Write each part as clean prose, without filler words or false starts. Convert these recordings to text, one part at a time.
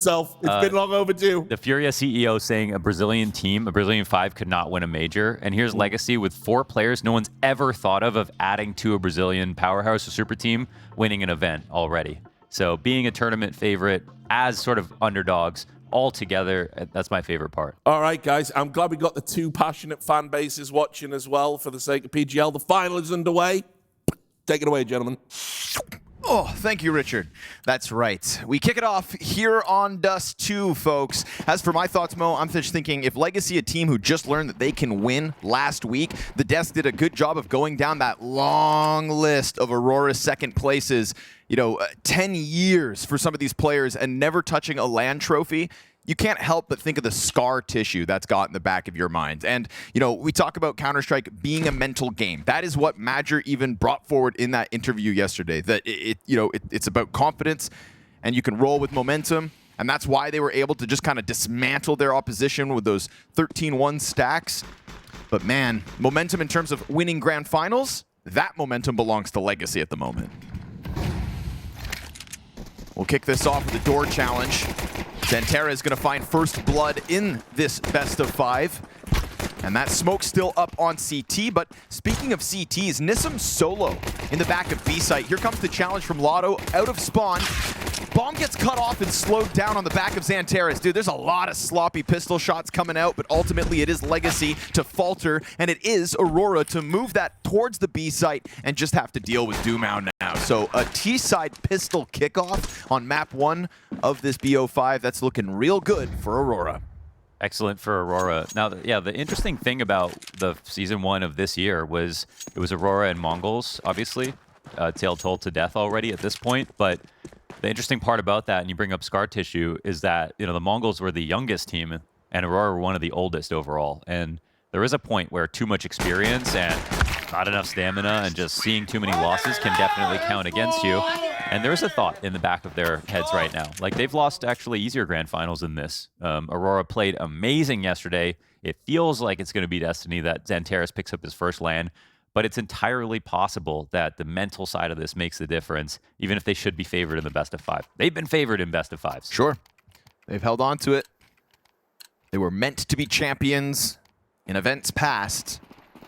It's been long overdue. The Furia CEO saying a Brazilian team, a Brazilian 5, could not win a major. And here's Legacy with 4 players no one's ever thought of adding to a Brazilian powerhouse or super team, winning an event already. So being a tournament favorite as sort of underdogs all together, that's my favorite part. All right, guys. I'm glad we got the 2 passionate fan bases watching as well for the sake of PGL. The final is underway. Take it away, gentlemen. Oh, thank you, Richard. That's right. We kick it off here on Dust2, folks. As for my thoughts, Mo, I'm just thinking if Legacy, a team who just learned that they can win last week, the Desk did a good job of going down that long list of Aurora's second places. 10 years for some of these players and never touching a LAN trophy. You can't help but think of the scar tissue that's got in the back of your mind. And, we talk about Counter-Strike being a mental game. That is what Madger even brought forward in that interview yesterday, that it's about confidence and you can roll with momentum. And that's why they were able to just kind of dismantle their opposition with those 13-1 stacks. But man, momentum in terms of winning grand finals, that momentum belongs to Legacy at the moment. We'll kick this off with a door challenge. Zantera is going to find first blood in this best of 5. And that smoke's still up on CT. But speaking of CTs, Nissim solo in the back of B site. Here comes the challenge from latto out of spawn. Bomb gets cut off and slowed down on the back of Xanteris. Dude, there's a lot of sloppy pistol shots coming out, but ultimately it is Legacy to falter, and it is Aurora to move that towards the B site and just have to deal with dumau now. So a T-side pistol kickoff on map 1 of this BO5. That's looking real good for Aurora. Excellent for Aurora. Now, the interesting thing about the Season 1 of this year was it was Aurora and Mongols, obviously. Tail told to death already at this point, but the interesting part about that, and you bring up scar tissue, is that the Mongols were the youngest team, and Aurora were one of the oldest overall. And there is a point where too much experience and not enough stamina and just seeing too many losses can definitely count against you. And there's a thought in the back of their heads right now. Like, they've lost actually easier grand finals than this. Aurora played amazing yesterday. It feels like it's going to be destiny that Xanteris picks up his first LAN. But it's entirely possible that the mental side of this makes the difference, even if they should be favored in the best of 5. They've been favored in best of 5s. Sure. They've held on to it. They were meant to be champions in events past.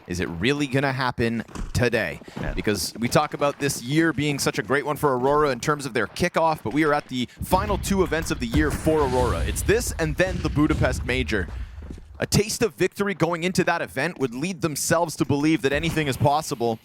Is it really going to happen today? Yeah. Because we talk about this year being such a great one for Aurora in terms of their kickoff, but we are at the final 2 events of the year for Aurora. It's this and then the Budapest Major. A taste of victory going into that event would lead themselves to believe that anything is possible.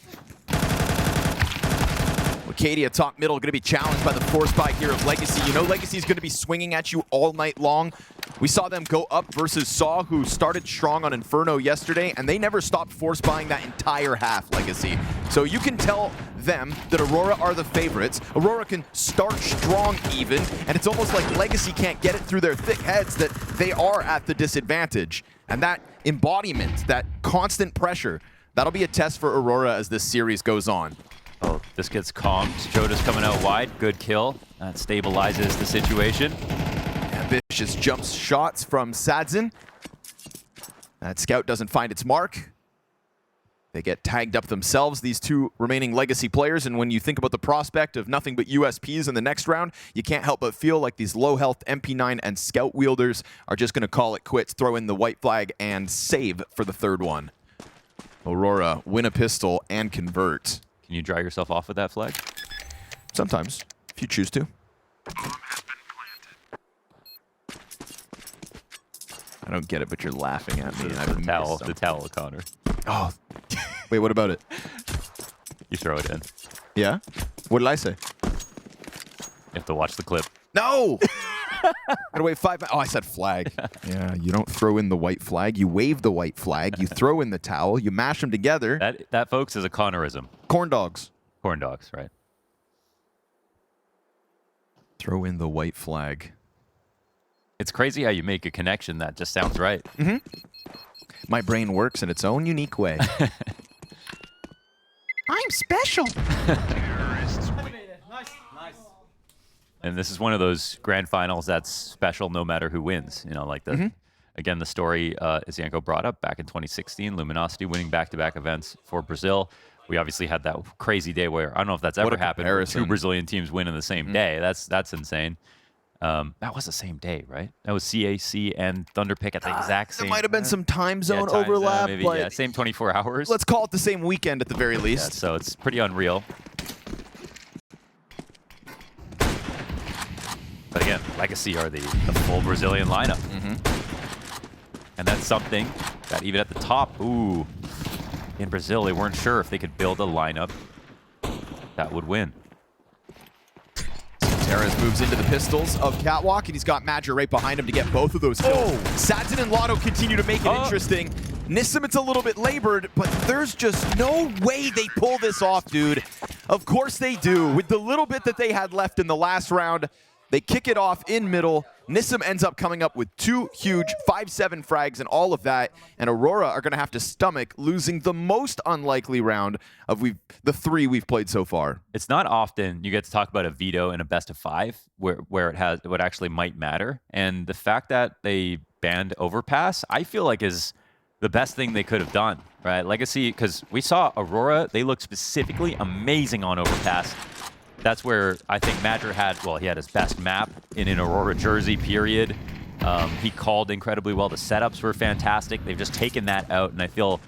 Cadia top middle going to be challenged by the force buy here of Legacy. Legacy's going to be swinging at you all night long. We saw them go up versus Saw, who started strong on Inferno yesterday, and they never stopped force buying that entire half, Legacy. So you can tell them that Aurora are the favorites. Aurora can start strong even, and it's almost like Legacy can't get it through their thick heads that they are at the disadvantage. And that embodiment, that constant pressure, that'll be a test for Aurora as this series goes on. Oh, this gets calmed. jottAA's coming out wide. Good kill. That stabilizes the situation. Ambitious jumps shots from Sadzin. That scout doesn't find its mark. They get tagged up themselves, these 2 remaining Legacy players, and when you think about the prospect of nothing but USPs in the next round, you can't help but feel like these low-health MP9 and scout wielders are just going to call it quits, throw in the white flag, and save for the 3rd one. Aurora win a pistol and convert. Can you dry yourself off with that flag? Sometimes, if you choose to. I don't get it, but you're laughing at me. And The towel, Connor. Oh, wait, what about it? You throw it in. Yeah? What did I say? You have to watch the clip. No! Gotta wait 5 minutes. Oh, I said flag. Yeah, you don't throw in the white flag. You wave the white flag. You throw in the towel. You mash them together. That folks, is a Connorism. Corn dogs. Corn dogs, right. Throw in the white flag. It's crazy how you make a connection that just sounds right. Mm-hmm. My brain works in its own unique way. I'm special. And this is one of those grand finals that's special no matter who wins. Again, the story as Yanko brought up back in 2016, Luminosity winning back-to-back events for Brazil. We obviously had that crazy day where, I don't know if that's ever happened, where 2 Brazilian teams win in the same day. That's insane. That was the same day, right? That was CAC and Thunderpick at the exact same. There might have been some time zone time overlap, maybe, but yeah, same 24 hours. let's call it the same weekend at the very least. Yeah, so it's pretty unreal. But again, Legacy are the full Brazilian lineup. And that's something that even at the top, ooh, in Brazil, they weren't sure if they could build a lineup that would win. Terez moves into the pistols of Catwalk, and he's got Madger right behind him to get both of those kills. Sadzen and Latto continue to make it interesting. Nissim, it's a little bit labored, but there's just no way they pull this off, dude. Of course they do. With the little bit that they had left in the last round, they kick it off in middle. Nissim ends up coming up with 2 huge 5-7 frags and all of that, and Aurora are going to have to stomach losing the most unlikely round of the 3 we've played so far. It's not often you get to talk about a veto in a best of 5 where it what actually might matter, and the fact that they banned Overpass, I feel like is the best thing they could have done, right? Legacy, because we saw Aurora, they looked specifically amazing on Overpass. That's where I think Madger had, well, he had his best map in an Aurora jersey, period. He called incredibly well. The setups were fantastic. They've just taken that out, and I feel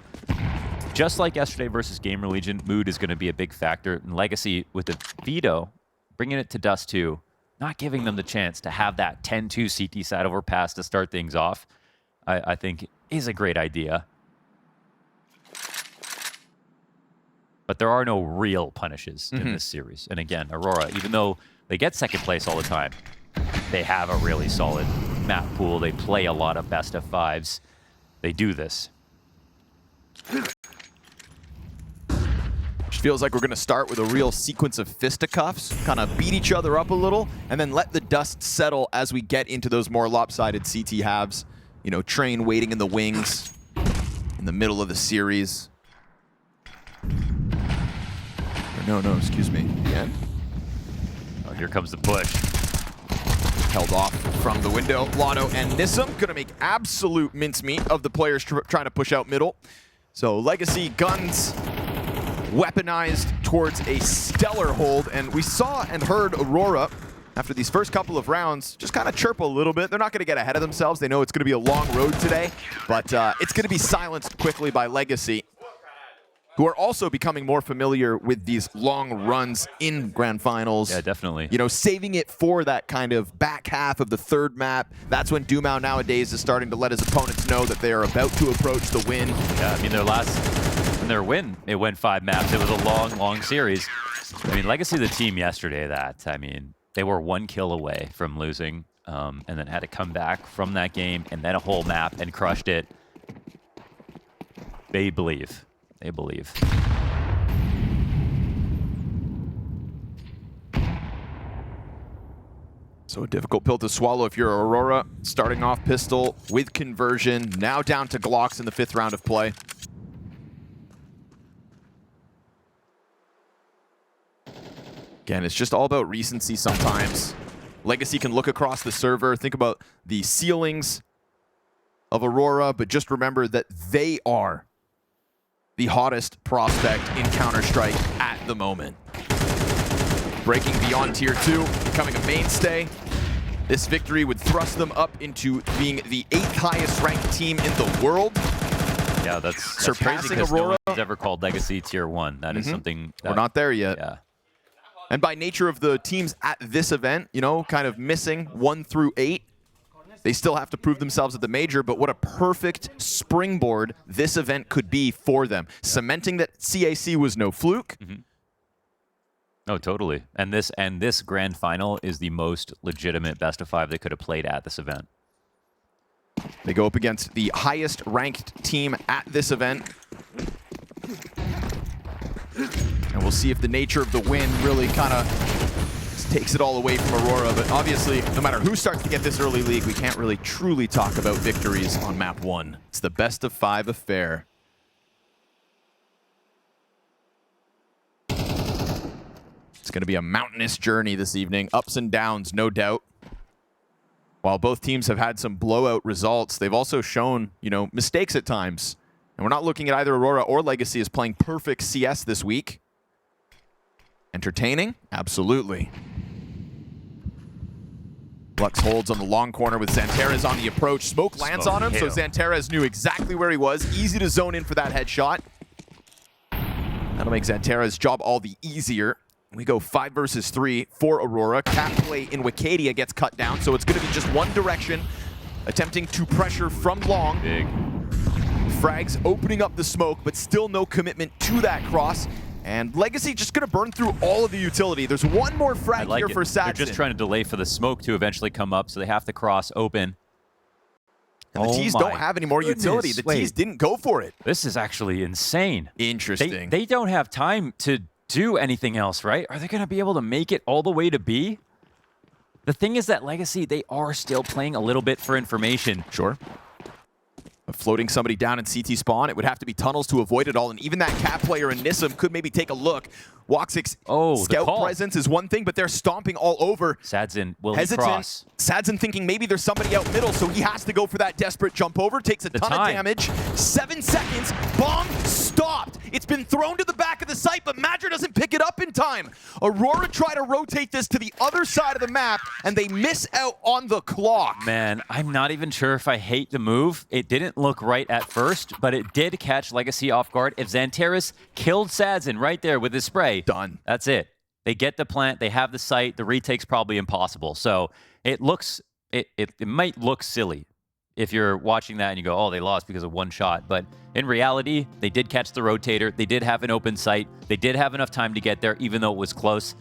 just like yesterday versus GamerLegion, mood is going to be a big factor. And Legacy, with the veto, bringing it to Dust2, not giving them the chance to have that 10-2 CT side overpass to start things off, I think is a great idea. But there are no real punishes in this series. And again, Aurora, even though they get second place all the time, they have a really solid map pool. They play a lot of best of 5s. They do this. Which feels like we're going to start with a real sequence of fisticuffs, kind of beat each other up a little, and then let the dust settle as we get into those more lopsided CT halves. You know, Train waiting in the wings in the middle of the series. No, excuse me. The end? Oh, here comes the push. Held off from the window. Latto and Nissim gonna make absolute mincemeat of the players trying to push out middle. So Legacy guns weaponized towards a stellar hold, and we saw and heard Aurora after these first couple of rounds just kind of chirp a little bit. They're not gonna get ahead of themselves. They know it's gonna be a long road today, but it's gonna be silenced quickly by Legacy, who are also becoming more familiar with these long runs in grand finals. Yeah, definitely. You know, saving it for that kind of back half of the third map. That's when dumau nowadays is starting to let his opponents know that they are about to approach the win. Yeah, I mean, their win, it went 5 maps. It was a long series. I mean, Legacy, the team yesterday, I mean, they were 1 kill away from losing, and then had to come back from that game, and then a whole map, and crushed it. They believe. They believe. So a difficult pill to swallow if you're Aurora, starting off pistol with conversion, now down to Glocks in the 5th round of play. Again, it's just all about recency sometimes. Legacy can look across the server, think about the ceilings of Aurora, but just remember that they are the hottest prospect in Counter-Strike at the moment. Breaking beyond Tier 2, becoming a mainstay. This victory would thrust them up into being the 8th highest ranked team in the world. Yeah, that's surpassing crazy, Aurora. No one's ever called Legacy Tier 1. That is something that, we're not there yet. Yeah. And by nature of the teams at this event, you know, kind of missing 1 through 8, they still have to prove themselves at the major, but what a perfect springboard this event could be for them. Cementing that CAC was no fluke. Oh, totally. And this grand final is the most legitimate best of 5 they could have played at this event. They go up against the highest ranked team at this event. And we'll see if the nature of the win really kind of takes it all away from Aurora. But obviously, no matter who starts to get this early league, we can't really truly talk about victories on map 1. It's the best of 5 affair. It's going to be a mountainous journey this evening. Ups and downs, no doubt. While both teams have had some blowout results, they've also shown, you know, mistakes at times. And we're not looking at either Aurora or Legacy as playing perfect CS this week. Entertaining? Absolutely. Lux holds on the long corner with Xanterez on the approach. Smoke lands on him, so Xanterez knew exactly where he was. Easy to zone in for that headshot. That'll make Xanterez's job all the easier. We go 5 versus 3 for Aurora. Cat play in Wicadia gets cut down, so it's going to be just one direction. Attempting to pressure from long. Big. Frags opening up the smoke, but still no commitment to that cross. And Legacy just going to burn through all of the utility. There's one more frag here for Sadson. They're just trying to delay for the smoke to eventually come up, so they have to cross open. And the T's don't have any more utility. The T's didn't go for it. This is actually insane. Interesting. They don't have time to do anything else, right? Are they going to be able to make it all the way to B? The thing is that Legacy, they are still playing a little bit for information. Sure. Floating somebody down in CT spawn, it would have to be tunnels to avoid it all, and even that cat player in Nissim could maybe take a look. Woxic's scout presence is one thing, but they're stomping all over. Sadzin will cross. Sadzin thinking maybe there's somebody out middle, so he has to go for that desperate jump over. Takes a ton of damage. 7 seconds. Bomb stopped. It's been thrown to the back of the site, but Madra doesn't pick it up in time. Aurora try to rotate this to the other side of the map, and they miss out on the clock. Man, I'm not even sure if I hate the move. It didn't look right at first, but it did catch Legacy off guard. If Xanterez killed Sadzin right there with his spray, done. That's it. They get the plant, they have the site, the retake's probably impossible. So it might look silly if you're watching that and you go, oh, they lost because of one shot. But in reality, they did catch the rotator, they did have an open site, they did have enough time to get there, even though it was close.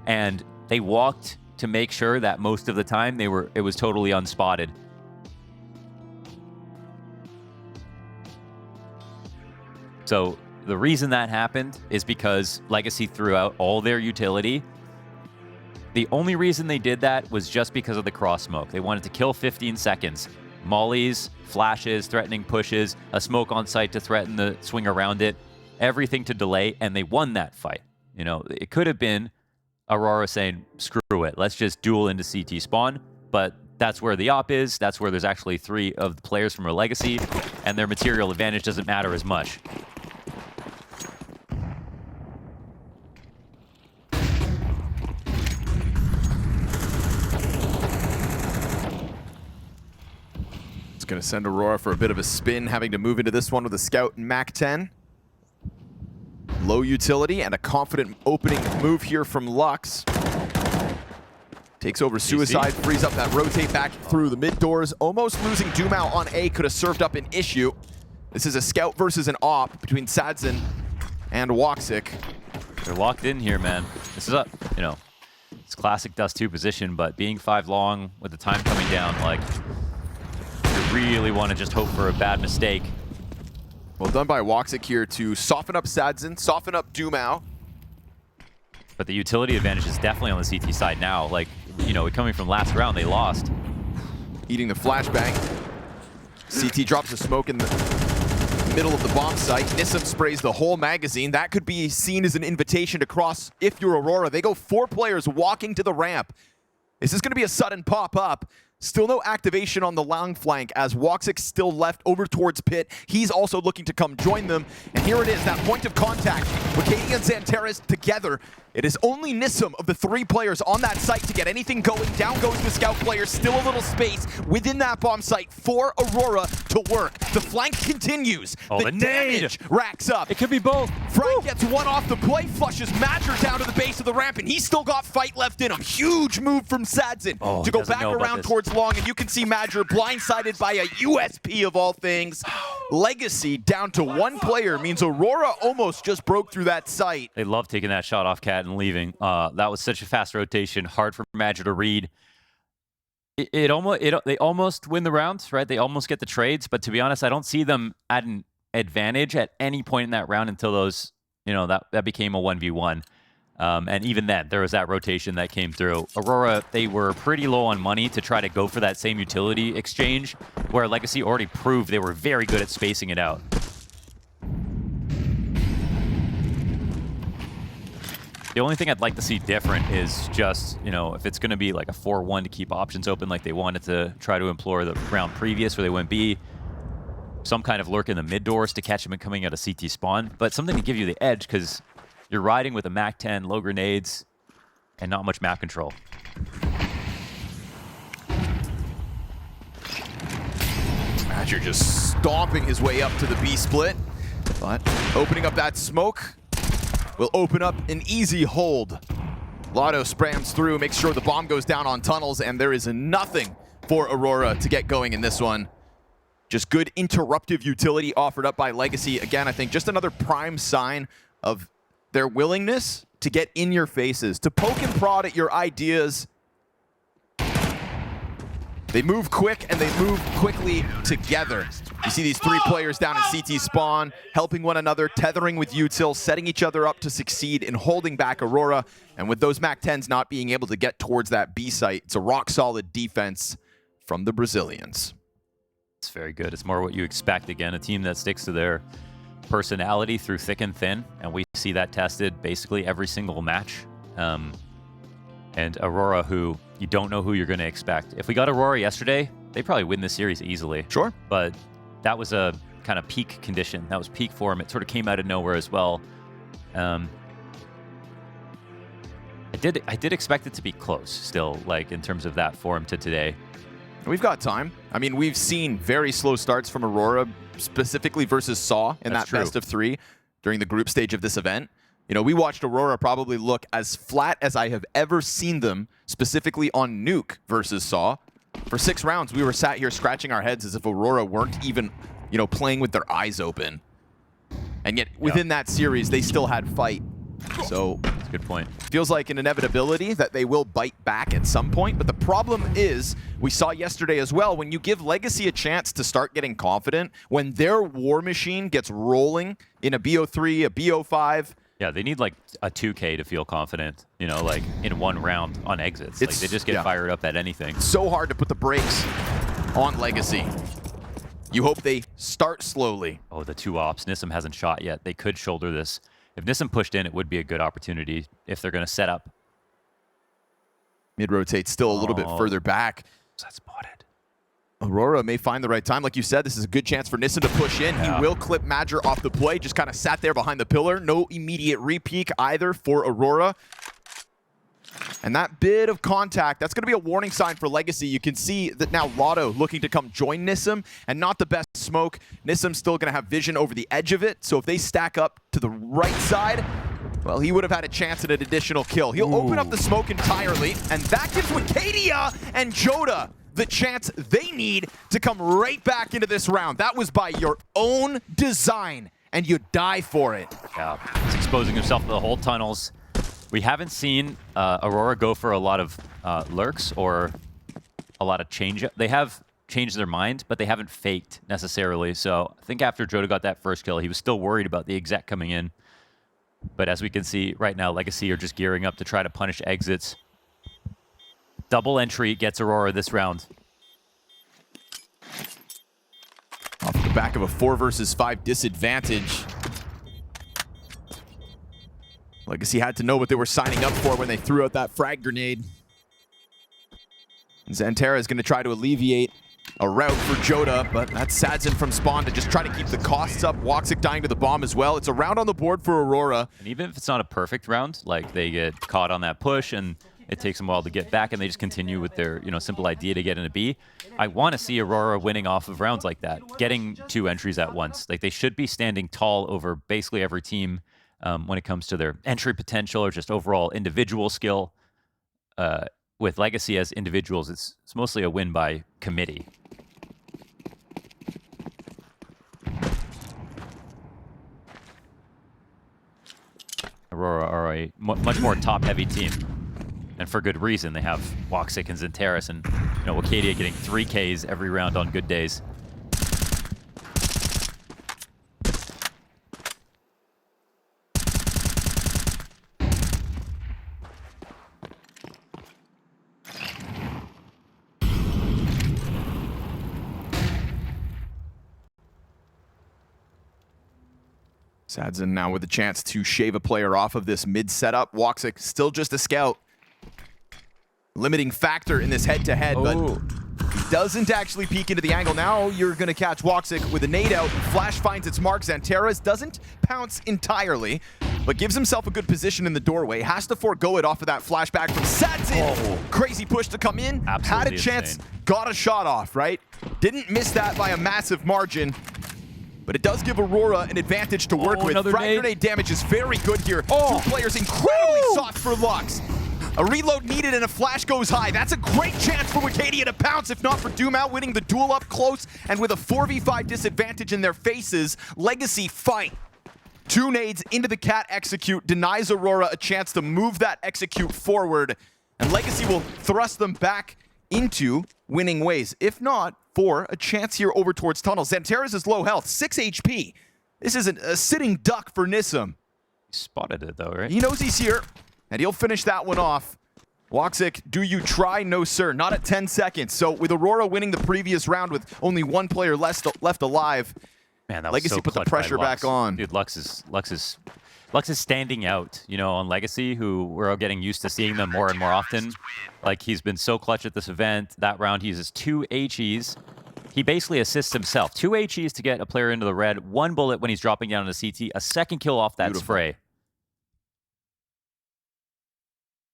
And they walked to make sure that most of the time it was totally unspotted. So the reason that happened is because Legacy threw out all their utility. The only reason they did that was just because of the cross smoke. They wanted to kill 15 seconds. Mollies, flashes, threatening pushes, a smoke on site to threaten the swing around it, everything to delay, and they won that fight. You know, it could have been Aurora saying, screw it, let's just duel into CT spawn, but that's where the op is, that's where there's actually 3 of the players from our Legacy, and their material advantage doesn't matter as much. It's going to send Aurora for a bit of a spin, having to move into this one with a scout and MAC-10. Low utility and a confident opening move here from Lux. Takes over Suicide, frees up that rotate back through the mid doors. Almost losing dumau on A, could have served up an issue. This is a scout versus an op between Sadzin and Woxic. They're locked in here, man. This is up, you know, it's classic Dust2 position, but being 5 long with the time coming down, like, you really want to just hope for a bad mistake. Well done by Woxic here to soften up Sadzin, soften up dumau. But the utility advantage is definitely on the CT side now. Like, you know, coming from last round, they lost. Eating the flashbang. CT drops a smoke in the middle of the bomb site. Nissim sprays the whole magazine. That could be seen as an invitation to cross if you're Aurora. They go 4 players walking to the ramp. Is this going to be a sudden pop-up? Still no activation on the long flank as Woxic still left over towards pit. He's also looking to come join them. And here it is, that point of contact. Wicadia and Xanterez together. It is only Nissim of the 3 players on that site to get anything going. Down goes the scout player. Still a little space within that bomb site for Aurora to work. The flank continues. Oh, the damage racks up. It could be both. Frank gets one off the play, flushes Madra down to the base of the ramp, and he's still got fight left in him. Huge move from Sadzin to go back around towards long, and you can see Madra blindsided by a USP of all things. Legacy down to 1 player means Aurora almost just broke through that site. They love taking that shot off Cat and leaving. That was such a fast rotation, hard for Madra to read. They almost win the round, right? They almost get the trades, but to be honest, I don't see them at an advantage at any point in that round until those, you know, that became a 1v1. And even then, there was that rotation that came through. Aurora, they were pretty low on money to try to go for that same utility exchange, where Legacy already proved they were very good at spacing it out. The only thing I'd like to see different is just, you know, if it's going to be like a 4-1 to keep options open like they wanted to try to employ the round previous where they went B, some kind of lurk in the mid doors to catch them coming out of CT spawn, but something to give you the edge because you're riding with a MAC-10, low grenades, and not much map control. Badger just stomping his way up to the B split. But opening up that smoke will open up an easy hold. latto sprams through, makes sure the bomb goes down on tunnels, and there is nothing for Aurora to get going in this one. Just good interruptive utility offered up by Legacy. Again, I think just another prime sign of their willingness to get in your faces, to poke and prod at your ideas. They move quick and they move quickly together. You see these three players down in CT spawn, helping one another, tethering with util, setting each other up to succeed in holding back Aurora. And with those MAC-10s not being able to get towards that B site, it's a rock-solid defense from the Brazilians. It's very good. It's more what you expect. Again, a team that sticks to their personality through thick and thin, and we see that tested basically every single match. And Aurora, who you don't know who you're going to expect. If we got Aurora yesterday, they probably win this series easily. Sure. But that was a kind of peak condition. That was peak form. It sort of came out of nowhere as well. I did expect it to be close still, like in terms of that form to today. We've got time. I mean, we've seen very slow starts from Aurora, specifically versus Saw in that best of 3 during the group stage of this event. You know, we watched Aurora probably look as flat as I have ever seen them, specifically on Nuke versus Saw. For 6 rounds, we were sat here scratching our heads as if Aurora weren't even, you know, playing with their eyes open. And yet, within that series, they still had fight. So, that's a good point. Feels like an inevitability that they will bite back at some point. But the problem is, we saw yesterday as well, when you give Legacy a chance to start getting confident, when their war machine gets rolling in a BO3, a BO5, yeah, they need like a 2K to feel confident, you know, like in one round on exits. Like they just get fired up at anything. So hard to put the brakes on Legacy. You hope they start slowly. Oh, the 2 ops. Nissim hasn't shot yet. They could shoulder this. If Nissim pushed in, it would be a good opportunity if they're going to set up. Mid-rotate still a little bit further back. That's spotted. Aurora may find the right time. Like you said, this is a good chance for Nissim to push in. He will clip Madger off the play. Just kind of sat there behind the pillar. No immediate re-peek either for Aurora. And that bit of contact, that's going to be a warning sign for Legacy. You can see that now latto looking to come join Nissim, and not the best smoke. Nissim's still going to have vision over the edge of it, so if they stack up to the right side, well, he would have had a chance at an additional kill. He'll open up the smoke entirely, and that gives Wakadia and Jota the chance they need to come right back into this round. That was by your own design, and you die for it. Yeah, he's exposing himself to the whole tunnels. We haven't seen Aurora go for a lot of lurks or a lot of change. They have changed their mind, but they haven't faked necessarily. So I think after Jota got that first kill, he was still worried about the exec coming in. But as we can see right now, Legacy are just gearing up to try to punish exits. Double entry gets Aurora this round. Off the back of a 4 versus 5 disadvantage. Legacy had to know what they were signing up for when they threw out that frag grenade. Xantera is going to try to alleviate a route for Jota, but that's Sadzen from spawn to just try to keep the costs up. woxic dying to the bomb as well. It's a round on the board for Aurora. And even if it's not a perfect round, like they get caught on that push and it takes them a while to get back and they just continue with their, you know, simple idea to get in a B. I want to see Aurora winning off of rounds like that, getting 2 entries at once. Like they should be standing tall over basically every team when it comes to their entry potential or just overall individual skill. With Legacy as individuals, it's mostly a win by committee. Aurora are a much more top-heavy team, and for good reason. They have woxic and Xanteris, and you know, Wakadia getting 3 Ks every round on good days. Sadzen now with a chance to shave a player off of this mid setup. woxic still just a scout. Limiting factor in this head-to-head, but he doesn't actually peek into the angle. Now you're going to catch woxic with a nade out. Flash finds its mark. Xanteris doesn't pounce entirely, but gives himself a good position in the doorway. Has to forego it off of that flashback from Sadzen. Crazy push to come in. Absolutely had a chance, insane. got a shot off, right? Didn't miss that by a massive margin. But it does give Aurora an advantage to work with. Frag grenade damage is very good here. Two players incredibly soft for Lux. A reload needed and a flash goes high. That's a great chance for Wicadia to pounce, if not for dumau winning the duel up close and with a 4v5 disadvantage in their faces. Legacy fight. 2 nades into the cat execute, denies Aurora a chance to move that execute forward. And Legacy will thrust them back into winning ways. If not, for a chance here over towards tunnel. Xanteres is low health, 6 HP. This is a sitting duck for Nissim. He spotted it though, right? He knows he's here, and he'll finish that one off. Woxic, do you try? No, sir. Not at 10 seconds. So with Aurora winning the previous round with only 1 player left alive, man, that was Legacy so put the pressure back on. Dude, Lux is standing out, you know, on Legacy, who we're getting used to seeing them more and more often. Like, he's been so clutch at this event. That round, he uses 2 HEs. He basically assists himself. 2 HEs to get a player into the red, 1 bullet when he's dropping down on a CT, a second kill off that spray.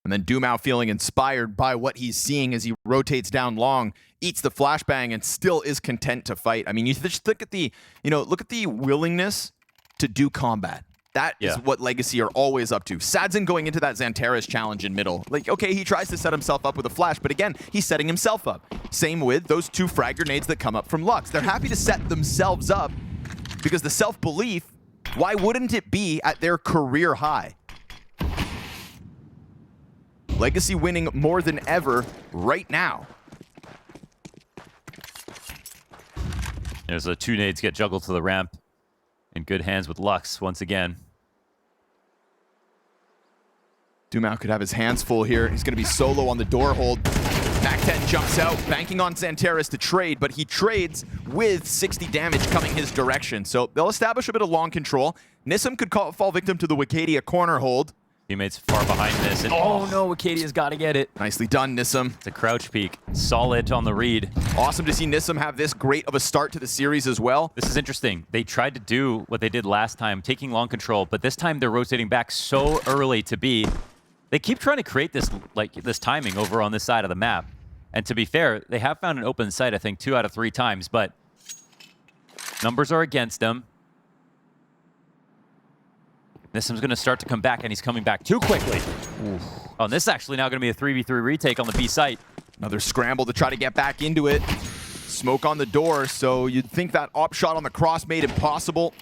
And then dumau feeling inspired by what he's seeing as he rotates down long, eats the flashbang, and still is content to fight. I mean, you just look at the, look at the willingness to do combat. That is what Legacy are always up to. Sadzin going into that Xanteres challenge in middle. Like, okay, he tries to set himself up with a flash, but again, he's setting himself up. Same with those 2 frag grenades that come up from Lux. They're happy to set themselves up because the self-belief, why wouldn't it be at their career high? Legacy winning more than ever right now. There's a 2 nades get juggled to the ramp. In good hands with Lux once again. dumau could have his hands full here. He's going to be solo on the door hold. Mac-10 jumps out, banking on Xanteres to trade, but he trades with 60 damage coming his direction. So they'll establish a bit of long control. Nissim could fall victim to the Wicadia corner hold. Teammates far behind this, and oh no, Wicadia's got to get it. Nicely done, Nissim. It's a crouch peek. Solid on the read. Awesome to see Nissim have this great of a start to the series as well. This is interesting. They tried to do what they did last time, taking long control, but this time they're rotating back so early to B. They keep trying to create this this timing over on this side of the map. And to be fair, they have found an open site, I think, 2 out of 3 times, but numbers are against them. Nissim's going to start to come back, and he's coming back too quickly. Oof. Oh, and this is actually now going to be a 3v3 retake on the B site. Another scramble to try to get back into it. Smoke on the door, so you'd think that op shot on the cross made impossible,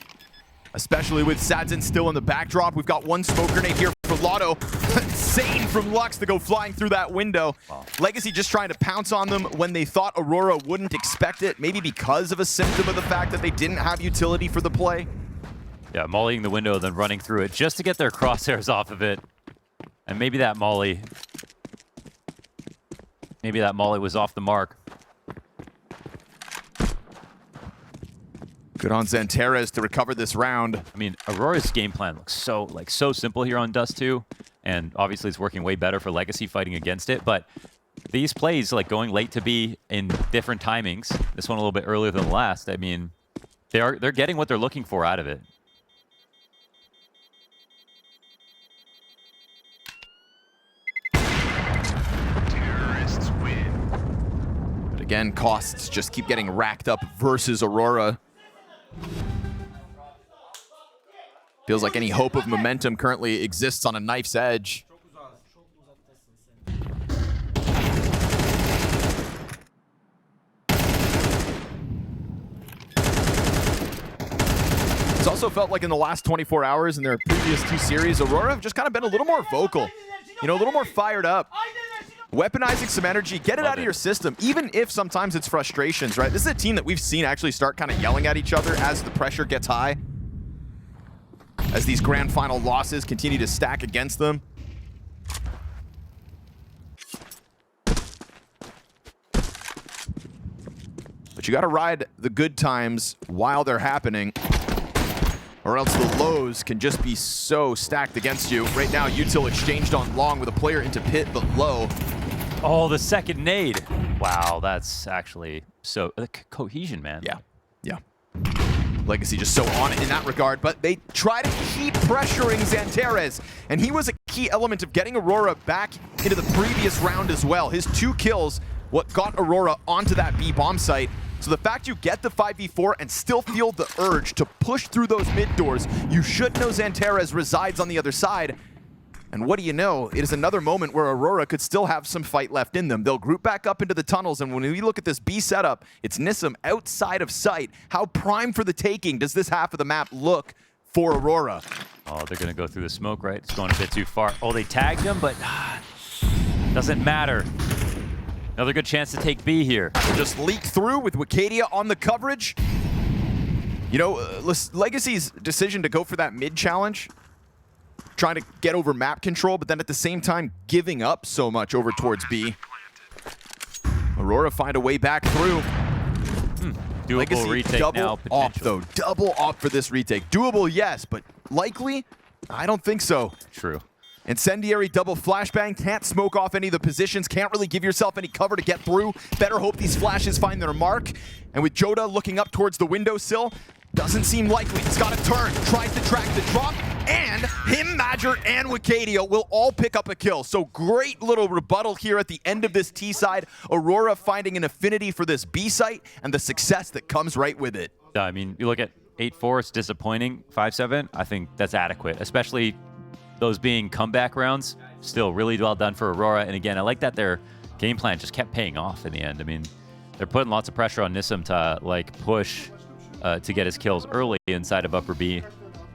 especially with Sadzin still in the backdrop. We've got 1 smoke grenade here for latto. Insane from Lux to go flying through that window. Wow. Legacy just trying to pounce on them when they thought Aurora wouldn't expect it, maybe because of a symptom of the fact that they didn't have utility for the play. Yeah, mollying the window, then running through it just to get their crosshairs off of it. And maybe that molly was off the mark. Good on Xanteres to recover this round. I mean, Aurora's game plan looks so simple here on Dust2, and obviously it's working way better for Legacy fighting against it, but these plays, like going late to B in different timings, this one a little bit earlier than the last, I mean, they're getting what they're looking for out of it. Again, costs just keep getting racked up versus Aurora. Feels like any hope of momentum currently exists on a knife's edge. It's also felt like in the last 24 hours in their previous 2 series, Aurora have just kind of been a little more vocal, a little more fired up. Weaponizing some energy, get it out of your system, even if sometimes it's frustrations, right? This is a team that we've seen actually start kind of yelling at each other as the pressure gets high, as these grand final losses continue to stack against them. But you got to ride the good times while they're happening, or else the lows can just be so stacked against you. Right now, util exchanged on long with a player into pit, but low. Oh, the second nade. Wow, that's actually so... cohesion, man. Yeah. Legacy just so on it in that regard, but they try to keep pressuring Xanteres, and he was a key element of getting Aurora back into the previous round as well. His 2 kills, what got Aurora onto that B bomb site. So the fact you get the 5v4 and still feel the urge to push through those mid doors, you should know XANTARES resides on the other side. And what do you know? It is another moment where Aurora could still have some fight left in them. They'll group back up into the tunnels, and when we look at this B setup, it's Nissim outside of sight. How prime for the taking does this half of the map look for Aurora? Oh, they're going to go through the smoke, right? It's going a bit too far. Oh, they tagged him, but doesn't matter. Another good chance to take B here. Just leak through with Wicadia on the coverage. You know, Legacy's decision to go for that mid challenge, trying to get over map control, but then at the same time giving up so much over towards B. Aurora find a way back through. Doable Legacy retake double now, op potential. though. Double op for this retake. Doable, yes, but likely? I don't think so. True. Incendiary double flashbang, can't smoke off any of the positions, can't really give yourself any cover to get through. Better hope these flashes find their mark. And with jottAAA looking up towards the windowsill, doesn't seem likely. He's got to turn, tries to track the drop, and him, Major, and Wicadia will all pick up a kill. So great little rebuttal here at the end of this T side. Aurora finding an affinity for this B site and the success that comes right with it. I mean, you look at 8-4, it's disappointing. 5-7, I think that's adequate, especially those being comeback rounds. Still really well done for Aurora. And again, I like that their game plan just kept paying off in the end. I mean, they're putting lots of pressure on Nissim to like push to get his kills early inside of upper B.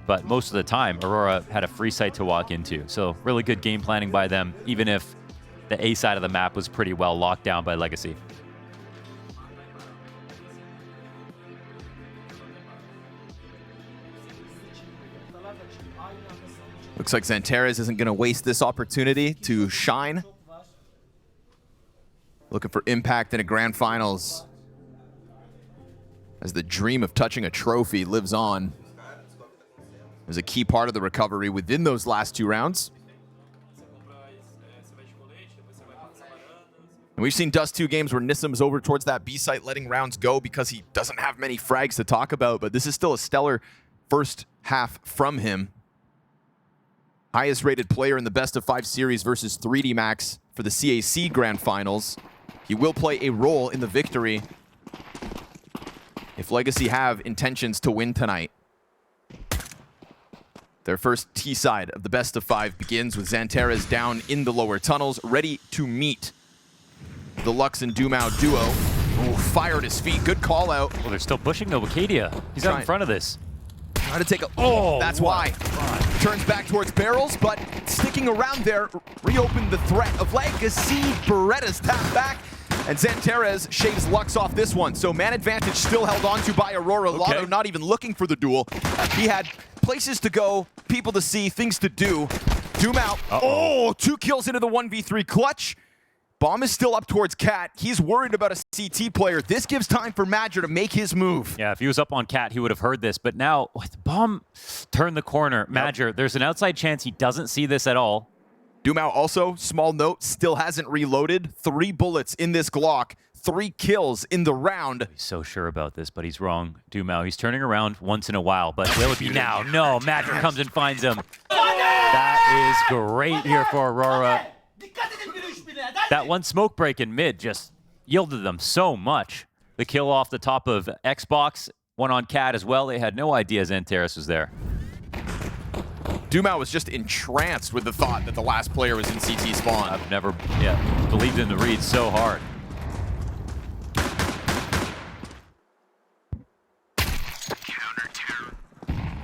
But most of the time, Aurora had a free site to walk into. So really good game planning by them, even if the A side of the map was pretty well locked down by Legacy. Looks like XANTARES isn't going to waste this opportunity to shine. Looking for impact in a grand finals, as the dream of touching a trophy lives on. It was a key part of the recovery within those last 2 rounds. And we've seen Dust2 games where Nissim's over towards that B site letting rounds go because he doesn't have many frags to talk about, but this is still a stellar first half from him. Highest rated player in the best of 5 series versus 3D Max for the CAC Grand Finals. He will play a role in the victory if Legacy have intentions to win tonight. Their first T side of the best of 5 begins with XANTARES down in the lower tunnels, ready to meet the Lux and dumau duo. Ooh, fire at his feet. Good call out. Well, they're still pushing though. Wicadia, he's out in front of this. Trying to take a... Oh, that's why. Turns back towards barrels, but sticking around there, reopened the threat of Legacy. Beretta's tap back, and XANTARES shaves Lux off this one. So man advantage still held on to by Aurora. Okay. latto not even looking for the duel. He had places to go, people to see, things to do. dumau. Oh, 2 kills into the 1v3 clutch. Bomb is still up towards Cat. He's worried about a CT player. This gives time for Major to make his move. Yeah, if he was up on Cat, he would have heard this. But now, the Bomb turned the corner. Major, there's an outside chance he doesn't see this at all. dumau also, small note, still hasn't reloaded. 3 bullets in this Glock. 3 kills in the round. He's so sure about this, but he's wrong. dumau, he's turning around once in a while, but will it be now? No, Major comes and finds him. That is great here for Aurora. That one smoke break in mid just yielded them so much. The kill off the top of Xbox, one on Cat as well. They had no idea XANTARES was there. dumau was just entranced with the thought that the last player was in CT spawn. I've never believed in the read so hard.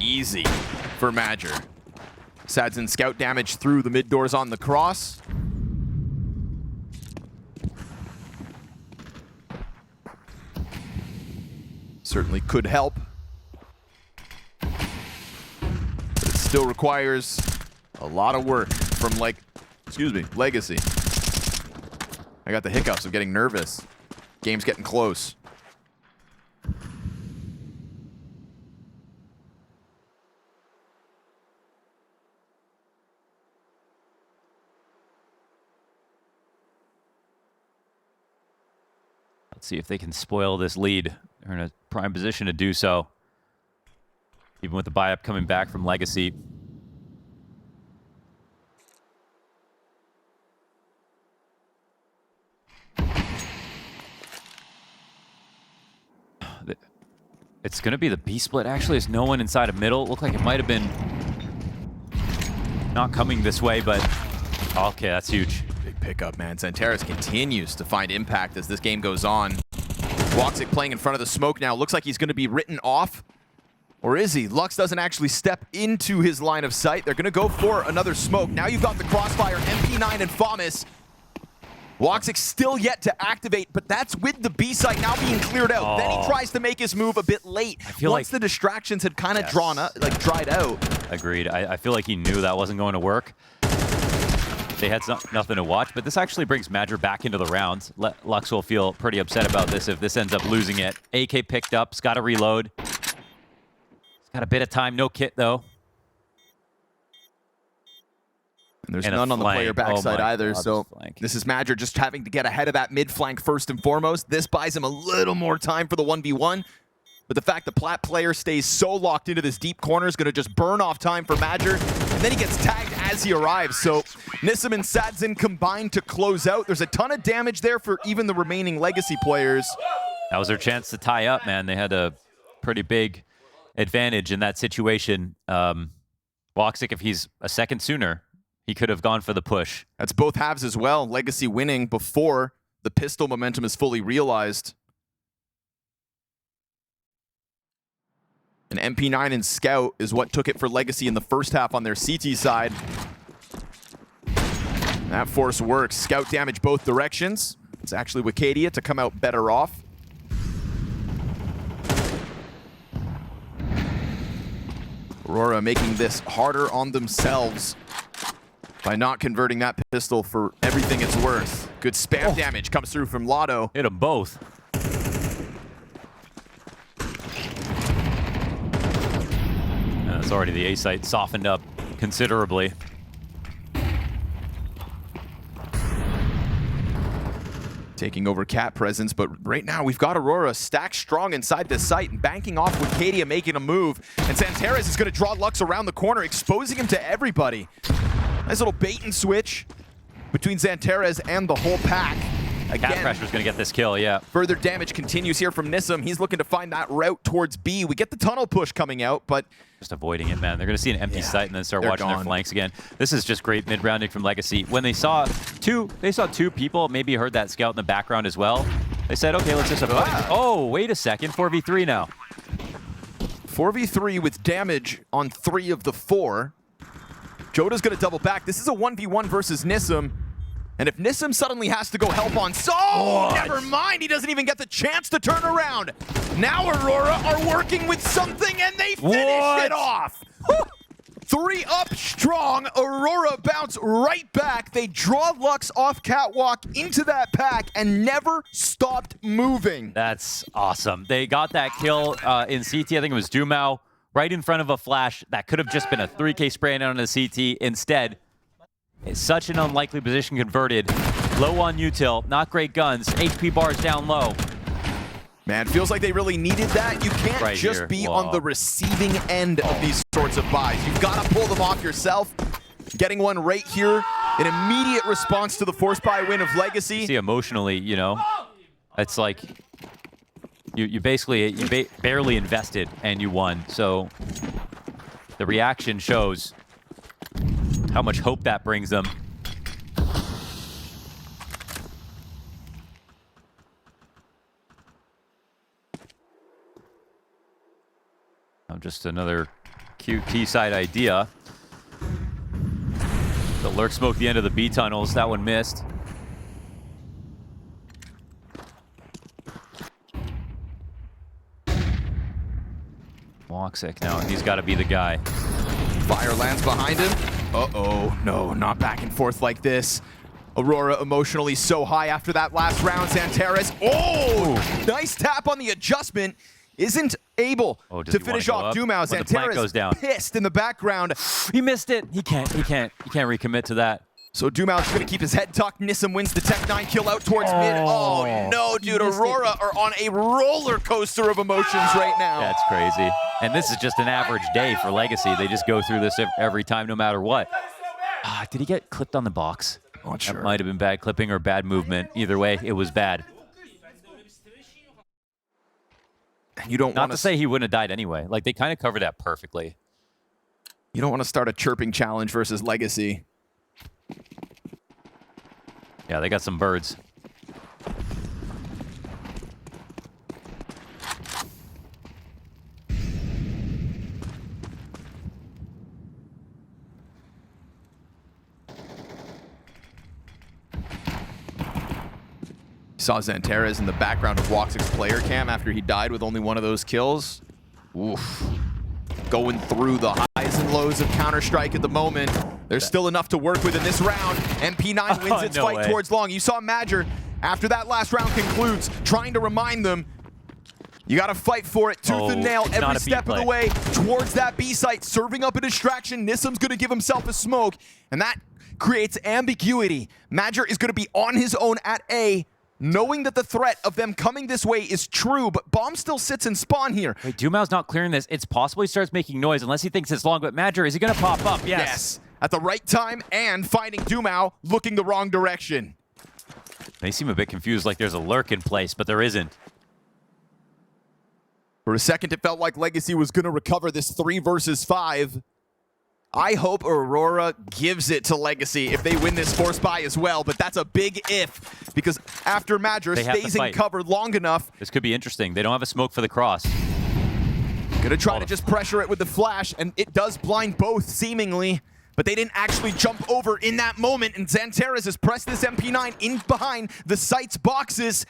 Easy for Major. Sadson scout damage through the mid doors on the cross. Certainly could help. But it still requires a lot of work from Legacy. I got the hiccups of getting nervous. Game's getting close. Let's see if they can spoil this lead. They're in a prime position to do so. Even with the buy-up coming back from Legacy. It's going to be the B split. Actually, there's no one inside of middle. It looked like it might have been not coming this way, but okay, that's huge. Big pickup, man. Xantares continues to find impact as this game goes on. woxic playing in front of the smoke now. Looks like he's going to be written off. Or is he? Lux doesn't actually step into his line of sight. They're going to go for another smoke. Now you've got the crossfire, MP9 and FAMAS. woxic still yet to activate, but that's with the B site now being cleared out. Then he tries to make his move a bit late. I feel Once the distractions had kind of drawn up, dried out. Agreed. I feel like he knew that wasn't going to work. They had nothing to watch, but this actually brings MIBR back into the rounds. Lux will feel pretty upset about this if this ends up losing it. AK picked up, he's got to reload. He's got a bit of time, no kit though. And there's none on the player backside either, so this is MIBR just having to get ahead of that mid flank first and foremost. This buys him a little more time for the 1v1, but the fact the Plat player stays so locked into this deep corner is going to just burn off time for MIBR, and then he gets tagged as he arrives. So Nissim and Sadzin combined to close out. There's a ton of damage there for even the remaining Legacy players. That was their chance to tie up, man. They had a pretty big advantage in that situation. woxic, if he's a second sooner, he could have gone for the push. That's both halves as well. Legacy winning before the pistol momentum is fully realized. An MP9 and Scout is what took it for Legacy in the first half on their CT side. That force works. Scout damage both directions. It's actually Wicadia to come out better off. Aurora making this harder on themselves by not converting that pistol for everything it's worth. Good spam damage comes through from latto. Hit them both. It's already the A site softened up considerably. Taking over cat presence, but right now we've got Aurora stacked strong inside this site and banking off with Cadia making a move. And Xantares is going to draw Lux around the corner, exposing him to everybody. Nice little bait and switch between Xantares and the whole pack. Again, Cat Crasher's going to get this kill, yeah. Further damage continues here from Nissim. He's looking to find that route towards B. We get the tunnel push coming out, but just avoiding it, man. They're going to see an empty site and then start watching their flanks again. This is just great mid-rounding from Legacy. When they saw two people, maybe heard that scout in the background as well. They said, okay, let's just avoid it. Oh, wait a second. 4v3 now. 4v3 with damage on 3 of the 4. jottAA's going to double back. This is a 1v1 versus Nissim. And if Nissim suddenly has to go help on... never mind! He doesn't even get the chance to turn around! Now Aurora are working with something and they finish it off! 3 up strong. Aurora bounce right back. They draw Lux off catwalk into that pack and never stopped moving. That's awesome. They got that kill in CT. I think it was dumau right in front of a flash. That could have just been a 3K spray down on the CT. Instead, it's such an unlikely position converted. Low on util, not great guns. HP bars down low. Man, feels like they really needed that. You can't just be on the receiving end of these sorts of buys. You've got to pull them off yourself. Getting one right here, an immediate response to the force buy win of Legacy. You see, emotionally, you know, it's like you barely invested and you won. So the reaction shows how much hope that brings them. Now just another cute T-side idea. The lurk smoke the end of the B tunnels. That one missed. woxic now. He's got to be the guy. Fire lands behind him. Uh-oh. No, not back and forth like this. Aurora emotionally so high after that last round. Xantares. Oh! Nice tap on the adjustment. Isn't able to finish off dumau. Xantares pissed in the background. He missed it. He can't recommit to that. So dumau's going to keep his head tucked. Nissim wins the Tech-9 kill out towards mid. Oh, no, dude. Aurora are on a roller coaster of emotions right now. That's crazy. And this is just an average day for Legacy. They just go through this every time, no matter what. Did he get clipped on the box? Not sure. That might have been bad clipping or bad movement. Either way, it was bad. You don't Not want to say he wouldn't have died anyway. Like, they kind of covered that perfectly. You don't want to start a chirping challenge versus Legacy. Yeah, they got some birds. Saw Xanteres in the background of Woxic's player cam after he died with only one of those kills. Oof. Going through the highs and lows of Counter-Strike at the moment. There's still enough to work with in this round. MP9 wins its fight towards long. You saw MIBR, after that last round concludes, trying to remind them, you got to fight for it, tooth and nail, every step of the way towards that B site, serving up a distraction. Nissam's going to give himself a smoke, and that creates ambiguity. MIBR is going to be on his own at A, knowing that the threat of them coming this way is true, but Bomb still sits in spawn here. Wait, dumau's not clearing this. It's possible he starts making noise unless he thinks it's long, but MIBR, is he going to pop up? Yes. At the right time and finding dumau looking the wrong direction. They seem a bit confused, like there's a lurk in place, but there isn't. For a second, it felt like Legacy was going to recover this 3 versus 5. I hope Aurora gives it to Legacy if they win this force buy as well, but that's a big if, because after MIBR stays in cover long enough. This could be interesting. They don't have a smoke for the cross. Gonna try to just pressure it with the flash, and it does blind both, seemingly, but they didn't actually jump over in that moment, and Xanteres has pressed this MP9 in behind the site's boxes.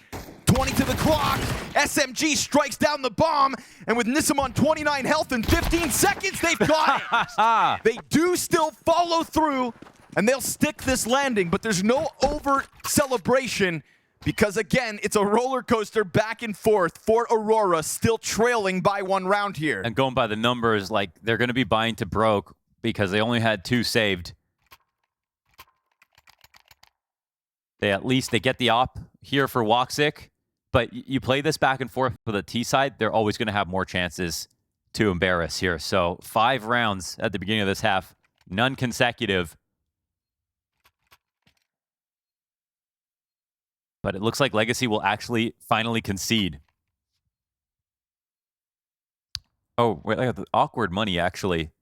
20 to the clock, SMG strikes down the bomb, and with Nissam on 29 health in 15 seconds, they've got it! They do still follow through, and they'll stick this landing, but there's no overt celebration, because again, it's a roller coaster back and forth for Aurora, still trailing by 1 round here. And going by the numbers, like, they're going to be buying to broke because they only had 2 saved. They get the op here for Woxic. But you play this back and forth for the T side, they're always going to have more chances to embarrass here. So 5 rounds at the beginning of this half, none consecutive. But it looks like Legacy will actually finally concede. Oh, wait, I got the awkward money, actually.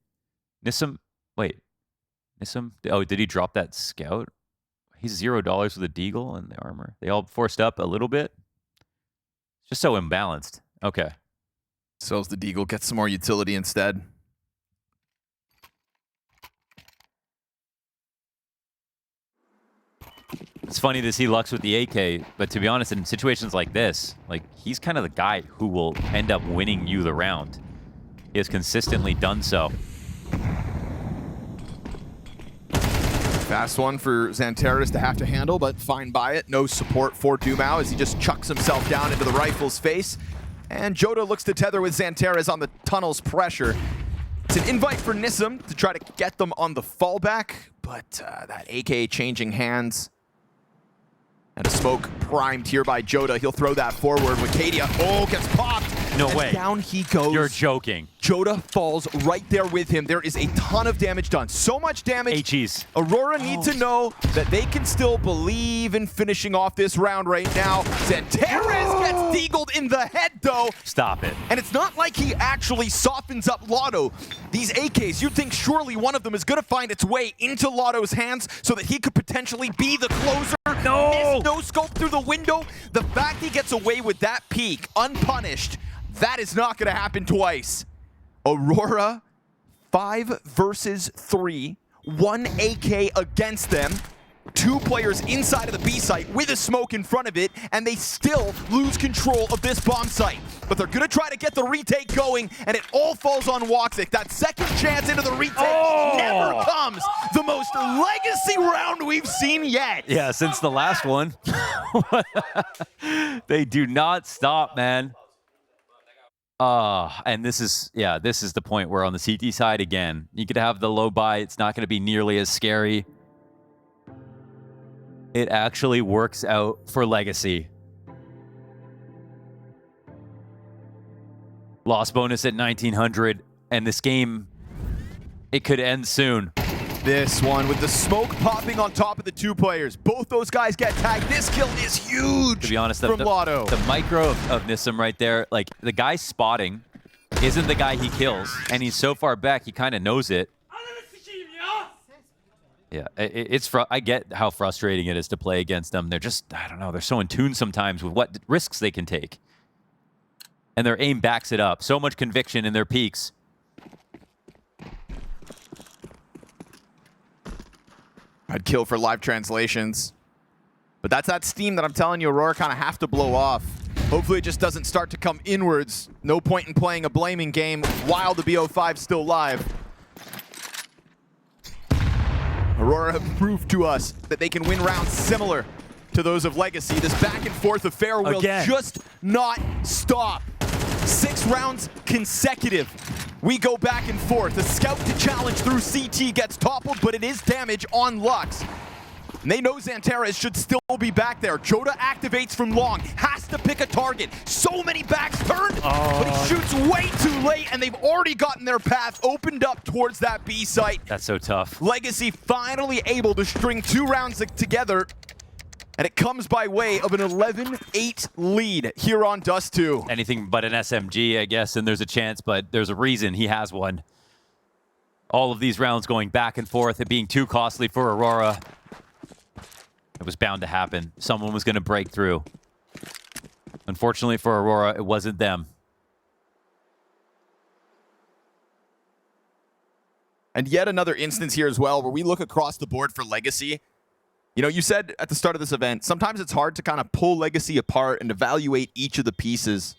Nissam, oh, did he drop that scout? He's $0 with a deagle and the armor. They all forced up a little bit. Just so imbalanced. Okay. Sells the deagle, gets some more utility instead. It's funny to see Lux with the AK, but to be honest, in situations like this, like, he's kind of the guy who will end up winning you the round. He has consistently done so. Fast one for Xanteres to have to handle, but fine by it. No support for dumau as he just chucks himself down into the rifle's face. And jottAAA looks to tether with Xanteres on the tunnel's pressure. It's an invite for Nissam to try to get them on the fallback, but that AK changing hands. And a smoke primed here by jottAAA. He'll throw that forward with Cadia. Oh, gets popped. No and way. Down he goes. You're joking. jottAAA falls right there with him. There is a ton of damage done. So much damage. HEs. Aurora need to know that they can still believe in finishing off this round right now. Xanteres gets deagled in the head, though. Stop it. And it's not like he actually softens up latto. These AKs, you'd think surely one of them is going to find its way into latto's hands so that he could potentially be the closer. No! No scope through the window. The fact he gets away with that peek unpunished, that is not going to happen twice. Aurora, 5 versus 3, 1 AK against them. 2 players inside of the B site with a smoke in front of it, and they still lose control of this bomb site. But they're going to try to get the retake going, and it all falls on Woxic. That second chance into the retake never comes. The most legacy round we've seen yet. Yeah, since the last one. They do not stop, man. And this is the point where on the CT side, again, you could have the low buy. It's not going to be nearly as scary. It actually works out for Legacy. Loss bonus at 1900, and this game, it could end soon. This one with the smoke popping on top of the two players. Both those guys get tagged. This kill is huge. To be honest, from latto. The micro of Nissim right there, like the guy spotting isn't the guy he kills, and he's so far back he kind of knows it. Yeah, I get how frustrating it is to play against them. They're just, I don't know, they're so in tune sometimes with what risks they can take. And their aim backs it up. So much conviction in their peaks. I'd kill for live translations. But that's that steam that I'm telling you Aurora kind of have to blow off. Hopefully it just doesn't start to come inwards. No point in playing a blaming game while the BO5's still live. Aurora have proved to us that they can win rounds similar to those of Legacy. This back and forth affair will just not stop. 6 rounds consecutive. We go back and forth. A scout to challenge through CT gets toppled, but it is damage on Lux. And they know Xantares should still be back there. Jota activates from long, has to pick a target. So many backs turned, but he shoots way too late, and they've already gotten their path opened up towards that B site. That's so tough. Legacy finally able to string 2 rounds together, and it comes by way of an 11-8 lead here on Dust2. Anything but an SMG, I guess, and there's a chance, but there's a reason he has one. All of these rounds going back and forth, it being too costly for Aurora. It was bound to happen. Someone was going to break through. Unfortunately for Aurora, it wasn't them. And yet another instance here as well where we look across the board for Legacy. You know, you said at the start of this event, sometimes it's hard to kind of pull Legacy apart and evaluate each of the pieces.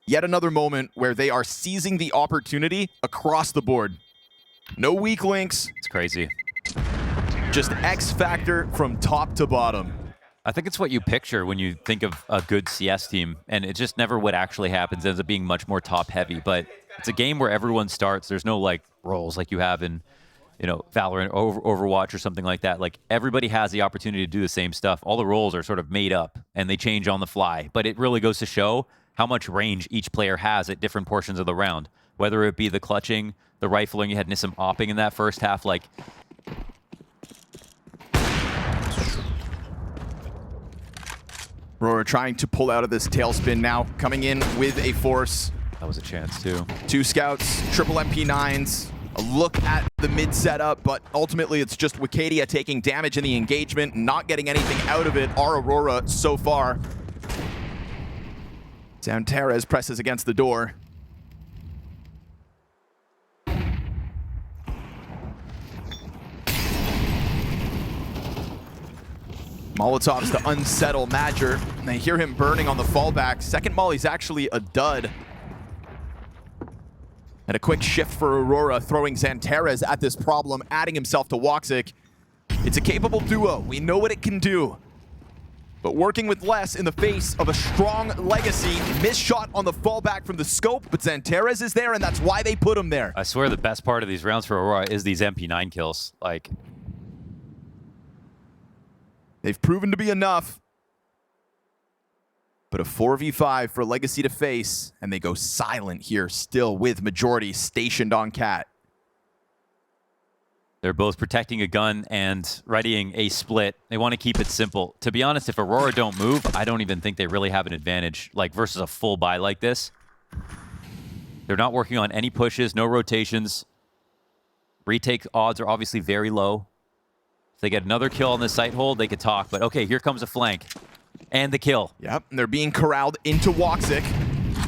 Yet another moment where they are seizing the opportunity across the board. No weak links. It's crazy. Just X factor from top to bottom. I think it's what you picture when you think of a good CS team, and it's just never what actually happens. It ends up being much more top heavy, but it's a game where everyone starts. There's no like roles like you have in, you know, Valorant, Overwatch or something like that. Like everybody has the opportunity to do the same stuff. All the roles are sort of made up and they change on the fly, but it really goes to show how much range each player has at different portions of the round. Whether it be the clutching, the rifling, you had Nissim opping in that first half, like Aurora trying to pull out of this tailspin now, coming in with a force. that was a chance too. 2 scouts, triple MP9s, a look at the mid setup, but ultimately it's just Wicadia taking damage in the engagement, not getting anything out of it, are Aurora so far. Xantares presses against the door. Molotovs to unsettle Madger. They hear him burning on the fallback. Second Molly's actually a dud. And a quick shift for Aurora, throwing Xantares at this problem, adding himself to Woxic. It's a capable duo. We know what it can do. But working with less in the face of a strong Legacy. Missed shot on the fallback from the scope, but Xantares is there, and that's why they put him there. I swear the best part of these rounds for Aurora is these MP9 kills. Like, they've proven to be enough. But a 4v5 for Legacy to face, and they go silent here still with Majority stationed on Cat. they're both protecting a gun and readying a split. They want to keep it simple. To be honest, if Aurora don't move, I don't even think they really have an advantage, like versus a full buy like this. They're not working on any pushes, no rotations. Retake odds are obviously very low. If they get another kill on the site hold, they could talk. But okay, here comes a flank. And the kill. Yep, and they're being corralled into Woxic.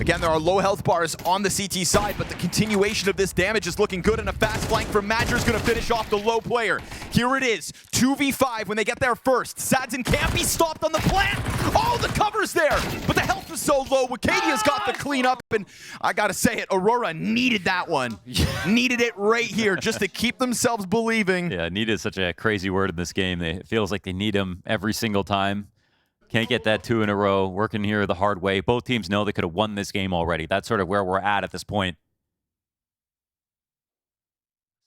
Again, there are low health bars on the CT side, but the continuation of this damage is looking good, and a fast flank from Madger's going to finish off the low player. Here it is, 2v5 when they get there first. Sadzin can't be stopped on the plant. Oh, the cover's there, but the health is so low. Wicadia's got the cleanup, and I got to say it, Aurora needed that one. Needed it right here just to keep themselves believing. Yeah, need is such a crazy word in this game. It feels like they need him every single time. Can't get that 2 in a row. Working here the hard way. Both teams know they could have won this game already. That's sort of where we're at this point.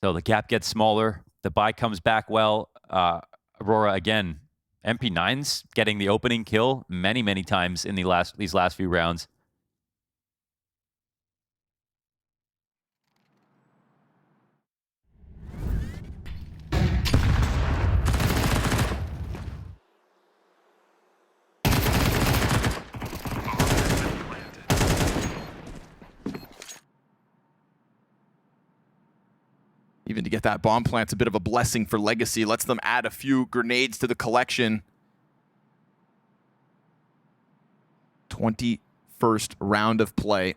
So the gap gets smaller. The buy comes back well. Aurora, again, MP9's getting the opening kill many, many times in these last few rounds. Even to get that bomb plant's a bit of a blessing for Legacy. Lets them add a few grenades to the collection. 21st round of play.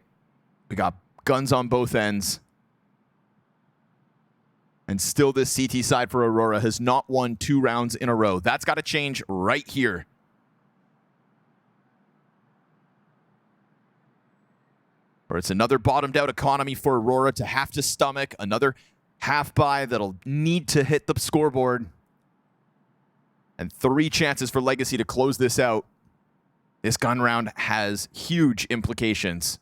We got guns on both ends. And still this CT side for Aurora has not won 2 rounds in a row. That's got to change right here. Or it's another bottomed out economy for Aurora to have to stomach. Another half buy that'll need to hit the scoreboard. And 3 chances for Legacy to close this out. This gun round has huge implications.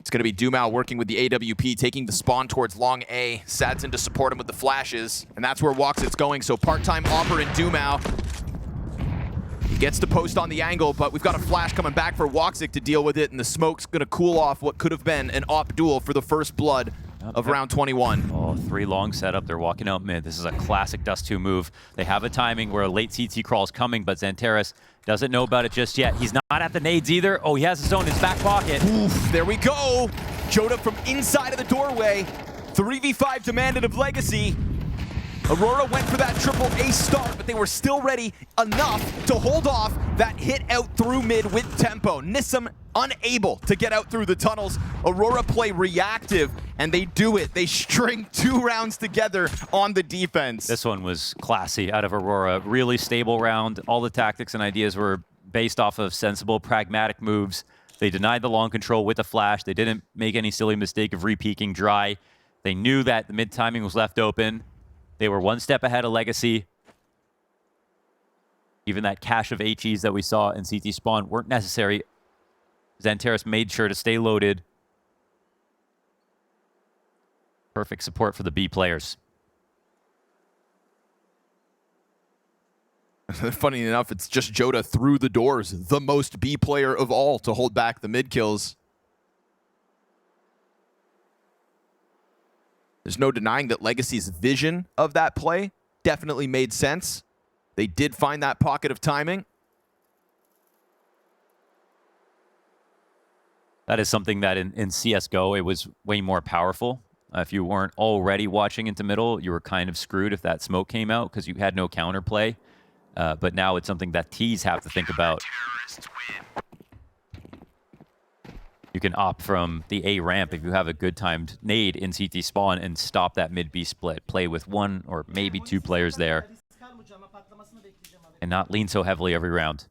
It's going to be dumau working with the AWP, taking the spawn towards long A. Sadson to support him with the flashes. And that's where woxic's going. So part-time Opper and dumau. He gets to post on the angle, but we've got a flash coming back for woxic to deal with it, and the smoke's going to cool off what could have been an op duel for the first blood of round 21. Oh, 3 long setup. They're walking out mid. This is a classic Dust2 move. They have a timing where a late CT crawl is coming, but Xantares doesn't know about it just yet. He's not at the nades either. Oh, he has his own in his back pocket. Oof, there we go. Joda from inside of the doorway. 3v5 demanded of Legacy. Aurora went for that triple ace start, but they were still ready enough to hold off that hit out through mid with tempo. Nissim unable to get out through the tunnels. Aurora play reactive, and they do it. They string 2 rounds together on the defense. This one was classy out of Aurora. Really stable round. All the tactics and ideas were based off of sensible, pragmatic moves. They denied the long control with the flash. They didn't make any silly mistake of re-peeking dry. They knew that the mid timing was left open. They were 1 step ahead of Legacy. Even that cache of HEs that we saw in CT spawn weren't necessary. Xantares made sure to stay loaded. Perfect support for the B players. Funny enough, it's just Joda through the doors, the most B player of all, to hold back the mid kills. There's no denying that Legacy's vision of that play definitely made sense. They did find that pocket of timing. That is something that in CSGO, it was way more powerful. If you weren't already watching into middle, you were kind of screwed if that smoke came out because you had no counterplay. But now it's something that T's have to think about. You can opt from the A ramp if you have a good timed nade in CT spawn and stop that mid B split. Play with 1 or maybe 2 players there and not lean so heavily every round.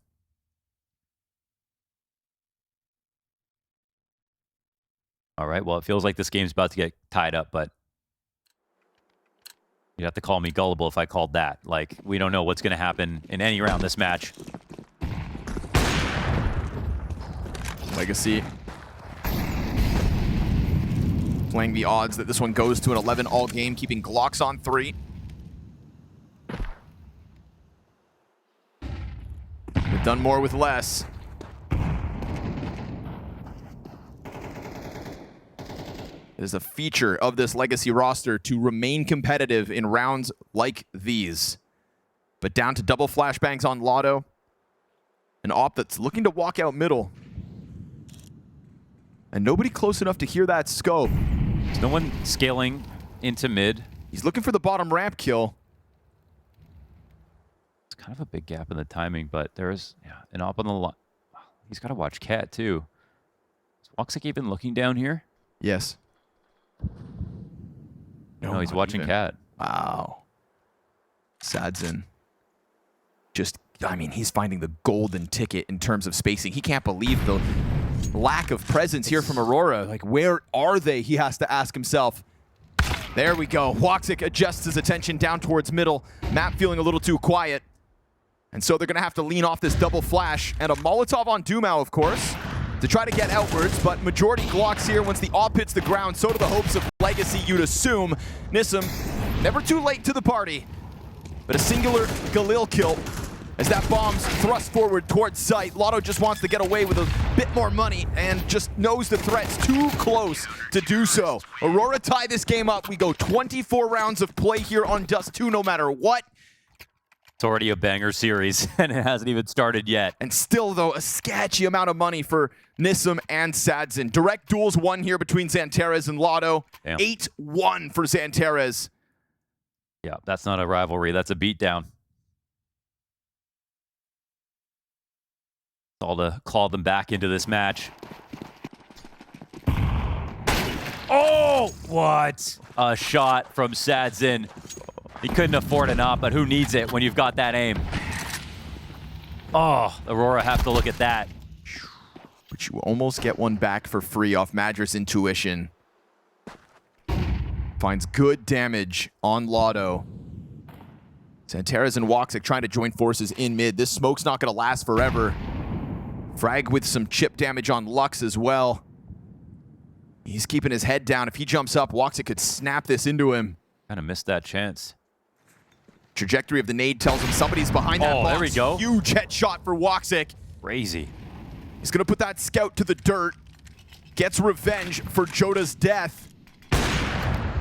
All right, well, it feels like this game's about to get tied up, but you'd have to call me gullible if I called that. Like, we don't know what's going to happen in any round this match. Legacy playing the odds that this one goes to an 11 all game, keeping Glocks on 3. They've done more with less. It is a feature of this Legacy roster to remain competitive in rounds like these. But down to double flashbangs on latto. An op that's looking to walk out middle. And nobody close enough to hear that scope. There's no one scaling into mid. He's looking for the bottom ramp kill. It's kind of a big gap in the timing, but there's an op on the line. He's got to watch Cat too. Is woxic even looking down here? Yes. No, he's watching Cat. Wow. Sadson. Just, I mean, he's finding the golden ticket in terms of spacing. He can't believe the lack of presence here from Aurora. Like, where are they? He has to ask himself. There we go. woxic adjusts his attention down towards middle. Map feeling a little too quiet. And so they're going to have to lean off this double flash. And a Molotov on dumau, of course, to try to get outwards, but majority Glocks here. Once the op hits the ground, so do the hopes of Legacy, you'd assume. Nissim, never too late to the party, but a singular Galil kill as that bomb's thrust forward towards site. latto just wants to get away with a bit more money and just knows the threat's too close to do so. Aurora tie this game up. We go 24 rounds of play here on Dust2 no matter what. already a banger series, and it hasn't even started yet. And still, though, a sketchy amount of money for Nissim and Sadzin. Direct duels won here between Xantares and Latto. 8-1 for Xantares. Yeah, that's not a rivalry. That's a beatdown. All to claw them back into this match. Oh, what? A shot from Sadzin. He couldn't afford a not, but who needs it when you've got that aim? Oh, Aurora have to look at that. But you almost get one back for free off Madras Intuition. Finds good damage on Latto. Xantares and Woxic trying to join forces in mid. This smoke's not going to last forever. Frag with some chip damage on Lux as well. He's keeping his head down. If he jumps up, Woxic could snap this into him. Kind of missed that chance. Trajectory of the nade tells him somebody's behind that box. There we go. Huge headshot for Woxic. Crazy. He's going to put that scout to the dirt. Gets revenge for jottAA's death.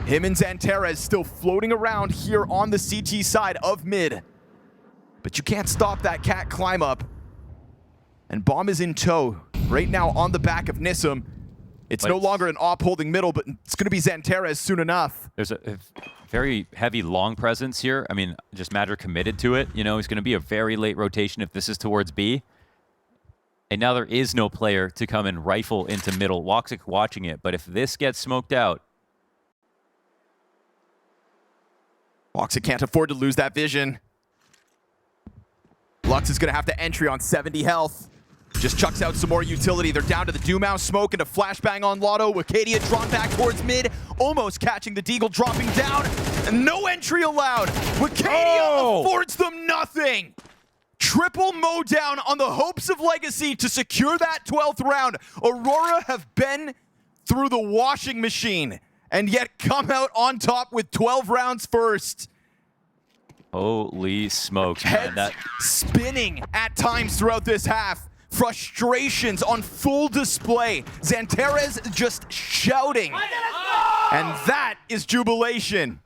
Him and Xantares still floating around here on the CT side of mid. But you can't stop that cat climb up. And Bomb is in tow right now on the back of Nissim. It's no longer an op holding middle, but it's going to be Xantares soon enough. There's a very heavy long presence here. I mean, just Madra committed to it. You know, he's going to be a very late rotation if this is towards B. And now there is no player to come and rifle into middle. Woxic watching it, but if this gets smoked out... Woxic can't afford to lose that vision. Lux is going to have to entry on 70 health. Just chucks out some more utility. They're down to the dumau smoke and a flashbang on Latto. Wicadia drawn back towards mid, almost catching the Deagle, dropping down, and no entry allowed. Wicadia affords them nothing. Triple mow down on the hopes of Legacy to secure that 12th round. Aurora have been through the washing machine and yet come out on top with 12 rounds first. Holy smokes, man. Heads spinning at times throughout this half. Frustrations on full display. Xantares just shouting. And that is jubilation.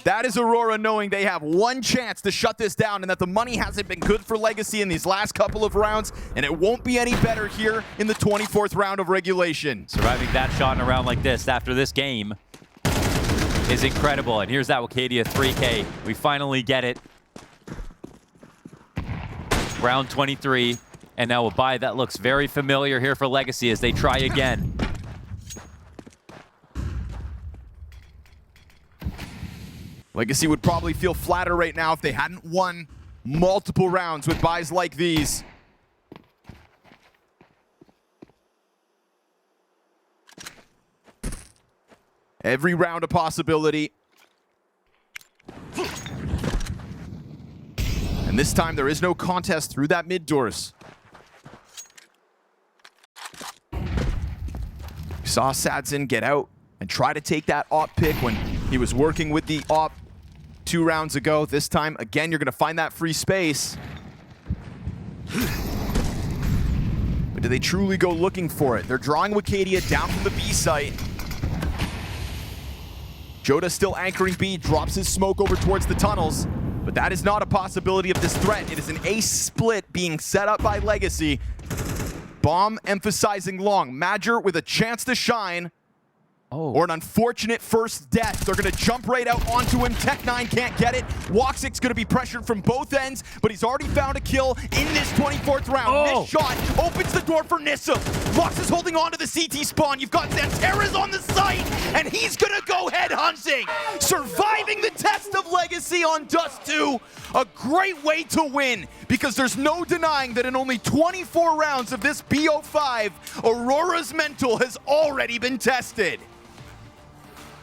That is Aurora knowing they have one chance to shut this down and that the money hasn't been good for Legacy in these last couple of rounds, and it won't be any better here in the 24th round of regulation. Surviving that shot in a round like this after this game is incredible. And here's that Wicadia 3K. We finally get it. Round 23. And now a buy that looks very familiar here for Legacy as they try again. Legacy would probably feel flatter right now if they hadn't won multiple rounds with buys like these. Every round a possibility. And this time there is no contest through that mid doors. We saw Sadzin get out and try to take that op pick when he was working with the op 2 rounds ago. This time, again, you're going to find that free space. But do they truly go looking for it? They're drawing Wicadia down from the B site. jottAA still anchoring B, drops his smoke over towards the tunnels. But that is not a possibility of this threat. It is an ace split being set up by Legacy. Bomb emphasizing long. Major with a chance to shine. Or an unfortunate first death. They're going to jump right out onto him. Tech9 can't get it. Woxic's going to be pressured from both ends, but he's already found a kill in this 24th round. This shot opens the door for Nissim. Lux is holding on to the CT spawn. You've got Xantares on the site, and he's going to go head hunting. Surviving the test of Legacy on Dust2. A great way to win, because there's no denying that in only 24 rounds of this BO5, Aurora's mental has already been tested.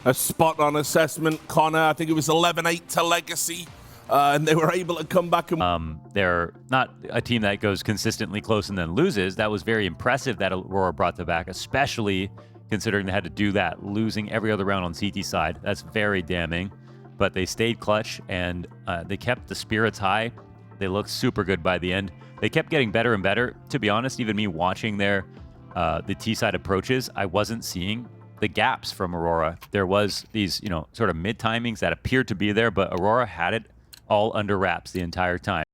A spot-on assessment, Connor. I think it was 11-8 to Legacy, and they were able to come back and... They're not a team that goes consistently close and then loses. That was very impressive that Aurora brought them back, especially considering they had to do that, losing every other round on CT side. That's very damning. But they stayed clutch, and they kept the spirits high. They looked super good by the end. They kept getting better and better. To be honest, even me watching their the T-side approaches, I wasn't seeing the gaps from Aurora. There was these, sort of mid-timings that appeared to be there, but Aurora had it all under wraps the entire time.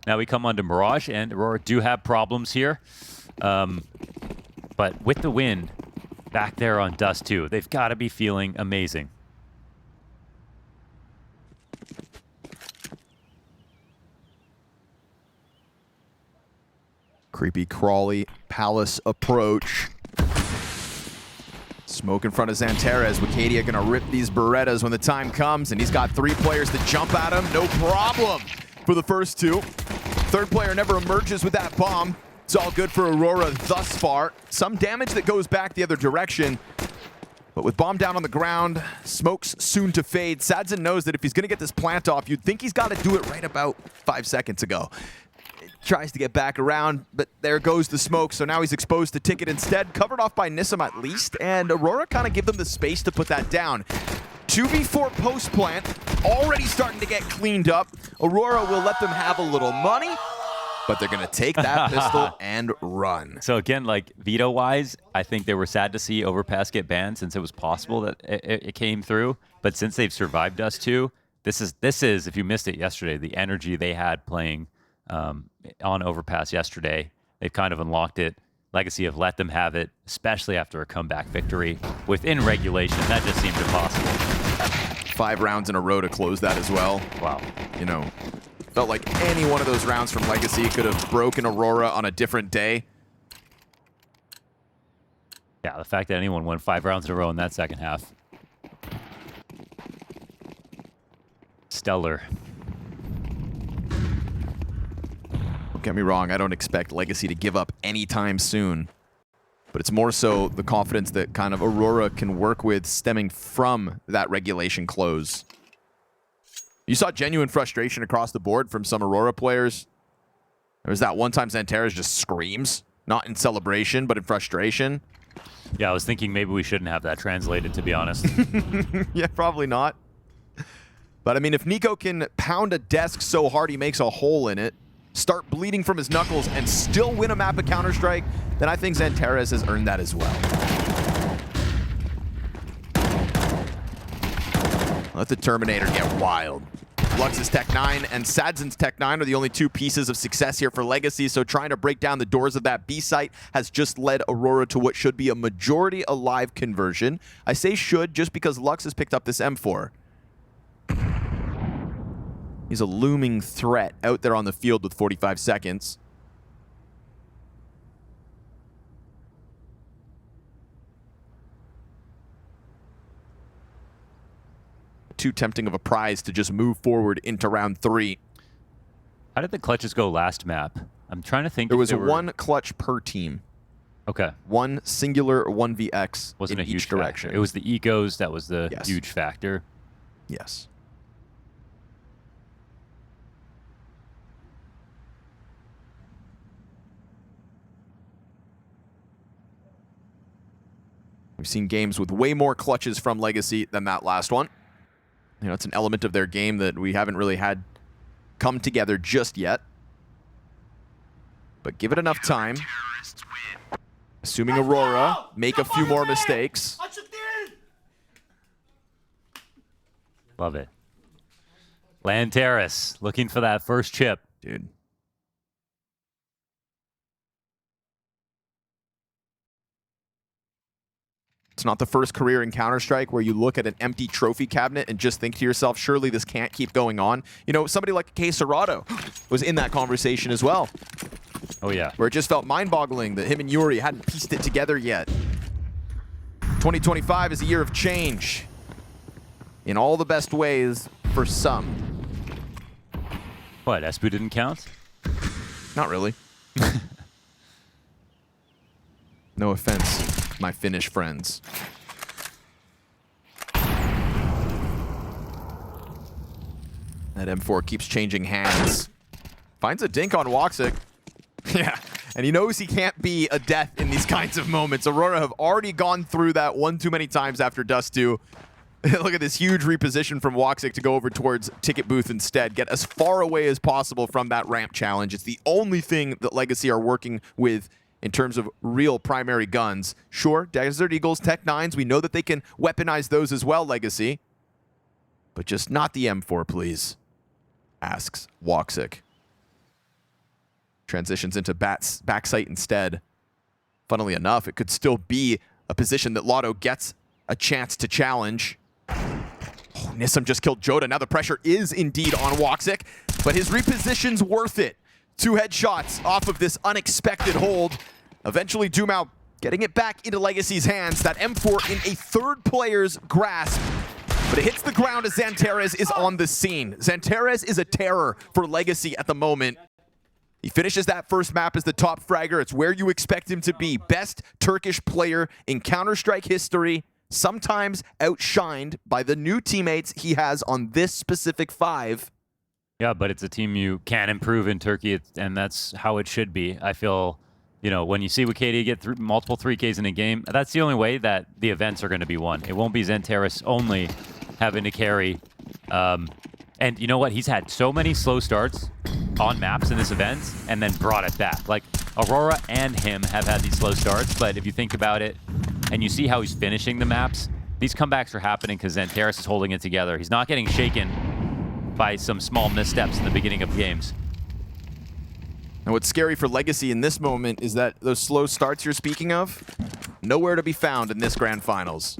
Now we come on to Mirage, and Aurora do have problems here. But with the win back there on Dust2, they've got to be feeling amazing. Creepy crawly palace approach. Smoke in front of Xantares. Wicadia gonna rip these Berettas when the time comes, and he's got 3 players to jump at him. No problem for the first 2. Third player never emerges with that bomb. It's all good for Aurora thus far. Some damage that goes back the other direction. But with bomb down on the ground, smoke's soon to fade. Sadzin knows that if he's gonna get this plant off, you'd think he's gotta do it right about 5 seconds ago. Tries to get back around, but there goes the smoke, so now he's exposed to Ticket instead, covered off by Nissim at least, and Aurora kind of give them the space to put that down. 2v4 post-plant, already starting to get cleaned up. Aurora will let them have a little money, but they're going to take that pistol and run. So again, like veto-wise, I think they were sad to see Overpass get banned since it was possible that it came through, but since they've survived Dust2, this is, if you missed it yesterday, the energy they had playing on Overpass yesterday. They've kind of unlocked it. Legacy have let them have it, especially after a comeback victory within regulation. That just seemed impossible. 5 rounds in a row to close that as well. Wow. You know, felt like any one of those rounds from Legacy could have broken Aurora on a different day. Yeah, the fact that anyone won 5 rounds in a row in that second half. Stellar. Don't get me wrong, I don't expect Legacy to give up anytime soon. But it's more so the confidence that kind of Aurora can work with stemming from that regulation close. You saw genuine frustration across the board from some Aurora players. There was that one time Xantares just screams, not in celebration, but in frustration. Yeah, I was thinking maybe we shouldn't have that translated, to be honest. Yeah, probably not. But I mean, if Nico can pound a desk so hard he makes a hole in it, start bleeding from his knuckles, and still win a map of Counter-Strike, then I think Xantares has earned that as well. Let the Terminator get wild. Lux's Tech 9 and Sadzin's Tech 9 are the only 2 pieces of success here for Legacy, so trying to break down the doors of that B site has just led Aurora to what should be a majority alive conversion. I say should just because Lux has picked up this M4. He's a looming threat out there on the field with 45 seconds. Too tempting of a prize to just move forward into round 3. How did the clutches go last map? I'm trying to think. There was 1 clutch per team. Okay. 1 singular 1vx Wasn't in a huge each direction. Factor. It was the egos that was the Yes. huge factor. Yes. We've seen games with way more clutches from Legacy than that last one. You know, it's an element of their game that we haven't really had come together just yet. But give it enough time. Assuming Aurora make a few more mistakes. Love it. Lanteris looking for that first chip. Dude. It's not the first career in Counter-Strike where you look at an empty trophy cabinet and just think to yourself, surely this can't keep going on. You know, somebody like K. Serato was in that conversation as well. Oh, yeah. Where it just felt mind-boggling that him and Yuri hadn't pieced it together yet. 2025 is a year of change. In all the best ways for some. What, Espu didn't count? Not really. No offense, my Finnish friends. That M4 keeps changing hands. Finds a dink on Woxic. Yeah, and he knows he can't be a death in these kinds of moments. Aurora have already gone through that one too many times after Dust2. Look at this huge reposition from Woxic to go over towards Ticket Booth instead. Get as far away as possible from that ramp challenge. It's the only thing that Legacy are working with in terms of real primary guns. Sure, Desert Eagles, Tech 9s, we know that they can weaponize those as well, Legacy. But just not the M4, please. asks jottAAA. Transitions into backside instead. Funnily enough, it could still be a position that latto gets a chance to challenge. Oh, Nissim just killed jottAAA. Now the pressure is indeed on jottAAA, but his reposition's worth it. 2 headshots off of this unexpected hold. Eventually, dumau getting it back into Legacy's hands. That M4 in a third player's grasp. But it hits the ground as XANTARES is on the scene. XANTARES is a terror for Legacy at the moment. He finishes that first map as the top fragger. It's where you expect him to be. Best Turkish player in Counter-Strike history, sometimes outshined by the new teammates he has on this specific 5. Yeah, but it's a team you can improve in Turkey, and that's how it should be. I feel, you know, when you see Wakadia get multiple 3Ks in a game, that's the only way that the events are going to be won. It won't be XANTARES only having to carry. And you know what? He's had so many slow starts on maps in this event and then brought it back. Like, Aurora and him have had these slow starts, but if you think about it and you see how he's finishing the maps, these comebacks are happening because XANTARES is holding it together. He's not getting shaken by some small missteps in the beginning of games. And what's scary for Legacy in this moment is that those slow starts you're speaking of, nowhere to be found in this grand finals.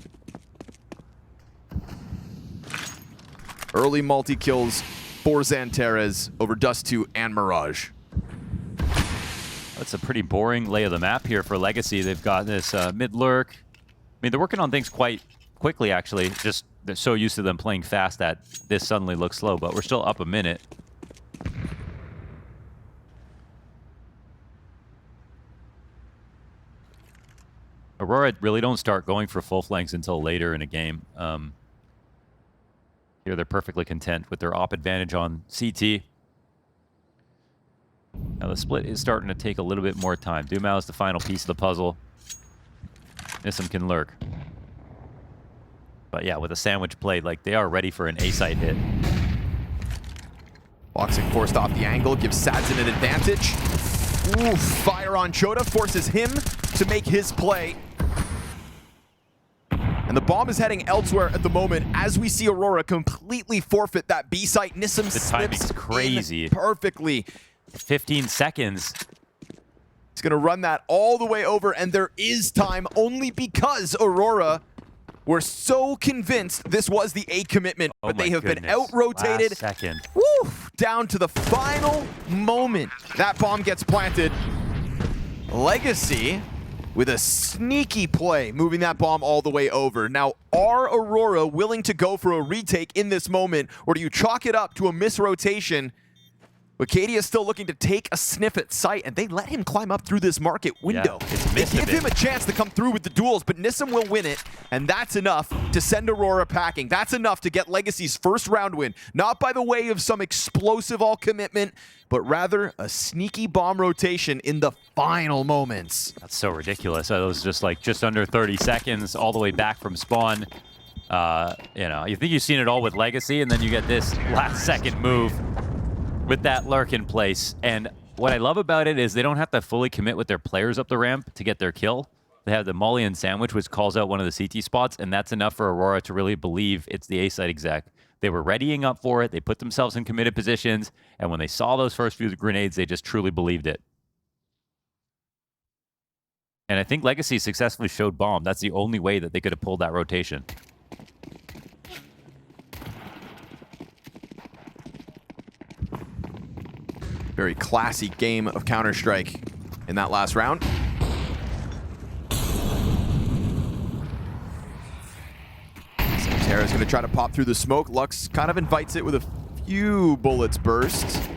Early multi-kills for XANTARES over Dust2 and Mirage. That's a pretty boring lay of the map here for Legacy. They've got this mid-lurk. I mean, they're working on things quite quickly, actually. Just they're so used to them playing fast that this suddenly looks slow, but we're still up a minute. Aurora really don't start going for full flanks until later in a game. Here they're perfectly content with their op advantage on CT. Now the split is starting to take a little bit more time. dumau is the final piece of the puzzle. Nissim can lurk. But yeah, with a sandwich played, like they are ready for an A-site hit. jottAAA forced off the angle, gives Sadzin an advantage. Ooh, fire on jottAAA forces him to make his play. And the bomb is heading elsewhere at the moment as we see Aurora completely forfeit that B site. Nissim slips crazy. In perfectly. 15 seconds. He's going to run that all the way over, and there is time only because Aurora were so convinced this was the A commitment, but they have been out-rotated. Last second. Woo, down to the final moment. That bomb gets planted. Legacy with a sneaky play, moving that bomb all the way over. Now, are Aurora willing to go for a retake in this moment, or do you chalk it up to a misrotation? Wakadia is still looking to take a sniff at sight, and they let him climb up through this market window. Yeah, they give him a chance to come through with the duels, but Nissim will win it, and that's enough to send Aurora packing. That's enough to get Legacy's first round win, not by the way of some explosive all-commitment, but rather a sneaky bomb rotation in the final moments. That's so ridiculous. It was just like just under 30 seconds all the way back from spawn. You know, you think you've seen it all with Legacy, and then you get this last-second move with that lurk in place. And what I love about it is they don't have to fully commit with their players up the ramp to get their kill. They have the Molly and Sandwich, which calls out one of the CT spots, and that's enough for Aurora to really believe it's the A-site exec. They were readying up for it. They put themselves in committed positions, and when they saw those first few grenades, they just truly believed it. And I think Legacy successfully showed bomb. That's the only way that they could have pulled that rotation. Very classy game of Counter-Strike in that last round. XANTARES going to try to pop through the smoke. Lux kind of invites it with a few bullets burst.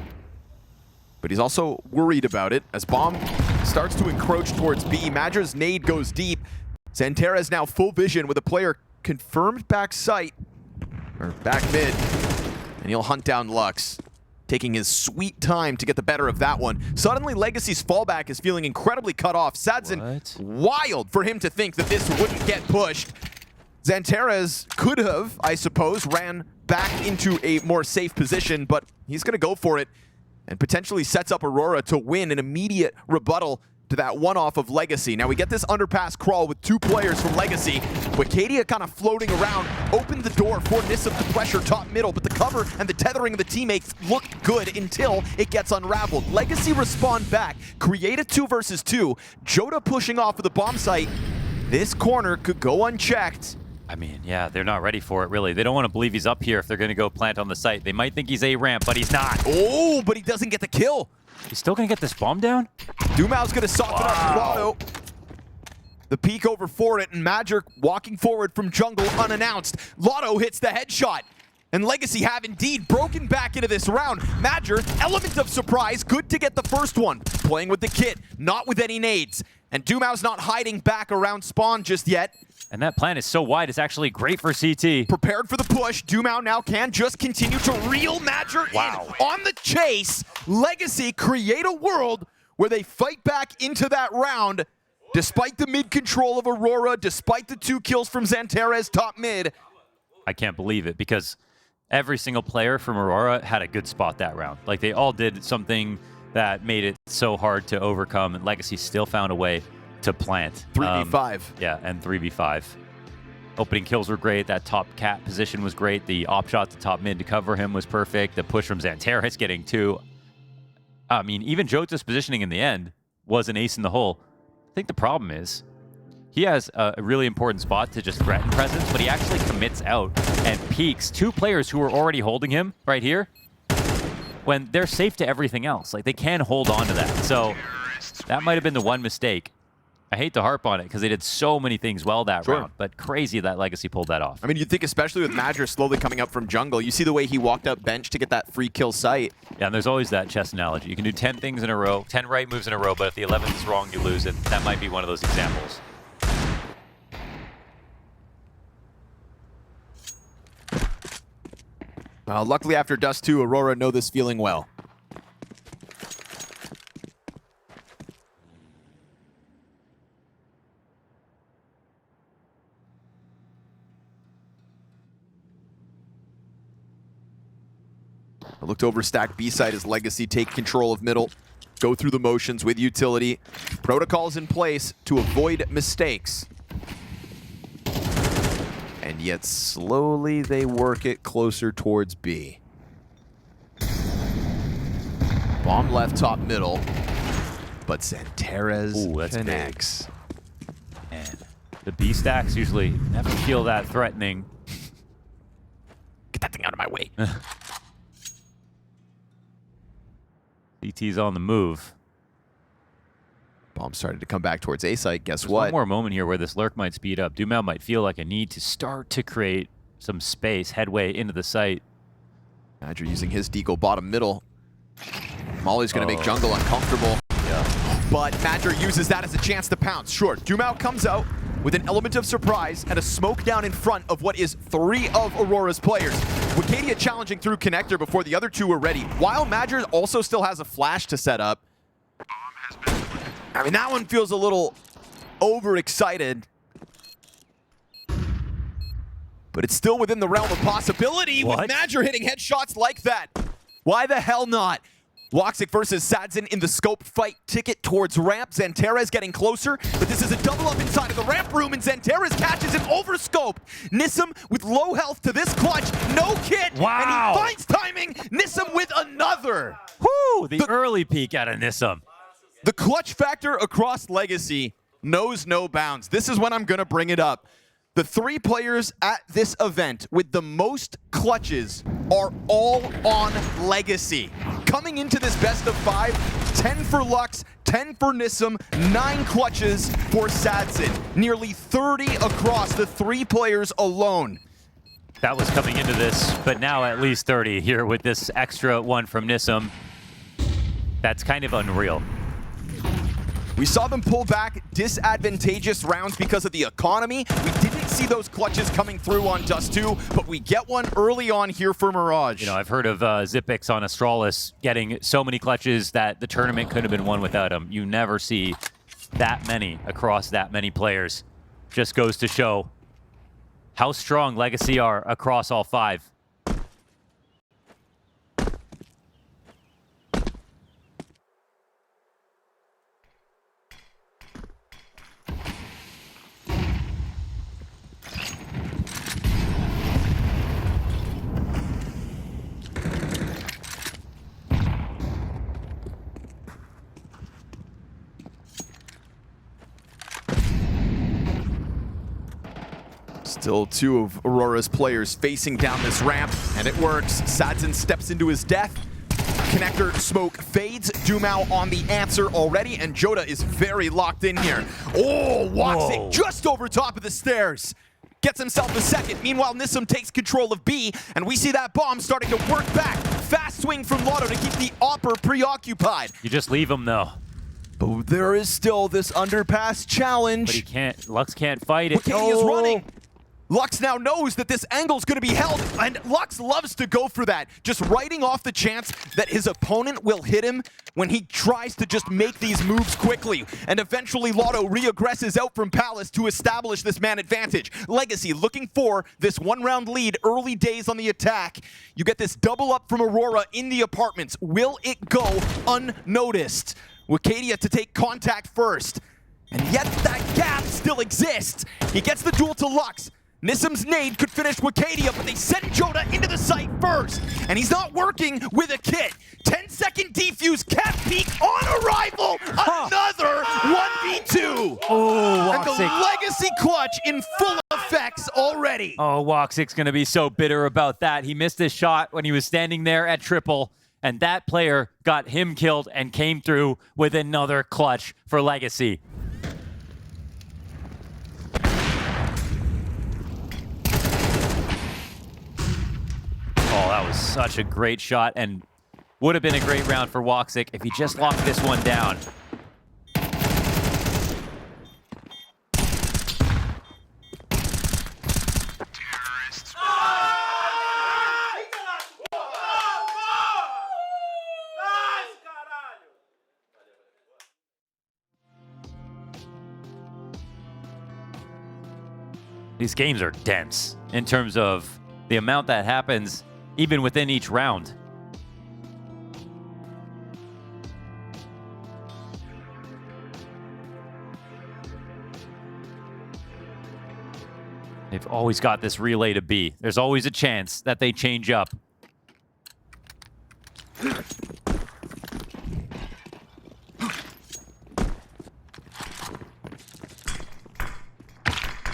But he's also worried about it as bomb starts to encroach towards B. Madra's nade goes deep. XANTARES now full vision with a player confirmed back sight, or back mid, and he'll hunt down Lux, taking his sweet time to get the better of that one. Suddenly, Legacy's fallback is feeling incredibly cut off. Sadzin, wild for him to think that this wouldn't get pushed. XANTARES could have, I suppose, ran back into a more safe position, but he's going to go for it and potentially sets up Aurora to win an immediate rebuttal to that one-off of Legacy. Now we get this underpass crawl with 2 players from Legacy. Wicadia kind of floating around, opened the door for Nissim to pressure top middle, but the cover and the tethering of the teammates look good until it gets unraveled. Legacy respond back, create a 2 versus 2. Jota pushing off of the bomb site. This corner could go unchecked. I mean, yeah, they're not ready for it, really. They don't want to believe he's up here if they're going to go plant on the site. They might think he's A-ramp, but he's not. Oh, but he doesn't get the kill. He's still going to get this bomb down? dumau's going to soften up latto. The peek over for it, and Magic walking forward from jungle unannounced. latto hits the headshot. And Legacy have indeed broken back into this round. Magic, element of surprise, good to get the first one. Playing with the kit, not with any nades. And dumau's not hiding back around spawn just yet. And that plant is so wide, it's actually great for CT. Prepared for the push. dumau now can just continue to reel Magic in on the chase. Legacy create a world where they fight back into that round. Despite the mid control of Aurora, despite the 2 kills from Xantares top mid. I can't believe it because every single player from Aurora had a good spot that round. Like they all did something that made it so hard to overcome, and Legacy still found a way to plant. 3v5. Yeah, and 3v5. Opening kills were great. That top cat position was great. The op shot to top mid to cover him was perfect. The push from Xantares getting 2. I mean, even Jota's positioning in the end was an ace in the hole. I think the problem is he has a really important spot to just threaten presence, but he actually commits out and peeks 2 players who are already holding him right here when they're safe to everything else. Like, they can hold on to that. So that might have been the one mistake. I hate to harp on it because they did so many things well that round, but crazy that Legacy pulled that off. I mean, you'd think especially with Magic slowly coming up from jungle, you see the way he walked up bench to get that free kill site. Yeah, and there's always that chess analogy. You can do 10 things in a row, 10 right moves in a row, but if the 11th is wrong, you lose, and that might be one of those examples. Well, luckily after Dust2, Aurora know this feeling well. I looked over stack B side as Legacy take control of middle, go through the motions with utility. Protocols in place to avoid mistakes. And yet slowly they work it closer towards B. Bomb left top middle, but Xantares connects. And the B stacks usually never feel that threatening. Get that thing out of my way. CT's on the move. Bomb started to come back towards A site. Guess There's what? one more moment here where this lurk might speed up. dumau might feel like a need to start to create some space, headway into the site. Magic using his deco bottom middle. Molly's going to make jungle uncomfortable. Yeah. But Magic uses that as a chance to pounce. Sure, dumau comes out with an element of surprise and a smoke down in front of what is 3 of Aurora's players. Wicadia challenging through connector before the other 2 are ready, while Magic also still has a flash to set up. I mean, that one feels a little overexcited. But it's still within the realm of possibility with Magic hitting headshots like that. Why the hell not? Woxic versus Sadzin in the scope fight. Ticket towards ramp. Xantares getting closer, but this is a double up inside of the ramp room, and Xantares catches him over scope. Nissim with low health to this clutch. No kit. Wow. And he finds timing. Nissim with another. Woo! The early peek out of Nissim. The clutch factor across Legacy knows no bounds. This is when I'm going to bring it up. The 3 players at this event with the most clutches are all on Legacy. Coming into this best of 5, 10 for Lux, 10 for Nissim, 9 clutches for Sadzin. Nearly 30 across the 3 players alone. That was coming into this, but now at least 30 here with this extra one from Nissim. That's kind of unreal. We saw them pull back disadvantageous rounds because of the economy. We didn't see those clutches coming through on Dust2, but we get one early on here for Mirage. You know, I've heard of Zipix on Astralis getting so many clutches that the tournament could have been won without him. You never see that many across that many players. Just goes to show how strong Legacy are across all 5. Still two of Aurora's players facing down this ramp, and it works. Sadzin steps into his death. Connector smoke fades. dumau on the answer already, and jottAAA is very locked in here. Oh, woxic just over top of the stairs. Gets himself a second. Meanwhile, Nissim takes control of B, and we see that bomb starting to work back. Fast swing from latto to keep the Opper preoccupied. You just leave him, though. But there is still this underpass challenge. But he can't. Lux can't fight it. Wakati is running. Lux now knows that this angle's going to be held, and Lux loves to go for that, just writing off the chance that his opponent will hit him when he tries to just make these moves quickly. And eventually latto re-aggresses out from Palace to establish this man advantage. Legacy looking for this one-round lead, early days on the attack. You get this double up from Aurora in the apartments. Will it go unnoticed? Wakati to take contact first. And yet that gap still exists. He gets the duel to Lux. Nissim's nade could finish Wakati, but they send jottAAA into the site first. And he's not working with a kit. 10-second defuse, cap peek on arrival. Another 1v2. Oh, and the Legacy clutch in full effects already. Oh, woxic's going to be so bitter about that. He missed his shot when he was standing there at triple, and that player got him killed and came through with another clutch for Legacy. Oh, that was such a great shot, and would have been a great round for woxic if he just locked this one down. These games are dense in terms of the amount that happens even within each round. They've always got this relay to B. There's always a chance that they change up.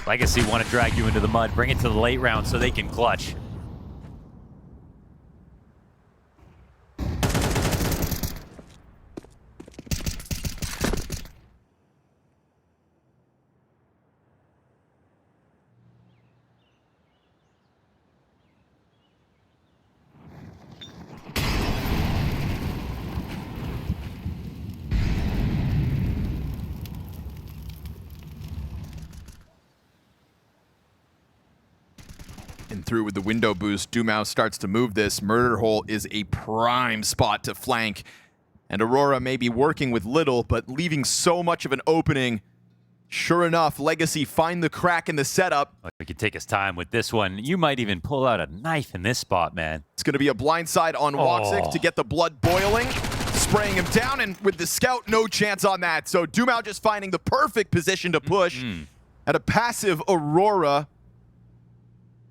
Legacy want to drag you into the mud, bring it to the late round so they can clutch. And through with the window boost, dumau starts to move this. Murder hole is a prime spot to flank. And Aurora may be working with little, but leaving so much of an opening. Sure enough, Legacy find the crack in the setup. We could take his time with this one. You might even pull out a knife in this spot, man. It's going to be a blindside on woxic to get the blood boiling. Spraying him down, and with the scout, no chance on that. So dumau just finding the perfect position to push at a passive Aurora.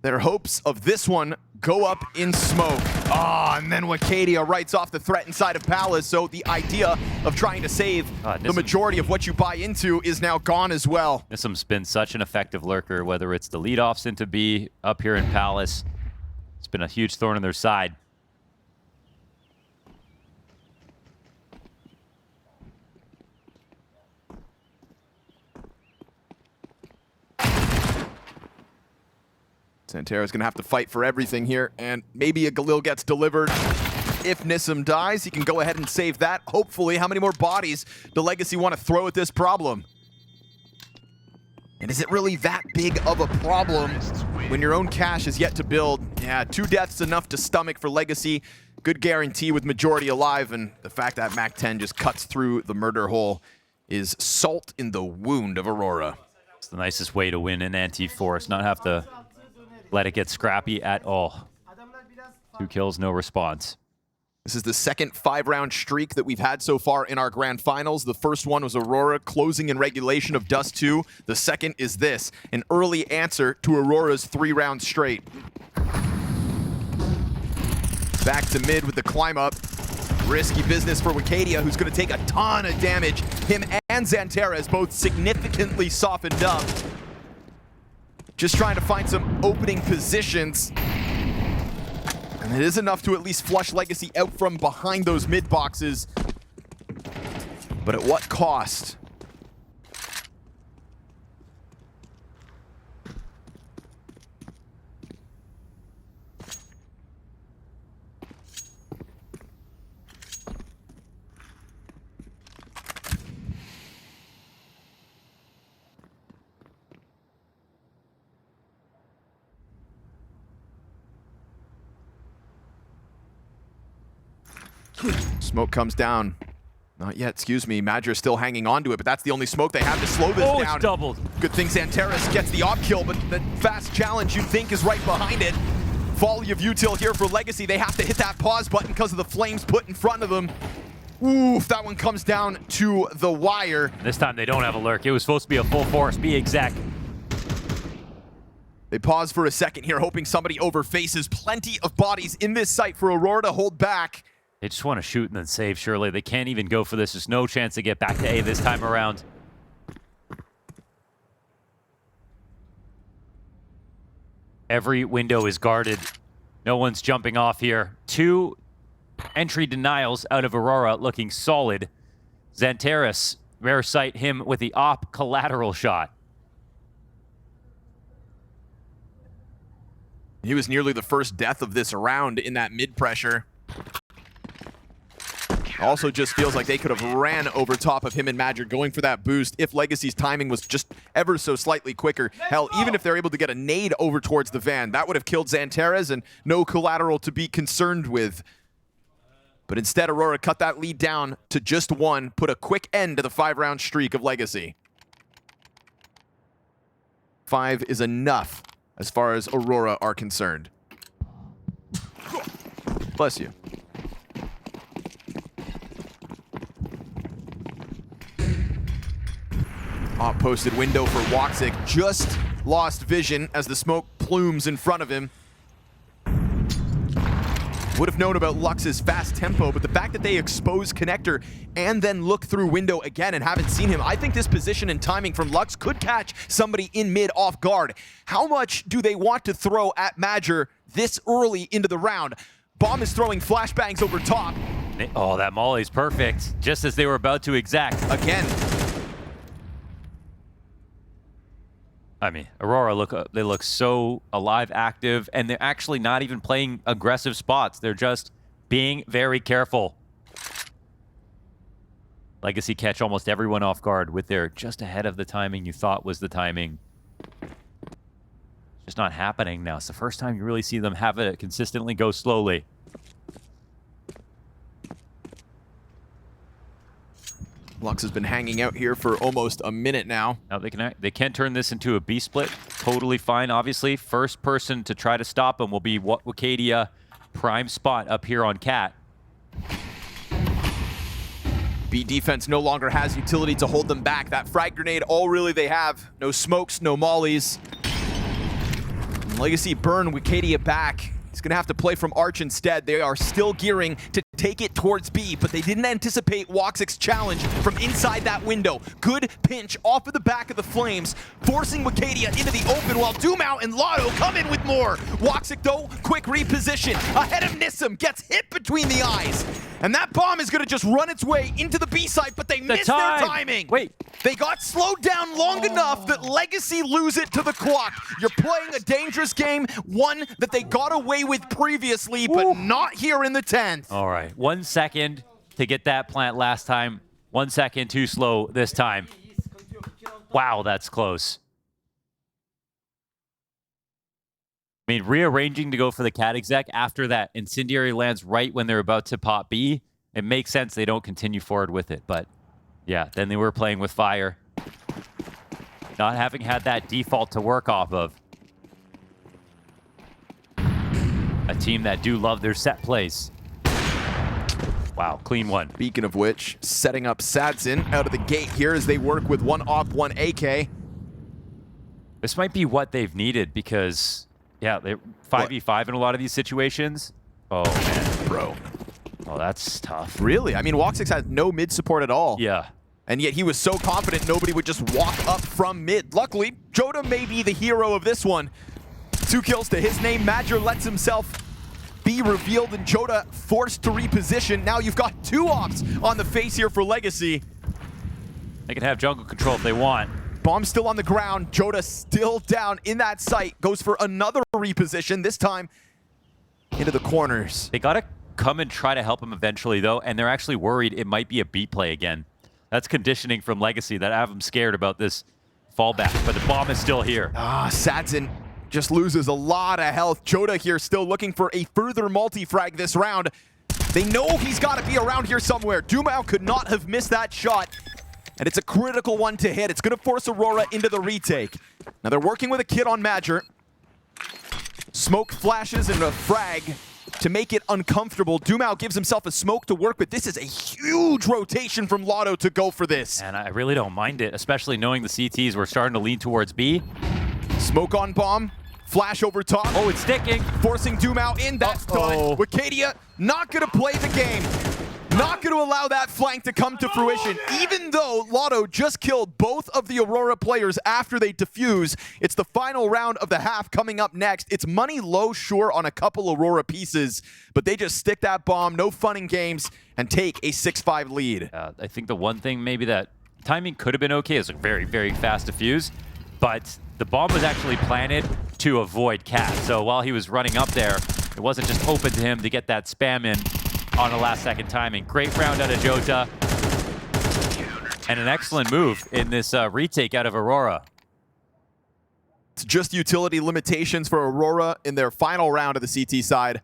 Their hopes of this one go up in smoke. And then Wakati writes off the threat inside of Palace, so the idea of trying to save the majority of what you buy into is now gone as well. Nissim's been such an effective lurker, whether it's the leadoffs into B up here in Palace. It's been a huge thorn in their side. Santera's going to have to fight for everything here, and maybe a Galil gets delivered. If Nissim dies, he can go ahead and save that. Hopefully, how many more bodies do Legacy want to throw at this problem? And is it really that big of a problem when your own cash is yet to build? Yeah, 2 deaths enough to stomach for Legacy. Good guarantee with majority alive, and the fact that MAC-10 just cuts through the murder hole is salt in the wound of Aurora. It's the nicest way to win an anti-force, not have to let it get scrappy at all. 2 kills, no response. This is the second 5-round streak that we've had so far in our grand finals. The first one was Aurora closing in regulation of Dust2. The second is this, an early answer to Aurora's 3-round straight. Back to mid with the climb up. Risky business for Wakati, who's going to take a ton of damage. Him and Xanterra both significantly softened up. just trying to find some opening positions. And it is enough to at least flush Legacy out from behind those mid boxes. But at what cost? Smoke comes down. Not yet, excuse me. MIBR still hanging on to it, but that's the only smoke they have to slow this down. It's doubled. Good thing Xanteris gets the op kill, but the fast challenge you think is right behind it. Volley of util here for Legacy. They have to hit that pause button because of the flames put in front of them. Oof, that one comes down to the wire. This time they don't have a lurk. It was supposed to be a full force, be exact. They pause for a second here, hoping somebody overfaces. Plenty of bodies in this site for Aurora to hold back. They just want to shoot and then save, surely. They can't even go for this. There's no chance to get back to A this time around. Every window is guarded. No one's jumping off here. 2 entry denials out of Aurora looking solid. Xanteris, rare sight him with the op collateral shot. He was nearly the first death of this round in that mid pressure. Also just feels like they could have ran over top of him and MIBR going for that boost if Legacy's timing was just ever so slightly quicker. Hell, even if they're able to get a nade over towards the van, that would have killed Xanteris and no collateral to be concerned with. But instead, Aurora cut that lead down to just 1, put a quick end to the 5-round streak of Legacy. 5 is enough as far as Aurora are concerned. Bless you. Posted window for jottAAA, just lost vision as the smoke plumes in front of him. Would have known about Lux's fast tempo, but the fact that they expose connector and then look through window again and haven't seen him, I think this position and timing from Lux could catch somebody in mid off guard. How much do they want to throw at MIBR this early into the round? Bomb is throwing flashbangs over top. Oh, that molly's perfect, just as they were about to exact. Again. I mean, Aurora, they look so alive, active, and they're actually not even playing aggressive spots. They're just being very careful. Legacy catch almost everyone off guard with their just ahead of the timing you thought was the timing. It's just not happening now. It's the first time you really see them have it consistently go slowly. Lux has been hanging out here for almost a minute now. Now they can turn this into a B split. Totally fine, obviously. First person to try to stop him will be Wakadia, prime spot up here on Cat. B defense no longer has utility to hold them back. That frag grenade, all really they have. No smokes, no mollies. Legacy burn Wakadia back. He's going to have to play from Arch instead. They are still gearing to take it towards B, but they didn't anticipate jottAA's challenge from inside that window. Good pinch off of the back of the Flames, forcing Wakadia into the open while dumau and latto come in with more. jottAA, though, quick reposition. Ahead of Nissim, gets hit between the eyes. And that bomb is going to just run its way into the B site, but they missed their timing. Wait. They got slowed down long enough that Legacy lose it to the clock. You're playing a dangerous game, one that they got away with previously, but not here in the 10th. All right, 1 second to get that plant last time. 1 second too slow this time. Wow, that's close. I mean, rearranging to go for the cat exec after that incendiary lands right when they're about to pop B, it makes sense they don't continue forward with it. But yeah, then they were playing with fire. Not having had that default to work off of. A team that do love their set plays. Wow, clean one. Beacon of which, setting up Sadson out of the gate here as they work with 1 op, 1 AK. This might be what they've needed because, yeah, they're 5v5 in a lot of these situations. Oh, man. Bro. Oh, that's tough. Really? I mean, jottAA's had no mid support at all. Yeah. And yet he was so confident nobody would just walk up from mid. Luckily, jottAAA may be the hero of this one. 2 kills to his name. MIBR lets himself be revealed, and jottAAA forced to reposition. Now you've got 2 ops on the face here for Legacy. They can have jungle control if they want. Bomb still on the ground. jottAAA still down in that site. Goes for another reposition, this time into the corners. They got to come and try to help him eventually, though, and they're actually worried it might be a beat play again. That's conditioning from Legacy that have them scared about this fallback, but the bomb is still here. Sadzin just loses a lot of health. jottAAA here still looking for a further multi-frag this round. They know he's got to be around here somewhere. dumau could not have missed that shot, and it's a critical one to hit. It's going to force Aurora into the retake. Now they're working with a kit on MIBR. Smoke flashes and a frag to make it uncomfortable. dumau gives himself a smoke to work with. This is a huge rotation from latto to go for this. And I really don't mind it, especially knowing the CTs were starting to lean towards B. Smoke on bomb. Flash over top. Oh, it's sticking. Forcing dumau in. That's done. Wicadia not going to play the game. Not going to allow that flank to come to fruition. Even though latto just killed both of the Aurora players after they defuse, it's the final round of the half coming up next. It's money low, sure, on a couple Aurora pieces, but they just stick that bomb, no fun and games, and take a 6-5 lead. I think the one thing maybe that timing could have been okay is a very, very fast defuse, but the bomb was actually planted to avoid Cat. So while he was running up there, it wasn't just open to him to get that spam in on a last-second timing. Great round out of jottAAA. And an excellent move in this retake out of Aurora. It's just utility limitations for Aurora in their final round of the CT side.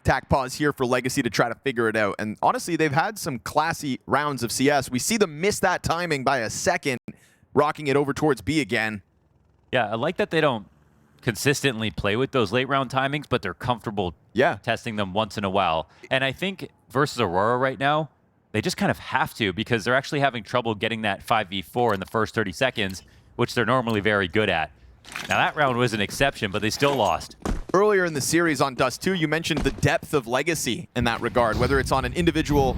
Tack pause here for Legacy to try to figure it out. And honestly, they've had some classy rounds of CS. We see them miss that timing by a second, rocking it over towards B again. Yeah, I like that they don't consistently play with those late round timings, but they're comfortable testing them once in a while. And I think versus Aurora right now, they just kind of have to, because they're actually having trouble getting that 5v4 in the first 30 seconds, which they're normally very good at. Now that round was an exception, but they still lost. Earlier in the series on Dust2, you mentioned the depth of Legacy in that regard, whether it's on an individual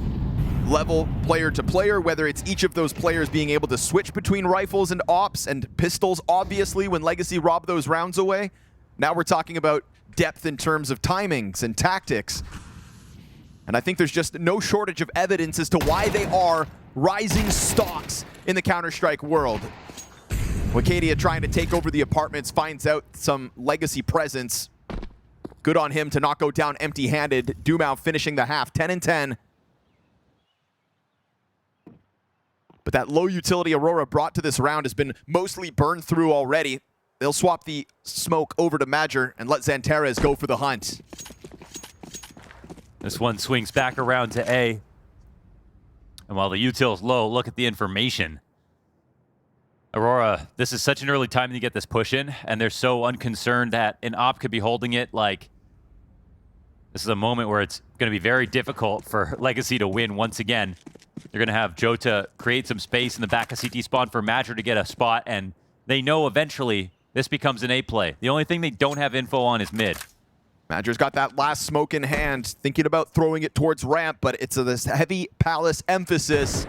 level, player to player, whether it's each of those players being able to switch between rifles and ops and pistols, obviously, when Legacy robbed those rounds away. Now we're talking about depth in terms of timings and tactics. And I think there's just no shortage of evidence as to why they are rising stocks in the Counter-Strike world. Wicadia trying to take over the apartments, finds out some Legacy presence. Good on him to not go down empty-handed. dumau finishing the half, 10-10. But that low utility Aurora brought to this round has been mostly burned through already. They'll swap the smoke over to MIBR and let Xantares go for the hunt. This one swings back around to A. And while the util's low, look at the information. Aurora, this is such an early time to get this push in, and they're so unconcerned that an op could be holding it. Like, this is a moment where it's going to be very difficult for Legacy to win once again. They're going to have jottAAA create some space in the back of CT spawn for MIBR to get a spot, and they know eventually this becomes an A play. The only thing they don't have info on is mid. MIBR's got that last smoke in hand, thinking about throwing it towards ramp, but it's this heavy Palace emphasis.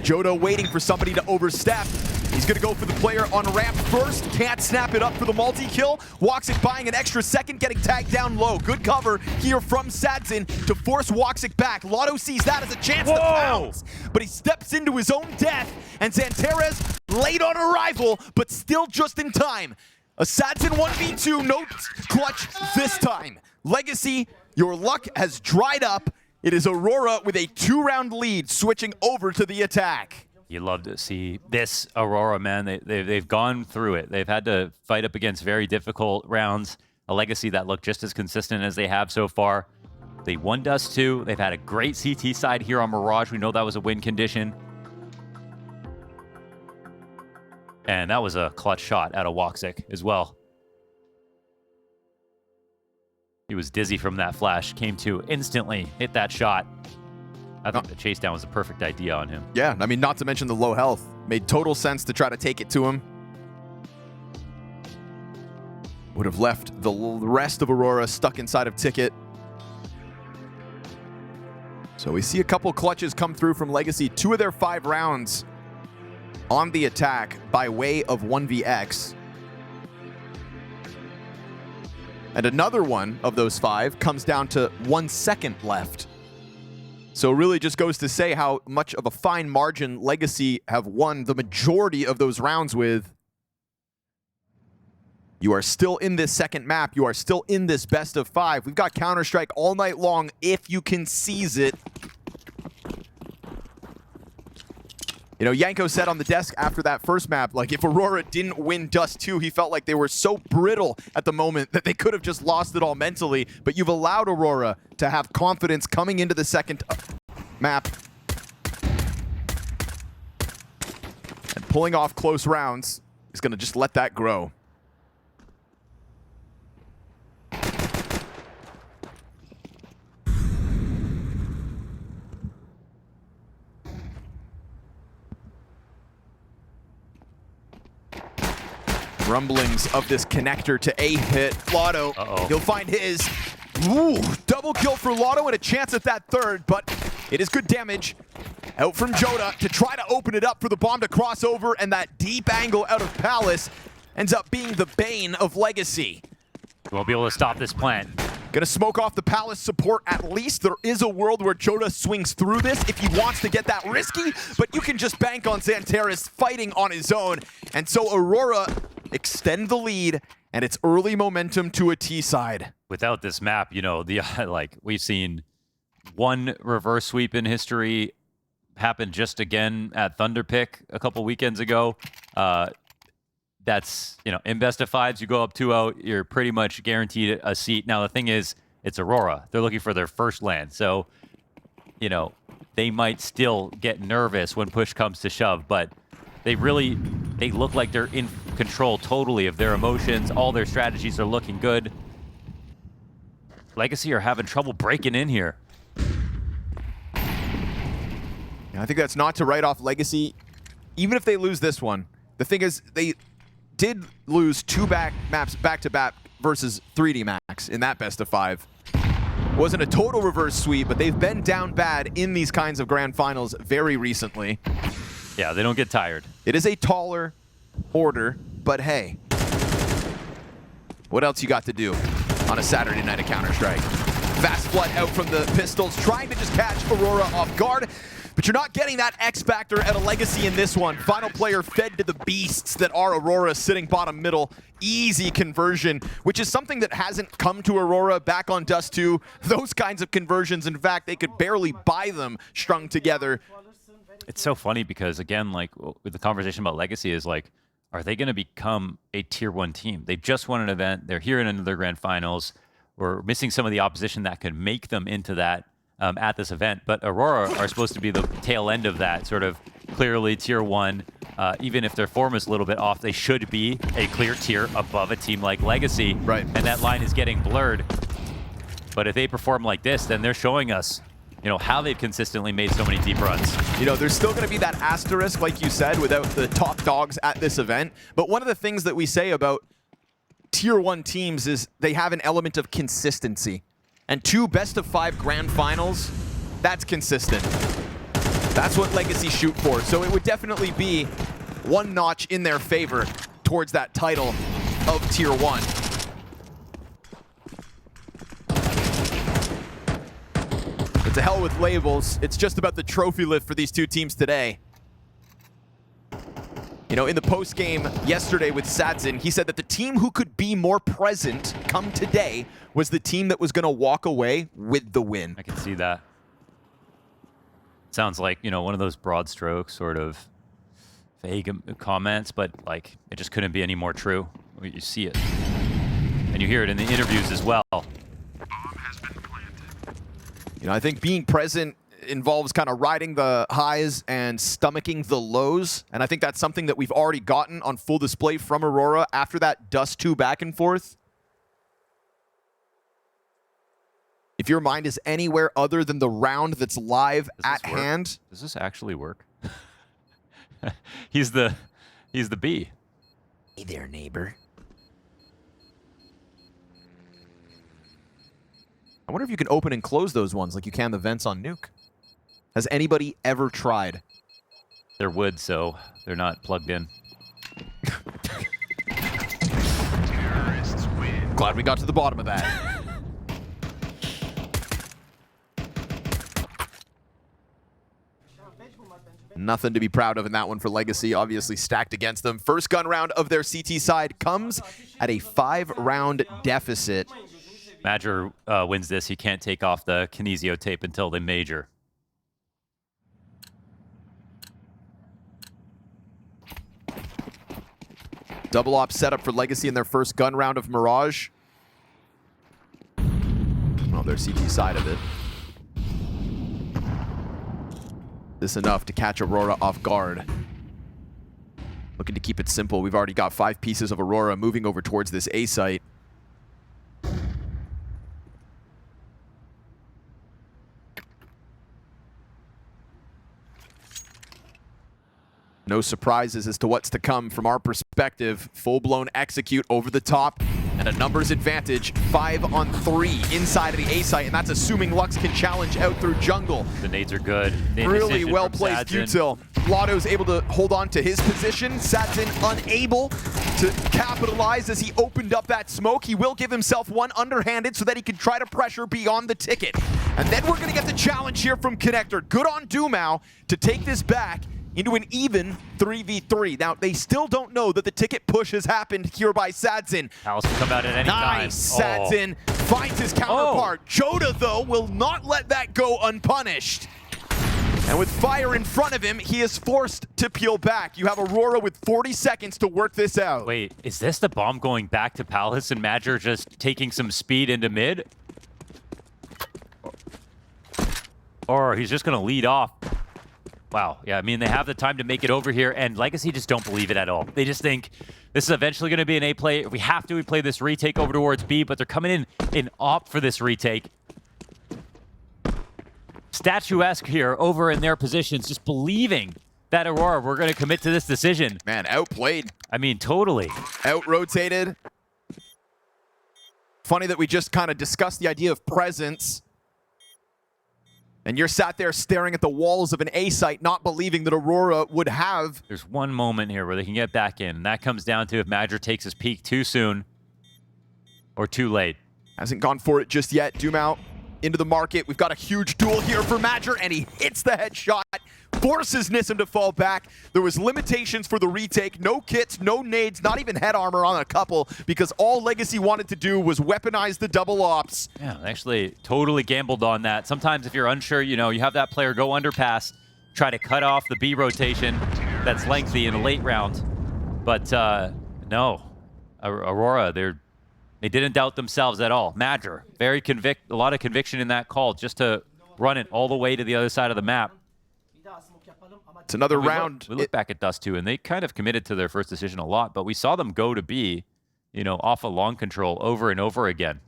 jottAAA waiting for somebody to overstep. He's going to go for the player on ramp first. Can't snap it up for the multi-kill. Woxic buying an extra second, getting tagged down low. Good cover here from Sadzin to force Woxic back. latto sees that as a chance to pounce, but he steps into his own death, and Xantares late on arrival, but still just in time. A Sadzin 1v2, no clutch this time. Legacy, your luck has dried up. It is Aurora with a 2-round lead, switching over to the attack. You love to see this Aurora, man. They've gone through it. They've had to fight up against very difficult rounds. A Legacy that look just as consistent as they have so far. They won Dust2. They've had a great CT side here on Mirage. We know that was a win condition. And that was a clutch shot out of Woxic as well. He was dizzy from that flash. Came to instantly hit that shot. I think the chase down was a perfect idea on him. Yeah, I mean, not to mention the low health. Made total sense to try to take it to him. Would have left the rest of Aurora stuck inside of Ticket. So we see a couple clutches come through from Legacy. 2 of their 5 rounds on the attack by way of 1vx. And another one of those 5 comes down to 1 second left. So it really just goes to say how much of a fine margin Legacy have won the majority of those rounds with. You are still in this second map. You are still in this best of 5. We've got Counter-Strike all night long if you can seize it. You know, Yanko said on the desk after that first map, like, if Aurora didn't win Dust2, he felt like they were so brittle at the moment that they could have just lost it all mentally. But you've allowed Aurora to have confidence coming into the second map. And pulling off close rounds is going to just let that grow. Rumblings of this connector to A hit. latto, he'll find his. Ooh, double kill for latto and a chance at that third, but it is good damage. Out from jottAAA to try to open it up for the bomb to cross over, and that deep angle out of Palace ends up being the bane of Legacy. Won't be able to stop this plant. Gonna smoke off the Palace support at least. There is a world where jottAAA swings through this if he wants to get that risky, but you can just bank on Xantares fighting on his own. And so Aurora extend the lead, and it's early momentum to a T side. Without this map, you know, the like we've seen one reverse sweep in history happen just again at Thunderpick a couple weekends ago. That's, you know, in best of 5s, you go up 2-0, you're pretty much guaranteed a seat. Now, the thing is, it's Aurora. They're looking for their first land. So, you know, they might still get nervous when push comes to shove, but they look like they're in control totally of their emotions. All their strategies are looking good. Legacy are having trouble breaking in here. Yeah, I think that's not to write off Legacy, even if they lose this one. The thing is, they did lose 2 maps back-to-back versus 3D Max in that best of 5. Wasn't a total reverse sweep, but they've been down bad in these kinds of grand finals very recently. Yeah, they don't get tired. It is a taller order, but hey, what else you got to do on a Saturday night of Counter-Strike? Fast flood out from the pistols, trying to just catch Aurora off guard. But you're not getting that X factor at a Legacy in this one. Final player fed to the beasts that are Aurora sitting bottom middle. Easy conversion, which is something that hasn't come to Aurora back on Dust2. Those kinds of conversions, in fact, they could barely buy them strung together. It's so funny because, again, like with the conversation about Legacy is like, are they going to become a tier 1 team? They just won an event. They're here in another grand finals. We're missing some of the opposition that could make them into that at this event. But Aurora are supposed to be the tail end of that, sort of clearly tier 1. Even if their form is a little bit off, they should be a clear tier above a team like Legacy. Right. And that line is getting blurred. But if they perform like this, then they're showing us, you know, how they've consistently made so many deep runs. You know, there's still going to be that asterisk, like you said, without the top dogs at this event. But one of the things that we say about tier 1 teams is they have an element of consistency. And 2 best of 5 grand finals, that's consistent. That's what Legacy shoot for. So it would definitely be one notch in their favor towards that title of tier 1. But to hell with labels, it's just about the trophy lift for these 2 teams today. You know, in the post-game yesterday with Sadzin, he said that the team who could be more present come today was the team that was going to walk away with the win. I can see that. Sounds like, you know, one of those broad strokes sort of vague comments, but like it just couldn't be any more true. You see it. And you hear it in the interviews as well. You know, I think being present involves kind of riding the highs and stomaching the lows, and I think that's something that we've already gotten on full display from Aurora after that Dust2 back and forth. If your mind is anywhere other than the round that's live at hand. Does this actually work? He's the B. Hey there, neighbor. I wonder if you can open and close those ones like you can the vents on Nuke. Has anybody ever tried? They're wood, so they're not plugged in. Glad we got to the bottom of that. Nothing to be proud of in that one for Legacy, obviously stacked against them. First gun round of their CT side comes at a 5-round deficit. MIBR wins this. He can't take off the kinesio tape until they major. Double op setup for Legacy in their first gun round of Mirage. Well, their CT side of it. This enough to catch Aurora off guard. Looking to keep it simple. We've already got 5 pieces of Aurora moving over towards this A site. No surprises as to what's to come from our perspective. Full-blown execute over the top and a numbers advantage. 5 on 3 inside of the A site, and that's assuming Lux can challenge out through jungle. The nades are good. Really well placed Util. Latto's able to hold on to his position. Sadzin unable to capitalize as he opened up that smoke. He will give himself one underhanded so that he can try to pressure beyond the ticket. And then we're going to get the challenge here from Connector. Good on dumau to take this back into an even 3v3. Now, they still don't know that the ticket push has happened here by Sadzin. Palace can come out at any time. Nice! Sadzin finds his counterpart. Jota, though, will not let that go unpunished. And with fire in front of him, he is forced to peel back. You have Aurora with 40 seconds to work this out. Wait, is this the bomb going back to Palace and MIBR just taking some speed into mid? Or he's just going to lead off. Wow, yeah, I mean, they have the time to make it over here, and Legacy just don't believe it at all. They just think this is eventually going to be an A play. If we have to, we play this retake over towards B, but they're coming in op for this retake. Statuesque here over in their positions, just believing that Aurora, we're going to commit to this decision. Man, outplayed. I mean, totally. Out-rotated. Funny that we just kind of discussed the idea of presence. And you're sat there staring at the walls of an A site, not believing that Aurora would have. There's one moment here where they can get back in, and that comes down to if MIBR takes his peak too soon or too late. Hasn't gone for it just yet. dumau into the market. We've got a huge duel here for MIBR, and he hits the headshot. Forces Nissan to fall back. There was limitations for the retake. No kits, no nades, not even head armor on a couple, because all Legacy wanted to do was weaponize the double ops. Yeah, they actually totally gambled on that. Sometimes if you're unsure, you know, you have that player go underpass, try to cut off the B rotation that's lengthy in a late round. But no, Aurora, they didn't doubt themselves at all. MIBR, a lot of conviction in that call just to run it all the way to the other side of the map. It's another round. We look back at Dust2, and they kind of committed to their first decision a lot, but we saw them go to B, you know, off a long control over and over again.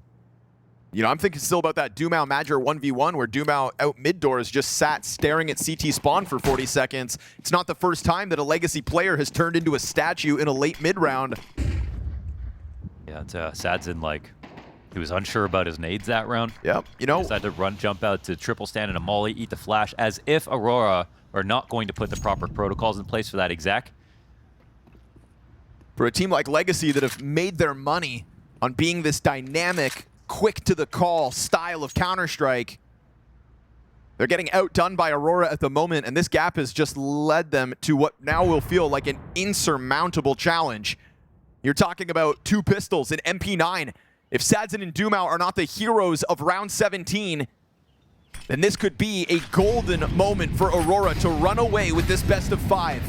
You know, I'm thinking still about that dumau MIBR 1v1 where dumau out mid-doors just sat staring at CT spawn for 40 seconds. It's not the first time that a Legacy player has turned into a statue in a late mid-round. Yeah, it's Sadzin, like, he was unsure about his nades that round. Yep, you know. He decided to run, jump out to triple stand and a molly, eat the flash, as if Aurora are not going to put the proper protocols in place for that exec. For a team like Legacy that have made their money on being this dynamic, quick-to-the-call style of Counter-Strike, they're getting outdone by Aurora at the moment, and this gap has just led them to what now will feel like an insurmountable challenge. You're talking about 2 pistols, an MP9. If Sadzin and dumau are not the heroes of round 17, then this could be a golden moment for Aurora to run away with this best of 5.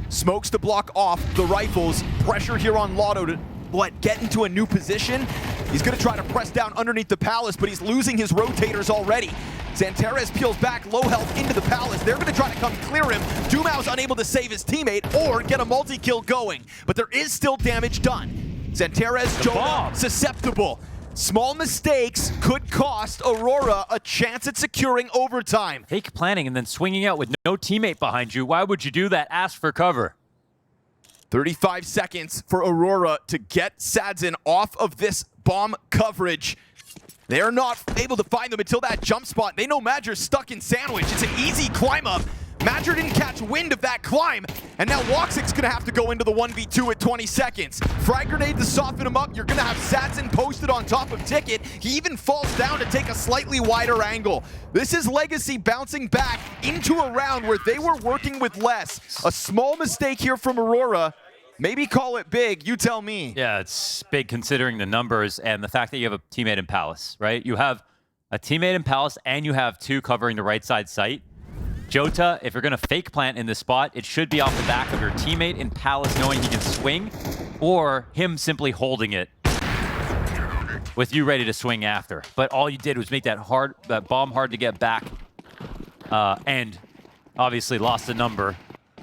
Smokes to block off the rifles. Pressure here on latto to get into a new position. He's going to try to press down underneath the Palace, but he's losing his rotators already. Zantares peels back, low health into the Palace. They're going to try to come clear him. dumau's unable to save his teammate or get a multi-kill going, but there is still damage done. Zantares, Jota, susceptible. Small mistakes could cost Aurora a chance at securing overtime. Fake planning and then swinging out with no teammate behind you. Why would you do that? Ask for cover. 35 seconds for Aurora to get Sadzin off of this bomb coverage. They're not able to find them until that jump spot. They know Madger's stuck in sandwich. It's an easy climb up. Madger didn't catch wind of that climb, and now Woxic's gonna have to go into the 1v2 at 20 seconds. Frag grenade to soften him up. You're gonna have Satson posted on top of Ticket. He even falls down to take a slightly wider angle. This is Legacy bouncing back into a round where they were working with less. A small mistake here from Aurora. Maybe call it big, you tell me. Yeah, it's big considering the numbers and the fact that you have a teammate in Palace, right? You have a teammate in Palace and you have two covering the right side site. Jota, if you're going to fake plant in this spot, it should be off the back of your teammate in Palace knowing he can swing, or him simply holding it with you ready to swing after. But all you did was make that bomb hard to get back, and obviously lost the number,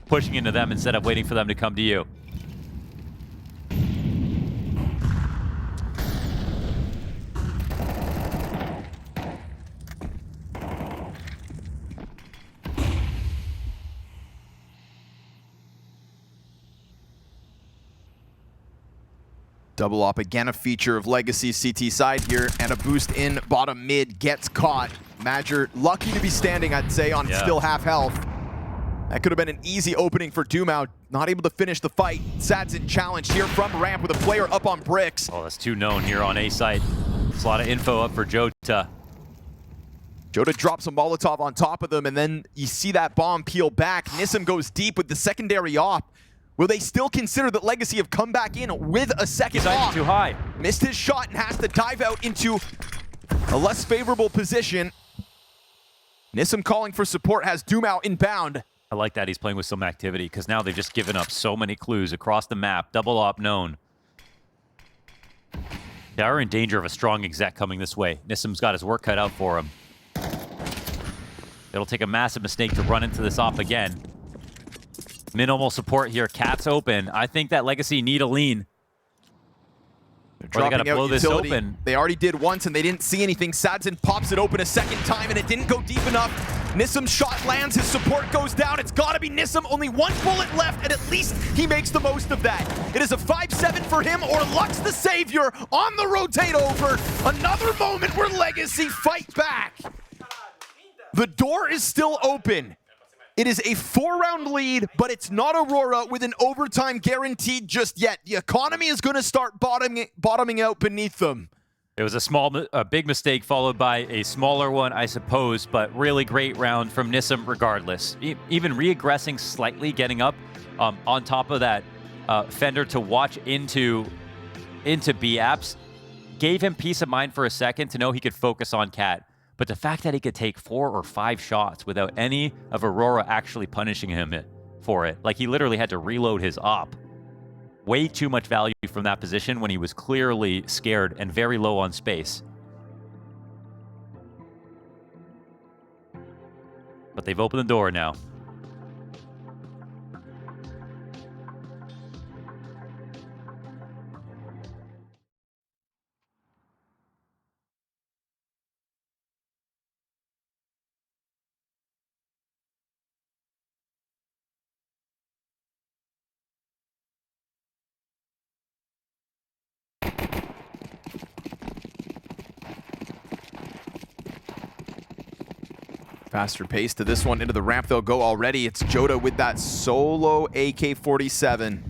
pushing into them instead of waiting for them to come to you. Double op again, a feature of Legacy CT side here, and a boost in bottom mid gets caught. Madger lucky to be standing, I'd say, on still half health. That could have been an easy opening for dumau. Not able to finish the fight. Sadson challenged here from ramp with a player up on bricks. Oh, that's too known here on A site. There's a lot of info up for Jota. Jota drops a Molotov on top of them, and then you see that bomb peel back. Nissim goes deep with the secondary op. Will they still consider that Legacy have come back in with a second op? Too high. Missed his shot and has to dive out into a less favorable position. Nissim calling for support, has dumau inbound. I like that he's playing with some activity because now they've just given up so many clues across the map. Double op known. They are in danger of a strong exec coming this way. Nissim's got his work cut out for him. It'll take a massive mistake to run into this op again. Minimal support here. Cat's open. I think that Legacy need a lean. Or they gotta blow this open. They already did once and they didn't see anything. Sadson pops it open a second time and it didn't go deep enough. Nissim's shot lands, his support goes down. It's gotta be Nissim, only one bullet left, and at least he makes the most of that. It is a 5-7 for him, or Lux the Savior on the rotate over. Another moment where Legacy fight back. The door is still open. It is a 4-round lead, but it's not Aurora with an overtime guaranteed just yet. The economy is going to start bottoming out beneath them. It was a big mistake followed by a smaller one, I suppose, but really great round from Nissim regardless. Even re-aggressing slightly, getting up on top of that fender to watch into B-Apps gave him peace of mind for a second to know he could focus on Cat. But the fact that he could take 4 or 5 shots without any of Aurora actually punishing him for it, like he literally had to reload his op. Way too much value from that position when he was clearly scared and very low on space. But they've opened the door now. Faster pace to this one. Into the ramp they'll go already. It's Jota with that solo AK-47.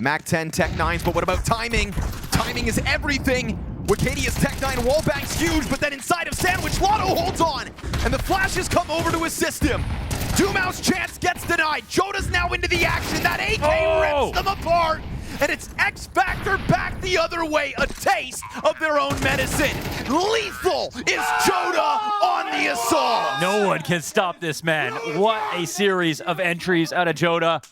Mac-10 Tech-9s, but what about timing? Timing is everything. Wikadia's Tech-9 wallbang's huge, but then inside of Sandwich, latto holds on, and the flashes come over to assist him. dumau's chance gets denied. Jota's now into the action. That AK rips them apart. And it's X Factor back the other way. A taste of their own medicine. Lethal is Jota on the assault. No one can stop this man. What a series of entries out of Jota.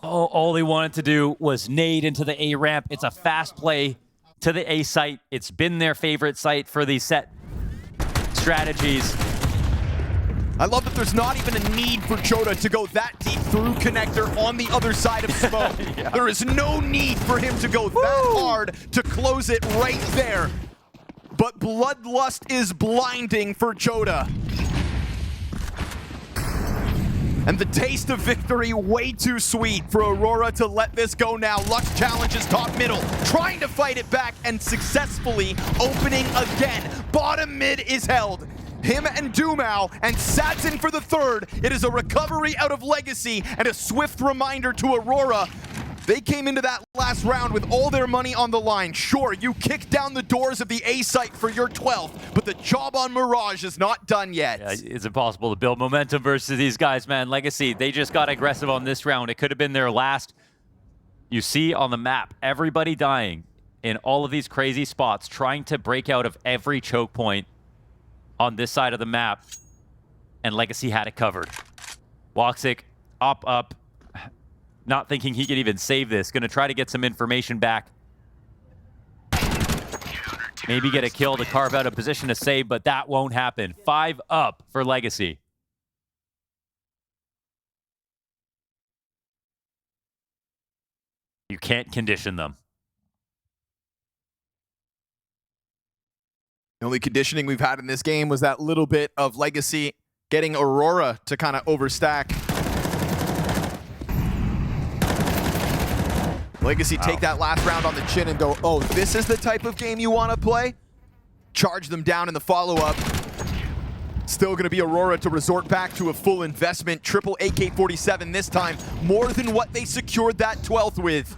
All he wanted to do was nade into the A ramp. It's a fast play to the A site. It's been their favorite site for these set strategies. I love that there's not even a need for Jota to go that deep through connector on the other side of smoke. Yeah. There is no need for him to go that hard to close it right there. But Bloodlust is blinding for Jota. And the taste of victory way too sweet for Aurora to let this go now. Lux challenges top middle, trying to fight it back and successfully opening again. Bottom mid is held. Him and dumau and Sadson for the third. It is a recovery out of Legacy and a swift reminder to Aurora. They came into that last round with all their money on the line. Sure, you kicked down the doors of the A site for your 12th, but the job on Mirage is not done yet. Yeah, it's impossible to build momentum versus these guys, man. Legacy, they just got aggressive on this round. It could have been their last. You see on the map, everybody dying in all of these crazy spots, trying to break out of every choke point on this side of the map, and Legacy had it covered. woxic, up. Not thinking he could even save this. Gonna try to get some information back. Maybe get a kill to carve out a position to save, but that won't happen. 5 up for Legacy. You can't condition them. The only conditioning we've had in this game was that little bit of Legacy getting Aurora to kind of overstack. Legacy take that last round on the chin and go, oh, this is the type of game you want to play? Charge them down in the follow-up. Still going to be Aurora to resort back to a full investment. Triple AK-47 this time. More than what they secured that 12th with.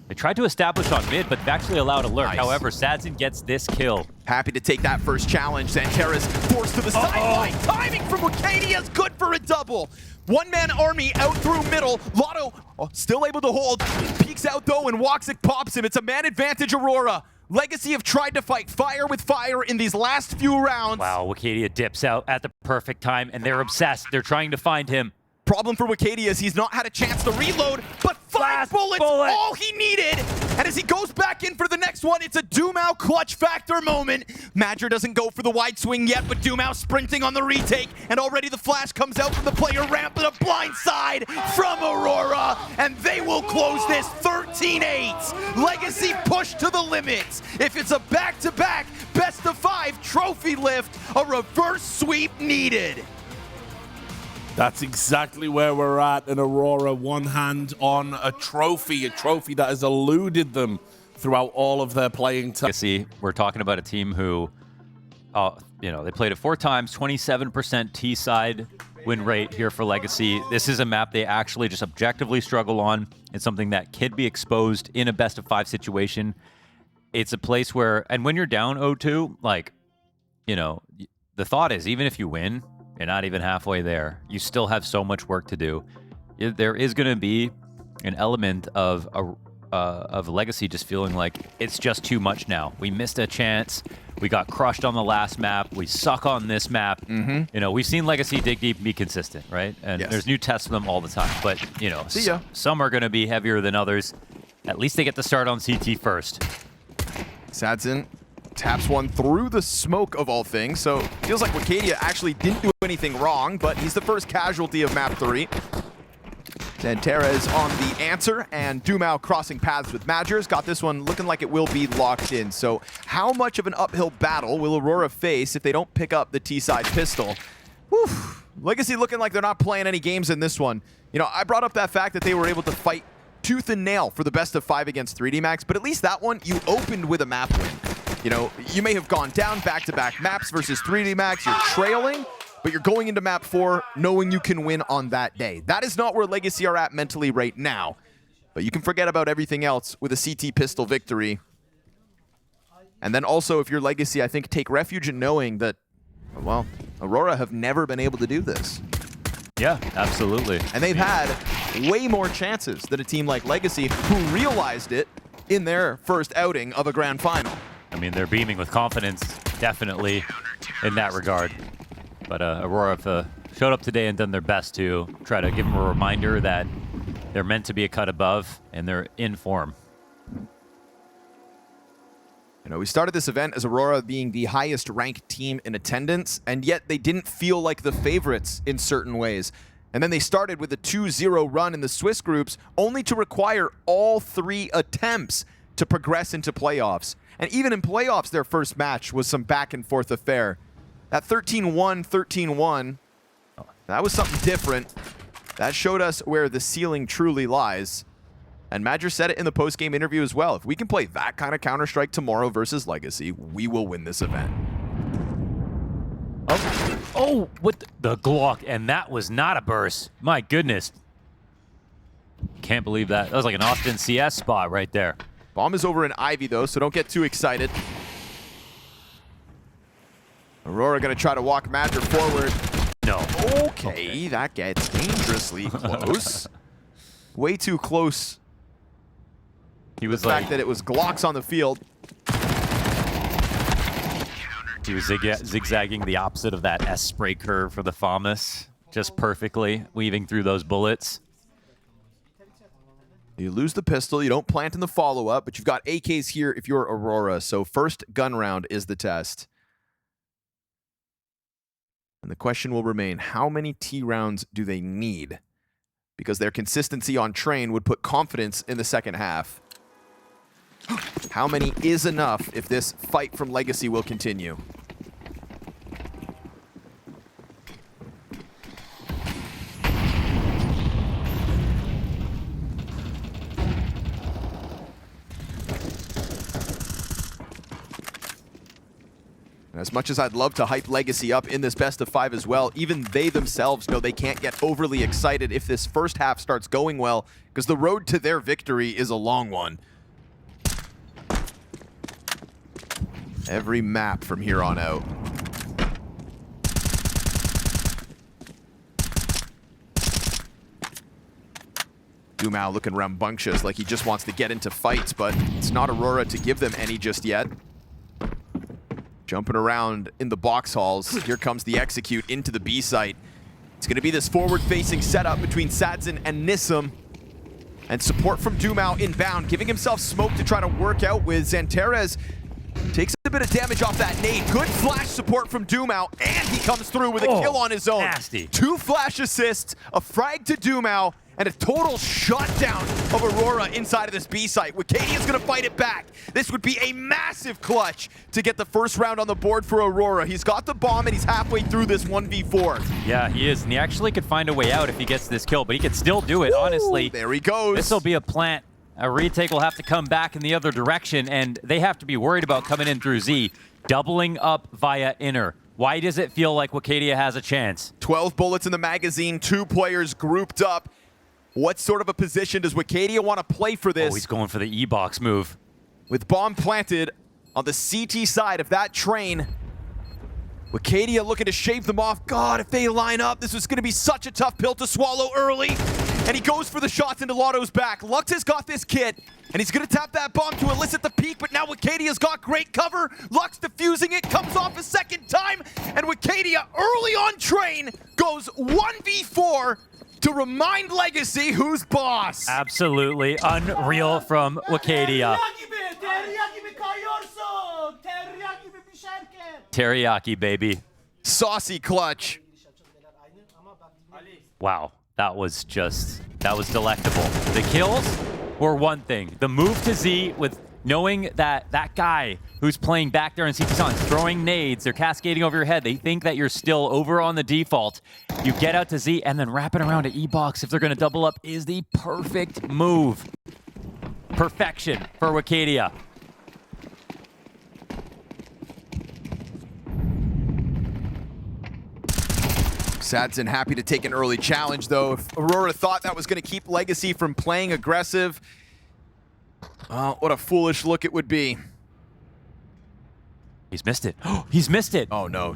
They tried to establish on mid, but actually allowed a lurk. Nice. However, Sadson gets this kill. Happy to take that first challenge. Xanterra's forced to the sideline. Timing from Wicadia is good for a double. One-man army out through middle. latto still able to hold. Peeks out though and woxic pops him. It's a man advantage Aurora. Legacy have tried to fight fire with fire in these last few rounds. Wow, Wicadia dips out at the perfect time, and they're obsessed. They're trying to find him. Problem for Wicadia is he's not had a chance to reload, but 5 bullets, all he needed. And as he goes back in for the next one, it's a dumau clutch factor moment. MIBR doesn't go for the wide swing yet, but dumau sprinting on the retake, and already the flash comes out from the player ramp with a blind side from Aurora, and they will close this 13-8. Legacy push to the limits. If it's a back-to-back best of 5 trophy lift, a reverse sweep needed. That's exactly where we're at, and Aurora one hand on a trophy that has eluded them throughout all of their playing time. See, we're talking about a team who, they played it 4 times, 27% T-side win rate here for Legacy. This is a map they actually just objectively struggle on. It's something that can be exposed in a best of 5 situation. It's a place where, and when you're down 0-2, the thought is even if you win, you're not even halfway there. You still have so much work to do. There is going to be an element of Legacy just feeling like it's just too much now. We missed a chance. We got crushed on the last map. We suck on this map. We've seen Legacy dig deep and be consistent, right? And there's new tests for them all the time. But, some are going to be heavier than others. At least they get to start on CT first. Sadson taps one through the smoke of all things, so feels like Wicadia actually didn't do anything wrong, but he's the first casualty of map 3. Xanterra is on the answer, and dumau crossing paths with MIBR's got this one looking like it will be locked in. So how much of an uphill battle will Aurora face if they don't pick up the T-side pistol? Whew. Legacy looking like they're not playing any games in this one. I brought up that fact that they were able to fight tooth and nail for the best of 5 against 3D Max, but at least that one, you opened with a map win. You may have gone down back-to-back maps versus 3D Max, you're trailing, but you're going into map 4 knowing you can win on that day. That is not where Legacy are at mentally right now, but you can forget about everything else with a CT pistol victory. And then also, if you're Legacy, I think take refuge in knowing that, well, Aurora have never been able to do this. Yeah, absolutely. And they've had way more chances than a team like Legacy, who realized it in their first outing of a grand final. I mean, they're beaming with confidence, definitely, in that regard. But Aurora have showed up today and done their best to try to give them a reminder that they're meant to be a cut above, and they're in form. We started this event as Aurora being the highest ranked team in attendance, and yet they didn't feel like the favorites in certain ways. And then they started with a 2-0 run in the Swiss groups, only to require all 3 attempts to progress into playoffs. And even in playoffs, their first match was some back and forth affair. That 13-1, 13-1, that was something different. That showed us where the ceiling truly lies. And MIBR said it in the post-game interview as well. If we can play that kind of Counter-Strike tomorrow versus Legacy, we will win this event. Oh, what the Glock, and that was not a burst. My goodness. Can't believe that. That was like an Austin CS spot right there. Bomb is over in Ivy, though, so don't get too excited. Aurora going to try to walk MIBR forward. No. Okay, that gets dangerously close. Way too close. He was The fact that it was Glocks on the field. He was zigzagging the opposite of that S spray curve for the FAMAS, just perfectly, weaving through those bullets. You lose the pistol, you don't plant in the follow-up, but you've got AKs here if you're Aurora, so first gun round is the test. And the question will remain, how many T rounds do they need? Because their consistency on train would put confidence in the second half. How many is enough if this fight from Legacy will continue? As much as I'd love to hype Legacy up in this best of 5 as well, even they themselves know they can't get overly excited if this first half starts going well, because the road to their victory is a long one. Every map from here on out. dumau looking rambunctious, like he just wants to get into fights, but it's not Aurora to give them any just yet. Jumping around in the box halls. Here comes the execute into the B site. It's going to be this forward-facing setup between Sadzin and Nissim. And support from dumau inbound, giving himself smoke to try to work out with Xantares. Takes a bit of damage off that nade. Good flash support from dumau, and he comes through with a kill on his own. Nasty. 2 flash assists, a frag to dumau, and a total shutdown of Aurora inside of this B site. Wicadia's gonna fight it back. This would be a massive clutch to get the first round on the board for Aurora. He's got the bomb, and he's halfway through this 1v4. Yeah, he is, and he actually could find a way out if he gets this kill, but he could still do it, honestly. There he goes. This will be a plant. A retake will have to come back in the other direction, and they have to be worried about coming in through Z, doubling up via inner. Why does it feel like Wicadia has a chance? 12 bullets in the magazine, 2 players grouped up. What sort of a position does Wicadia want to play for this? Oh, he's going for the E-box move. With bomb planted on the CT side of that train. Wicadia looking to shave them off. God, if they line up, this is going to be such a tough pill to swallow early. And he goes for the shots into latto's back. Lux has got this kit, and he's going to tap that bomb to elicit the peek, but now Wicadia's got great cover. Lux defusing it, comes off a second time, and Wicadia early on train goes 1v4 to remind Legacy who's boss. Absolutely unreal from Wicadia. Teriyaki, baby. Saucy clutch. Wow, that was delectable. The kills were one thing. The move to Z with knowing that that guy who's playing back there in CT Sun, throwing nades, they're cascading over your head. They think that you're still over on the default. You get out to Z and then wrapping around to E-box if they're going to double up is the perfect move. Perfection for Wicadia. Sadzin happy to take an early challenge, though. If Aurora thought that was going to keep Legacy from playing aggressive, what a foolish look it would be. He's missed it. He's missed it. Oh, no.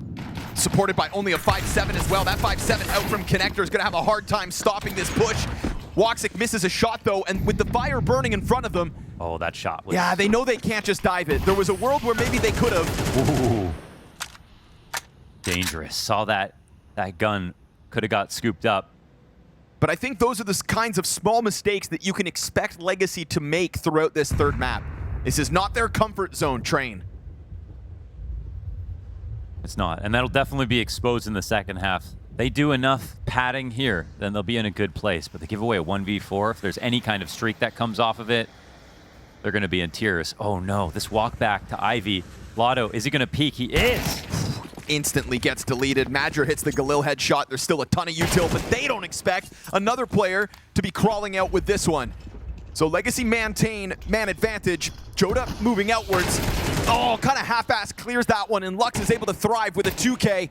Supported by only a 5-7 as well. That 5-7 out from Connector is going to have a hard time stopping this push. Woxic misses a shot, though, and with the fire burning in front of them. Oh, that shot was... Yeah, they know they can't just dive it. There was a world where maybe they could have. Ooh. Dangerous. Saw that gun could have got scooped up. But I think those are the kinds of small mistakes that you can expect Legacy to make throughout this third map. This is not their comfort zone, train. It's not, and that'll definitely be exposed in the second half. They do enough padding here, then they'll be in a good place. But they give away a 1v4. If there's any kind of streak that comes off of it, they're going to be in tears. Oh no, this walk back to Ivy. latto, is he going to peek? He is! instantly gets deleted. Madger hits the Galil headshot. There's still a ton of util, but they don't expect another player to be crawling out with this one. So Legacy maintain man advantage. Jota moving outwards. Oh, kind of half-ass clears that one, and Lux is able to thrive with a 2K.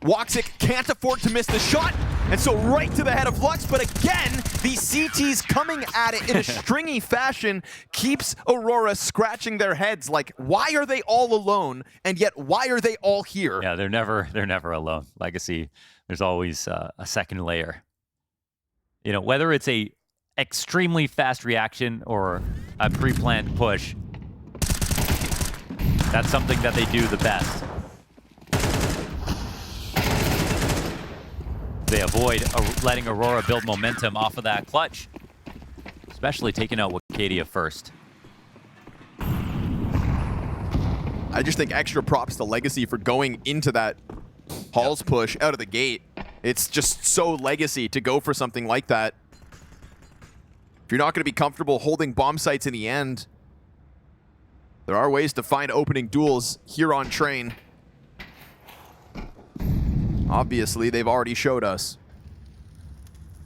Woxic can't afford to miss the shot, and so right to the head of Lux, but again, these CTs coming at it in a stringy fashion keeps Aurora scratching their heads like, why are they all alone, and yet why are they all here? Yeah, they're never alone. Legacy, there's always a second layer. You know, whether it's a extremely fast reaction or a pre-planned push, that's something that they do the best. They avoid letting Aurora build momentum off of that clutch, especially taking out Wicadia first. I just think extra props to Legacy for going into that Halls push out of the gate. It's just so Legacy to go for something like that. If you're not going to be comfortable holding bomb sites in the end, there are ways to find opening duels here on Train. Obviously, they've already showed us.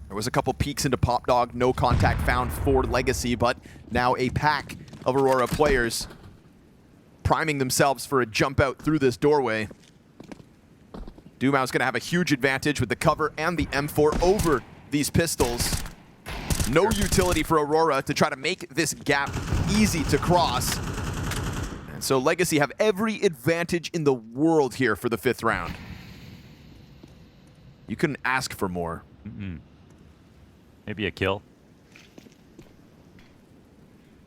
There was a couple peeks into Pop Dog, no contact found for Legacy, but now a pack of Aurora players priming themselves for a jump out through this doorway. dumau's going to have a huge advantage with the cover and the M4 over these pistols. No utility for Aurora to try to make this gap easy to cross. And so Legacy have every advantage in the world here for the 5th round. You couldn't ask for more. Maybe a kill.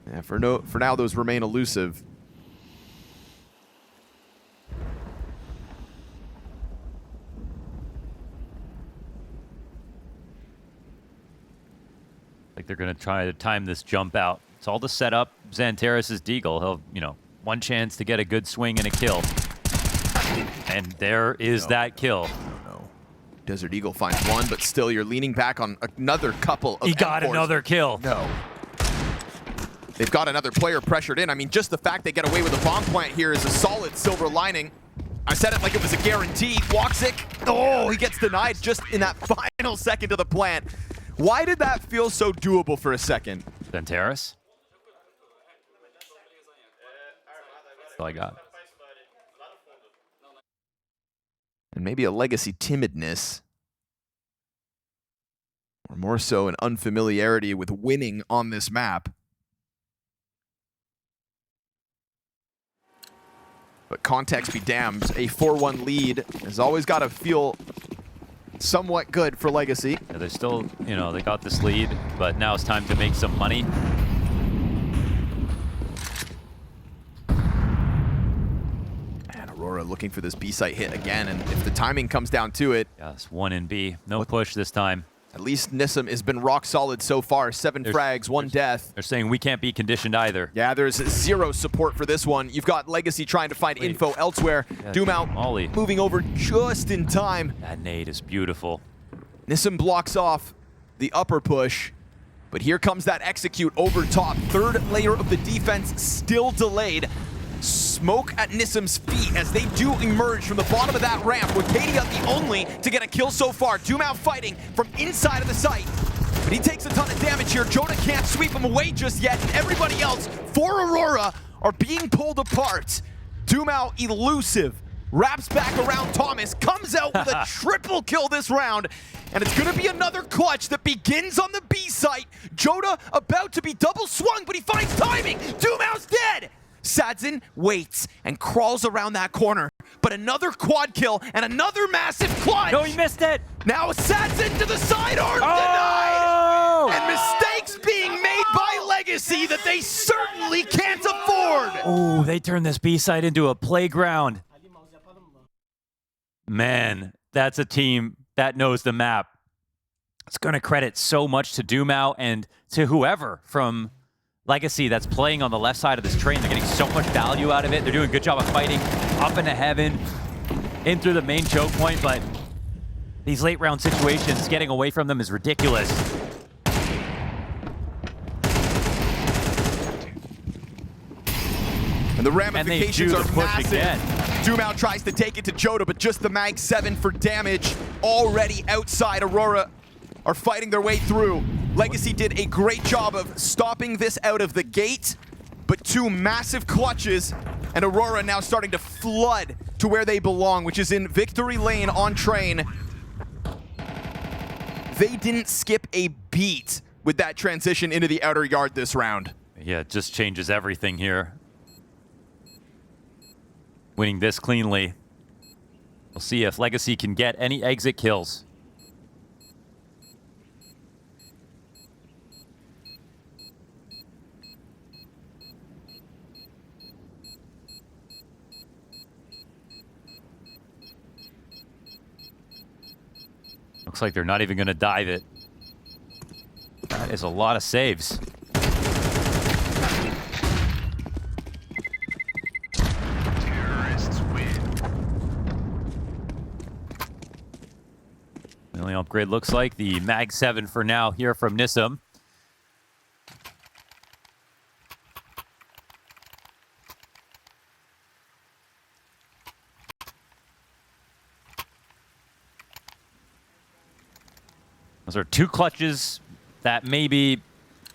Yeah, for now, those remain elusive. Like they're going to try to time this jump out. It's all to set up Xantares' Deagle. He'll, you know, one chance to get a good swing and a kill. And there is that kill. No. Desert Eagle finds one, but still you're leaning back on another couple of He got M4s. another kill. No. They've got another player pressured in. I mean, just the fact they get away with a bomb plant here is a solid silver lining. I said it like it was a guarantee. Woxic, oh, he gets denied just in that final second of the plant. Why did that feel so doable for a second? Xantares? That's all I got. And maybe a Legacy timidness. Or more so an unfamiliarity with winning on this map. But context be damned, a 4-1 lead has always got to feel somewhat good for Legacy. Yeah, they're still, you know, they got this lead, but now it's time to make some money. And Aurora looking for this B site hit again, and if the timing comes down to it, Yes, 1 in B. No push this time. at least Nissim has been rock solid so far. 7 frags, 1 death. They're saying we can't be conditioned either. Yeah, there's zero support for this one. You've got Legacy trying to find info elsewhere. Yeah, dumau Molly. moving over just in time. That nade is beautiful. Nissim blocks off the upper push, but here comes that execute over top. 3rd layer of the defense still delayed. Smoke at Nissim's feet as they do emerge from the bottom of that ramp. Wicadia the only to get a kill so far. dumau fighting from inside of the site, but he takes a ton of damage here. Jota can't sweep him away just yet, and everybody else for Aurora are being pulled apart. dumau elusive. Wraps back around Thomas, comes out with a triple kill this round, and it's going to be another clutch that begins on the B site. Jota about to be double swung, but he finds timing. dumau's dead. Sadzin waits and crawls around that corner, but another quad kill and another massive clutch. No, he missed it. Now Sadzin to the side, arm Oh! denied, and mistakes being made by Legacy that they certainly can't afford. Oh, they turned this B side into a playground. Man, that's a team that knows the map. It's going to credit so much to dumau and to whoever from Legacy that's playing on the left side of this train. They're getting so much value out of it. They're doing a good job of fighting up into heaven, in through the main choke point, but these late round situations, getting away from them is ridiculous. And the ramifications and they do are the push massive. again. dumau tries to take it to Jota, but just the mag 7 for damage. Already outside, Aurora are fighting their way through. Legacy did a great job of stopping this out of the gate, but 2 massive clutches, and Aurora now starting to flood to where they belong, which is in victory lane on train. They didn't skip a beat with that transition into the outer yard this round. Yeah, it just changes everything here. Winning this cleanly. We'll see if Legacy can get any exit kills. Looks like they're not even going to dive it. That is a lot of saves. Terrorists win. The only upgrade looks like the Mag 7 for now here from Nissim. Those are 2 clutches that maybe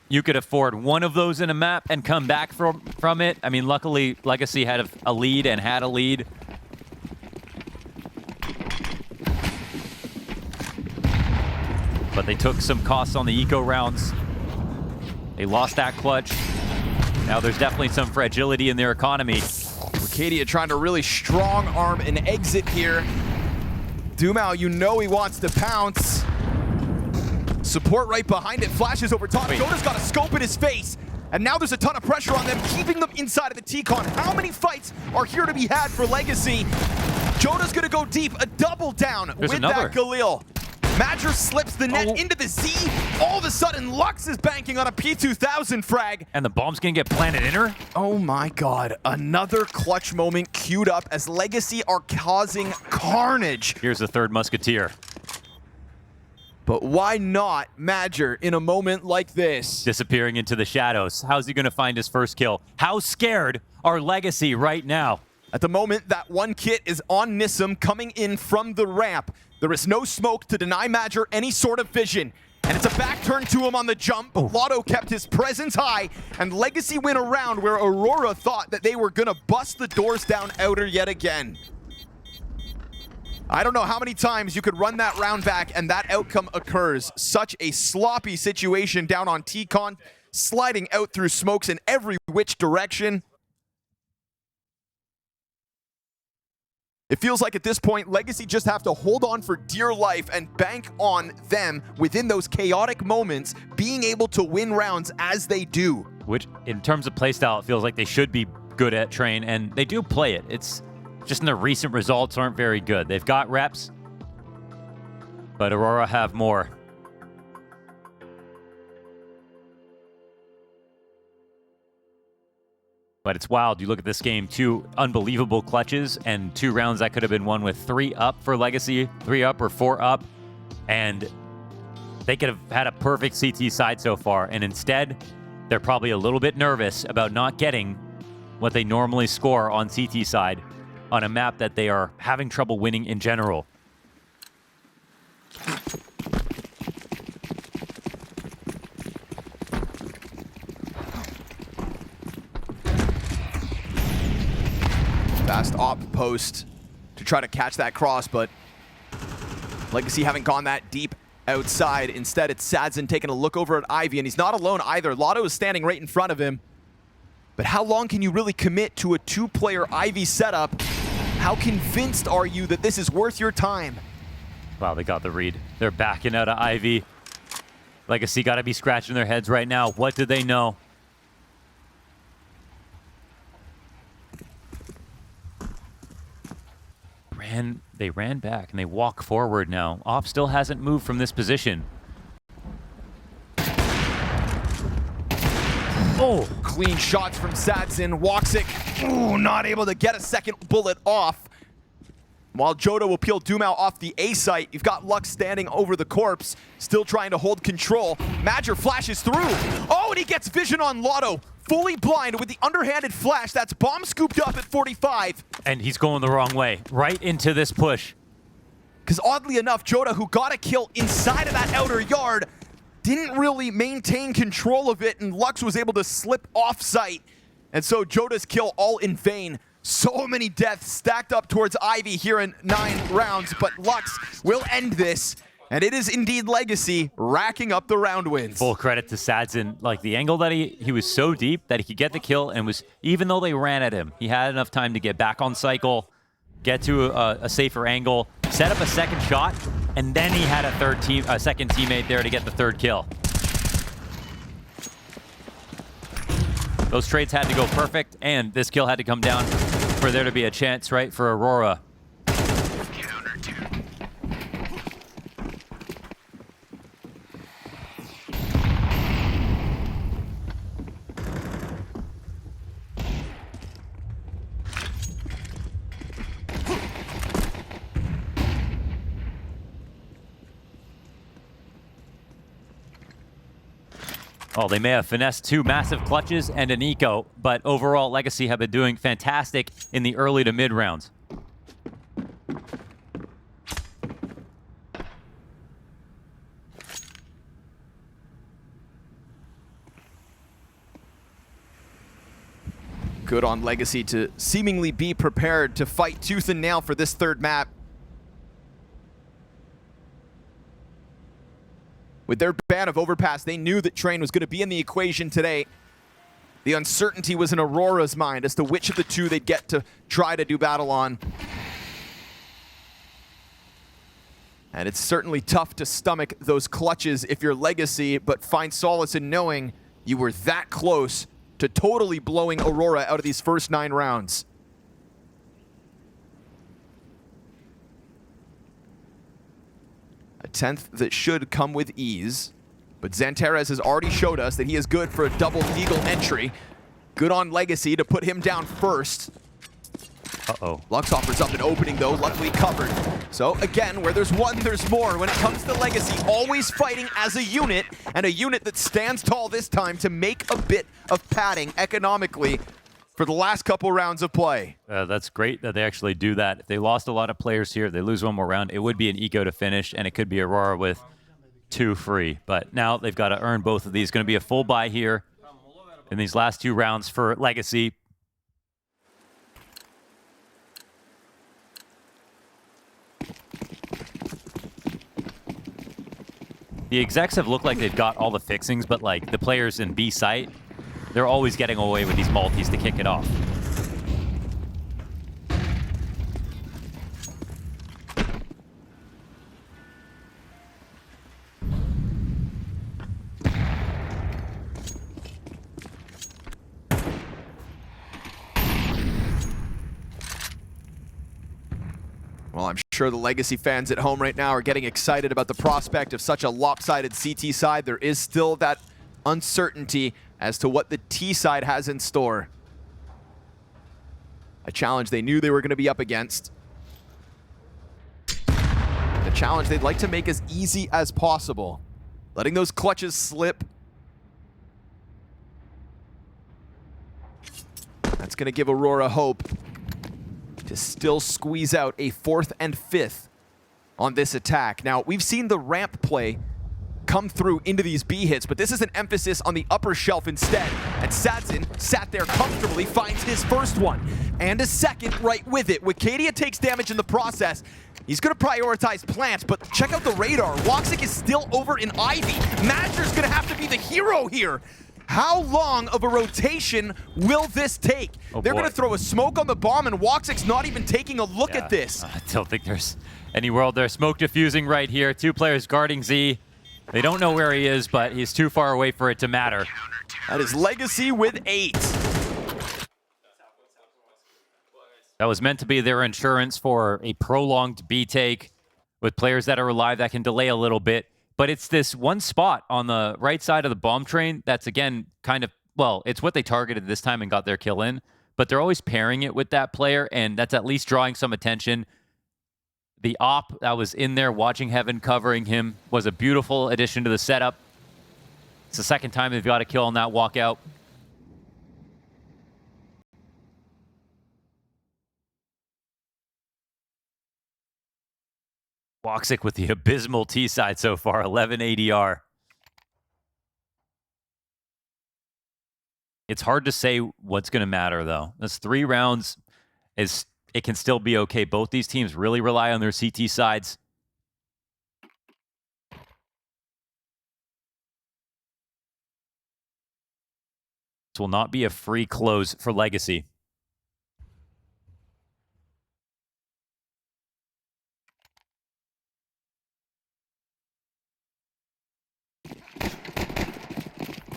you could afford one of those in a map and come back from it. I mean, luckily, Legacy had a lead and had a lead. But they took some costs on the eco rounds. They lost that clutch. Now there's definitely some fragility in their economy. Arcadia trying to really strong arm an exit here. dumau, you know he wants to pounce. Support right behind it, flashes over top. Jota's got a scope in his face, and now there's a ton of pressure on them, keeping them inside of the T-Con. How many fights are here to be had for Legacy? Jota's gonna go deep, a double down with that Galil. MIBR slips the net into the Z. All of a sudden, Lux is banking on a P2000 frag. And the bomb's gonna get planted in her? Oh my god, another clutch moment queued up as Legacy are causing carnage. Here's the 3rd Musketeer. But why not MIBR in a moment like this? Disappearing into the shadows. How's he gonna find his first kill? How scared are Legacy right now? At the moment, that one kit is on Nissim coming in from the ramp. There is no smoke to deny MIBR any sort of vision. And it's a back turn to him on the jump. latto kept his presence high, and Legacy win a round where Aurora thought that they were gonna bust the doors down outer yet again. I don't know how many times you could run that round back and that outcome occurs. Such a sloppy situation down on T-Con, sliding out through smokes in every which direction. It feels like at this point, Legacy just have to hold on for dear life and bank on them within those chaotic moments, being able to win rounds as they do. Which, in terms of playstyle, it feels like they should be good at train, and they do play it. It's just in the recent results aren't very good. They've got reps, but Aurora have more. But it's wild. You look at this game, 2 unbelievable clutches and 2 rounds that could have been won with 3 up for Legacy, 3 up or 4 up. And they could have had a perfect CT side so far. And instead, they're probably a little bit nervous about not getting what they normally score on CT side on a map that they are having trouble winning in general. Fast op post to try to catch that cross, but Legacy haven't gone that deep outside. Instead, it's Sadzin taking a look over at Ivy, and he's not alone either. latto is standing right in front of him. But how long can you really commit to a 2-player Ivy setup? How convinced are you that this is worth your time? Wow, they got the read. They're backing out of Ivy. Legacy got to be scratching their heads right now. What do they know? They ran back, and they walk forward now. Op still hasn't moved from this position. Oh, clean shots from Sadzin. Woxic, ooh, not able to get a second bullet off. While jottAAA will peel dumau off the A site, you've got Lux standing over the corpse, still trying to hold control. MIBR flashes through. Oh, and he gets vision on latto. Fully blind with the underhanded flash. That's bomb scooped up at 45. And he's going the wrong way, right into this push. Because oddly enough, jottAAA, who got a kill inside of that outer yard, didn't really maintain control of it, and Lux was able to slip off site. And so jottAA's kill all in vain. So many deaths stacked up towards Ivy here in 9 rounds, but Lux will end this. And it is indeed Legacy racking up the round wins. Full credit to Sadzin. Like, the angle that he was so deep that he could get the kill, and was, even though they ran at him, he had enough time to get back on cycle, get to a safer angle, set up a second shot, and then he had a second teammate there to get the third kill. Those trades had to go perfect, and this kill had to come down for there to be a chance, right, for Aurora. Counter two. Oh, they may have finessed 2 massive clutches and an eco, but overall, Legacy have been doing fantastic in the early to mid rounds. Good on Legacy to seemingly be prepared to fight tooth and nail for this third map. With their ban of Overpass, they knew that Train was going to be in the equation today. The uncertainty was in Aurora's mind as to which of the two they'd get to try to do battle on. And it's certainly tough to stomach those clutches if you're Legacy, but find solace in knowing you were that close to totally blowing Aurora out of these first 9 rounds. A 10th that should come with ease, but Xantares has already showed us that he is good for a double Deagle entry. Good on Legacy to put him down first. Uh-oh. Lux offers up an opening though, luckily covered. So again, where there's one, there's more. When it comes to Legacy, always fighting as a unit, and a unit that stands tall this time to make a bit of padding economically for the last couple rounds of play. That's great that they actually do that. If they lost a lot of players here, if they lose one more round, it would be an eco to finish, and it could be Aurora with 2 free. But now they've got to earn both of these. Going to be a full buy here in these last 2 rounds for Legacy. The execs have looked like they've got all the fixings, but like the players in B site, they're always getting away with these multis to kick it off. Well, I'm sure the Legacy fans at home right now are getting excited about the prospect of such a lopsided CT side. There is still that uncertainty as to what the T side has in store. A challenge they knew they were going to be up against. A challenge they'd like to make as easy as possible. Letting those clutches slip. That's going to give Aurora hope to still squeeze out a 4th and 5th on this attack. Now, we've seen the ramp play come through into these B hits, but this is an emphasis on the upper shelf instead. And Sadzin sat there comfortably, finds his first one, and a second right with it. Wicadia takes damage in the process. He's going to prioritize plants, but check out the radar. Woxic is still over in Ivy. MIBR's going to have to be the hero here. How long of a rotation will this take? They're going to throw a smoke on the bomb, and Woxic's not even taking a look at this. I don't think there's any world there. Smoke diffusing right here. 2 players guarding Z. They don't know where he is, but he's too far away for it to matter. That is Legacy with 8. That was meant to be their insurance for a prolonged B take with players that are alive that can delay a little bit. But it's this one spot on the right side of the bomb train that's, again, kind of, well, it's what they targeted this time and got their kill in. But they're always pairing it with that player, and that's at least drawing some attention. The op that was in there watching Heaven covering him was a beautiful addition to the setup. It's the second time they've got a kill on that walkout. Woxic with the abysmal T side so far, 11 ADR. It's hard to say what's going to matter, though. That's 3 rounds. It can still be okay. Both these teams really rely on their CT sides. This will not be a free close for Legacy.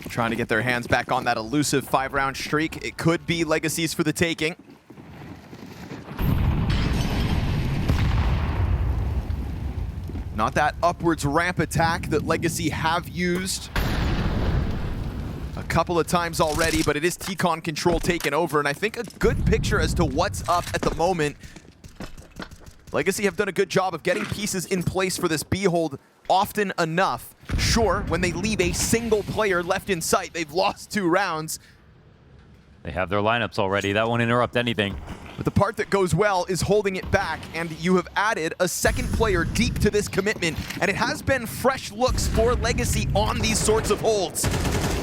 Trying to get their hands back on that elusive 5-round streak. It could be Legacy's for the taking. Not that upwards ramp attack that Legacy have used a couple of times already, but it is T-Con control taken over, and I think a good picture as to what's up at the moment. Legacy have done a good job of getting pieces in place for this B-hold often enough. Sure, when they leave a single player left in sight, they've lost 2 rounds. They have their lineups already. That won't interrupt anything. But the part that goes well is holding it back, and you have added a second player deep to this commitment, and it has been fresh looks for Legacy on these sorts of holds.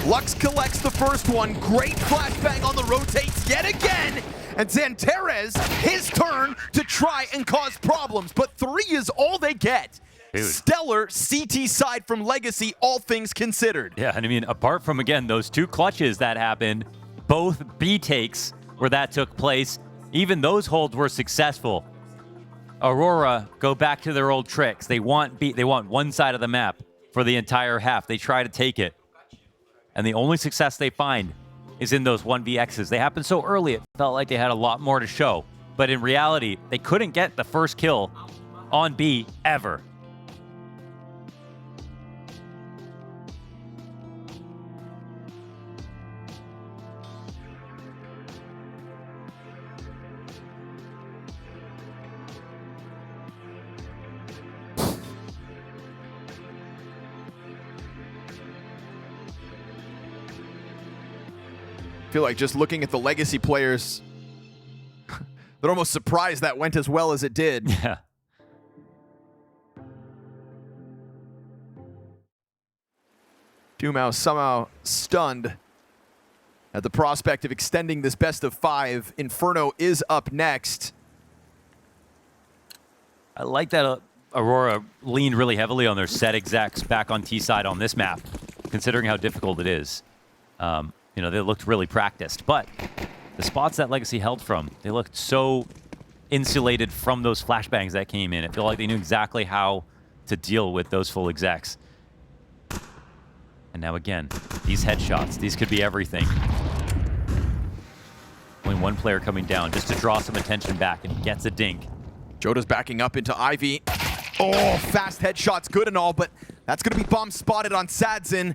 Lux collects the first one. Great flashbang on the rotates yet again. And Xantares, his turn to try and cause problems, but 3 is all they get. Dude. Stellar CT side from Legacy, all things considered. Yeah, and I mean, apart from, again, those 2 clutches that happened, both B takes where that took place, even those holds were successful. Aurora go back to their old tricks. They want one side of the map for the entire half. They try to take it. And the only success they find is in those 1vx's. They happened so early, it felt like they had a lot more to show. But in reality, they couldn't get the first kill on B ever. I feel like just looking at the Legacy players, they're almost surprised that went as well as it did. Yeah. dumau somehow stunned at the prospect of extending this best of 5. Inferno is up next. I like that Aurora leaned really heavily on their set execs back on T side on this map, considering how difficult it is. You know, they looked really practiced, but the spots that Legacy held from, they looked so insulated from those flashbangs that came in. It felt like they knew exactly how to deal with those full execs. And now again, these headshots, these could be everything. Only one player coming down just to draw some attention back, and he gets a dink. jottAA's backing up into Ivy. Oh, fast headshots, good and all, but that's going to be bomb spotted on Sadzin.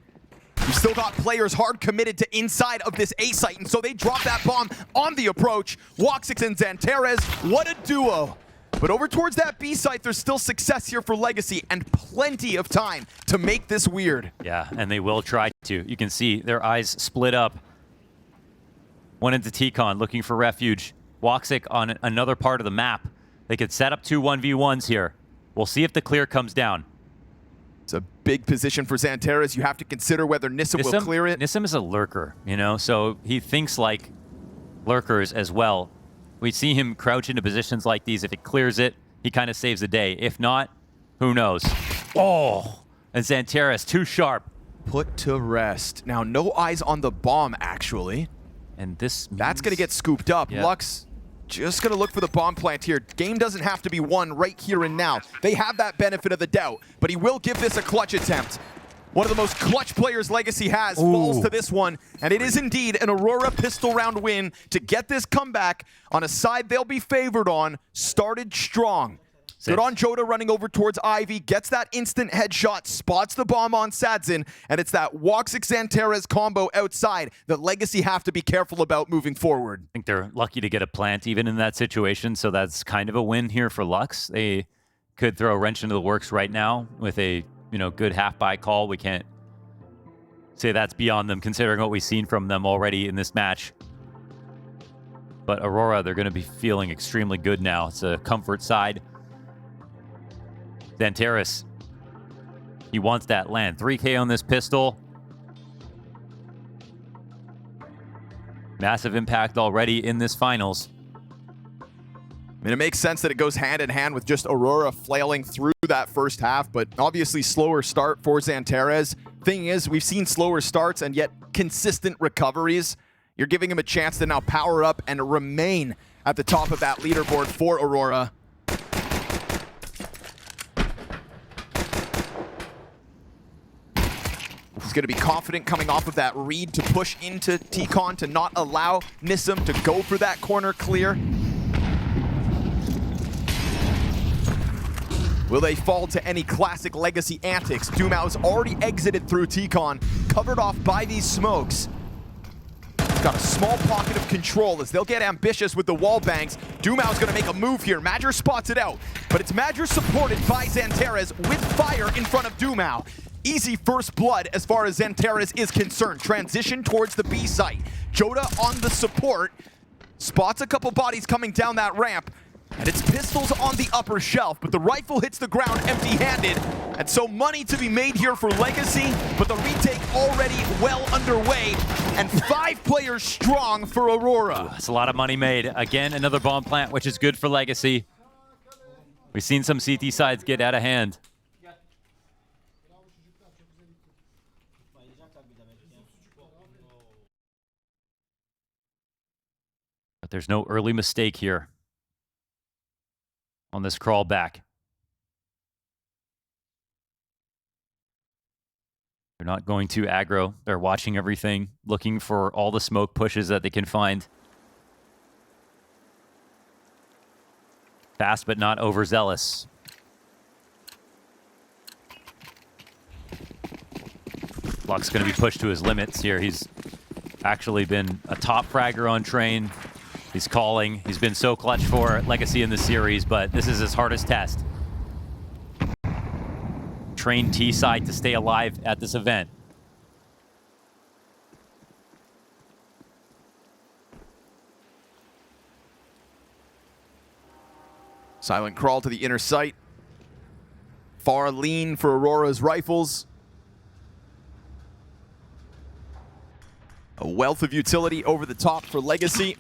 You've still got players hard committed to inside of this A site, and so they drop that bomb on the approach. Woxic and Xantares, what a duo. But over towards that B site, there's still success here for Legacy and plenty of time to make this weird. Yeah, and they will try to. You can see their eyes split up. One into T-Con looking for refuge. Woxic on another part of the map. They could set up 2 1v1s here. We'll see if the clear comes down. It's a big position for Xantares. You have to consider whether Nissim will clear it. Nissim is a lurker, you know, so he thinks like lurkers as well. We see him crouch into positions like these. If it clears it, he kind of saves the day. If not, who knows? Oh, and Xantares, too sharp. Put to rest. Now, no eyes on the bomb, actually. And this That's going to get scooped up. Yeah. Lux just going to look for the bomb plant here. Game doesn't have to be won right here and now. They have that benefit of the doubt, but he will give this a clutch attempt. One of the most clutch players Legacy has falls to this one, and it is indeed an Aurora pistol round win to get this comeback on a side they'll be favored on. Started strong. Good on jottAAA running over towards Ivy, gets that instant headshot, spots the bomb on Sadzin, and it's that Woxic-Xantares combo outside that Legacy have to be careful about moving forward. I think they're lucky to get a plant even in that situation, so that's kind of a win here for Lux. They could throw a wrench into the works right now with a good half-buy call. We can't say that's beyond them considering what we've seen from them already in this match. But Aurora, they're going to be feeling extremely good now. It's a comfort side. Xantares, he wants that land. 3K on this pistol. Massive impact already in this finals. I mean, it makes sense that it goes hand in hand with just Aurora flailing through that first half, but obviously slower start for Xantares. Thing is, we've seen slower starts and yet consistent recoveries. You're giving him a chance to now power up and remain at the top of that leaderboard for Aurora. He's going to be confident coming off of that read to push into T-Con to not allow Nissim to go for that corner clear. Will they fall to any classic Legacy antics? dumau's already exited through T-Con, covered off by these smokes. Got a small pocket of control as they'll get ambitious with the wall bangs. dumau's going to make a move here. Madger spots it out, but it's Madger supported by Xantares with fire in front of dumau. Easy first blood as far as Xantares is concerned. Transition towards the B site. Jota on the support. Spots a couple bodies coming down that ramp. And it's pistols on the upper shelf, but the rifle hits the ground empty-handed. And so money to be made here for Legacy, but the retake already well underway. And 5 players strong for Aurora. That's a lot of money made. Again, another bomb plant, which is good for Legacy. We've seen some CT sides get out of hand. But there's no early mistake here on this crawl back. They're not going to aggro. They're watching everything, looking for all the smoke pushes that they can find. Fast but not overzealous. Luck's going to be pushed to his limits here. He's actually been a top fragger on Train. He's calling. He's been so clutch for Legacy in the series, but this is his hardest test. Train T-side to stay alive at this event. Silent crawl to the inner sight. Far lean for Aurora's rifles. A wealth of utility over the top for Legacy.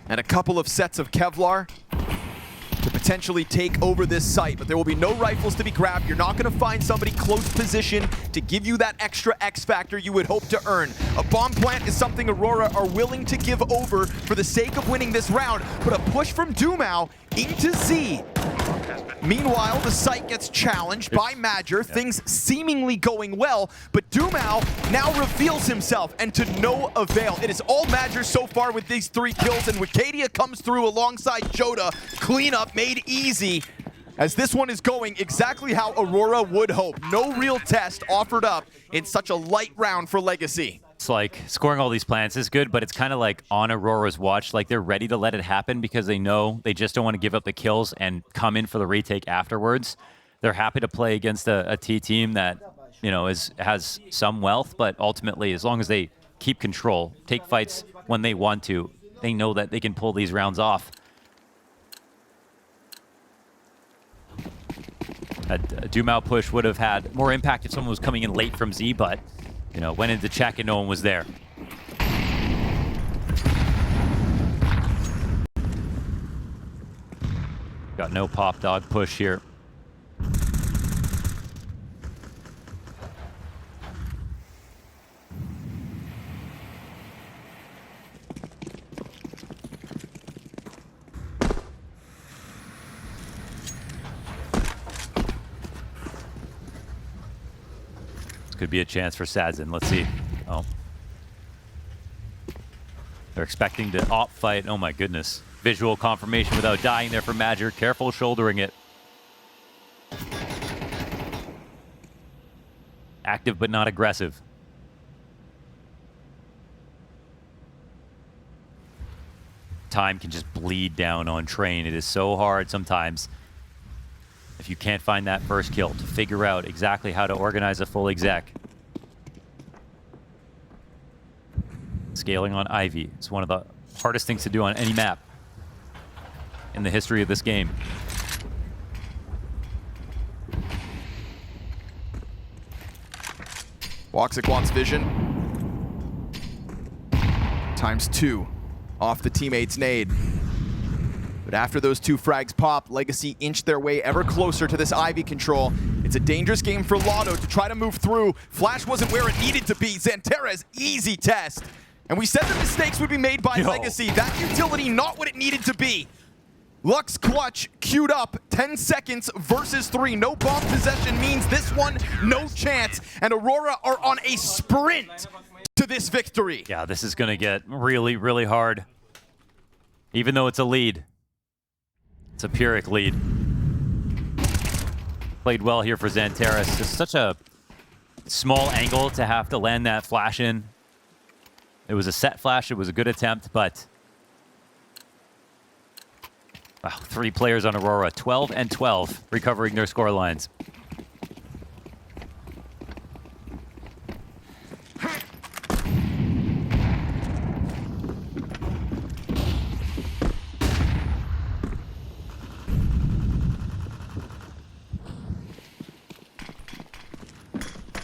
And a couple of sets of Kevlar to potentially take over this site, but there will be no rifles to be grabbed. You're not going to find somebody close position to give you that extra X factor you would hope to earn. A bomb plant is something Aurora are willing to give over for the sake of winning this round, but a push from dumau into Z. Meanwhile, the site gets challenged by Madger, things seemingly going well, but dumau now reveals himself, and to no avail. It is all Madger so far with these 3 kills, and Wicadia comes through alongside Jota. Cleanup made easy, as this one is going exactly how Aurora would hope. No real test offered up in such a light round for Legacy. It's like scoring all these plants is good, but it's kind of like on Aurora's watch. Like they're ready to let it happen because they know they just don't want to give up the kills and come in for the retake afterwards. They're happy to play against a T team that, has some wealth, but ultimately, as long as they keep control, take fights when they want to, they know that they can pull these rounds off. A dumau push would have had more impact if someone was coming in late from Z, but went into check and no one was there. Got no pop dog push here. Could be a chance for Sadzin. Let's see. Oh. They're expecting to op fight. Oh my goodness. Visual confirmation without dying there for Madger. Careful shouldering it. Active but not aggressive. Time can just bleed down on Train. It is so hard sometimes if you can't find that first kill, to figure out exactly how to organize a full exec. Scaling on Ivy is one of the hardest things to do on any map in the history of this game. Woxic wants vision. ×2 off the teammate's nade. But after those 2 frags pop, Legacy inch their way ever closer to this Ivy control. It's a dangerous game for latto to try to move through. Flash wasn't where it needed to be. Xanterra's easy test. And we said the mistakes would be made by Legacy. That utility not what it needed to be. Lux clutch queued up, 10 seconds versus 3. No bomb possession means this one, no chance. And Aurora are on a sprint to this victory. Yeah, this is going to get really, really hard. Even though it's a lead. It's a Pyrrhic lead. Played well here for Xanterras. It's such a small angle to have to land that flash in. It was a set flash. It was a good attempt, but... Wow, 3 players on Aurora, 12 and 12, recovering their score lines.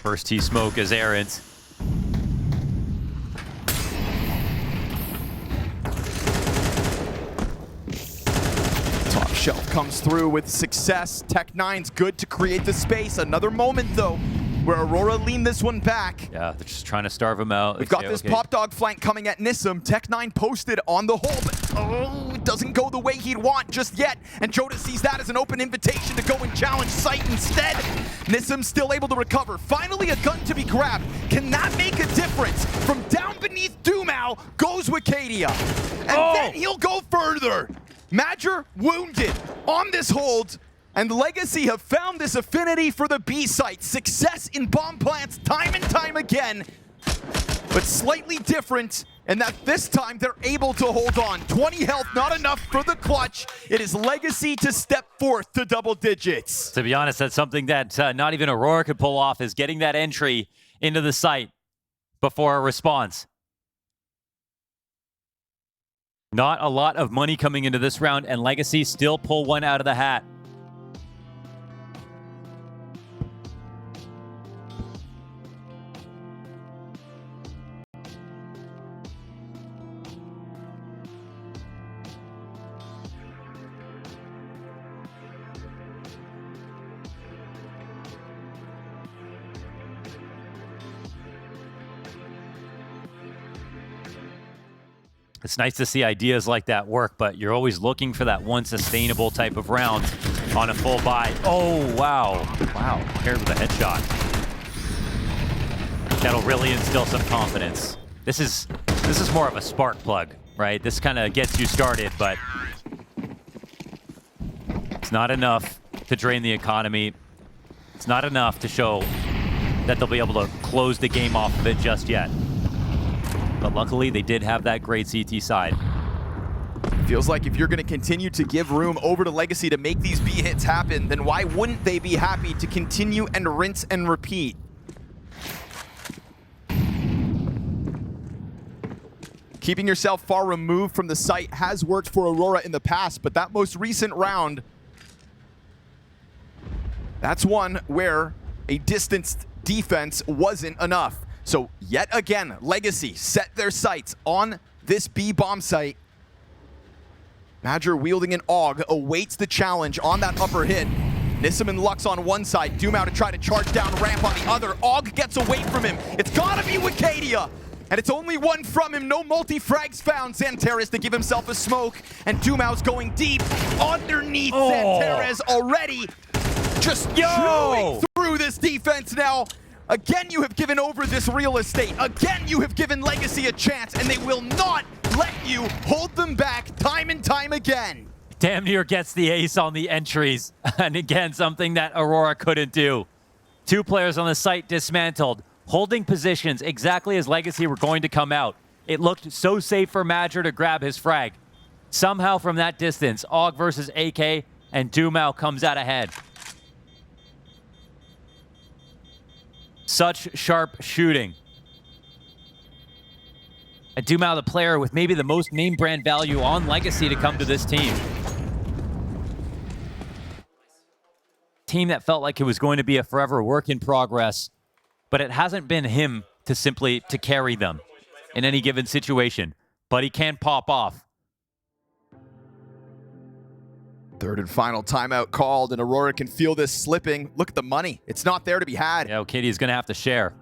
First T-smoke is errant. Shelf comes through with success. Tech9's good to create the space. Another moment, though, where Aurora leaned this one back. Yeah, they're just trying to starve him out. We've got this pop dog flank coming at Nissim. Tech9 posted on the hole, but it doesn't go the way he'd want just yet. And Jota sees that as an open invitation to go and challenge Sight instead. Nissim still able to recover. Finally, a gun to be grabbed. Can that make a difference? From down beneath dumau goes Wicadia. And then he'll go further. MIBR wounded on this hold, and Legacy have found this affinity for the B site. Success in bomb plants time and time again, but slightly different in that this time they're able to hold on. 20 health, not enough for the clutch. It is Legacy to step forth to double digits. To be honest, that's something that not even Aurora could pull off, is getting that entry into the site before a response. Not a lot of money coming into this round, and Legacy still pull one out of the hat. It's nice to see ideas like that work, but you're always looking for that one sustainable type of round on a full buy. Oh, wow. Wow, paired with a headshot. That'll really instill some confidence. This is more of a spark plug, right? This kind of gets you started, but it's not enough to drain the economy. It's not enough to show that they'll be able to close the game off of it just yet. But luckily, they did have that great CT side. Feels like if you're going to continue to give room over to Legacy to make these B hits happen, then why wouldn't they be happy to continue and rinse and repeat? Keeping yourself far removed from the site has worked for Aurora in the past, but that most recent round, that's one where a distanced defense wasn't enough. So yet again, Legacy set their sights on this B bomb site. MIBR wielding an AUG awaits the challenge on that upper hit. Nissim and Lux on one side, dumau to try to charge down ramp on the other. AUG gets away from him. It's gotta be Wicadia. And it's only one from him. No multi-frags found. Xanterras to give himself a smoke. And dumau's going deep underneath Xanterras already. Just chewing through this defense now. Again, you have given over this real estate. Again, you have given Legacy a chance, and they will not let you hold them back time and time again. Damn near gets the ace on the entries. And again, something that Aurora couldn't do. 2 players on the site dismantled, holding positions exactly as Legacy were going to come out. It looked so safe for MIBR to grab his frag. Somehow from that distance, AUG versus AK, and dumau comes out ahead. Such sharp shooting. And dumau, the player with maybe the most name brand value on Legacy to come to this team. Team that felt like it was going to be a forever work in progress, but it hasn't been him to carry them in any given situation. But he can pop off. Third and final timeout called, and Aurora can feel this slipping. Look at the money. It's not there to be had. Yeah, Katie is going to have to share.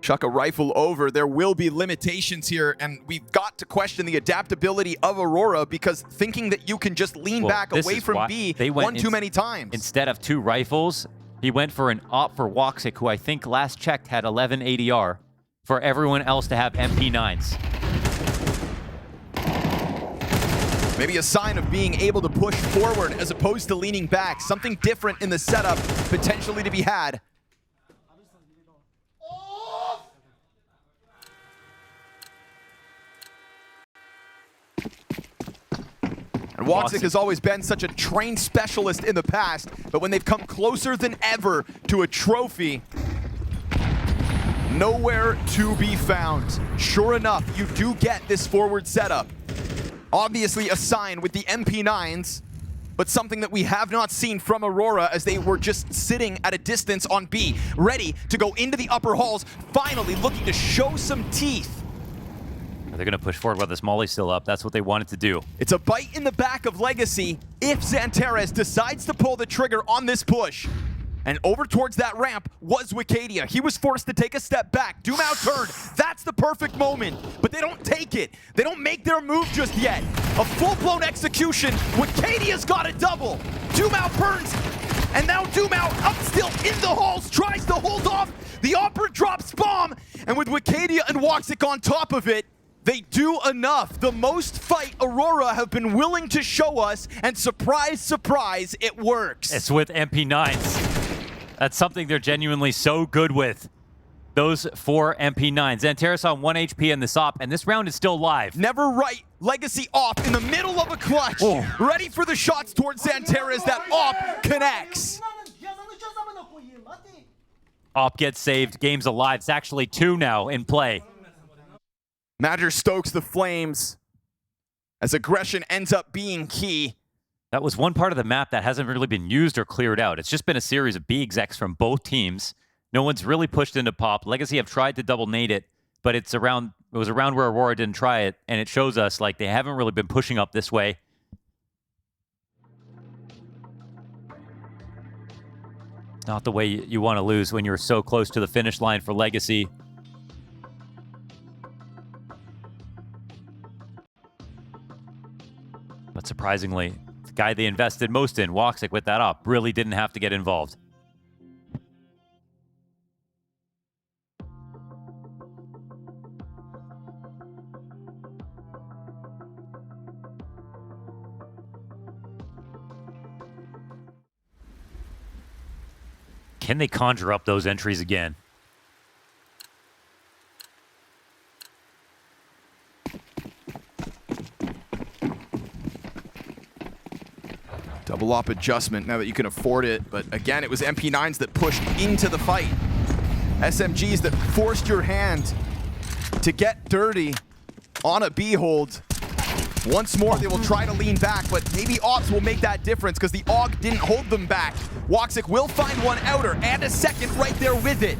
Chuck a rifle over. There will be limitations here, and we've got to question the adaptability of Aurora, because thinking that you can just lean back away from B one too many times. Instead of 2 rifles, he went for an op for jottAAA, who I think last checked had 11 ADR, for everyone else to have MP9s. Maybe a sign of being able to push forward as opposed to leaning back. Something different in the setup potentially to be had. And jottAAA has always been such a trained specialist in the past, but when they've come closer than ever to a trophy, nowhere to be found. Sure enough, you do get this forward setup. Obviously a sign with the MP9s, but something that we have not seen from Aurora, as they were just sitting at a distance on B, ready to go into the upper halls, finally looking to show some teeth. They're going to push forward while this Molly's still up. That's what they wanted to do. It's a bite in the back of Legacy if XANTARES decides to pull the trigger on this push. And over towards that ramp was Wicadia. He was forced to take a step back. dumau turned. That's the perfect moment. But they don't take it. They don't make their move just yet. A full-blown execution. Wicadia's got a double. dumau burns. And now dumau up still in the halls. Tries to hold off. The Opera drops bomb. And with Wicadia and jottAAA on top of it, they do enough. The most fight Aurora have been willing to show us, and surprise, surprise, it works. It's with MP9s. That's something they're genuinely so good with. Those 4 MP9s. XANTARES on 1 HP in this op, and this round is still live. Never right. Legacy off in the middle of a clutch. Oh. Ready for the shots towards XANTARES. That op connects. Op gets saved. Game's alive. It's actually 2 now in play. MIBR stokes the flames as aggression ends up being key. That was one part of the map that hasn't really been used or cleared out. It's just been a series of B execs from both teams. No one's really pushed into pop. Legacy have tried to double nade it, but it was around where Aurora didn't try it, and it shows us like they haven't really been pushing up this way. Not the way you want to lose when you're so close to the finish line for Legacy. But surprisingly, the guy they invested most in, jottAAA, with that up, really didn't have to get involved. Can they conjure up those entries again? Double op adjustment now that you can afford it, but again, it was MP9s that pushed into the fight. SMGs that forced your hand to get dirty on a B hold. Once more, they will try to lean back, but maybe Ops will make that difference because the AUG didn't hold them back. jottAAA will find one outer and a second right there with it.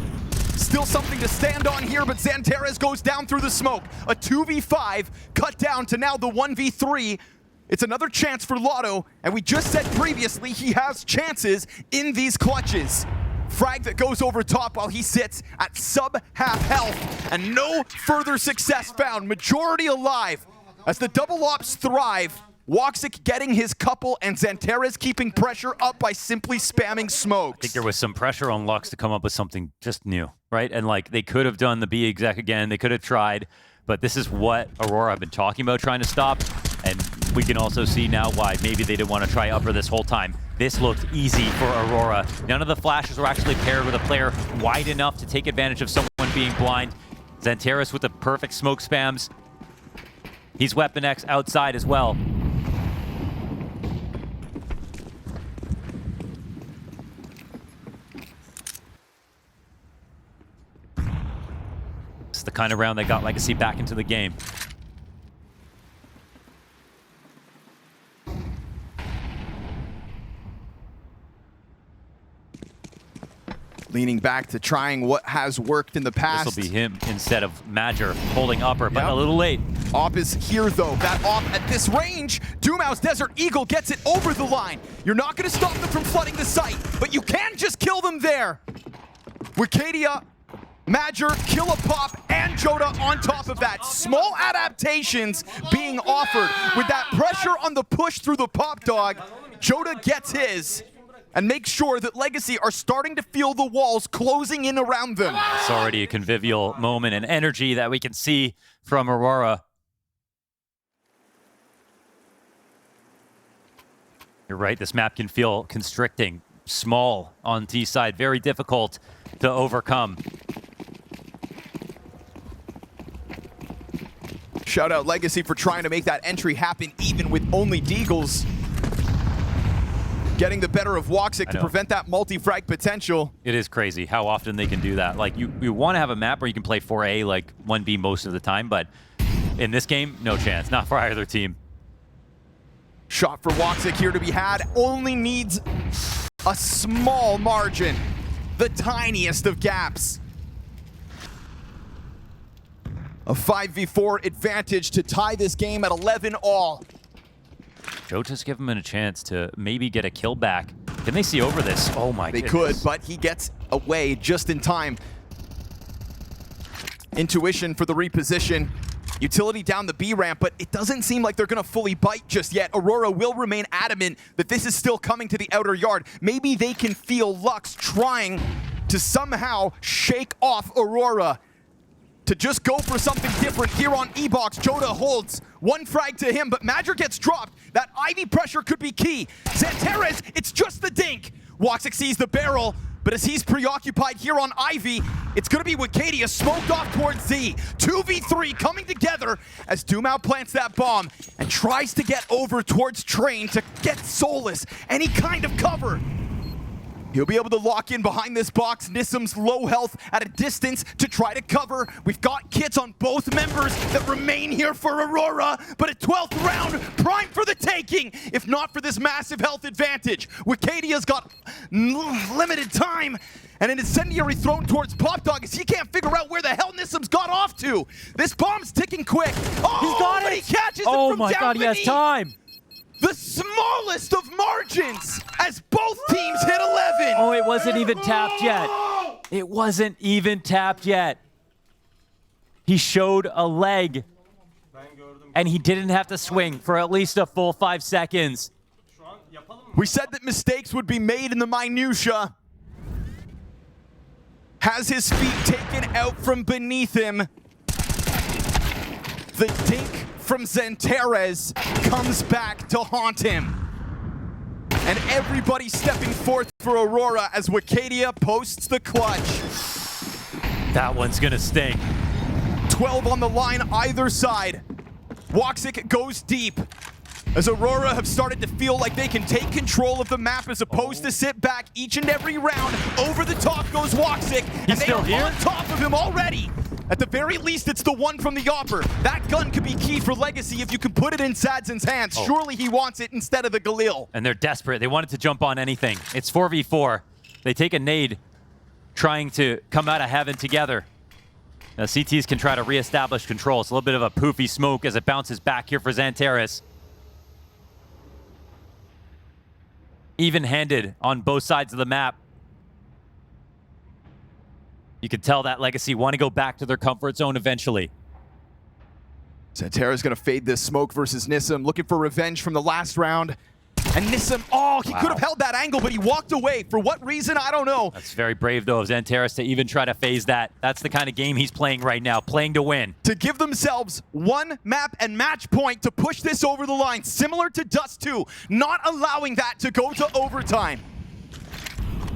Still something to stand on here, but XANTARES goes down through the smoke. A 2v5 cut down to now the 1v3. It's another chance for latto, and we just said previously he has chances in these clutches. Frag that goes over top while he sits at sub-half health, and no further success found. Majority alive. As the double ops thrive, jottAAA getting his couple and XANTARES keeping pressure up by simply spamming smokes. I think there was some pressure on Lux to come up with something just new, right? And like they could have done the B exec again, they could have tried, but this is what Aurora have been talking about trying to stop. And we can also see now why maybe they didn't want to try upper this whole time. This looked easy for Aurora. None of the flashes were actually paired with a player wide enough to take advantage of someone being blind. XANTARES with the perfect smoke spams. He's Weapon X outside as well. the kind of round that got Legacy back into the game. Leaning back to trying what has worked in the past. This will be him instead of Major holding upper, but a little late. Op is here though. That Op at this range. dumau's Desert Eagle gets it over the line. You're not going to stop them from flooding the site, but you can just kill them there. Wicadia, Major, Killapop, and jottAAA on top of that. Small adaptations being offered. With that pressure on the push through the Pop Dog, jottAAA gets his and makes sure that Legacy are starting to feel the walls closing in around them. It's already a convivial moment and energy that we can see from Aurora. You're right, this map can feel constricting, small on T side, very difficult to overcome. Shout out Legacy for trying to make that entry happen even with only Deagles getting the better of Woxic to prevent that multi-frag potential. It is crazy how often they can do that. Like, you want to have a map where you can play 4A, like 1B most of the time, but in this game, no chance. Not for either team. Shot for Woxic here to be had. Only needs a small margin. The tiniest of gaps. A 5v4 advantage to tie this game at 11-all. jottAA's given him a chance to maybe get a kill back. Can they see over this? Oh my They goodness. could, but he gets away just in time. Intuition for the reposition. Utility down the B ramp, but it doesn't seem like they're going to fully bite just yet. Aurora will remain adamant that this is still coming to the outer yard. Maybe they can feel Lux trying to somehow shake off Aurora to just go for something different here on E-Box. jottAA holds one frag to him, but Major gets dropped. That Ivy pressure could be key. Xantares, it's just the dink. Woxic sees the barrel, but as he's preoccupied here on Ivy, it's going to be Wicadia smoked off towards Z. 2v3 coming together as dumau plants that bomb and tries to get over towards Train to get Solus any kind of cover. He'll be able to lock in behind this box. Nissim's low health at a distance to try to cover. We've got kits on both members that remain here for Aurora, but a 12th round prime for the taking, if not for this massive health advantage. Wicadia's got limited time, and an incendiary thrown towards Pop Dog as he can't figure out where the hell Nissim's got off to. This bomb's ticking quick. Oh, He's got it! He catches it Oh from my down god, he has beneath. time! The smallest of margins as both teams hit 11. Oh, it wasn't even tapped yet. It wasn't even tapped yet. He showed a leg, and he didn't have to swing for at least a full 5 seconds. We said that mistakes would be made in the minutia. Has his feet taken out from beneath him. The dink from Xantares comes back to haunt him. And everybody stepping forth for Aurora as Wicadia posts the clutch. That one's gonna sting. 12 on the line either side. Woxic goes deep as Aurora have started to feel like they can take control of the map as opposed to sit back each and every round. Over the top goes Woxic, and they still are here? on top of him already. At the very least, it's the one from the Opper. That gun could be key for Legacy if you can put it in Sadzin's hands. Surely he wants it instead of the Galil. And they're desperate. They wanted to jump on anything. It's 4v4. They take a nade, trying to come out of heaven together. Now, CTs can try to reestablish control. It's a little bit of a poofy smoke as it bounces back here for Xantares. Even-handed on both sides of the map. You can tell that Legacy want to go back to their comfort zone eventually. Xantares gonna fade this smoke versus Nissim, looking for revenge from the last round. And Nissim, oh, he could have held that angle, but he walked away. For what reason, I don't know. That's very brave, though, of Xantares to even try to phase that. That's the kind of game he's playing right now, playing to win. To give themselves one map and match point to push this over the line, similar to Dust2, not allowing that to go to overtime.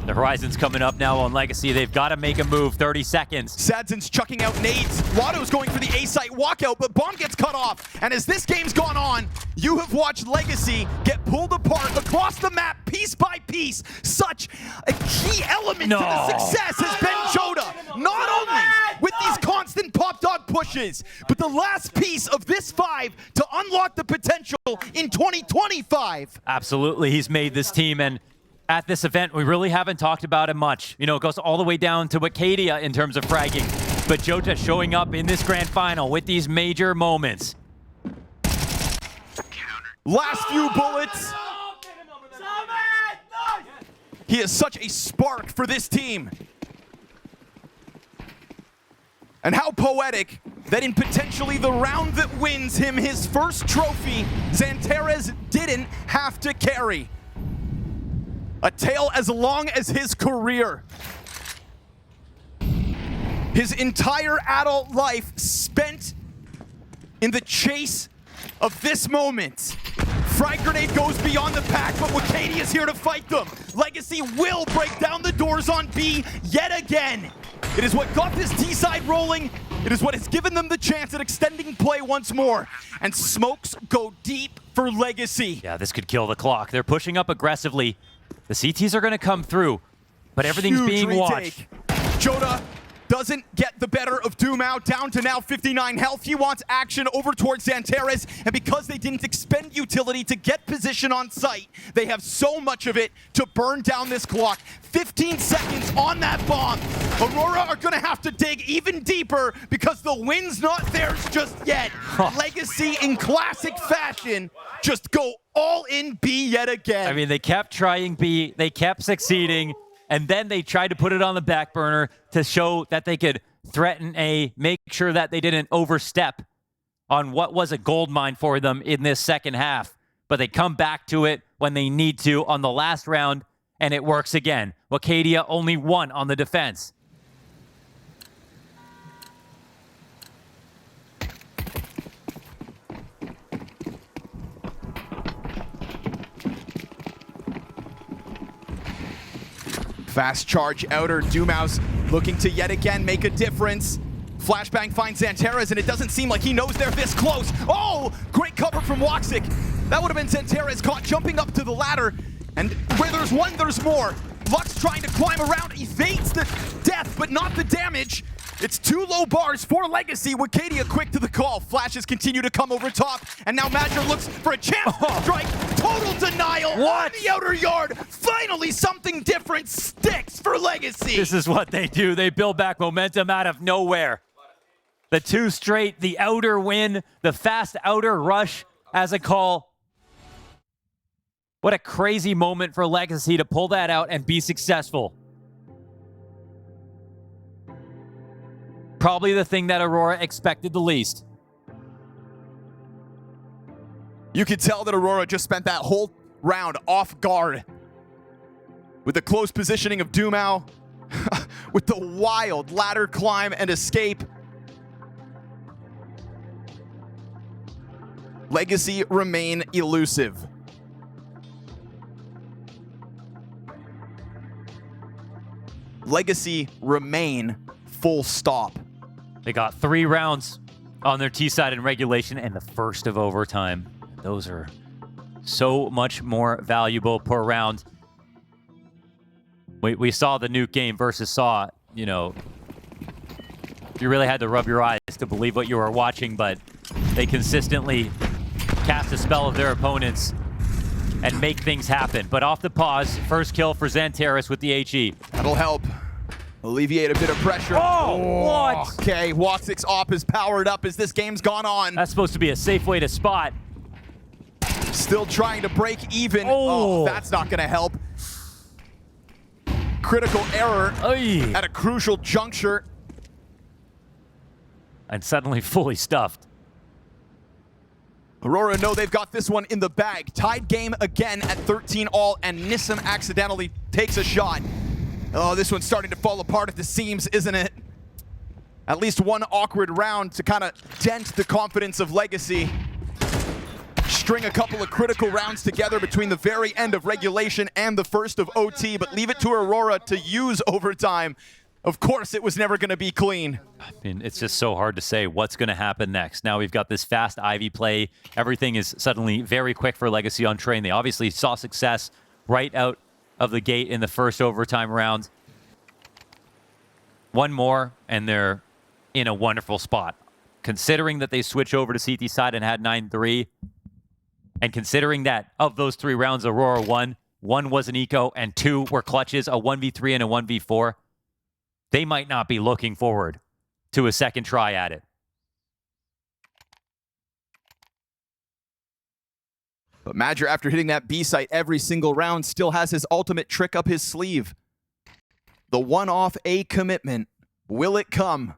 The horizon's coming up now on Legacy. They've got to make a move. 30 seconds. Sadzin's chucking out nades. Latto's going for the A-site walkout, but bomb gets cut off. And as this game's gone on, you have watched Legacy get pulled apart across the map, piece by piece. Such a key element to the success has been jottAA. Not only with these constant pop dog pushes, but the last piece of this 5 to unlock the potential in 2025. Absolutely, he's made this team, and at this event, we really haven't talked about it much. You know, it goes all the way down to Acadia in terms of fragging, but jottAAA showing up in this grand final with these major moments. Last few bullets. He is such a spark for this team. And how poetic that in potentially the round that wins him his first trophy, Xantares didn't have to carry. A tale as long as his career. His entire adult life spent in the chase of this moment. Frag grenade goes beyond the pack, but Wakadi is here to fight them. Legacy will break down the doors on B yet again. It is what got this T side rolling. It is what has given them the chance at extending play once more. And smokes go deep for Legacy. Yeah, this could kill the clock. They're pushing up aggressively. The CTs are going to come through, but everything's Huge being retake. watched. jottAAA doesn't get the better of dumau, down to now 59 health. He wants action over towards Xantares, and because they didn't expend utility to get position on site, they have so much of it to burn down this clock. 15 seconds on that bomb. Aurora are gonna have to dig even deeper because the win's not theirs just yet. Legacy in classic fashion just go all in B yet again. I mean, they kept trying B, they kept succeeding, and then they tried to put it on the back burner to show that they could threaten A, make sure that they didn't overstep on what was a gold mine for them in this second half. But they come back to it when they need to on the last round, and it works again. Wacadia only 1 on the defense. Fast charge outer. dumau's looking to yet again make a difference. Flashbang finds Xantares, and it doesn't seem like he knows they're this close. Oh, great cover from Woxic. That would have been Xantares caught jumping up to the ladder. And where there's one, there's more. Lux trying to climb around, evades the death, but not the damage. It's 2 low bars for Legacy. Wacadia quick to the call. Flashes continue to come over top, and now MIBR looks for a chance to strike. Total denial on the outer yard. Finally, something different sticks for Legacy. This is what they do. They build back momentum out of nowhere. The 2 straight, the outer win, the fast outer rush as a call. What a crazy moment for Legacy to pull that out and be successful. Probably the thing that Aurora expected the least. You could tell that Aurora just spent that whole round off guard. With the close positioning of dumau, with the wild ladder climb and escape. Legacy remain elusive. Legacy remain full stop. They got 3 rounds on their T side in regulation and the first of overtime. Those are so much more valuable per round. We saw the Nuke game versus Saw. You know, you really had to rub your eyes to believe what you were watching, but they consistently cast a spell of their opponents and make things happen. But off the pause, first kill for Xantares with the HE. That'll help alleviate a bit of pressure. Oh, what? Okay, Woxic's op is powered up as this game's gone on. That's supposed to be a safe way to spot. Still trying to break even. Oh. That's not gonna help. Critical error Oy. at a crucial juncture. And suddenly fully stuffed. Aurora know they've got this one in the bag. Tied game again at 13 all, and Nissim accidentally takes a shot. Oh, this one's starting to fall apart at the seams, isn't it? At least one awkward round to kind of dent the confidence of Legacy. String a couple of critical rounds together between the very end of regulation and the first of OT, but leave it to Aurora to use overtime. Of course, it was never going to be clean. I mean, it's just so hard to say what's going to happen next. Now we've got this fast Ivy play. Everything is suddenly very quick for Legacy on train. They obviously saw success right out of the gate in the first overtime round. One more, and they're in a wonderful spot. considering that they switched over to CT side and had 9-3, and considering that of those 3 rounds, Aurora won, 1 was an eco and 2 were clutches, a 1v3 and a 1v4, they might not be looking forward to a second try at it. But Madger, after hitting that B site every single round, still has his ultimate trick up his sleeve. The one-off A commitment. Will it come?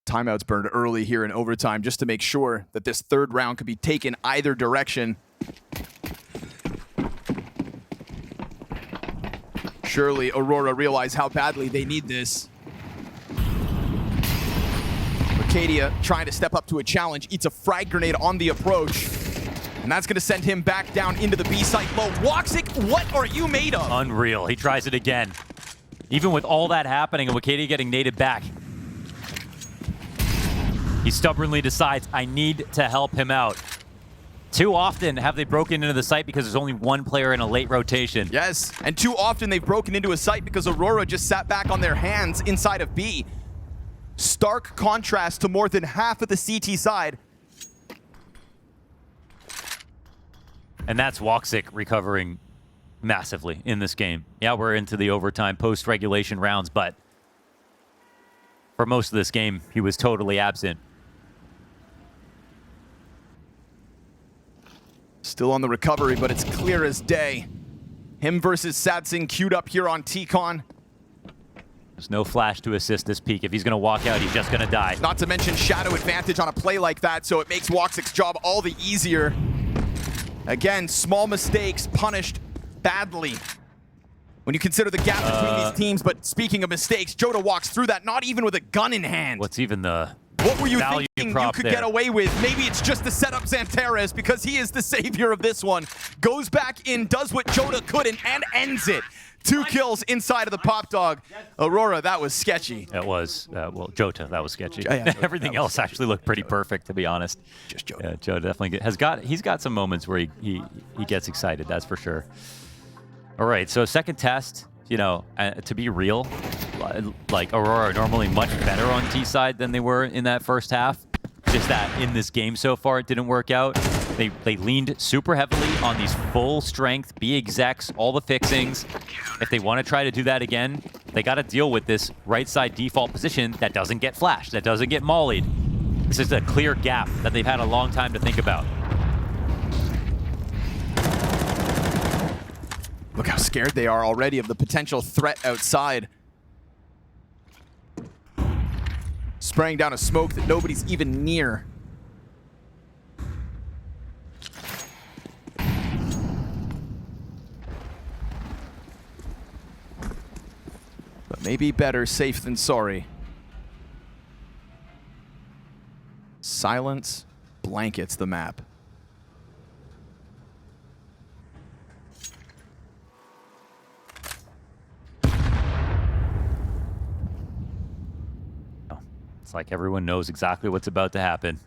Timeouts burned early here in overtime just to make sure that this third round could be taken either direction. Surely Aurora realize how badly they need this. Arcadia trying to step up to a challenge, eats a frag grenade on the approach. And that's going to send him back down into the B site low. woxic, what are you made of? Unreal. He tries it again. Even with all that happening and Arcadia getting naded back, he stubbornly decides, I need to help him out. Too often have they broken into the site because there's only 1 player in a late rotation. Yes, and too often they've broken into a site because Aurora just sat back on their hands inside of B. Stark contrast to more than half of the CT side. And that's woxic recovering massively in this game. Yeah, we're into the overtime post-regulation rounds, but for most of this game, he was totally absent. Still on the recovery, but it's clear as day. Him versus Sadsing queued up here on T-Con. There's no flash to assist this peak. If he's going to walk out, he's just going to die. Not to mention shadow advantage on a play like that, so it makes woxic's job all the easier. Again, small mistakes punished badly when you consider the gap between these teams. But speaking of mistakes, jottAAA walks through that not even with a gun in hand. What's even the What were you value thinking prop you could there? get away with? Maybe it's just to set up Xantares because he is the savior of this one. Goes back in, does what jottAAA couldn't, and ends it. 2 kills inside of the pop dog. Aurora, that was sketchy. It was, well, jottAAA, that was sketchy. Yeah, Everything else actually looked pretty perfect, to be honest. Just jottAAA. Yeah, jottAAA definitely he's got some moments where he gets excited, that's for sure. All right, so second test, you know, to be real, like Aurora are normally much better on T side than they were in that first half. Just that in this game so far, it didn't work out. They leaned super heavily on these full strength B execs, all the fixings. If they want to try to do that again, they got to deal with this right side default position that doesn't get flashed, that doesn't get mollied. This is a clear gap that they've had a long time to think about. Look how scared they are already of the potential threat outside. Spraying down a smoke that nobody's even near. But maybe better safe than sorry. Silence blankets the map. It's like everyone knows exactly what's about to happen.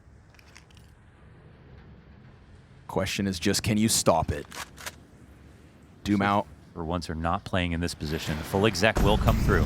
Question is just, can you stop it? dumau. For once, are not playing in this position. The full exec will come through.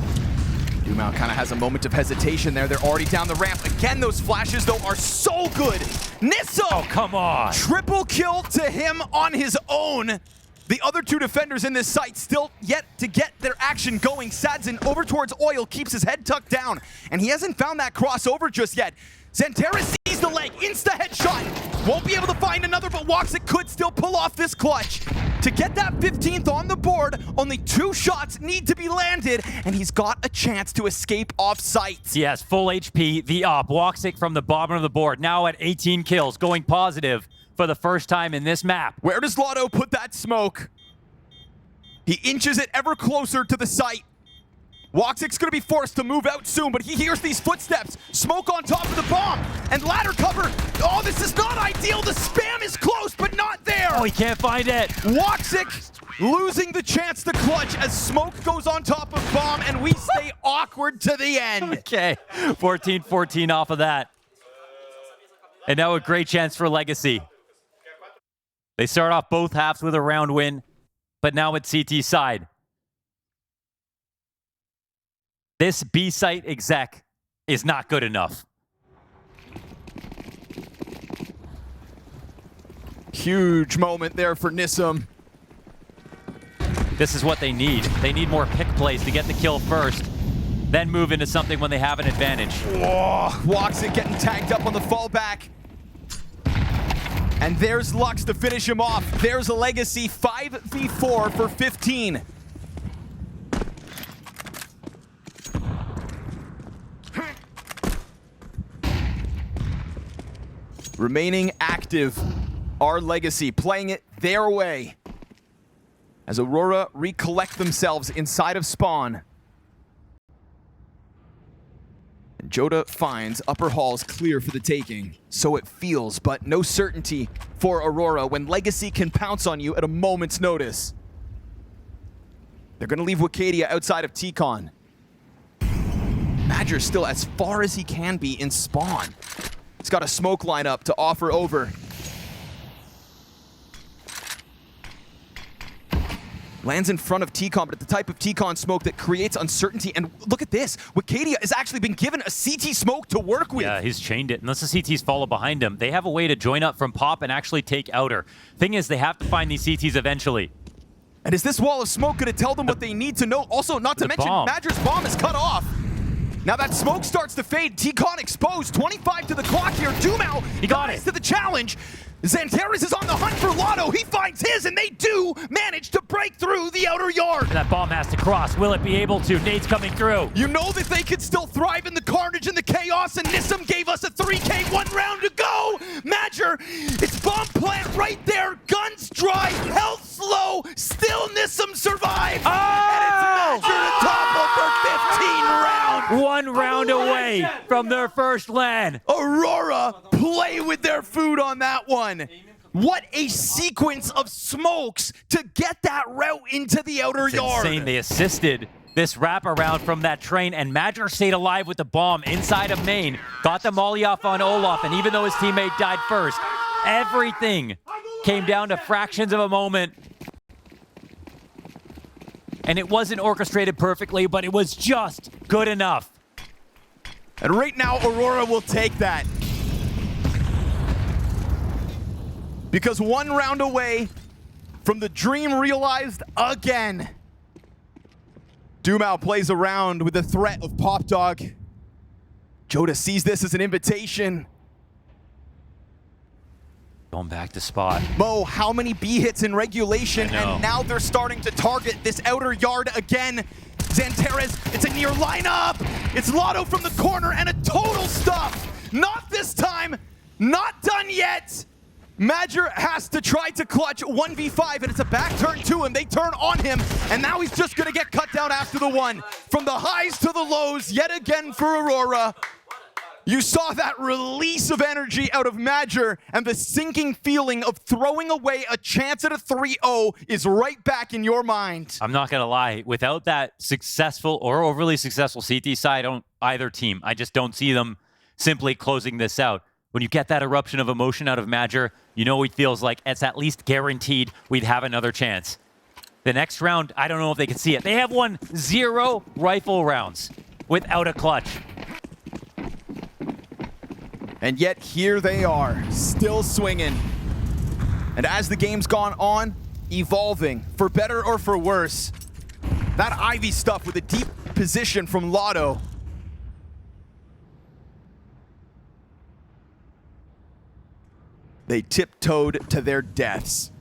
dumau kind of has a moment of hesitation there. They're already down the ramp. Again, those flashes, though, are so good. Nisso! Oh, come on! Triple kill to him on his own. The other 2 defenders in this site still yet to get their action going. Sadzen over towards Oil, keeps his head tucked down, and he hasn't found that crossover just yet. Xantares sees the leg, insta headshot. Won't be able to find another, but woxic could still pull off this clutch. To get that 15th on the board, only 2 shots need to be landed, and he's got a chance to escape off site. He has full HP, the up. woxic from the bottom of the board, now at 18 kills, going positive for the first time in this map. Where does latto put that smoke? He inches it ever closer to the site. woxic's gonna be forced to move out soon, but he hears these footsteps. Smoke on top of the bomb, and ladder cover. Oh, this is not ideal. The spam is close, but not there. Oh, he can't find it. woxic losing the chance to clutch as smoke goes on top of bomb, and we stay awkward to the end. Okay, 14-14 off of that. And now a great chance for Legacy. They start off both halves with a round win, but now it's CT side. This B site exec is not good enough. Huge moment there for Nisum. This is what they need. They need more pick plays to get the kill first, then move into something when they have an advantage. Oh, Woxic getting tagged up on the fallback. And there's Lux to finish him off. There's a Legacy 5v4 for 15. Remaining active, our Legacy playing it their way as Aurora recollect themselves inside of spawn. And jottAAA finds upper halls clear for the taking. So it feels, but no certainty for Aurora when Legacy can pounce on you at a moment's notice. They're gonna leave Wicadia outside of T-Con. MIBR still as far as he can be in spawn. He's got a smoke lineup to offer over. Lands in front of T-Con, but at the type of T-Con smoke that creates uncertainty. And look at this, Wicadia has actually been given a CT smoke to work with. Yeah, he's chained it. Unless the CTs follow behind him, they have a way to join up from Pop and actually take outer. Thing is, they have to find these CTs eventually. And is this wall of smoke gonna tell them what they need to know? Also, not to mention, MIBR's bomb is cut off. Now that smoke starts to fade. T-Con exposed, 25 to the clock here. dumau, he got it to the challenge. Xantares is on the hunt for latto. He finds his, and they do manage to break through the outer yard. That bomb has to cross. Will it be able to? Nade's coming through. You know that they could still thrive in the carnage and the chaos, and Nisum gave us a 3K, 1 round to go. MIBR, it's bomb plant right there. Guns dry, health slow. Still Nisum survives. Oh! And it's MIBR to topple for 15 rounds. 1 round away from their first LAN. Aurora play with their food on that one. What a sequence of smokes to get that route into the outer yard. Insane. They assisted this wraparound from that train, and MIBR stayed alive with the bomb inside of main. Got the molly off on Olaf, and even though his teammate died first, everything came down to fractions of a moment. And it wasn't orchestrated perfectly, but it was just good enough. And right now, Aurora will take that. Because 1 round away from the dream realized again. dumau plays around with the threat of Pop Dog. jottAAA sees this as an invitation. Going back to spot. Mo, how many B hits in regulation? And now they're starting to target this outer yard again. Xantares, it's a near lineup. It's latto from the corner and a total stuff. Not this time. Not done yet. MIBR has to try to clutch 1v5, and it's a back turn to him. They turn on him, and now he's just gonna get cut down after the one. From the highs to the lows, yet again for Aurora. You saw that release of energy out of MIBR, and the sinking feeling of throwing away a chance at a 3-0 is right back in your mind. I'm not going to lie. Without that successful or overly successful CT side on either team, I just don't see them simply closing this out. When you get that eruption of emotion out of MIBR, you know it feels like it's at least guaranteed we'd have another chance. The next round, I don't know if they can see it. They have won 0 rifle rounds without a clutch. And yet here they are, still swinging. And as the game's gone on, evolving, for better or for worse. That Ivy stuff with a deep position from latto. They tiptoed to their deaths.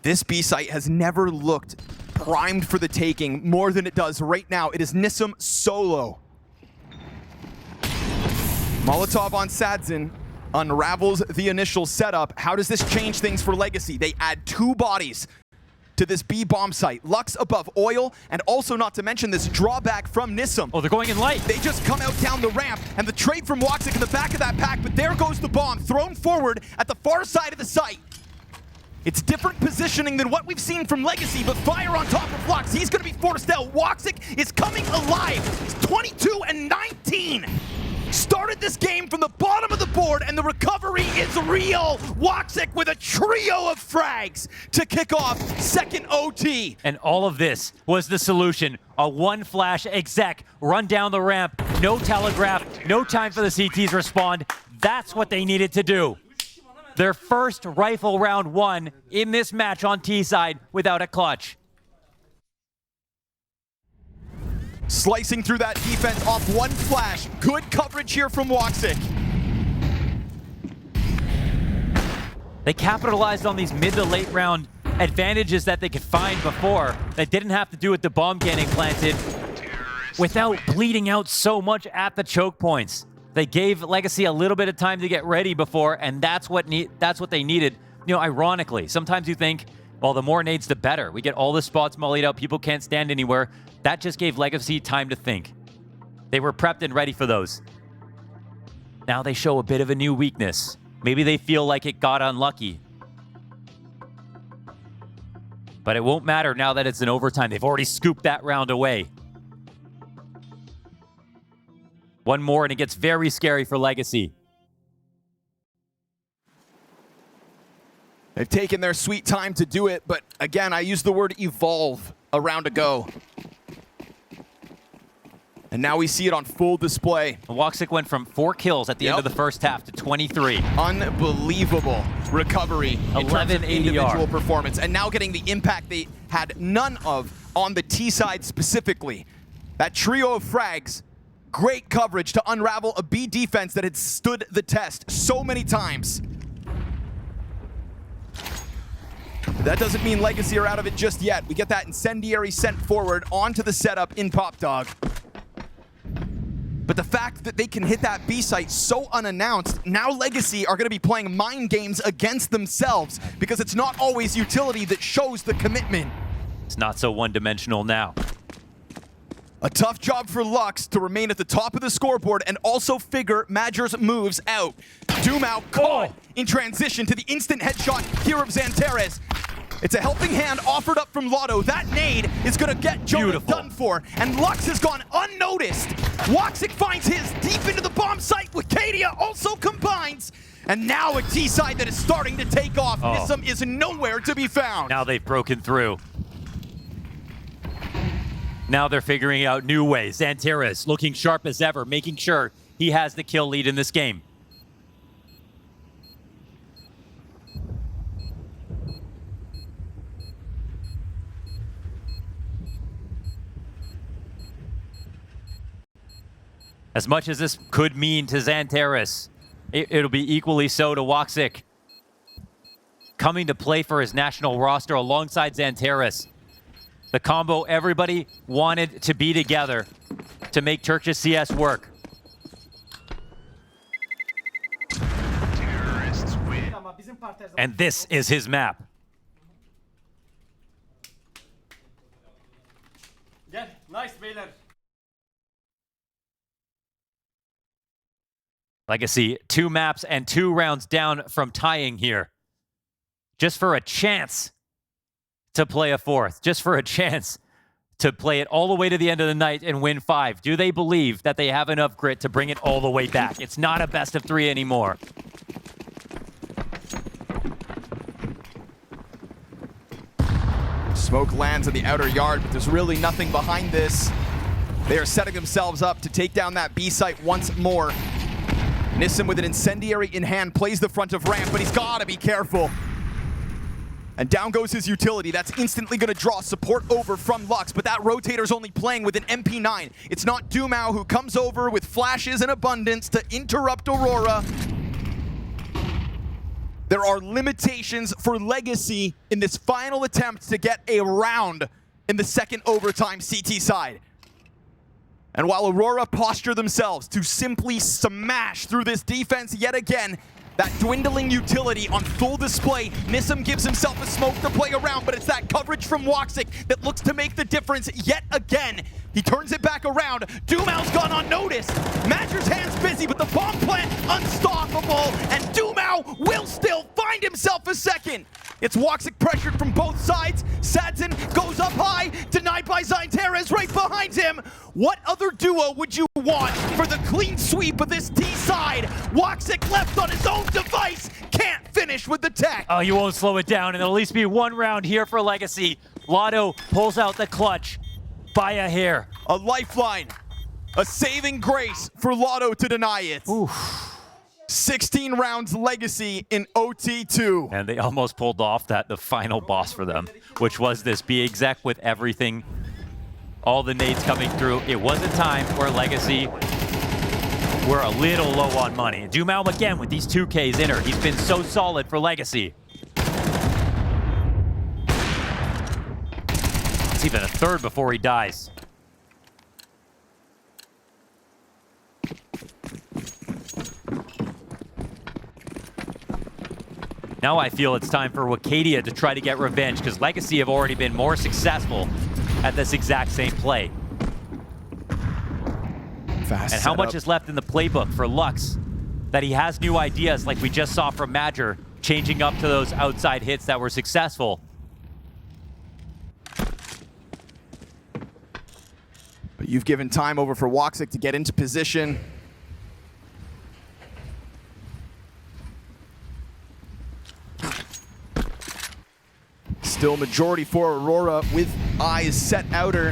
This B site has never looked primed for the taking more than it does right now. It is Nisum solo. Molotov on Sadzin unravels the initial setup. How does this change things for Legacy? They add 2 bodies to this B bomb site. Lux above oil, and also not to mention this drawback from Nisum. Oh, they're going in light. They just come out down the ramp, and the trade from Woxic in the back of that pack, but there goes the bomb, thrown forward at the far side of the site. It's different positioning than what we've seen from Legacy, but fire on top of Lux. He's gonna be forced out. Woxic is coming alive. It's 22 and 19. started this game from the bottom of the board, and the recovery is real. jottAAA with a trio of frags to kick off second OT. And all of this was the solution. A one flash exec, run down the ramp, no telegraph, no time for the CTs respond. That's what they needed to do. Their first rifle round won in this match on T side without a clutch. Slicing through that defense off one flash. Good coverage here from jottAAA. They capitalized on these mid to late round advantages that they could find before that didn't have to do with the bomb getting planted without bleeding out so much at the choke points. They gave Legacy a little bit of time to get ready before, and that's what they needed. You know, ironically, sometimes you think, well, the more nades, the better. We get all the spots mollied out, people can't stand anywhere. That just gave Legacy time to think. They were prepped and ready for those. Now they show a bit of a new weakness. Maybe they feel like it got unlucky. But it won't matter now that it's in overtime. They've already scooped that round away. One more and it gets very scary for Legacy. They've taken their sweet time to do it, but again, I used the word evolve a round ago. And now we see it on full display. jottAAA went from 4 kills at the end of the first half to 23. Unbelievable recovery in terms of 11 individual ADR. performance, and now getting the impact they had none of on the T side specifically. That trio of frags, great coverage to unravel a B defense that had stood the test so many times. That doesn't mean Legacy are out of it just yet. We get that incendiary sent forward onto the setup in Pop Dog. But the fact that they can hit that B site so unannounced, now Legacy are going to be playing mind games against themselves because it's not always utility that shows the commitment. It's not so one-dimensional now. A tough job for Lux to remain at the top of the scoreboard and also figure MIBR's moves out. dumau caught in transition to the instant headshot here of Xantares. It's a helping hand offered up from latto. That nade is going to get Jonah done for, and Lux has gone unnoticed. jottAAA finds his deep into the bomb site with Kadia also combines. And now a T side that is starting to take off. Nisum is nowhere to be found. Now they've broken through. Now they're figuring out new ways. Xantares looking sharp as ever, making sure he has the kill lead in this game. As much as this could mean to Xantares, it'll be equally so to jottAAA. Coming to play for his national roster alongside Xantares. The combo everybody wanted to be together to make Turkish CS work. Terrorists win. And this is his map. Nice beyler. Legacy, 2 maps and 2 rounds down from tying here. Just for a chance to play a 4th. Just for a chance to play it all the way to the end of the night and win 5. Do they believe that they have enough grit to bring it all the way back? It's not a best of 3 anymore. Smoke lands in the outer yard, but there's really nothing behind this. They are setting themselves up to take down that B site once more. Nisum with an incendiary in hand plays the front of ramp, but he's gotta be careful. And down goes his utility. That's instantly gonna draw support over from Lux, but that rotator's only playing with an MP9. It's not dumau who comes over with flashes in abundance to interrupt Aurora. There are limitations for Legacy in this final attempt to get a round in the second overtime CT side. And while Aurora posture themselves to simply smash through this defense yet again, that dwindling utility on full display, Nisum gives himself a smoke to play around, but it's that coverage from jottAAA that looks to make the difference yet again. He turns it back around. dumau's gone unnoticed. MIBR's hands busy, but the bomb plant unstoppable, and dumau will still find himself a second. It's jottAAA pressured from both sides. Sadzen goes up high, denied by Xantares right behind him. What other duo would you want for the clean sweep of this T side? woxik left on his own device, can't finish with the tech. Oh, you won't slow it down, and there'll at least be one round here for Legacy. latto pulls out the clutch by a hair. A lifeline, a saving grace for latto to deny it. Oof. 16 rounds Legacy in OT2. And they almost pulled off the final boss for them, which was this be exec with everything. All the nades coming through. It was a time where Legacy were a little low on money. dumau again with these 2Ks in her. He's been so solid for Legacy. It's even a third before he dies. Now I feel it's time for Wakadia to try to get revenge, because Legacy have already been more successful at this exact same play. Fast And how much setup. is left in the playbook for Lux that he has new ideas like we just saw from MIBR, changing up to those outside hits that were successful. But you've given time over for woxik to get into position. Still majority for Aurora with eyes set outer.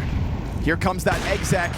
Here comes that exec.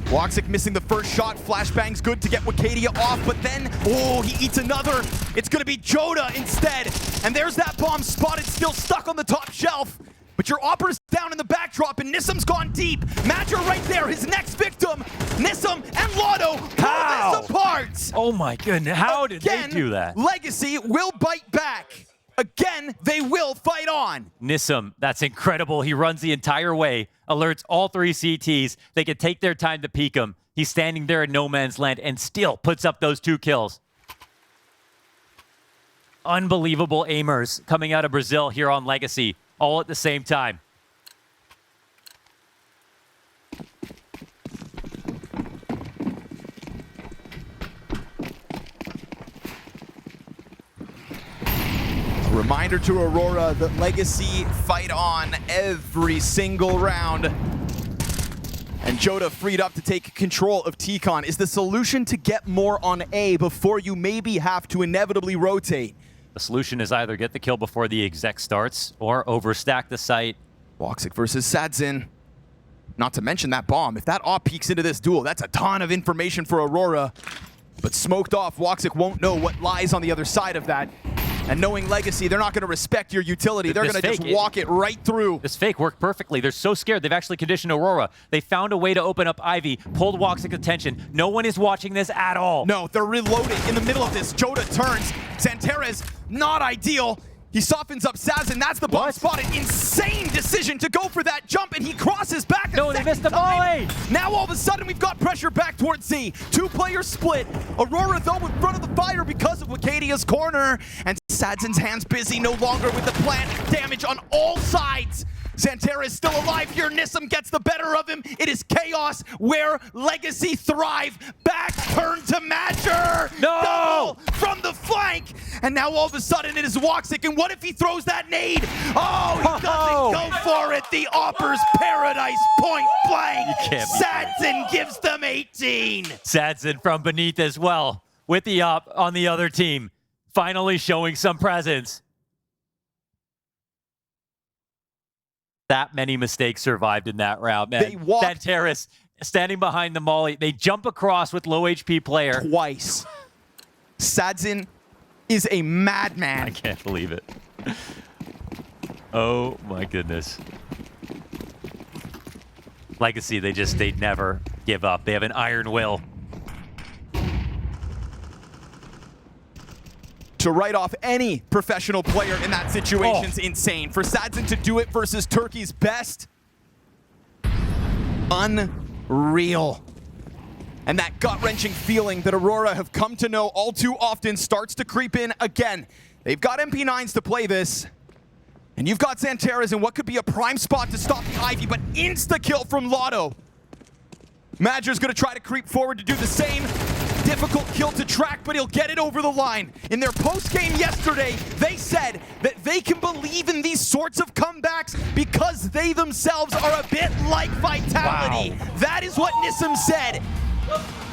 woxik missing the first shot. Flashbang's good to get Wakadia off, but then, oh, he eats another. It's gonna be jottAAA instead. And there's that bomb spotted, still stuck on the top shelf. But your Opera's down in the backdrop, and Nissam's gone deep. MIBR right there, his next victim. Nissam and latto pull this apart. Oh my goodness, how did they do that? Legacy will bite back. Again, they will fight on. Nissam, that's incredible. He runs the entire way, alerts all 3 CTs. They can take their time to peek him. He's standing there in no man's land and still puts up those 2 kills. Unbelievable aimers coming out of Brazil here on Legacy, all at the same time. Reminder to Aurora that Legacy fight on every single round. And jottAAA freed up to take control of T-Con. Is the solution to get more on A before you maybe have to inevitably rotate? The solution is either get the kill before the exec starts or overstack the site. woxik versus Sadzin. Not to mention that bomb. If that op peeks into this duel, that's a ton of information for Aurora. But smoked off, woxik won't know what lies on the other side of that. And knowing Legacy, they're not going to respect your utility. They're going to just walk it right through. This fake worked perfectly. They're so scared. They've actually conditioned Aurora. They found a way to open up Ivy, pulled woxik's attention. No one is watching this at all. No, they're reloading in the middle of this. jottAAA turns. Santeres, not ideal. He softens up Sadzin. That's the bomb spotted. Insane decision to go for that jump, and he crosses back. No, they missed the volley. Now all of a sudden we've got pressure back towards Z. 2-player split. Aurora though in front of the fire because of Wacadia's corner, and Sadzin's hands busy, no longer with the plant. Damage on all sides. Santeres is still alive here. Nissam gets the better of him. It is chaos where Legacy thrive. Back turn to MIBR. No! Double from the flank. And now all of a sudden it is woxik. And what if he throws that nade? Oh, he doesn't go for it. The Opper's paradise point blank. Sadzin gives them 18. Sadzin from beneath as well, with the op on the other team, finally showing some presence. That many mistakes survived in that round, man. They walked Santeres standing behind the molly. They jump across with low HP player. Twice. Sadzin is a madman. I can't believe it. Oh my goodness. Legacy, they never give up. They have an iron will. To write off any professional player in that situation is insane. For Sadzin to do it versus Turkey's best, unreal. And that gut-wrenching feeling that Aurora have come to know all too often starts to creep in again. They've got MP9s to play this, and you've got Santeres in what could be a prime spot to stop the Ivy, but insta-kill from latto. MIBR's gonna try to creep forward to do the same. difficult kill to track, but he'll get it over the line. In their post-game yesterday, they said that they can believe in these sorts of comebacks because they themselves are a bit like Vitality. Wow. That is what Nissim said.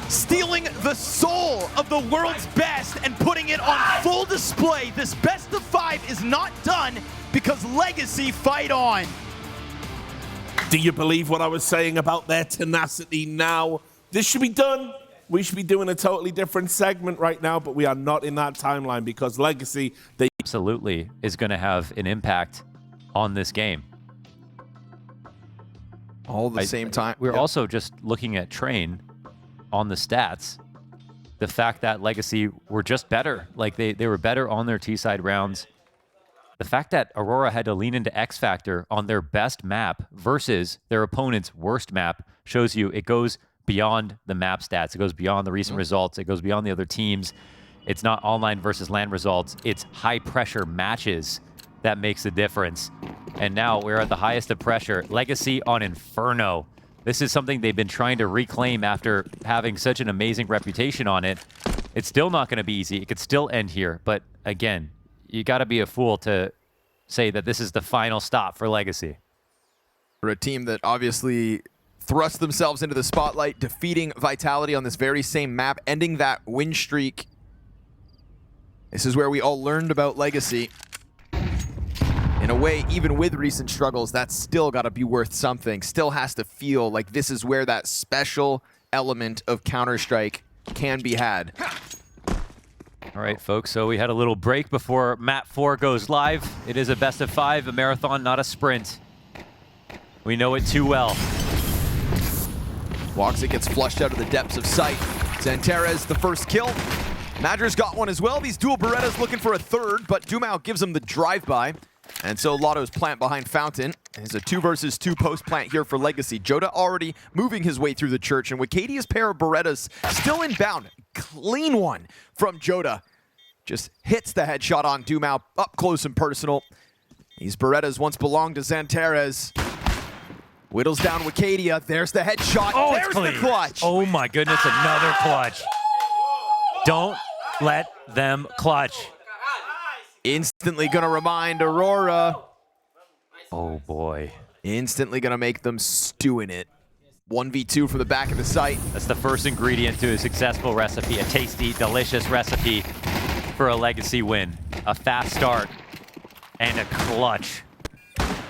Stealing the soul of the world's best and putting it on full display. This best of 5 is not done because Legacy fight on. Do you believe what I was saying about their tenacity now? This should be done. We should be doing a totally different segment right now, but we are not in that timeline because Legacy, they Absolutely is going to have an impact on this game. All at the same time. We're Yep. also just looking at Train on the stats. The fact that Legacy were just better. Like they were better on their T-side rounds. The fact that Aurora had to lean into X Factor on their best map versus their opponent's worst map shows you it goes beyond the map stats. It goes beyond the recent results. It goes beyond the other teams. It's not online versus LAN results. It's high pressure matches that makes the difference. And now we're at the highest of pressure. Legacy on Inferno. This is something they've been trying to reclaim after having such an amazing reputation on it. It's still not going to be easy. It could still end here. But again, you got to be a fool to say that this is the final stop for Legacy. For a team that obviously thrust themselves into the spotlight, defeating Vitality on this very same map, ending that win streak. This is where we all learned about Legacy. In a way, even with recent struggles, that's still got to be worth something. Still has to feel like this is where that special element of Counter-Strike can be had. All right, folks, so we had a little break before Map 4 goes live. It is a best of 5, a marathon, not a sprint. We know it too well. Woxic gets flushed out of the depths of sight. Xanterez, the first kill. Madger's got one as well. These dual Berettas looking for a third, but dumau gives him the drive-by. And so latto's plant behind Fountain. It's a 2 versus 2 post plant here for Legacy. jottAAA already moving his way through the church, and Wikadia's pair of Berettas still inbound. Clean one from jottAAA. Just hits the headshot on dumau up close and personal. These Berettas once belonged to Xanterez. Whittles down Wikadia. There's the headshot. Oh, There's the clutch. Oh my goodness, another clutch. Don't let them clutch. Instantly gonna remind Aurora. Oh boy. Instantly gonna make them stew in it. 1v2 from the back of the site. That's the first ingredient to a successful recipe, a tasty, delicious recipe for a Legacy win. A fast start and a clutch.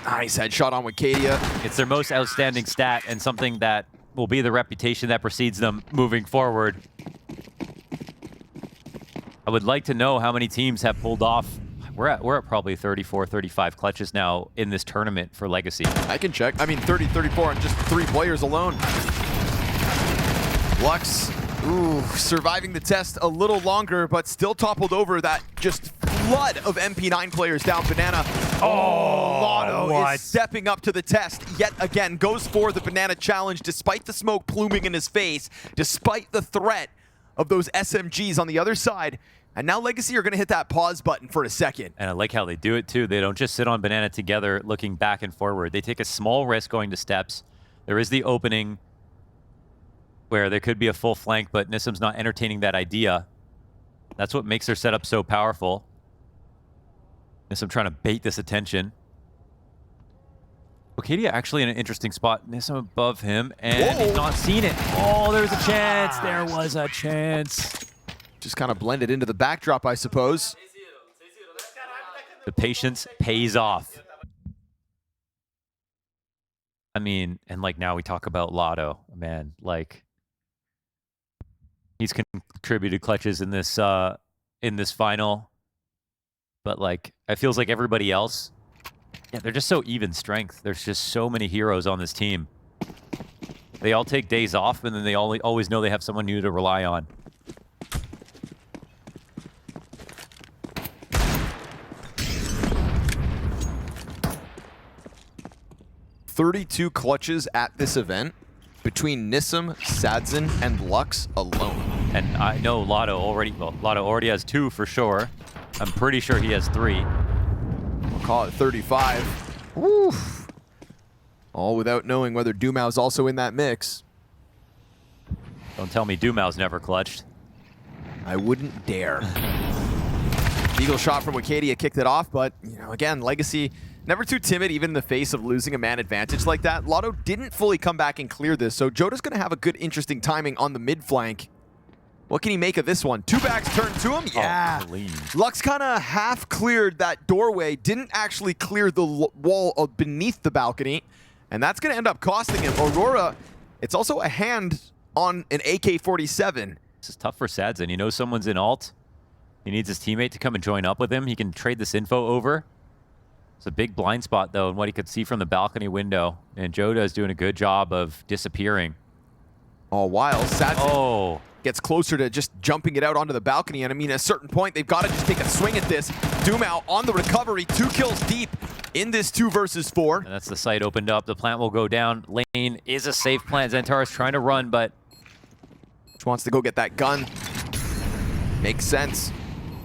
Nice headshot on Wikadia. It's their most outstanding stat and something that will be the reputation that precedes them moving forward. I would like to know how many teams have pulled off. We're at probably 34, 35 clutches now in this tournament for Legacy. I can check. I mean, 30, 34 on just 3 players alone. Lux, surviving the test a little longer, but still toppled over that just flood of MP9 players down Banana. Oh, latto is stepping up to the test yet again. Goes for the Banana challenge despite the smoke pluming in his face, despite the threat of those SMGs on the other side. And now Legacy are going to hit that pause button for a second. And I like how they do it too. They don't just sit on Banana together looking back and forward. They take a small risk going to steps. There is the opening where there could be a full flank, but Nissim's not entertaining that idea. That's what makes their setup so powerful. Nissim trying to bait this attention. Wikadia actually in an interesting spot. Nissim above him, and he's not seen it. Oh, there's a chance. There was a chance. Just kind of blended into the backdrop, I suppose. The patience pays off. I mean, and like now we talk about latto, man. Like he's contributed clutches in this final, but like it feels like everybody else, yeah, they're just so even strength. There's just so many heroes on this team. They all take days off, and then they always know they have someone new to rely on. 32 clutches at this event between Nissim, Sadzin, and Lux alone. And I know latto already has 2 for sure. I'm pretty sure he has 3. We'll call it 35. Woof. All without knowing whether dumau's also in that mix. Don't tell me dumau's never clutched. I wouldn't dare. Eagle shot from Wicadia kicked it off, but, you know, again, Legacy never too timid, even in the face of losing a man advantage like that. latto didn't fully come back and clear this, so jottA's going to have a good, interesting timing on the mid flank. What can he make of this one? Two backs turned to him? Yeah. Lux kind of half cleared that doorway, didn't actually clear the wall beneath the balcony, and that's going to end up costing him. Aurora, it's also a hand on an AK-47. This is tough for Sadzen. He knows someone's in alt. He needs his teammate to come and join up with him. He can trade this info over. It's a big blind spot, though, in what he could see from the balcony window. And jottA is doing a good job of disappearing. All while Sadzen gets closer to just jumping it out onto the balcony. And I mean, at a certain point, they've got to just take a swing at this. dumau on the recovery, 2 kills deep in this 2 versus 4. And that's the site opened up. The plant will go down. Lane is a safe plant. Xantares trying to run, but just wants to go get that gun. Makes sense.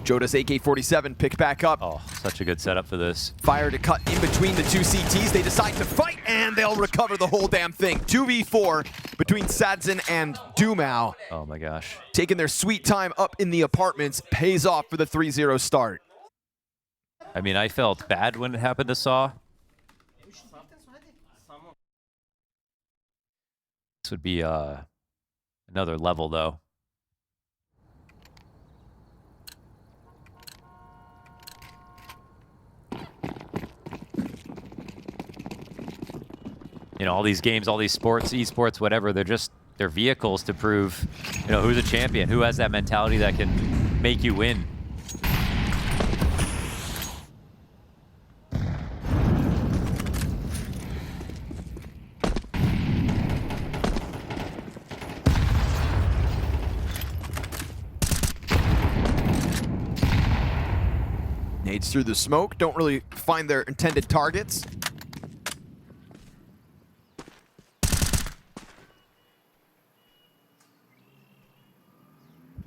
jottA's AK-47 picked back up. oh, such a good setup for this. Fire to cut in between the 2 CTs. They decide to fight, and they'll recover the whole damn thing. 2v4 between Sadzen and dumau. Oh my gosh. Taking their sweet time up in the apartments pays off for the 3-0 start. I mean, I felt bad when it happened to Saw. This would be another level, though. You know, all these games, all these sports, esports, whatever, they're vehicles to prove, you know, who's a champion, who has that mentality that can make you win. Nades through the smoke, don't really find their intended targets.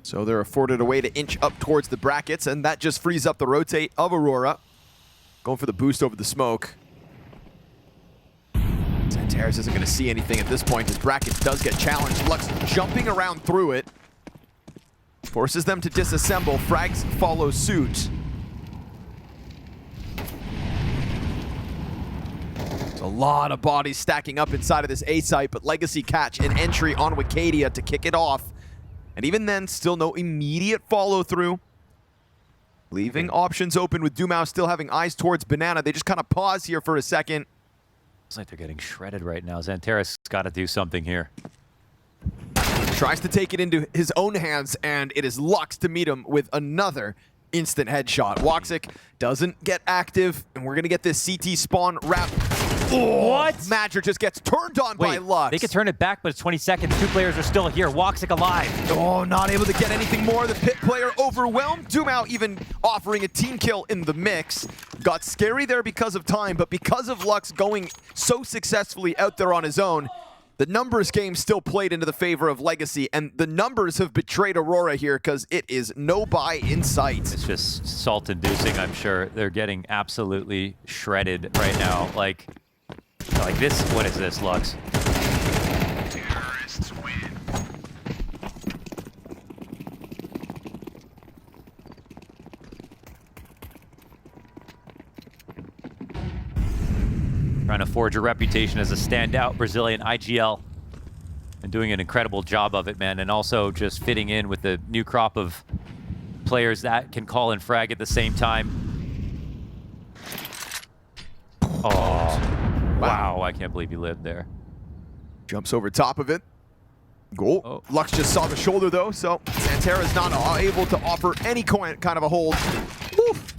So they're afforded a way to inch up towards the brackets, and that just frees up the rotate of Aurora. Going for the boost over the smoke. Xantares isn't going to see anything at this point. His bracket does get challenged. Lux jumping around through it. Forces them to disassemble. Frags follow suit. There's a lot of bodies stacking up inside of this A site, but Legacy catch an entry on Wicadia to kick it off. And even then, still no immediate follow-through. Leaving options open with dumau still having eyes towards Banana. They just kind of pause here for a second. It's like they're getting shredded right now. Xantares got to do something here. Tries to take it into his own hands, and it is Lux to meet him with another instant headshot. woxic doesn't get active, and we're going to get this CT spawn wrap. Oh, what? Madger just gets turned on by Lux. They could turn it back, but it's 20 seconds. 2 players are still here. woxic alive. Oh, not able to get anything more. The pit player overwhelmed. dumau even offering a team kill in the mix. Got scary there because of time, but because of Lux going so successfully out there on his own, the numbers game still played into the favor of Legacy, and the numbers have betrayed Aurora here because it is no buy in sight. It's just salt-inducing, I'm sure. They're getting absolutely shredded right now. Like this, what is this, Lux? Terrorists win. Trying to forge a reputation as a standout Brazilian IGL. And doing an incredible job of it, man. And also just fitting in with the new crop of players that can call and frag at the same time. Oh. Wow, I can't believe he lived there. Jumps over top of it. Goal. Oh. Lux just saw the shoulder though, so Xantares is not able to offer any kind of a hold. Woof.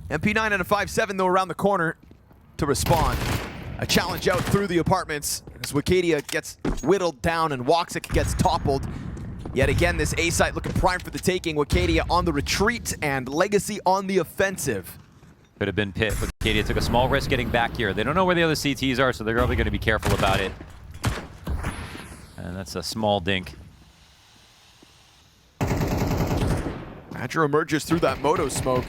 MP9 and a 5-7 though around the corner to respond. A challenge out through the apartments as Wicadia gets whittled down and woxic gets toppled. Yet again, this A site looking prime for the taking. Wicadia on the retreat and Legacy on the offensive. Could have been Pit, but Cadia took a small risk getting back here. They don't know where the other CTs are, so they're probably going to be careful about it. And that's a small dink. Madger emerges through that moto smoke.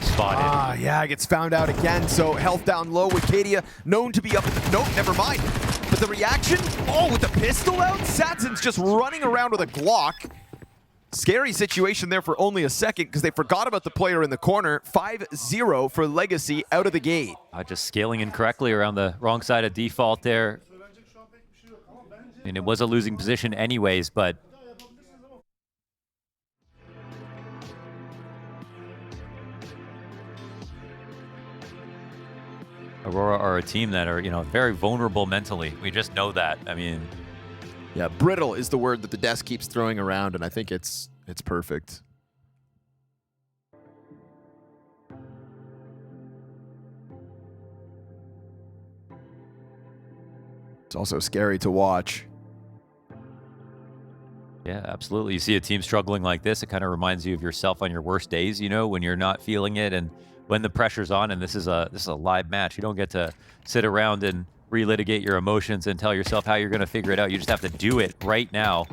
Spotted. Ah, yeah, gets found out again, so health down low. Wicadia known to be up at the... Nope, never mind. But the reaction? Oh, with the pistol out? Sadzen's just running around with a Glock. Scary situation there for only a second because they forgot about the player in the corner. 5-0 for Legacy out of the gate. Just scaling incorrectly around the wrong side of default there. And it was a losing position anyways, but Aurora are a team that are, very vulnerable mentally. We just know that. I mean, yeah, brittle is the word that the desk keeps throwing around, and I think it's perfect. It's also scary to watch. yeah, absolutely. You see a team struggling like this, it kind of reminds you of yourself on your worst days, when you're not feeling it and when the pressure's on, and this is a live match. You don't get to sit around and relitigate your emotions and tell yourself how you're going to figure it out. You just have to do it right now.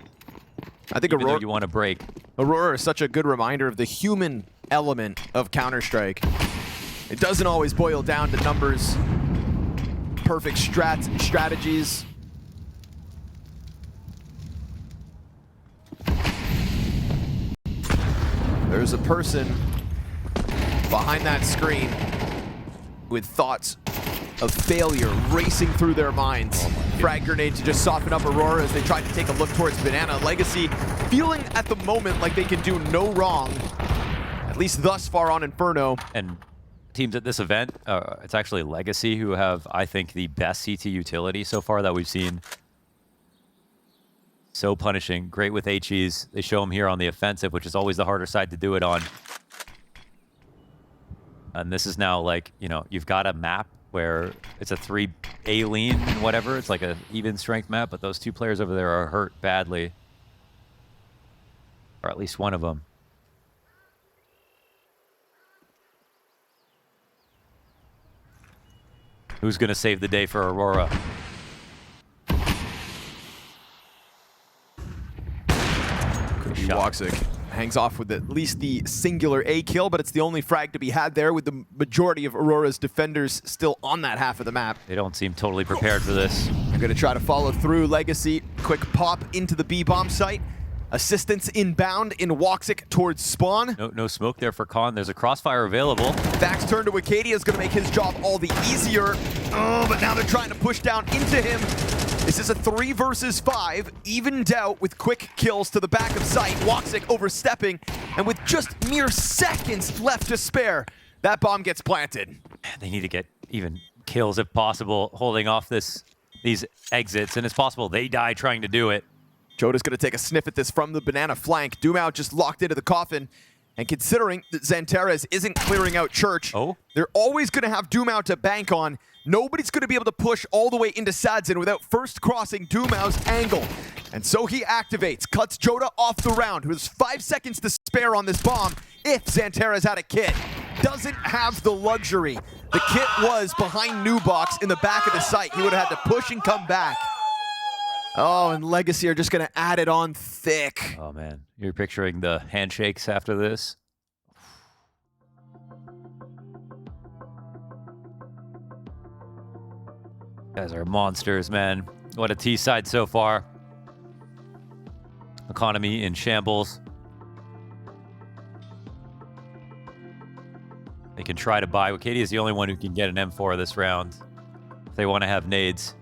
I think Aurora, you want to break. Aurora is such a good reminder of the human element of Counter-Strike. It doesn't always boil down to numbers, perfect strats and strategies. There's a person behind that screen with thoughts of failure racing through their minds. Frag grenade to just soften up Aurora as they try to take a look towards Banana. Legacy feeling at the moment like they can do no wrong, at least thus far on Inferno. And teams at this event, it's actually Legacy who have, I think, the best CT utility so far that we've seen. So punishing, great with HEs. They show them here on the offensive, which is always the harder side to do it on. And this is now like, you've got a map where it's a 3A lean and whatever. It's like a even strength map, but those two players over there are hurt badly. Or at least one of them. Who's going to save the day for Aurora? Woxic hangs off with at least the singular A kill, but it's the only frag to be had there with the majority of Aurora's defenders still on that half of the map. They don't seem totally prepared for this. They're going to try to follow through. Legacy, quick pop into the B-bomb site. Assistance inbound in Woxic towards spawn. No smoke there for Khan. There's a crossfire available. Back's turn to Acadia is going to make his job all the easier. Oh, but now they're trying to push down into him. This is a 3 versus 5, evened out with quick kills to the back of sight. Woxic overstepping, and with just mere seconds left to spare, that bomb gets planted. They need to get even kills if possible, holding off these exits, and it's possible they die trying to do it. jottAA's going to take a sniff at this from the banana flank. dumau just locked into the coffin. And considering that Xantares isn't clearing out Church, they're always going to have dumau to bank on. Nobody's going to be able to push all the way into Sadzin without first crossing dumau's angle. And so he activates, cuts jottAA off the round, who has 5 seconds to spare on this bomb if Xantares had a kit. Doesn't have the luxury. The kit was behind Nubox in the back of the site. He would have had to push and come back. Oh, and Legacy are just going to add it on thick. Oh, man. You're picturing the handshakes after this? Guys are monsters, man. What a T-side so far. Economy in shambles. They can try to buy. Wakadia is the only one who can get an M4 this round. If they want to have nades.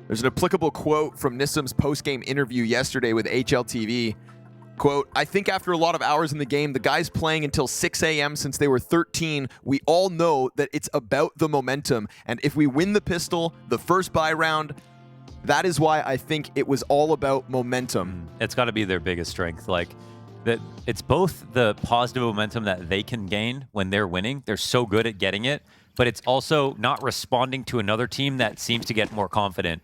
There's an applicable quote from Nissim's post-game interview yesterday with HLTV. Quote, I think after a lot of hours in the game, the guys playing until 6 a.m. since they were 13, we all know that it's about the momentum. And if we win the pistol, the first buy round, that is why I think it was all about momentum. It's got to be their biggest strength. Like, that it's both the positive momentum that they can gain when they're winning. They're so good at getting it. But it's also not responding to another team that seems to get more confident.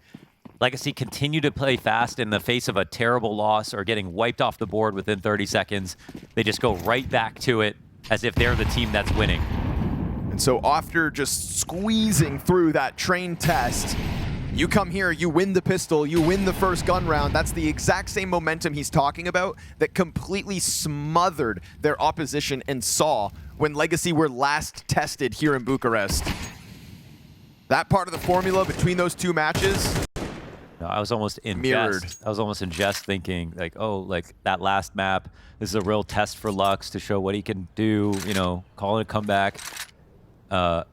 Legacy continue to play fast in the face of a terrible loss or getting wiped off the board within 30 seconds. They just go right back to it as if they're the team that's winning. And so after just squeezing through that train test, you come here, you win the pistol, you win the first gun round. That's the exact same momentum he's talking about that completely smothered their opposition and saw when Legacy were last tested here in Bucharest. That part of the formula between those two matches, No, I was almost in mirrored. jest. I was almost in jest thinking, like, oh, like that last map, this is a real test for Lux to show what he can do, you know, calling a comeback. And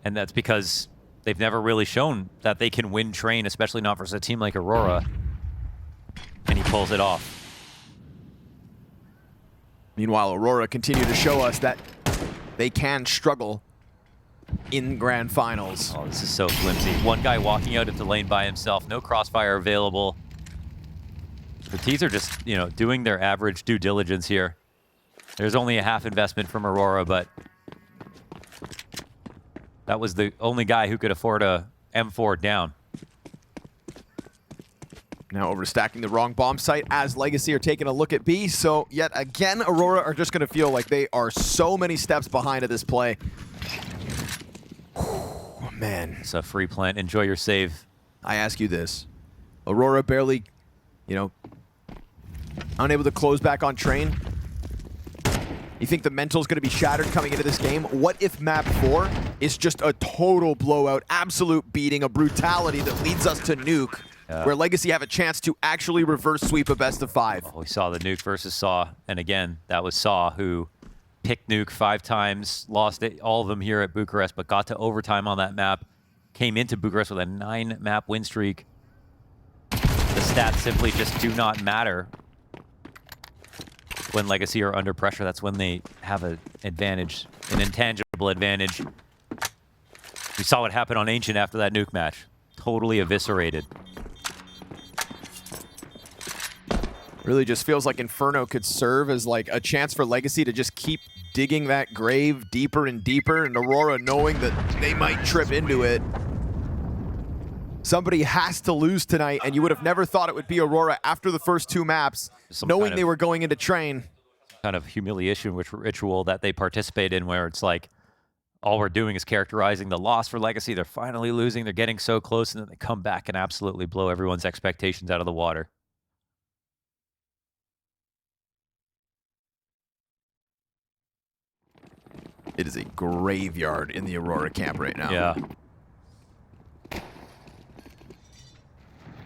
that's because they've never really shown that they can win Train, especially not versus a team like Aurora. And he pulls it off. Meanwhile, Aurora continue to show us that they can struggle in grand finals. Oh, this is so flimsy. One guy walking out into lane by himself, no crossfire available. The T's are just, you know, doing their average due diligence here. There's only a half investment from Aurora, but that was the only guy who could afford a M4 down. Now overstacking the wrong bomb site as Legacy are taking a look at B. So yet again, Aurora are just going to feel like they are so many steps behind at this play. Oh, man. It's a free plant. Enjoy your save. I ask you this. Aurora barely, you know, unable to close back on Train. You think the mental is going to be shattered coming into this game? What if map 4 is just a total blowout, absolute beating, a brutality that leads us to Nuke? Where Legacy have a chance to actually reverse sweep a best of 5. Oh, we saw the Nuke versus Saw, and again, that was Saw who picked Nuke 5 times, lost all of them here at Bucharest, but got to overtime on that map, came into Bucharest with a 9-map win streak. The stats simply just do not matter when Legacy are under pressure. That's when they have an advantage, an intangible advantage. We saw what happened on Ancient after that Nuke match. Totally eviscerated. Really just feels like Inferno could serve as like a chance for Legacy to just keep digging that grave deeper and deeper, and Aurora knowing that they might trip into it. Somebody has to lose tonight, and you would have never thought it would be Aurora after the first 2 maps, knowing they were going into Train. Kind of humiliation ritual that they participate in, where it's like, all we're doing is characterizing the loss for Legacy. They're finally losing, they're getting so close, and then they come back and absolutely blow everyone's expectations out of the water. It is a graveyard in the Aurora camp right now. Yeah.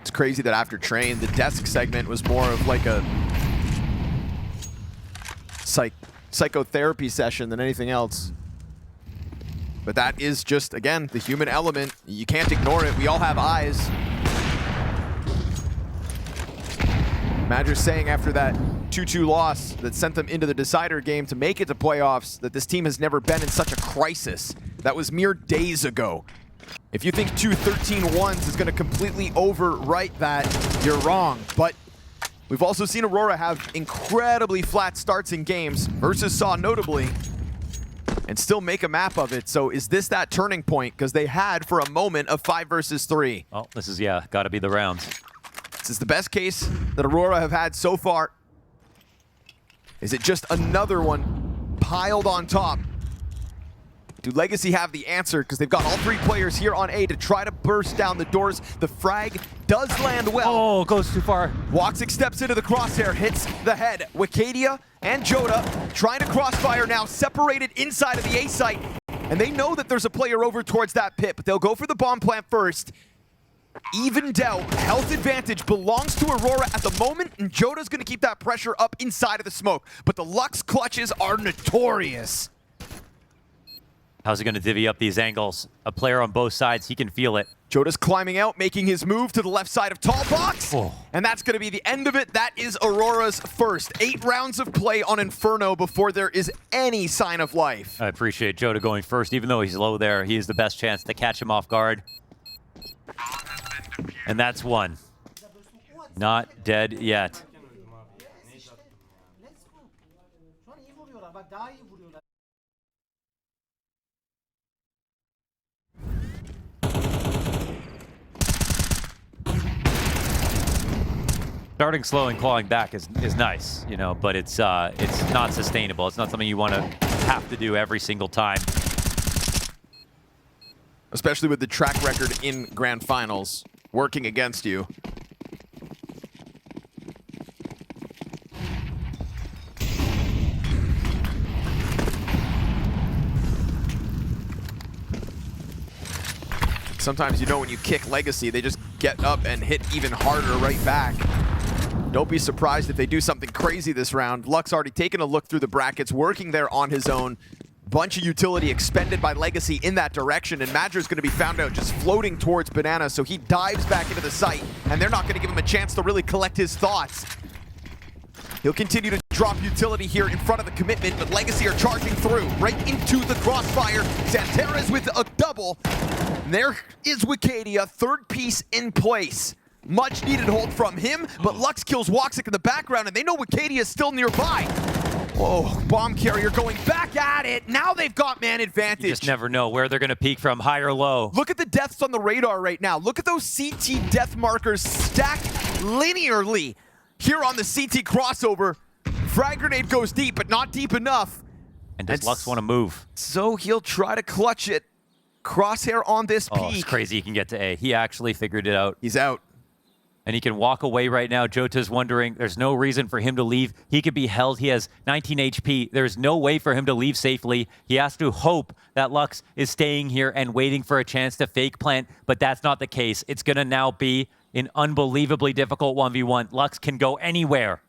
It's crazy that after Train, the desk segment was more of like a psychotherapy session than anything else. But that is just, again, the human element. You can't ignore it. We all have eyes. Madger's saying after that 2-2 loss that sent them into the decider game to make it to playoffs that this team has never been in such a crisis. That was mere days ago. If you think 2 13-1s is going to completely overwrite that, you're wrong. But we've also seen Aurora have incredibly flat starts in games, versus Saw notably, and still make a map of it. So is this that turning point? Because they had for a moment of 5 versus 3. Oh, this is, yeah, got to be the rounds. This is the best case that Aurora have had so far. Is it just another one piled on top? Do Legacy have the answer? Because they've got all 3 players here on A to try to burst down the doors. The frag does land well. Oh, goes too far. Woxic steps into the crosshair, hits the head. Wicadia and jottAAA trying to crossfire now, separated inside of the A site. And they know that there's a player over towards that pit, but they'll go for the bomb plant first. Evened out, health advantage belongs to Aurora at the moment, and jottAA's gonna keep that pressure up inside of the smoke. But the Lux clutches are notorious. How's he going to divvy up these angles? A player on both sides, he can feel it. jottAA's climbing out, making his move to the left side of tall box. Oh. And that's going to be the end of it. That is Aurora's first 8 rounds of play on Inferno before there is any sign of life. I appreciate jottAA going first. Even though he's low there, he has the best chance to catch him off guard. And that's one. Not dead yet. Starting slow and clawing back is nice, you know, but it's not sustainable. It's not something you want to have to do every single time. Especially with the track record in grand finals working against you. Sometimes, you know, when you kick Legacy, they just get up and hit even harder right back. Don't be surprised if they do something crazy this round. Lux already taken a look through the brackets, working there on his own. Bunch of utility expended by Legacy in that direction, and Madger's going to be found out just floating towards Banana, so he dives back into the site, and they're not going to give him a chance to really collect his thoughts. He'll continue to drop utility here in front of the commitment, but Legacy are charging through, right into the crossfire. Santeras with a double. And there is Wicadia, third piece in place. Much needed hold from him, but Lux kills Woxic in the background, and they know Wicadia is still nearby. Whoa, bomb carrier going back at it. Now they've got man advantage. You just never know where they're going to peak from, high or low. Look at the deaths on the radar right now. Look at those CT death markers stacked linearly here on the CT crossover. Frag grenade goes deep, but not deep enough. And does Lux want to move? So he'll try to clutch it. Crosshair on this peak. Oh, it's crazy he can get to A. He actually figured it out. He's out. And he can walk away right now. jottAA's wondering, there's no reason for him to leave. He could be held. He has 19 HP. There's no way for him to leave safely. He has to hope that Lux is staying here and waiting for a chance to fake plant, but that's not the case. It's going to now be an unbelievably difficult 1v1. Lux can go anywhere.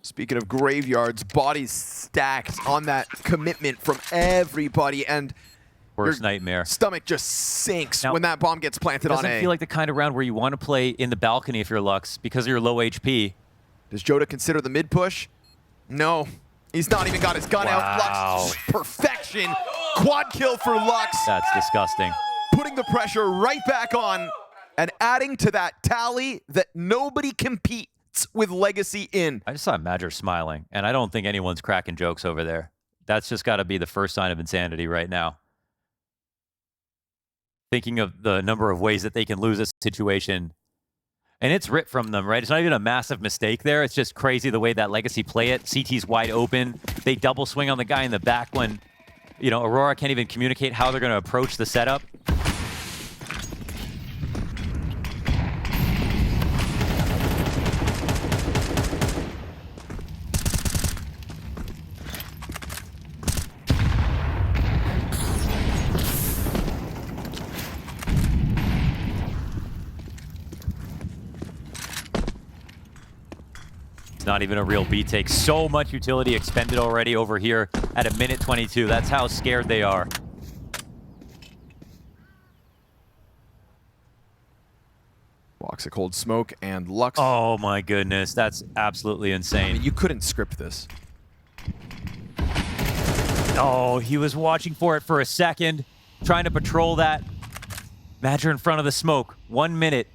Speaking of graveyards, bodies stacked on that commitment from everybody, and Worst nightmare. Stomach just sinks now, when that bomb gets planted on A. Doesn't feel like the kind of round where you want to play in the balcony if you're Lux because of your low HP. Does jottAA consider the mid push? No. He's not even got his gun out. Lux, perfection. Quad kill for Lux. That's disgusting. Putting the pressure right back on and adding to that tally that nobody competes with Legacy in. I just saw Madger smiling, and I don't think anyone's cracking jokes over there. That's just got to be the first sign of insanity right now. Thinking of the number of ways that they can lose this situation. And it's ripped from them, right? It's not even a massive mistake there. It's just crazy the way that Legacy play it. CT's wide open. They double swing on the guy in the back when, you know, Aurora can't even communicate how they're going to approach the setup. Not even a real B take. So much utility expended already over here at a minute 22. That's how scared they are. Woxic holds smoke and Lux. Oh my goodness, that's absolutely insane. I mean, you couldn't script this. Oh, he was watching for it for a second, trying to patrol that. Madger in front of the smoke. 1 minute.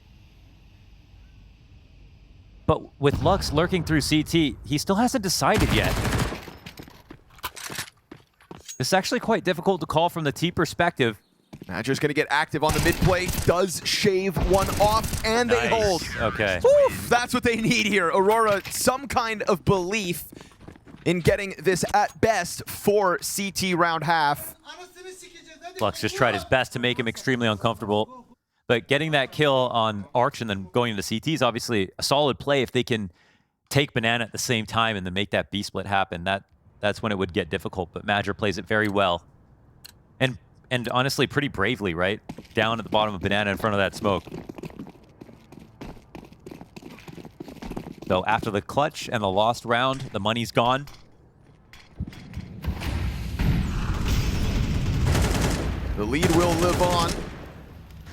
But with Lux lurking through CT, he still hasn't decided yet. It's actually quite difficult to call from the T perspective. Madger's going to get active on the mid play, does shave one off, and they hold. Okay. Oof, that's what they need here. Aurora, some kind of belief in getting this at best for CT round half. Lux just tried his best to make him extremely uncomfortable. But getting that kill on Arch and then going into CT is obviously a solid play if they can take Banana at the same time and then make that B-split happen. That's when it would get difficult, but Madger plays it very well. And honestly, pretty bravely, right? Down at the bottom of Banana in front of that smoke. So after the clutch and the lost round, the money's gone. The lead will live on.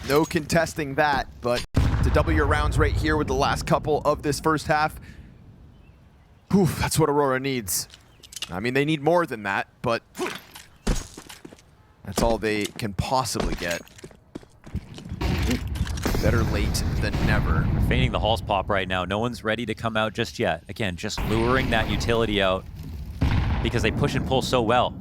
No contesting that, but to double your rounds right here with the last couple of this first half, whew, that's what Aurora needs. I mean, they need more than that, but that's all they can possibly get. Better late than never. Feigning the Halls pop right now. No one's ready to come out just yet. Again, just luring that utility out because they push and pull so well.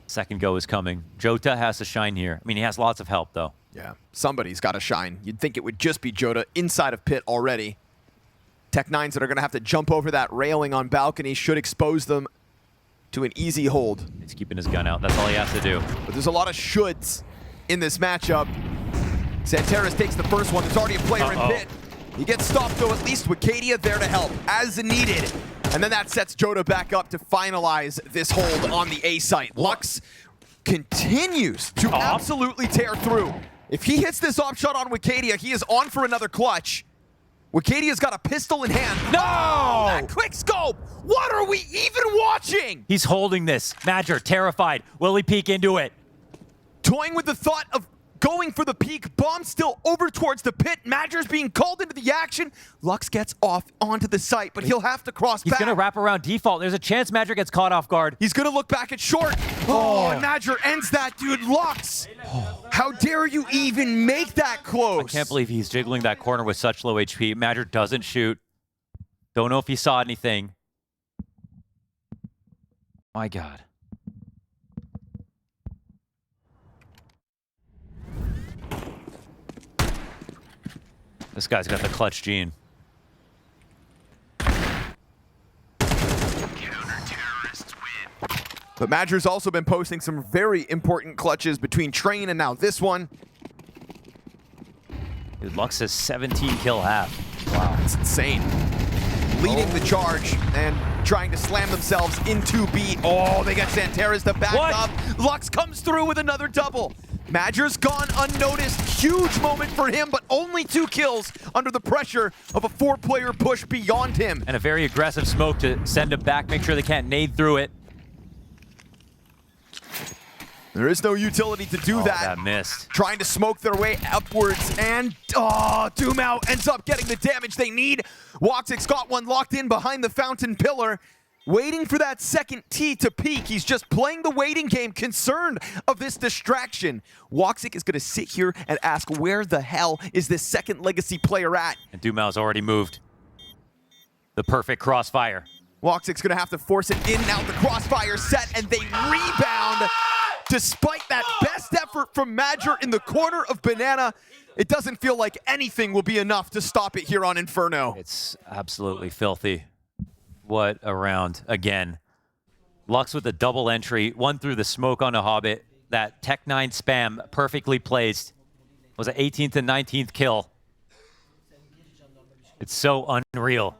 Second go is coming. jottAA has to shine here. I mean, he has lots of help, though. Yeah, somebody's got to shine. You'd think it would just be jottAA inside of pit already. Tech9s that are going to have to jump over that railing on balcony should expose them to an easy hold. He's keeping his gun out. That's all he has to do. But there's a lot of shoulds in this matchup. Santeras takes the first one. There's already a player in pit. He gets stopped, though, at least Wicadia there to help, as needed. And then that sets jottAA back up to finalize this hold on the A site. Lux continues to absolutely tear through. If he hits this op shot on Wicadia, he is on for another clutch. Wicadia's got a pistol in hand. No! Oh, that quick scope! What are we even watching? He's holding this. Madger, terrified. Will he peek into it? Toying with the thought of going for the peak. Bomb still over towards the pit. Madger's being called into the action. Lux gets off onto the site, but he'll have to cross He's back. going to wrap around default. There's a chance Madger gets caught off guard. He's going to look back at short. Oh, and Madger ends that, dude. Lux, how dare you even make that close? I can't believe he's jiggling that corner with such low HP. Madger doesn't shoot. Don't know if he saw anything. My God. This guy's got the clutch gene. Counter-terrorists win. But Madger's also been posting some very important clutches between Train and now this one. Dude, Lux has 17 kill half. Wow, it's insane. Leading the charge and trying to slam themselves into B. Oh, they got Santeras to back What? up. Lux comes through with another double. Madger's gone unnoticed. Huge moment for him, but only 2 kills under the pressure of a 4-player push beyond him. And a very aggressive smoke to send him back, make sure they can't nade through it. There is no utility to do that. That missed. Trying to smoke their way upwards, and dumau ends up getting the damage they need. Woxic's got one locked in behind the fountain pillar, waiting for that second T to peak. He's just playing the waiting game, concerned of this distraction. Woxic is going to sit here and ask, where the hell is this second Legacy player at? And dumau's already moved. The perfect crossfire. Woxic's going to have to force it in and out the crossfire set, and they rebound. Despite that best effort from Madger in the corner of Banana, it doesn't feel like anything will be enough to stop it here on Inferno. It's absolutely filthy. What a round again. Lux with a double entry, one through the smoke on a Hobbit. That Tech 9 spam perfectly placed. Was an 18th and 19th kill. It's so unreal.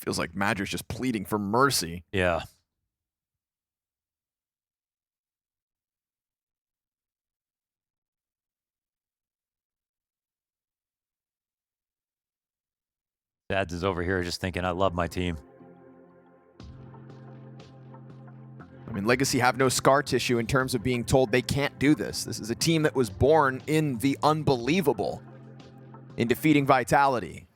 Feels like Madger's just pleading for mercy. Yeah. Dads is over here just thinking, I love my team. I mean, Legacy have no scar tissue in terms of being told they can't do this. This is a team that was born in the unbelievable, in defeating Vitality.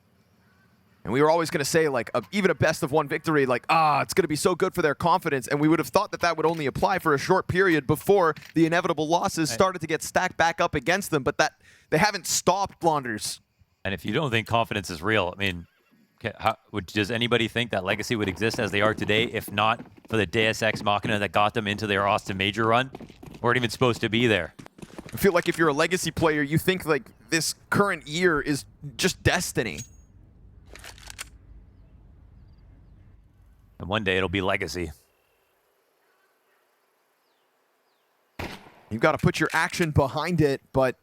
And we were always going to say, like, even a best-of-1 victory, like, it's going to be so good for their confidence. And we would have thought that that would only apply for a short period before the inevitable losses started to get stacked back up against them. But that they haven't stopped, Blonders. And if you don't think confidence is real, I mean, does anybody think that Legacy would exist as they are today if not for the Deus Ex Machina that got them into their Austin Major run? Weren't even supposed to be there. I feel like if you're a Legacy player, you think, like, this current year is just destiny. And one day it'll be Legacy. You've got to put your action behind it, but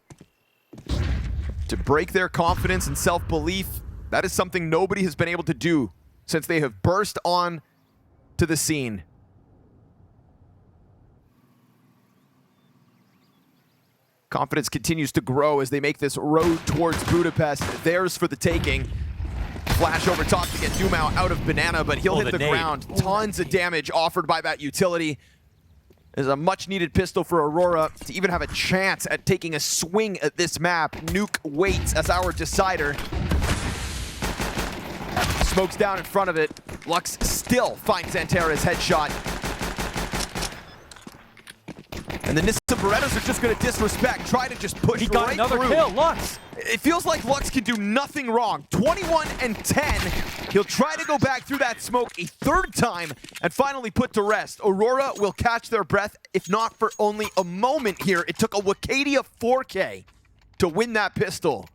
to break their confidence and self-belief, that is something nobody has been able to do since they have burst on to the scene. Confidence continues to grow as they make this road towards Budapest. Theirs for the taking. Flash over top to get dumau out of Banana, but he'll hit the ground. Tons of damage offered by that utility. There's a much-needed pistol for Aurora to even have a chance at taking a swing at this map. Nuke waits as our decider. Smokes down in front of it. Lux still finds Santeras' headshot. And the Nissa Berettas are just going to disrespect, try to just push right through. He got another kill, Lux! It feels like Lux can do nothing wrong. 21 and 10. He'll try to go back through that smoke a third time and finally put to rest. Aurora will catch their breath, if not for only a moment here. It took a Wicadia 4K to win that pistol.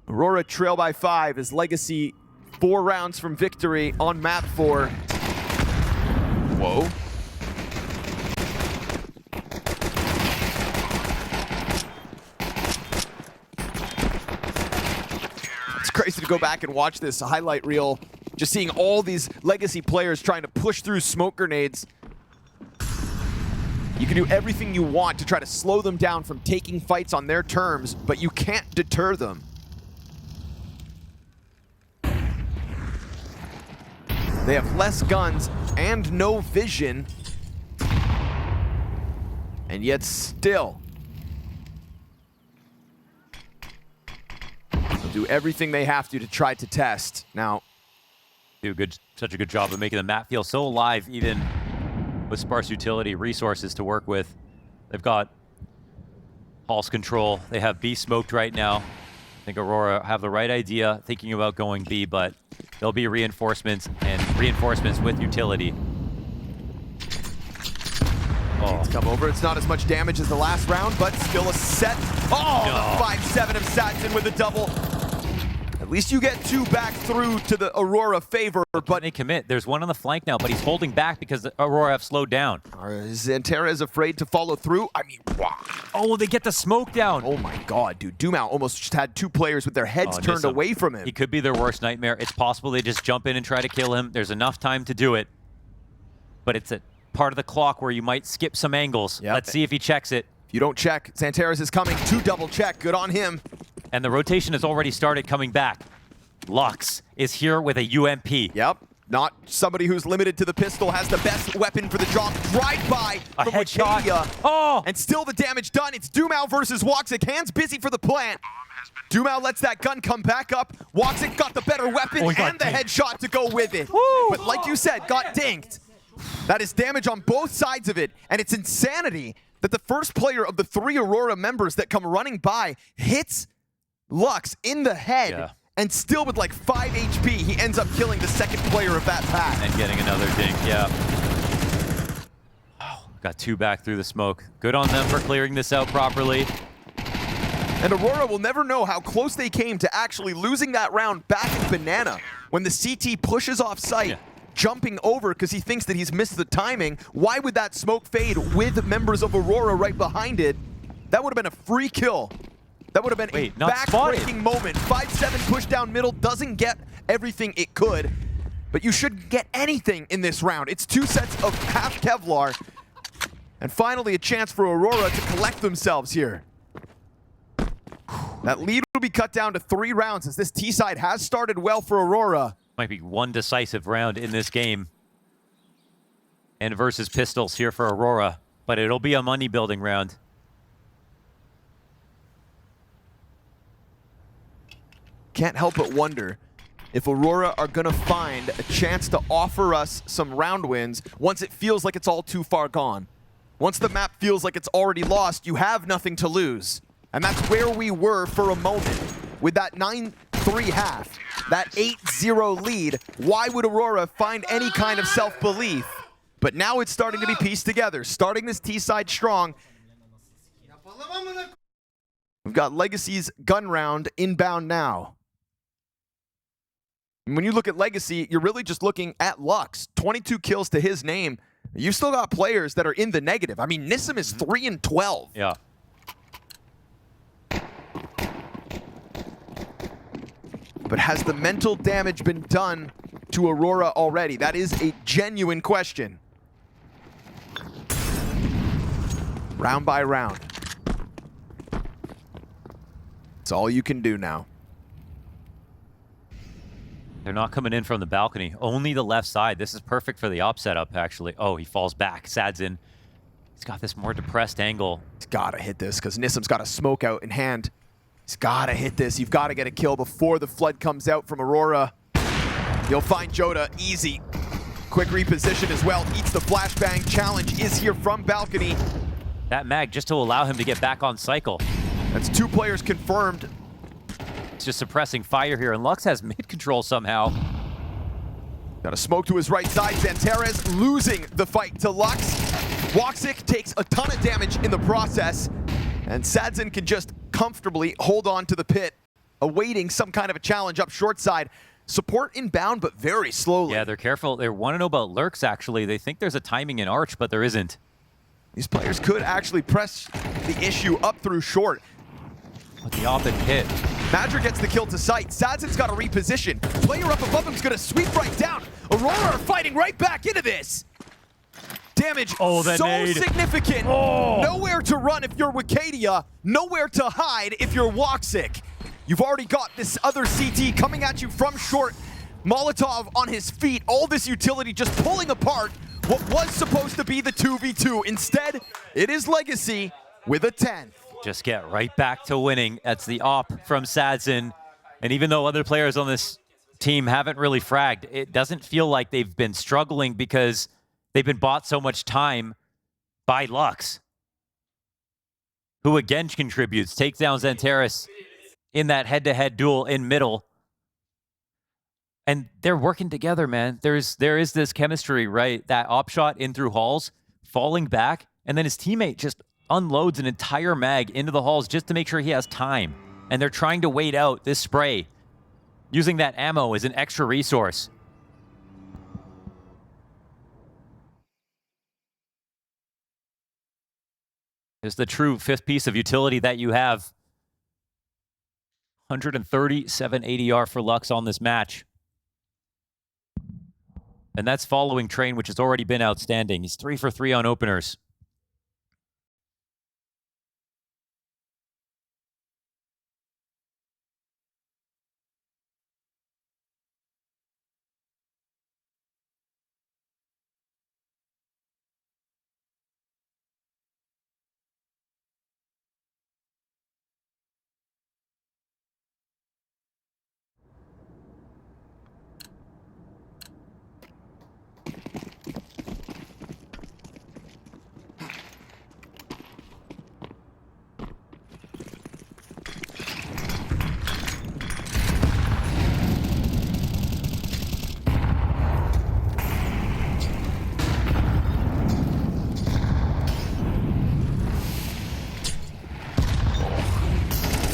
Aurora trail by 5 as Legacy 4 rounds from victory on map 4. Whoa. crazy to go back and watch this highlight reel. Just seeing all these Legacy players trying to push through smoke grenades. You can do everything you want to try to slow them down from taking fights on their terms, but you can't deter them. They have less guns and no vision, and yet still they'll do everything they have to try to test. Now, Do such a good job of making the map feel so alive, even with sparse utility resources to work with. They've got pulse control. They have B smoked right now. I think Aurora have the right idea, thinking about going B, but there'll be reinforcements and reinforcements with utility. Oh. It's come over. It's not as much damage as the last round, but still a set. Oh, No. the 5-7 of Satson with a double. At least you get 2 back through to the Aurora favor, but They commit. There's one on the flank now, but he's holding back because the Aurora have slowed down. Xantera is afraid to follow through. I mean, wow. Oh, they get the smoke down. Oh my god, dude. dumau almost just had 2 players with their heads turned Nissim. away from him. He could be their worst nightmare. It's possible they just jump in and try to kill him. There's enough time to do it. But it's a part of the clock where you might skip some angles. Yep. Let's see if he checks it. If you don't check, Xanteras is coming to double check. Good on him. And the rotation has already started coming back. Lux is here with a UMP. Yep. Not somebody who's limited to the pistol, has the best weapon for the job. Drive-by A from headshot. Wikidia. Oh! And still the damage done. It's dumau versus Woxic. Hands busy for the plant. dumau lets that gun come back up. Woxic got the better weapon Oh, he got and the dinked. headshot to go with it. Woo! But like you said, got dinked. That is damage on both sides of it. And it's insanity that the first player of the 3 Aurora members that come running by hits Lux in the head. Yeah. And still with like 5 HP, he ends up killing the second player of that pack. And getting another dink, yeah. Oh, got 2 back through the smoke. Good on them for clearing this out properly. And Aurora will never know how close they came to actually losing that round back in Banana when the CT pushes off site, Yeah. jumping over because he thinks that he's missed the timing. Why would that smoke fade with members of Aurora right behind it? That would have been a free kill. That would have been Wait, a not spotted. back-breaking moment. 5-7 push down middle, doesn't get everything it could, but you shouldn't get anything in this round. It's 2 sets of half Kevlar, and finally a chance for Aurora to collect themselves here. That lead will be cut down to 3 rounds as this T-side has started well for Aurora. Might be one decisive round in this game. And versus pistols here for Aurora. But it'll be a money-building round. Can't help but wonder if Aurora are going to find a chance to offer us some round wins once it feels like it's all too far gone. Once the map feels like it's already lost, you have nothing to lose. And that's where we were for a moment. With that 9-3 half, that 8-0 lead, why would Aurora find any kind of self-belief? But now it's starting to be pieced together, starting this T-side strong. We've got Legacy's gun round inbound now. And when you look at Legacy, you're really just looking at Lux. 22 kills to his name. You've still got players that are in the negative. I mean, Nissim is 3-12. Yeah. But has the mental damage been done to Aurora already? That is a genuine question. Round by round. It's all you can do now. They're not coming in from the balcony. Only the left side. This is perfect for the op setup, actually. Oh, he falls back. Sad's in. He's got this more depressed angle. He's got to hit this because Nissim's got a smoke out in hand. He's got to hit this. You've got to get a kill before the flood comes out from Aurora. You'll find jottAAA easy. Quick reposition as well. Eats the flashbang. Challenge is here from balcony. That mag just to allow him to get back on cycle. That's 2 players confirmed. It's just suppressing fire here, and Lux has mid control somehow. Got a smoke to his right side. Xanteras losing the fight to Lux. Woxic takes a ton of damage in the process, and Sadzin can just comfortably hold on to the pit, awaiting some kind of a challenge up short side. Support inbound, but very slowly. Yeah, they're careful. They want to know about lurks, actually. They think there's a timing in Arch, but there isn't. These players could actually press the issue up through short. with the op and hit. Madra gets the kill to sight. Sadzin's got to reposition. Player up above him's going to sweep right down. Aurora are fighting right back into this. Damage Oh, that so nade. significant. Oh. Nowhere to run if you're Wicadia. Nowhere to hide if you're Woxic. You've already got this other CT coming at you from short. Molotov on his feet. All this utility just pulling apart what was supposed to be the 2v2. Instead, it is Legacy with a 10. Just get right back to winning. That's the op from Sadzin. And even though other players on this team haven't really fragged, it doesn't feel like they've been struggling because they've been bought so much time by Lux, who again contributes, takes down Xantares in that head-to-head duel in middle. And they're working together, man. There is this chemistry, right? That op shot in through halls, falling back, and then his teammate just unloads an entire mag into the halls just to make sure he has time. And they're trying to wait out this spray, using that ammo as an extra resource. It's the true fifth piece of utility that you have. 137 ADR for Lux on this match. And that's following Train, which has already been outstanding. He's 3 for 3 on openers.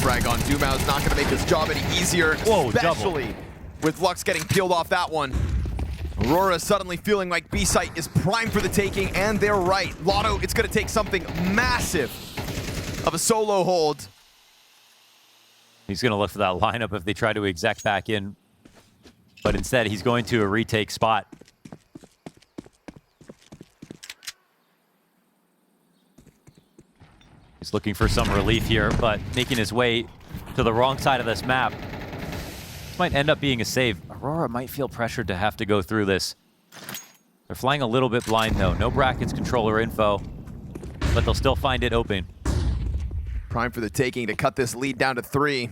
Frag on Dumau's not going to make his job any easier, Whoa, especially with Lux getting peeled off that one. Aurora suddenly feeling like B-Site is prime for the taking, and they're right. latto, it's going to take something massive of a solo hold. He's going to look for that lineup if they try to exec back in. But instead, he's going to a retake spot. He's looking for some relief here, but making his way to the wrong side of this map. This might end up being a save. Aurora might feel pressured to have to go through this. They're flying a little bit blind, though. No brackets, controller info, but they'll still find it open. Prime for the taking to cut this lead down to 3.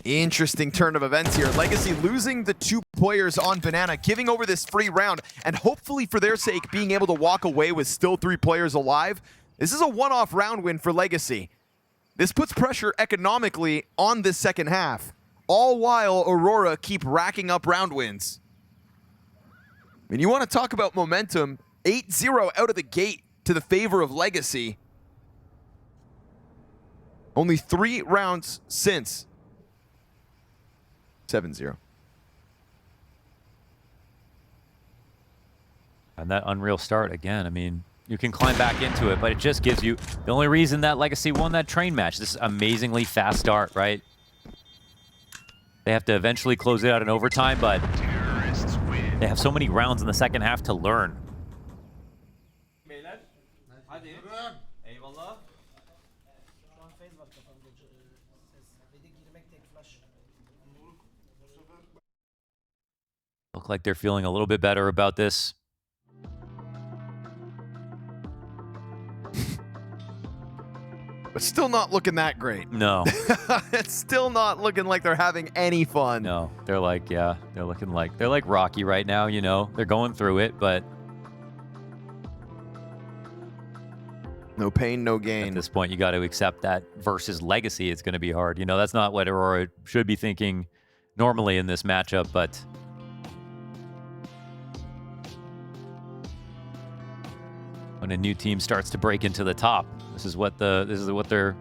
Interesting turn of events here. Legacy losing the 2 players on Banana, giving over this free round, and hopefully for their sake being able to walk away with still 3 players alive. This is a one-off round win for Legacy. This puts pressure economically on this second half, all while Aurora keep racking up round wins. I mean, you want to talk about momentum, 8-0 out of the gate to the favor of Legacy. Only 3 rounds since 7-0. And that unreal start again, I mean, you can climb back into it, but it just gives you the only reason that Legacy won that Train match. This amazingly fast start, right? They have to eventually close it out in overtime, but they have so many rounds in the second half to learn. Beyler, hadi. Eyvallah. Şu an phase var kafamda. Ses. Bir de girmek tek flash. Look like they're feeling a little bit better about this. But still not looking that great. No, It's still not looking like they're having any fun. no, they're like, yeah, they're like Rocky right now, you know? They're going through it, but No pain, no at gain. this point, you got to accept that versus Legacy, it's going to be hard. You know, that's not what Aurora should be thinking normally in this matchup, but when a new team starts to break into the top, this is what their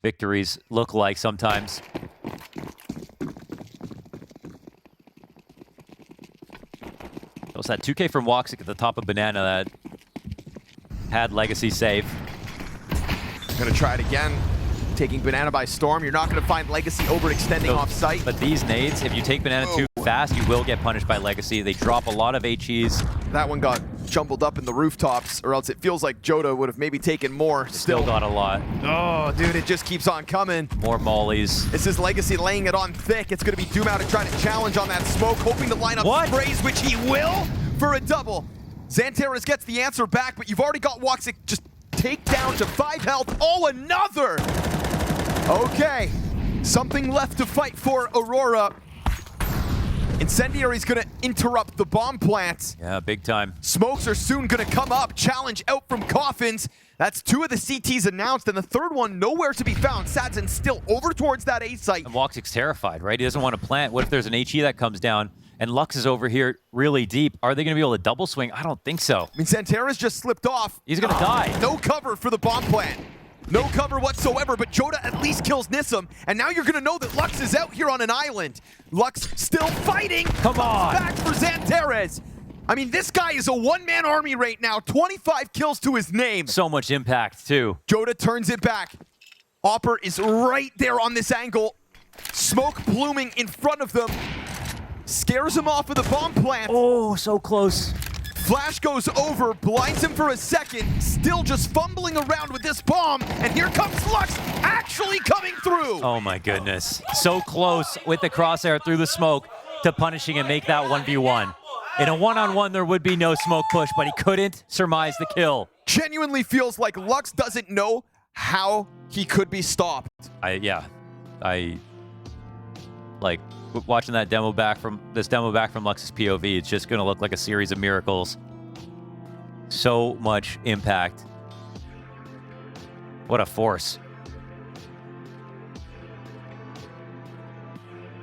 victories look like sometimes. It was that 2K from Woxic at the top of Banana that had Legacy safe. Gonna try it again. Taking Banana by storm. You're not gonna find Legacy overextending off site. But these nades, if you take Banana too fast, you will get punished by Legacy. They drop a lot of HEs. That one got jumbled up in the rooftops, or else it feels like Jota would have maybe taken more. Still got a lot. Oh, dude, it just keeps on coming. More mollies. This is Legacy laying it on thick. It's gonna be dumau to try to challenge on that smoke, hoping to line up sprays, which he will for a double. Xanteras gets the answer back, but you've already got Woxic just take down to 5 health. Oh, another! Okay, something left to fight for Aurora. Incendiary's gonna interrupt the bomb plant. Yeah, big time. Smokes are soon gonna come up. Challenge out from Coffins. That's 2 of the CTs announced, and the third one nowhere to be found. Sadzin's still over towards that A site. And Woxic's terrified, right? He doesn't want to plant. What if there's an HE that comes down? And Lux is over here really deep. Are they going to be able to double swing? I don't think so. I mean, Xanteras just slipped off. He's going to die. No cover for the bomb plant. No cover whatsoever, but Jota at least kills Nissim. And now you're going to know that Lux is out here on an island. Lux still fighting. Come on. Back for Xanteras. I mean, this guy is a one-man army right now. 25 kills to his name. So much impact, too. Jota turns it back. Opper is right there on this angle. Smoke blooming in front of them. Scares him off of the bomb plant. Oh, so close. Flash goes over, blinds him for a second, still just fumbling around with this bomb, and here comes Lux actually coming through. Oh my goodness. So close with the crosshair through the smoke to punishing and make that 1v1. In a one-on-one, there would be no smoke push, but he couldn't surmise the kill. Genuinely feels like Lux doesn't know how he could be stopped. I like watching that demo back from Lux's POV. It's just going to look like a series of miracles. So much impact. What a force.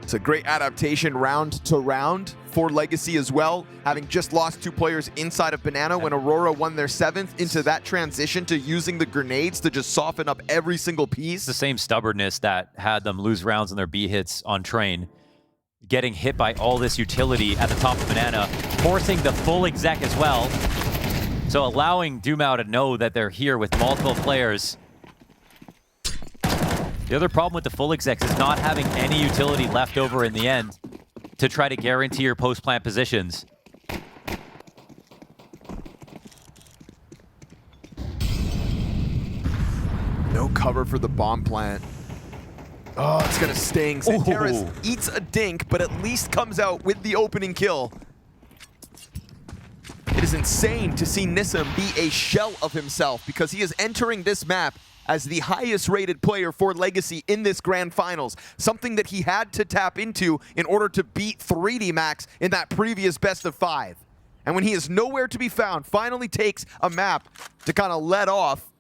It's a great adaptation round to round for Legacy as well, having just lost 2 players inside of Banana when Aurora won their 7th, into that transition to using the grenades to just soften up every single piece. It's the same stubbornness that had them lose rounds in their B hits on Train. Getting hit by all this utility at the top of Banana, forcing the full exec as well. So allowing dumau to know that they're here with multiple players. The other problem with the full execs is not having any utility left over in the end to try to guarantee your post-plant positions. No cover for the bomb plant. Oh, it's gonna sting. Xanteras eats a dink, but at least comes out with the opening kill. It is insane to see Nissim be a shell of himself, because he is entering this map as the highest rated player for Legacy in this grand finals. Something that he had to tap into in order to beat 3D Max in that previous best of 5. And when he is nowhere to be found, finally takes a map to kind of let off,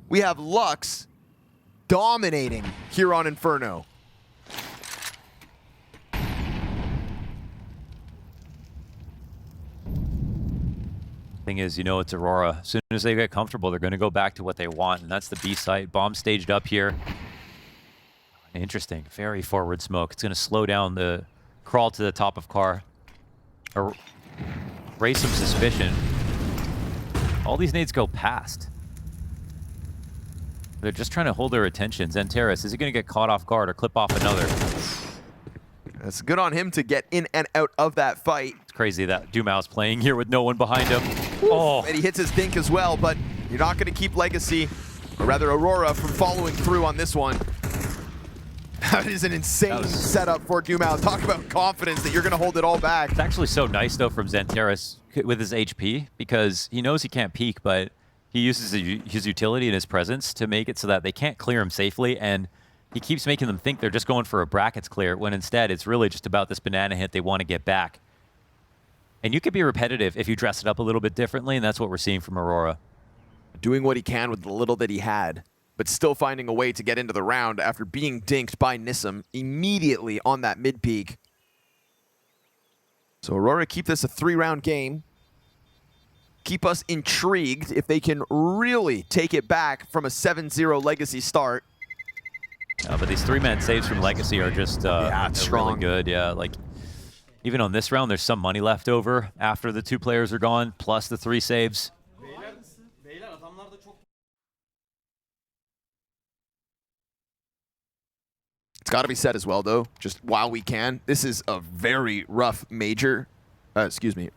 we have Lux dominating here on Inferno. Thing is, you know, it's Aurora. As soon as they get comfortable, they're going to go back to what they want, and that's the B site. Bomb staged up here. Interesting. Very forward smoke. It's going to slow down the crawl to the top of car. Or raise some suspicion. All these nades go past. They're just trying to hold their attention. Xanteras, is he going to get caught off guard or clip off another? It's good on him to get in and out of that fight. It's crazy that dumau's playing here with no one behind him. Oh, And he hits his dink as well, but you're not going to keep Legacy, or rather Aurora, from following through on this one. That is an insane setup for dumau. Talk about confidence that you're going to hold it all back. it's actually so nice, though, from Xanteras with his HP, because he knows he can't peek, but he uses his utility and his presence to make it so that they can't clear him safely, and he keeps making them think they're just going for a brackets clear, when instead it's really just about this banana hit they want to get back. And you could be repetitive if you dress it up a little bit differently, and that's what we're seeing from Aurora. Doing what he can with the little that he had, but still finding a way to get into the round after being dinked by Nissim immediately on that mid-peak. So Aurora keep this a 3-round game. Keep us intrigued if they can really take it back from a 7-0 Legacy start. But these 3-man saves from Legacy are just strong. really good. Yeah, like even on this round, there's some money left over after the 2 players are gone, plus the 3 saves. It's got to be said as well, though, just while we can, this is a very rough major,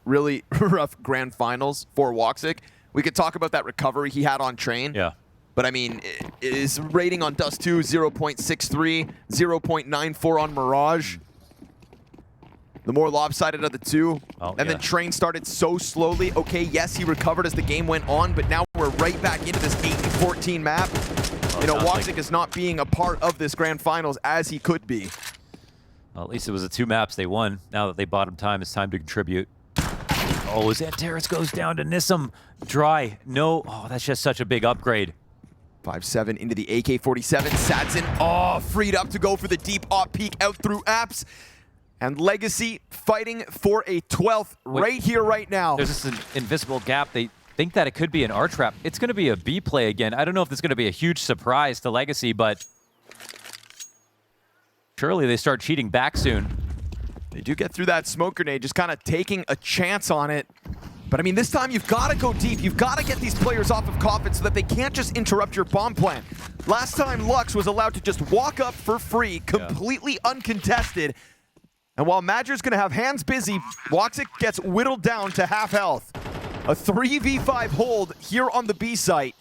really rough grand finals for Woxic. We could talk about that recovery he had on Train. Yeah. But I mean, his rating on Dust2, 0.63, 0.94 on Mirage. The more lopsided of the two. Oh, and then Train started so slowly. Okay, yes, he recovered as the game went on, but now we're right back into this 8-14 map. You know, Woxic is not being a part of this grand finals as he could be. Well, at least it was the 2 maps they won. Now that they bought him time, it's time to contribute. Oh, Xantares goes down to Nissim. Dry. No. Oh, that's just such a big upgrade. 5-7 into the AK-47. Sadson, freed up to go for the deep op peek out through apps. And Legacy fighting for a 12th right here, right now. There's this invisible gap. They think that it could be an R trap. It's going to be a B play again. I don't know if it's going to be a huge surprise to Legacy, but surely they start cheating back soon. They do get through that smoke grenade, just kind of taking a chance on it. But I mean, this time you've got to go deep. You've got to get these players off of Coffin so that they can't just interrupt your bomb plan. Last time Lux was allowed to just walk up for free, completely uncontested. And while Madger's going to have hands busy, Woxic gets whittled down to half health. A 3v5 hold here on the B site.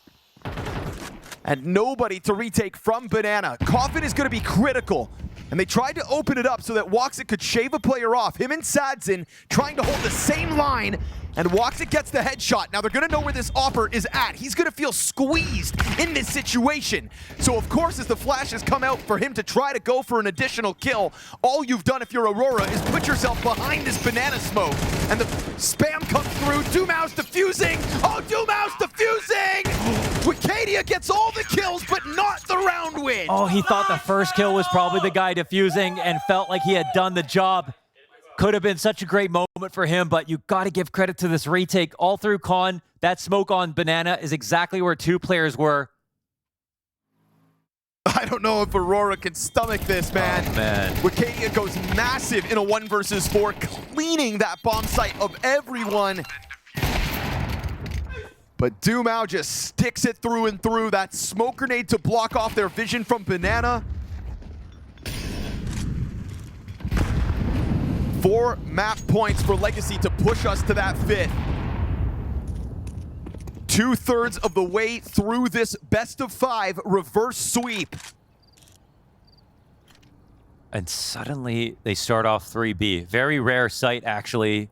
And nobody to retake from Banana. Coffin is going to be critical. And they tried to open it up so that Woxic could shave a player off. Him and Sadson trying to hold the same line. And Woxic gets the headshot. Now they're going to know where this Opper is at. He's going to feel squeezed in this situation. So of course, as the flashes come out for him to try to go for an additional kill, all you've done if you're Aurora is put yourself behind this banana smoke. And the spam comes through. dumau's defusing. Oh, dumau's defusing! Wicadia gets all the kills, but not the round win. Oh, he thought the first kill was probably the guy defusing and felt like he had done the job. Could have been such a great moment for him, but you got to give credit to this retake all through Con. That smoke on Banana is exactly where 2 players were. I don't know if Aurora can stomach this, man. Oh, man. Wicadia goes massive in a 1 versus 4, cleaning that bomb site of everyone. But dumau just sticks it through and through. That smoke grenade to block off their vision from Banana. 4 map points for Legacy to push us to that 5th. 2/3 of the way through this best of 5 reverse sweep. And suddenly they start off 3B. Very rare sight, actually,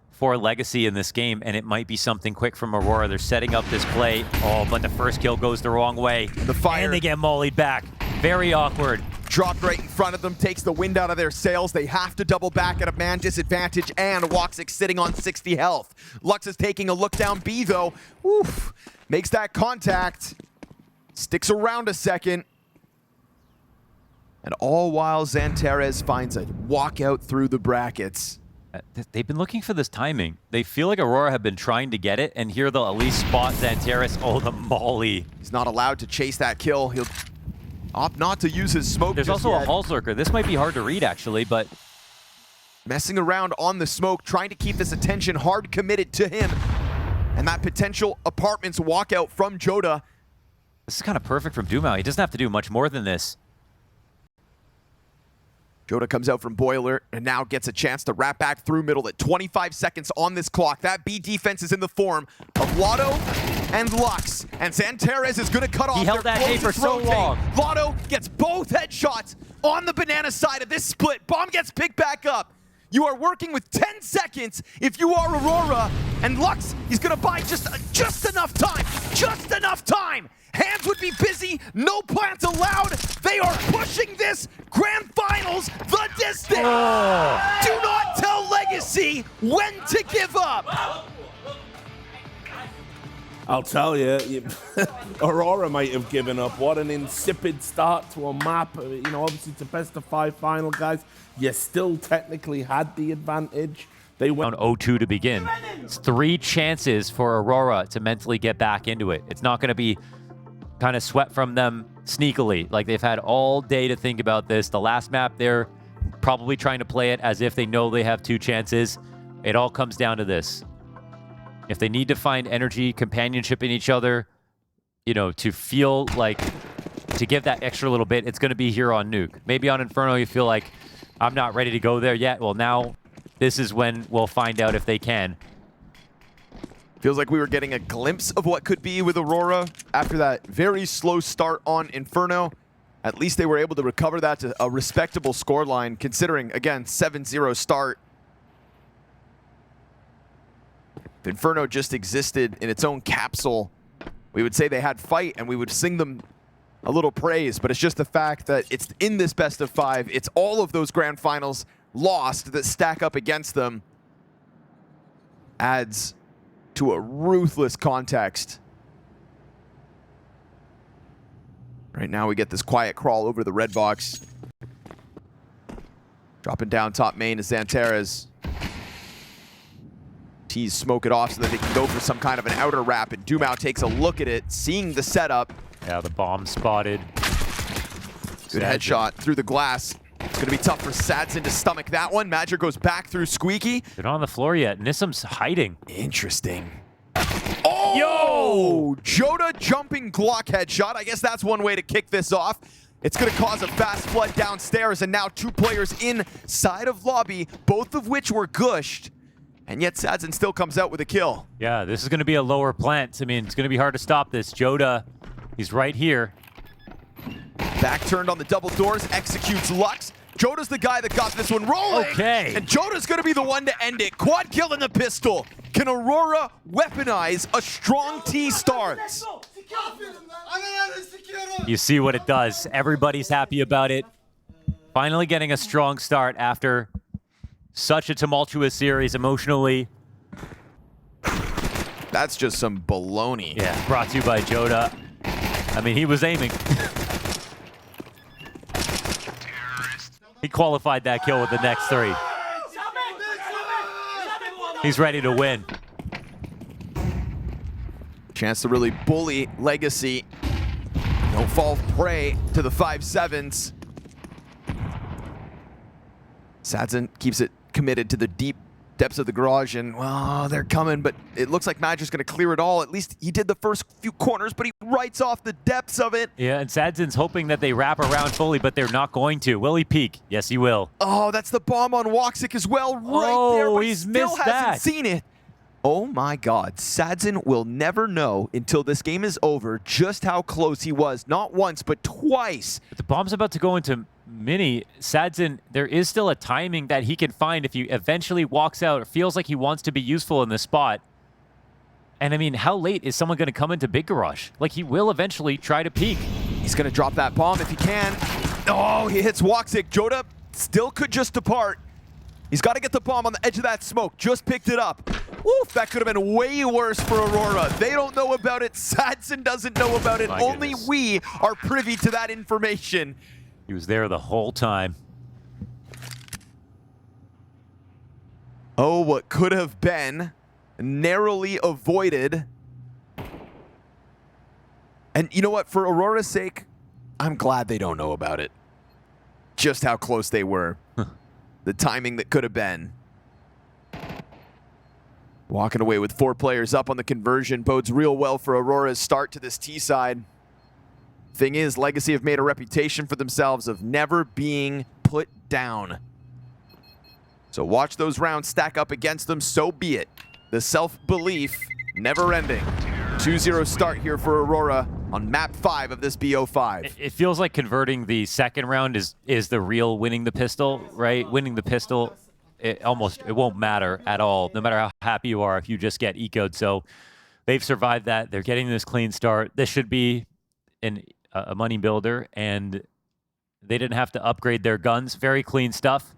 for Legacy in this game, and it might be something quick from Aurora. They're setting up this play. Oh, but the first kill goes the wrong way. The fire. And they get mollied back. Very awkward. Dropped right in front of them, takes the wind out of their sails. They have to double back at a man disadvantage, and Woxic sitting on 60 health. Lux is taking a look down B, though. Oof. Makes that contact. Sticks around a second. And all while Xantares finds a walkout through the brackets. They've been looking for this timing. They feel like Aurora have been trying to get it, and here they'll at least spot Xantares. Oh, the molly. He's not allowed to chase that kill. He'll opt not to use his smoke. There's also a Halls Lurker. This might be hard to read, actually, but messing around on the smoke, trying to keep this attention hard committed to him. And that potential apartments walkout from jottAAA. this is kind of perfect from dumau. He doesn't have to do much more than this. jottAAA comes out from Boiler and now gets a chance to wrap back through middle at 25 seconds on this clock. That B defense is in the form of latto and Lux. And Xantares is going to cut off. He held that A for so long. latto gets both headshots on the banana side of this split. Bomb gets picked back up. You are working with 10 seconds if you are Aurora. And Lux, he's going to buy just enough time. Just enough time. Hands would be busy. No plants allowed. They are pushing this grand finals the distance. Oh. Do not tell Legacy when to give up. I'll tell you, Aurora might have given up. What an insipid start to a map. You know, obviously it's a best of 5 final, guys. You still technically had the advantage. They went on 0-2 to begin. It's 3 chances for Aurora to mentally get back into it. It's not going to be kind of swept from them sneakily. Like, they've had all day to think about this. The last map, they're probably trying to play it as if they know they have 2 chances. It all comes down to this. If they need to find energy, companionship in each other, you know, to feel like to give that extra little bit, it's going to be here on Nuke. Maybe on Inferno you feel like, I'm not ready to go there yet. Well, now this is when we'll find out if they can. Feels like we were getting a glimpse of what could be with Aurora after that very slow start on Inferno. At least they were able to recover that to a respectable scoreline, considering, again, 7-0 start. If Inferno just existed in its own capsule, we would say they had fight and we would sing them a little praise, but it's just the fact that it's in this best of 5. It's all of those grand finals lost that stack up against them. Adds to a ruthless context. Right now we get this quiet crawl over the red box. Dropping down top main is Xantares. Tease smoke it off so that they can go for some kind of an outer wrap, and dumau takes a look at it, seeing the setup. Yeah, the bomb spotted. Good headshot through the glass. It's going to be tough for Sadson to stomach that one. Magic goes back through Squeaky. They're not on the floor yet. Nissam's hiding. Interesting. Oh! jottAAA jumping Glock headshot. I guess that's one way to kick this off. It's going to cause a fast flood downstairs, and now 2 players inside of lobby, both of which were gushed. And yet Sadson still comes out with a kill. Yeah, this is going to be a lower plant. I mean, it's going to be hard to stop this. jottAAA, he's right here. Back turned on the double doors, executes Lux. jottAA's the guy that got this one rolling. Okay. And jottAA's going to be the one to end it. Quad kill in the pistol. Can Aurora weaponize a strong T starts? You see what it does. Everybody's happy about it. Finally getting a strong start after such a tumultuous series emotionally. That's just some baloney. Yeah, brought to you by jottAA. I mean, he was aiming. He qualified that kill with the next 3. He's ready to win. Chance to really bully Legacy. Don't fall prey to the 5-7s. Sadson keeps it committed to the deep depths of the garage, and, well, they're coming, but it looks like Magic's going to clear it all. At least he did the first few corners, but he writes off the depths of it. Yeah, and Sadson's hoping that they wrap around fully, but they're not going to. Will he peek? Yes, he will. Oh, that's the bomb on Woxic as well, right there, but he's he still missed hasn't that. seen it. Oh my God, Sadson will never know until this game is over just how close he was. Not once, but twice. But the bomb's about to go into Mini. Sadson, there is still a timing that he can find if he eventually walks out. It feels like he wants to be useful in this spot. And I mean, how late is someone going to come into Big Garage? Like, he will eventually try to peek. He's going to drop that bomb if he can. Oh, he hits Woxic. jottAA still could just depart. He's got to get the bomb on the edge of that smoke. Just picked it up. Woof, that could have been way worse for Aurora. They don't know about it. Sadson doesn't know about it. My Only goodness. we are privy to that information. He was there the whole time. Oh, what could have been narrowly avoided. And you know what? For Aurora's sake, I'm glad they don't know about it. Just how close they were. The timing that could have been. Walking away with 4 players up on the conversion bodes real well for Aurora's start to this T side. Thing is, Legacy have made a reputation for themselves of never being put down. So watch those rounds stack up against them, so be it. The self-belief never ending. 2-0 start here for Aurora on map 5 of this BO5. It feels like converting the second round is the real winning the pistol, right? Winning the pistol, it won't matter at all, no matter how happy you are if you just get ecoed. So they've survived that. They're getting this clean start. This should be a money builder, and they didn't have to upgrade their guns. Very clean stuff.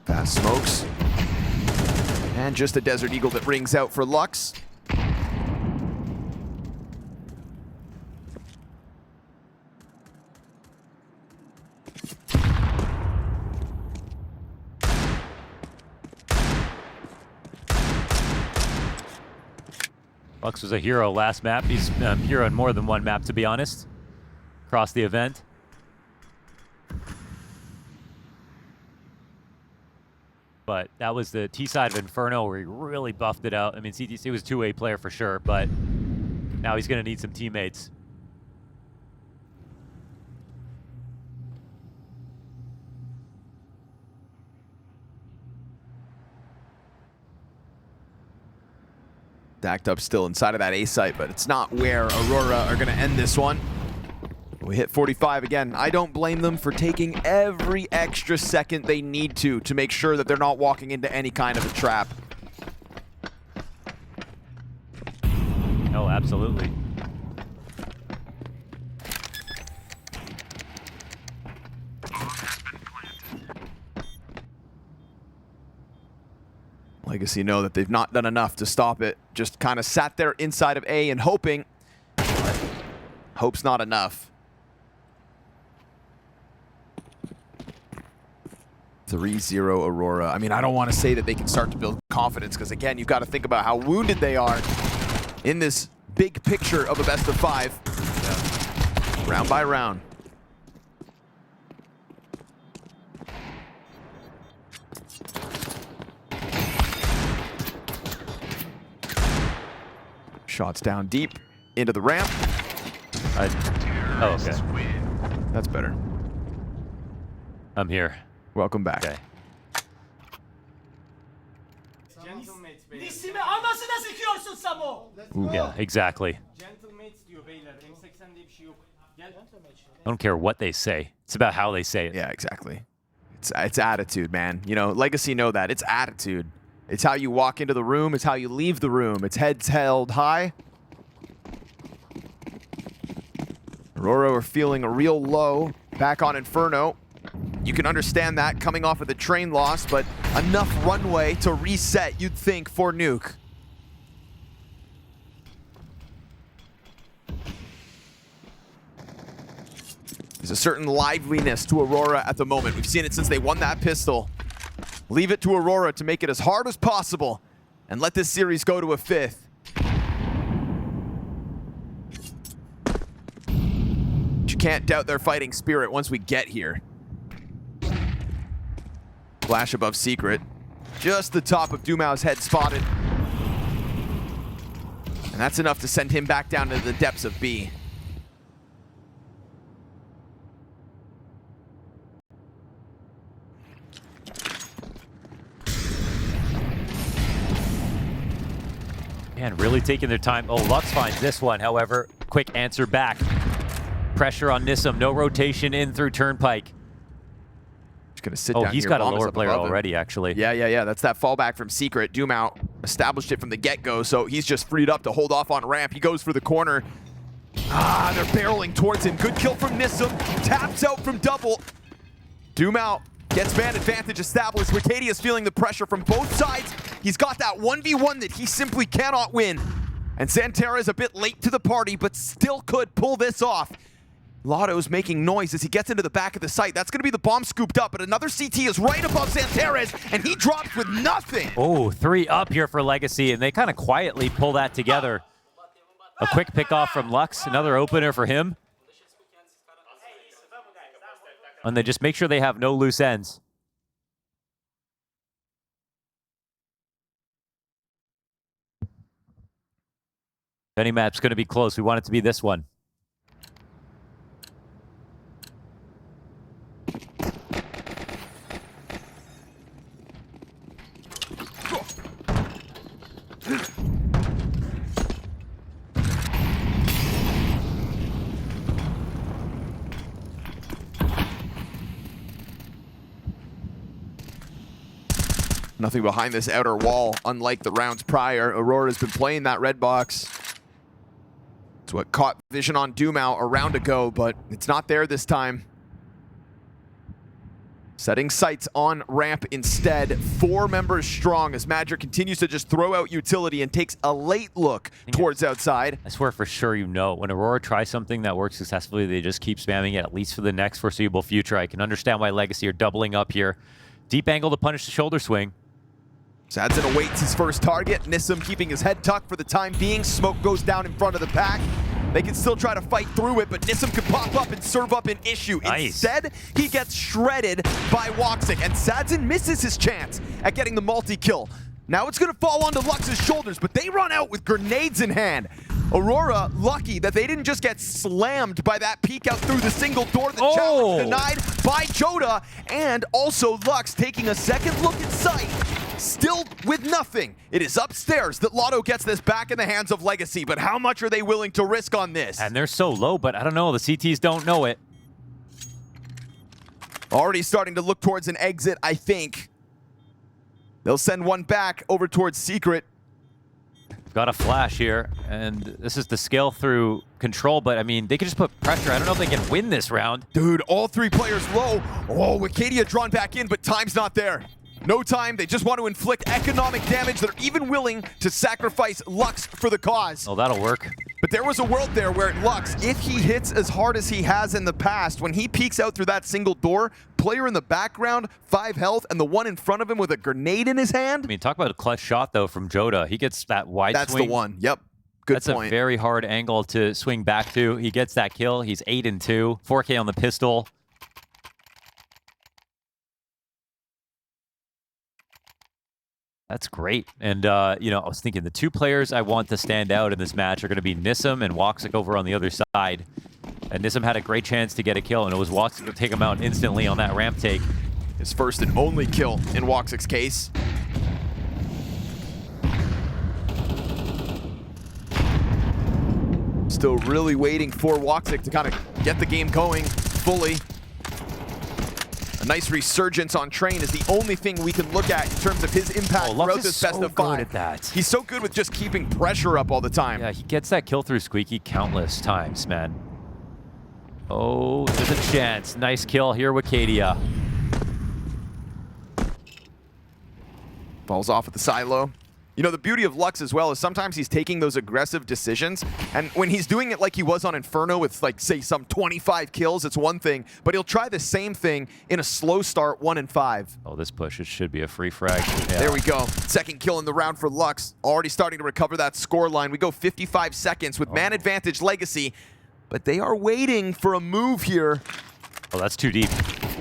Fast smokes. And just a Desert Eagle that rings out for Lux. Lux was a hero last map. He's a hero on more than one map, to be honest. across the event. But that was the T side of Inferno where he really buffed it out. I mean, CTC was a two-way player for sure, but now he's going to need some teammates. Stacked up still inside of that A site, but it's not where Aurora are going to end this one. We hit 45 again. I don't blame them for taking every extra second they need to make sure that they're not walking into any kind of a trap. Oh, absolutely. Legacy know that they've not done enough to stop it. Just kind of sat there inside of A and hoping. But hope's not enough. 3-0 Aurora. I mean, I don't want to say that they can start to build confidence because, again, you've got to think about how wounded they are in this big picture of a best of 5. Yeah. Round by round. Shots down deep into the ramp. Oh, okay. That's better. I'm here. Welcome back. Okay. Gentlemates beyler. Dişimi anasına sıkıyorsun Samo. Yeah, exactly. Gentlemates diyor beyler. M80 diye bir şey yok. Gel. I don't care what they say. It's about how they say it. Yeah, exactly. It's attitude, man. You know, Legacy know that. It's attitude. It's how you walk into the room. It's how you leave the room. It's heads held high. Aurora are feeling a real low back on Inferno. You can understand that coming off of the train loss, but enough runway to reset, you'd think, for Nuke. There's a certain liveliness to Aurora at the moment. We've seen it since they won that pistol. Leave it to Aurora to make it as hard as possible and let this series go to a 5th. But you can't doubt their fighting spirit once we get here. Flash above secret. Just the top of dumau's head spotted. And that's enough to send him back down to the depths of B. Man, really taking their time. Oh, Lux finds this one, however. Quick answer back. Pressure on Nissim. No rotation in through Turnpike. Just gonna sit Oh, down he's here. got a Bomb is lower up player above him. already, actually. Yeah. That's that fallback from Secret. dumau established it from the get-go, so he's just freed up to hold off on ramp. He goes for the corner. Ah, they're barreling towards him. Good kill from Nissim. Taps out from double. dumau gets man advantage established. Ricadia's feeling the pressure from both sides. He's got that 1v1 that he simply cannot win. And Santera is a bit late to the party, but still could pull this off. latto's making noise as he gets into the back of the site. That's going to be the bomb scooped up, but another CT is right above Santeres, and he drops with nothing. Oh, 3 up here for Legacy, and they kind of quietly pull that together. A quick pick off from Lux, another opener for him. And they just make sure they have no loose ends. Any map's going to be close. We want it to be this one. Nothing behind this outer wall, unlike the rounds prior. Aurora's been playing that red box. It's what caught vision on dumau a round ago, but it's not there this time. Setting sights on ramp instead. 4 members strong as Magic continues to just throw out utility and takes a late look towards outside. I swear for sure you know, when Aurora tries something that works successfully, they just keep spamming it, at least for the next foreseeable future. I can understand why Legacy are doubling up here. Deep angle to punish the shoulder swing. Sadson awaits his first target. Nissim keeping his head tucked for the time being. Smoke goes down in front of the pack. They can still try to fight through it, but Nissim could pop up and serve up an issue. Nice. Instead, he gets shredded by woxic, and Sadzin misses his chance at getting the multi-kill. Now it's gonna fall onto Lux's shoulders, but they run out with grenades in hand. Aurora lucky that they didn't just get slammed by that peek out through the single door. The challenge denied by jottAAA, and also Lux taking a second look at sight. Still with nothing. It is upstairs that latto gets this back in the hands of Legacy, but how much are they willing to risk on this? And they're so low, but I don't know. The CTs don't know it. Already starting to look towards an exit, I think. They'll send one back over towards Secret. Got a flash here, and this is the scale through control, but I mean, they can just put pressure. I don't know if they can win this round. Dude, all three players low. Oh, Wicadia drawn back in, but time's not there. No time, they just want to inflict economic damage. They're even willing to sacrifice Lux for the cause. Oh, that'll work. But there was a world there where Lux, if he hits as hard as he has in the past, when he peeks out through that single door, player in the background, 5 health, and the one in front of him with a grenade in his hand. I mean, talk about a clutch shot, though, from jottAAA. He gets that wide That's swing. the one, yep. Good That's point. a very hard angle to swing back to. He gets that kill. He's 8-2, 4K on the pistol. That's great. And, you know, I was thinking the two players I want to stand out in this match are going to be Nissim and woxic over on the other side. And Nissim had a great chance to get a kill, and it was woxic to take him out instantly on that ramp take. His first and only kill in woxic's case. Still really waiting for woxic to kind of get the game going fully. A nice resurgence on Train is the only thing we can look at in terms of his impact throughout this best of 5. At that. He's so good with just keeping pressure up all the time. Yeah, he gets that kill through Squeaky countless times, man. Oh, there's a chance. Nice kill here, Wicadia. Falls off at the silo. You know, the beauty of Lux as well is sometimes he's taking those aggressive decisions, and when he's doing it like he was on Inferno with, like, say, some 25 kills, it's one thing, but he'll try the same thing in a slow start, 1 and 5. Oh, this push, it should be a free frag. Yeah. There we go. Second kill in the round for Lux. Already starting to recover that score line. We go 55 seconds with man advantage Legacy, but they are waiting for a move here. Oh, that's too deep.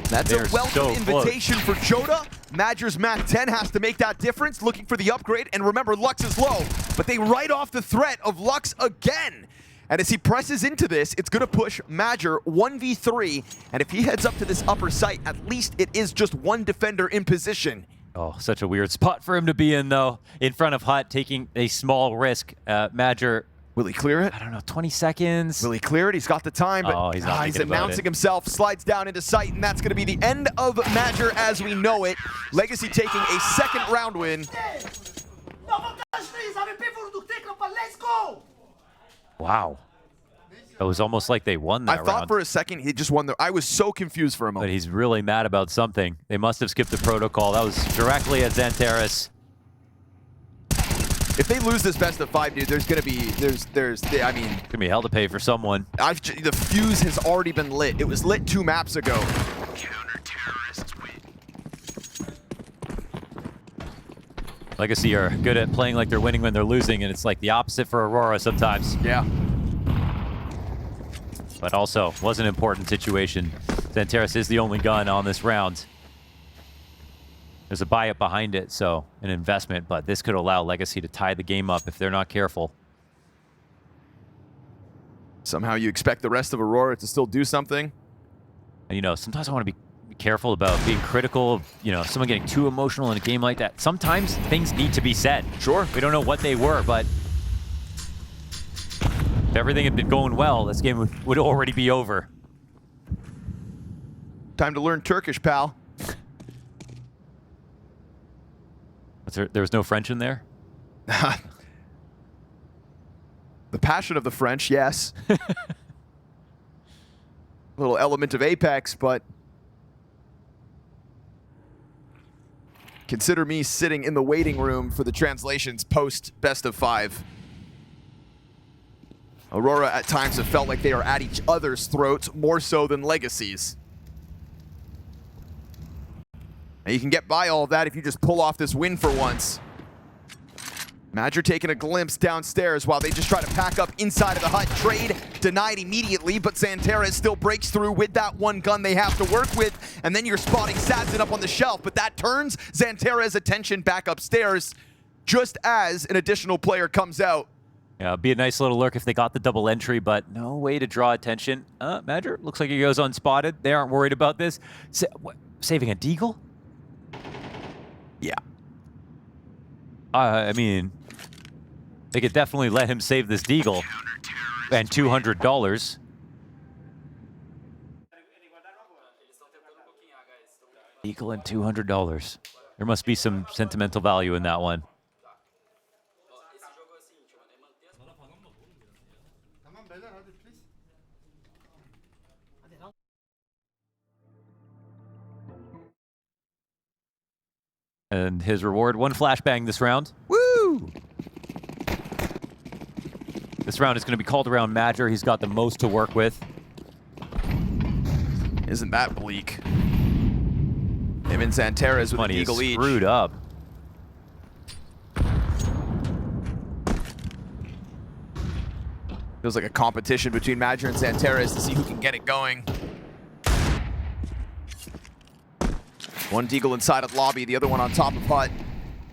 That's They're a welcome so invitation for jottAAA. Madger's Mac 10 has to make that difference, looking for the upgrade. And remember, Lux is low, but they write off the threat of Lux again. And as he presses into this, it's going to push Madger 1v3. And if he heads up to this upper site, at least it is just one defender in position. Oh, such a weird spot for him to be in, though. In front of Hut, taking a small risk. Madger, Will he clear it? I don't know, 20 seconds? Will he clear it? He's got the time, but he's not he's thinking about announcing it. himself, slides down into sight, and that's going to be the end of Madger as we know it. Legacy taking a second round win. Wow. It was almost like they won that I thought round. for a second he just won. I was so confused for a But moment. he's really mad about something. They must have skipped the protocol. That was directly at Xantares. If they lose this best of 5, dude, there's gonna be I mean, Gonna be hell to pay for someone. the fuse has already been lit. It was lit 2 maps ago. Counter-terrorists win. Legacy are good at playing like they're winning when they're losing, and it's like the opposite for Aurora sometimes. Yeah. But also, was an important situation. Xantares is the only gun on this round. There's a buy-up behind it, so an investment, but this could allow Legacy to tie the game up if they're not careful. Somehow you expect the rest of Aurora to still do something. And, you know, sometimes I want to be careful about being critical of, you know, someone getting too emotional in a game like that. Sometimes things need to be said. Sure. We don't know what they were, but if everything had been going well, this game would already be over. Time to learn Turkish, pal. There was no French in there? The passion of the French, yes. A little element of Apex, but consider me sitting in the waiting room for the translations post best of 5. Aurora at times have felt like they are at each other's throats more so than Legacy's. And you can get by all of that if you just pull off this win for once. MIBR taking a glimpse downstairs while they just try to pack up inside of the hut. Trade denied immediately, but Xanterra still breaks through with that one gun they have to work with. And then you're spotting Sadson up on the shelf, but that turns Xanterra's attention back upstairs just as an additional player comes out. Yeah, it'd be a nice little lurk if they got the double entry, but no way to draw attention. MIBR looks like he goes unspotted. They aren't worried about this. Saving a deagle? Yeah. I mean, they could definitely let him save this deagle and $200. Deagle and $200. There must be some sentimental value in that one. And his reward, one flashbang this round. Woo! This round is going to be called around MIBR. He's got the most to work with. Isn't that bleak? Him and Xanterra's with Money an is eagle each. screwed up. Feels like a competition between MIBR and Xanterra's to see who can get it going. One deagle inside of lobby, the other one on top of hut,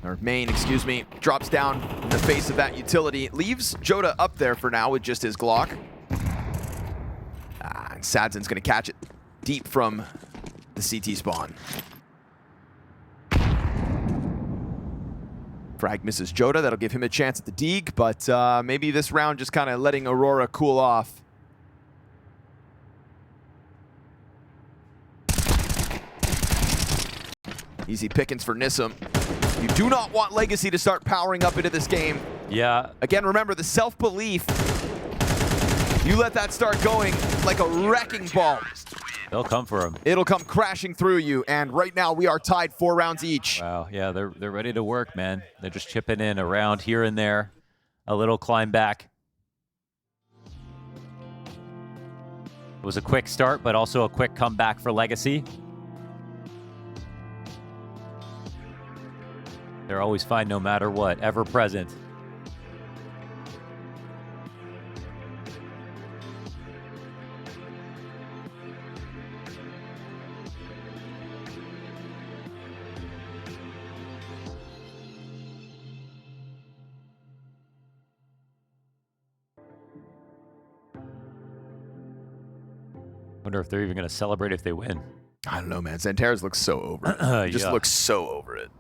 or main, excuse me, drops down in the face of that utility. Leaves jottAAA up there for now with just his Glock. And Sadson's gonna catch it deep from the CT spawn. Frag misses jottAAA, that'll give him a chance at the Deeg, but maybe this round just kind of letting Aurora cool off. Easy pickings for Nissim. You do not want Legacy to start powering up into this game. Yeah. Again, remember the self-belief. You let that start going like a wrecking ball. They'll come for him. It'll come crashing through you, and right now we are tied 4 rounds each. Wow, yeah, they're ready to work, man. They're just chipping in around here and there. A little climb back. It was a quick start, but also a quick comeback for Legacy. They're always fine no matter what, ever present. Wonder if they're even going to celebrate if they win. I don't know, man. Xanterra's looks so over it. Just Yeah. looks so over it.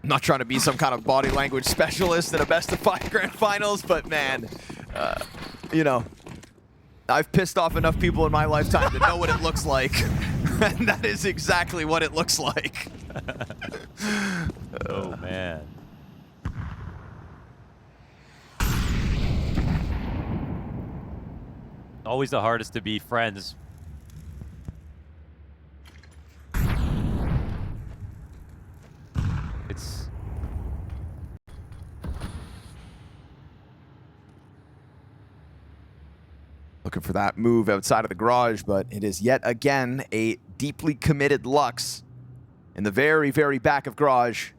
I'm not trying to be some kind of body language specialist in a best-of-5 grand finals, but man, you know, I've pissed off enough people in my lifetime to know what it looks like. And that is exactly what it looks like. Oh, man. Always the hardest to be friends. It's... Looking for that move outside of the garage, but it is yet again a deeply committed Lux in the very, very back of garage.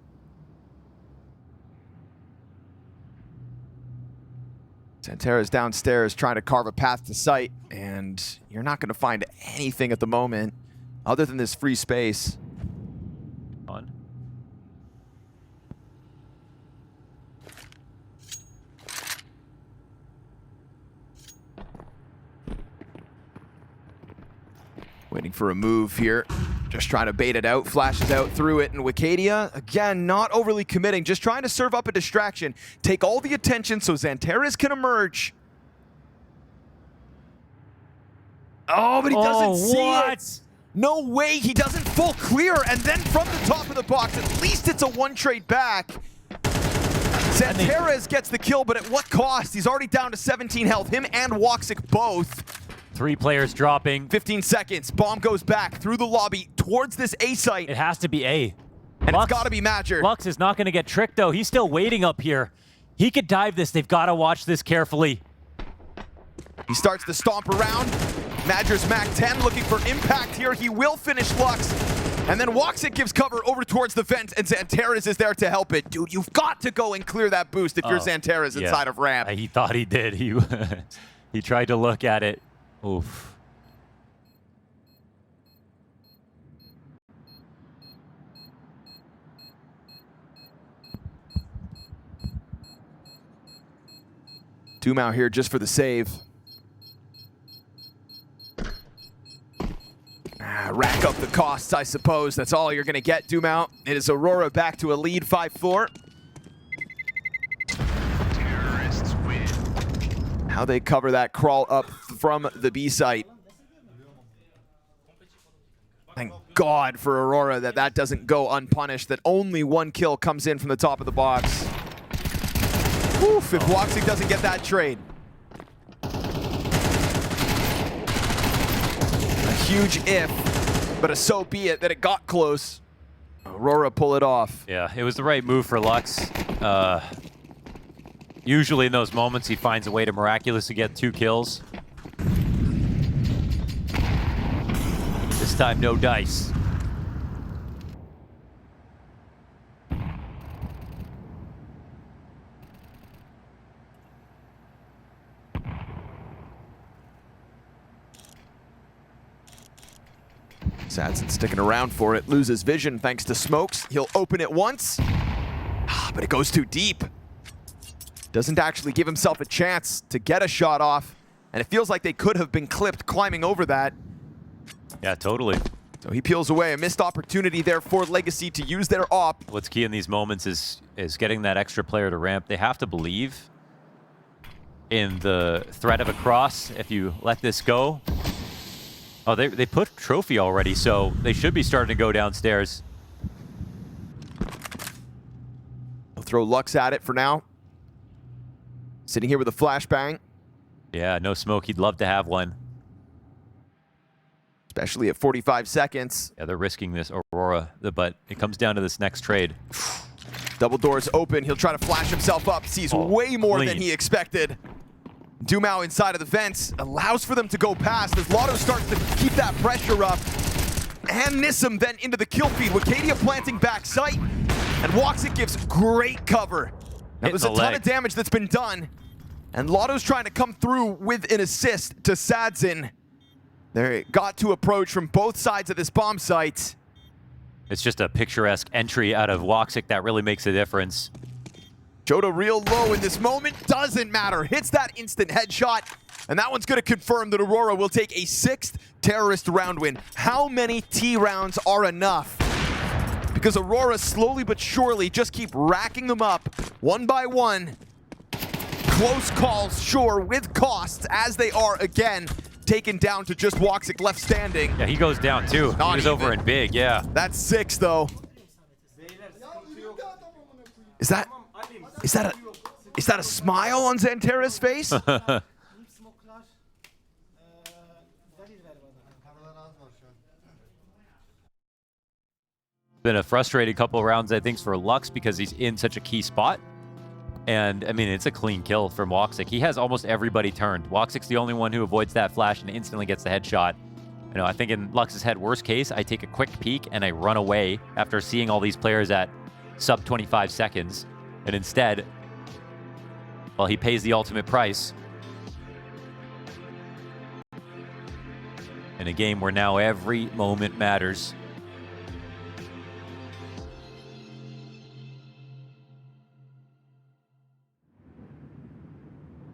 Xanterra's downstairs trying to carve a path to sight, and you're not going to find anything at the moment other than this free space. on. Waiting for a move here. Just trying to bait it out, flashes out through it, and Wicadia, again, not overly committing, just trying to serve up a distraction, take all the attention so Xanterra's can emerge. Oh, but he doesn't see it. No way, he doesn't full clear, and then from the top of the box, at least it's a one trade back. Xanterra gets the kill, but at what cost? He's already down to 17 health, him and Woxic both. 3 players dropping. 15 seconds, bomb goes back through the lobby towards this A site. It has to be A. And it's gotta be MIBR. Lux is not going to get tricked, though. He's still waiting up here. He could dive this. They've got to watch this carefully. He starts to stomp around. Madger's Mac 10 looking for impact here. He will finish Lux. And then woxic gives cover over towards the vent, and Xantares is there to help it. Dude, you've got to go and clear that boost if you're Xantares inside of ramp. He thought he did. He tried to look at it. Oof. dumau here just for the save. Rack up the costs, I suppose. That's all you're going to get, dumau. It is Aurora back to a lead, 5-4. Terrorists win. How they cover that crawl up from the B site. Thank God for Aurora that doesn't go unpunished, that only one kill comes in from the top of the box. Oof, if woxic doesn't get that trade. A huge if, but a so be it that it got close. Aurora pull it off. Yeah, it was the right move for Lux. Usually in those moments, he finds a way to miraculously get 2 kills. This time, no dice. Sadson sticking around for it, loses vision thanks to smokes. He'll open it once, but it goes too deep. Doesn't actually give himself a chance to get a shot off, and it feels like they could have been clipped climbing over that. Yeah, totally. So he peels away. A missed opportunity there for Legacy to use their op. What's key in these moments is getting that extra player to ramp. They have to believe in the threat of a cross. If you let this go, oh, they put trophy already, so they should be starting to go downstairs. He'll throw Lux at it for now. Sitting here with a flashbang. Yeah, no smoke. He'd love to have one. Especially at 45 seconds. Yeah, they're risking this Aurora, but it comes down to this next trade. Double doors open. He'll try to flash himself up. Sees way more than he expected. dumau inside of the vents allows for them to go past as latto starts to keep that pressure up. And Nissim then into the kill feed. Wicadia planting back sight. And woxic gives great cover. That was a ton of damage that's been done. And latto's trying to come through with an assist to Sadzin. They got to approach from both sides of this bomb site. It's just a picturesque entry out of woxic that really makes a difference. Jota real low in this moment, doesn't matter. Hits that instant headshot, and that one's gonna confirm that Aurora will take a 6th terrorist round win. How many T rounds are enough? Because Aurora slowly but surely just keep racking them up, one by one. Close calls, sure, with costs, as they are again, taken down to just woxic left standing. Yeah, he goes down too. He was over in big, yeah. That's 6 though. Is that a smile on Xantares' face? Been a frustrating couple of rounds, I think, for Lux because he's in such a key spot. And, I mean, it's a clean kill from woxic. He has almost everybody turned. woxic's the only one who avoids that flash and instantly gets the headshot. You know, I think in Lux's head, worst case, I take a quick peek and I run away after seeing all these players at sub 25 seconds. And instead, well, he pays the ultimate price. In a game where now every moment matters.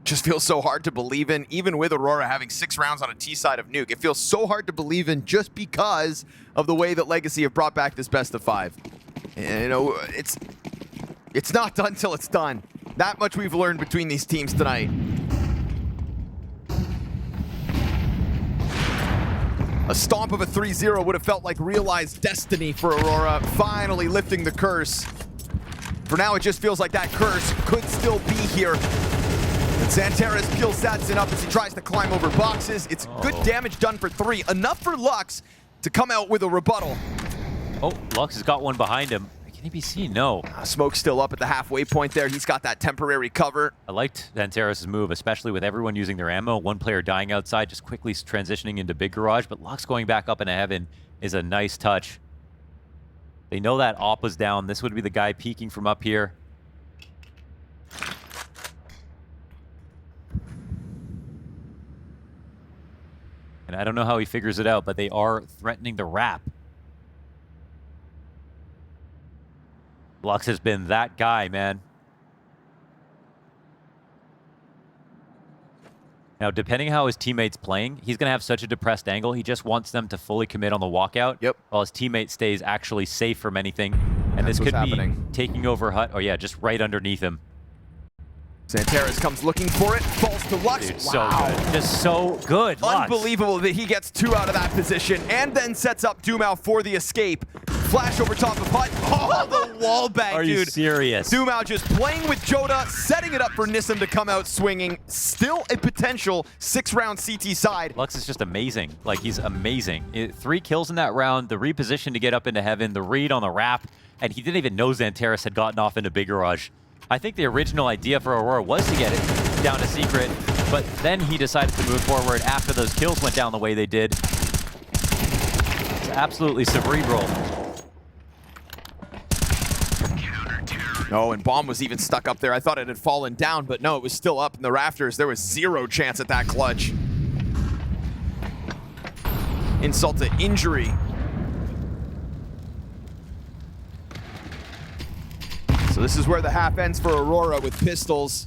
Just feels so hard to believe in, even with Aurora having 6 rounds on a T side of Nuke. It feels so hard to believe in just because of the way that Legacy have brought back this best of 5. And, you know, it's not done till it's done. That much we've learned between these teams tonight. A stomp of a 3-0 would have felt like realized destiny for Aurora, finally lifting the curse. For now, it just feels like that curse could still be here. Xantares peels Sadzin up as he tries to climb over boxes. It's good damage done for 3, enough for Lux to come out with a rebuttal. Oh, Lux has got one behind him. Can he be seen? No. Smoke's still up at the halfway point there. He's got that temporary cover. I liked Zanteres' move, especially with everyone using their ammo. One player dying outside, just quickly transitioning into big garage. But Lux going back up into heaven is a nice touch. They know that AWP was down. This would be the guy peeking from up here. And I don't know how he figures it out, but they are threatening the wrap. Lux has been that guy, man. Now, depending how his teammate's playing, he's going to have such a depressed angle. He just wants them to fully commit on the walkout. Yep. While his teammate stays actually safe from anything. And That's this could what's be happening. taking over Hut. Oh, yeah, just right underneath him. Zanteres comes looking for it, falls to Lux. Dude, so good. Just so good. Lux. Unbelievable that he gets 2 out of that position and then sets up dumau for the escape. Flash over top of Hut. Oh, the wall bang, Are dude. you serious? dumau just playing with jottAAA, setting it up for Nissim to come out swinging. Still a potential 6-round CT side. Lux is just amazing. Like, he's amazing. 3 kills in that round, the reposition to get up into heaven, the read on the wrap, and he didn't even know Zanteres had gotten off into big garage. I think the original idea for Aurora was to get it down to secret, but then he decided to move forward after those kills went down the way they did. It's absolutely cerebral. Oh, and Bomb was even stuck up there. I thought it had fallen down, but no, it was still up in the rafters. There was 0 chance at that clutch. Insult to injury. So this is where the half ends for Aurora with pistols.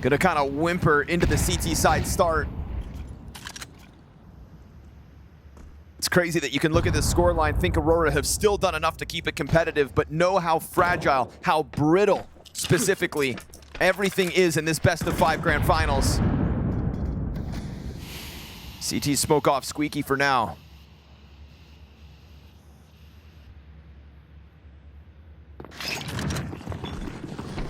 Gonna kind of whimper into the CT side start. It's crazy that you can look at this scoreline, think Aurora have still done enough to keep it competitive, but know how fragile, how brittle, specifically, everything is in this best-of-5 grand finals. CT smoke off Squeaky for now.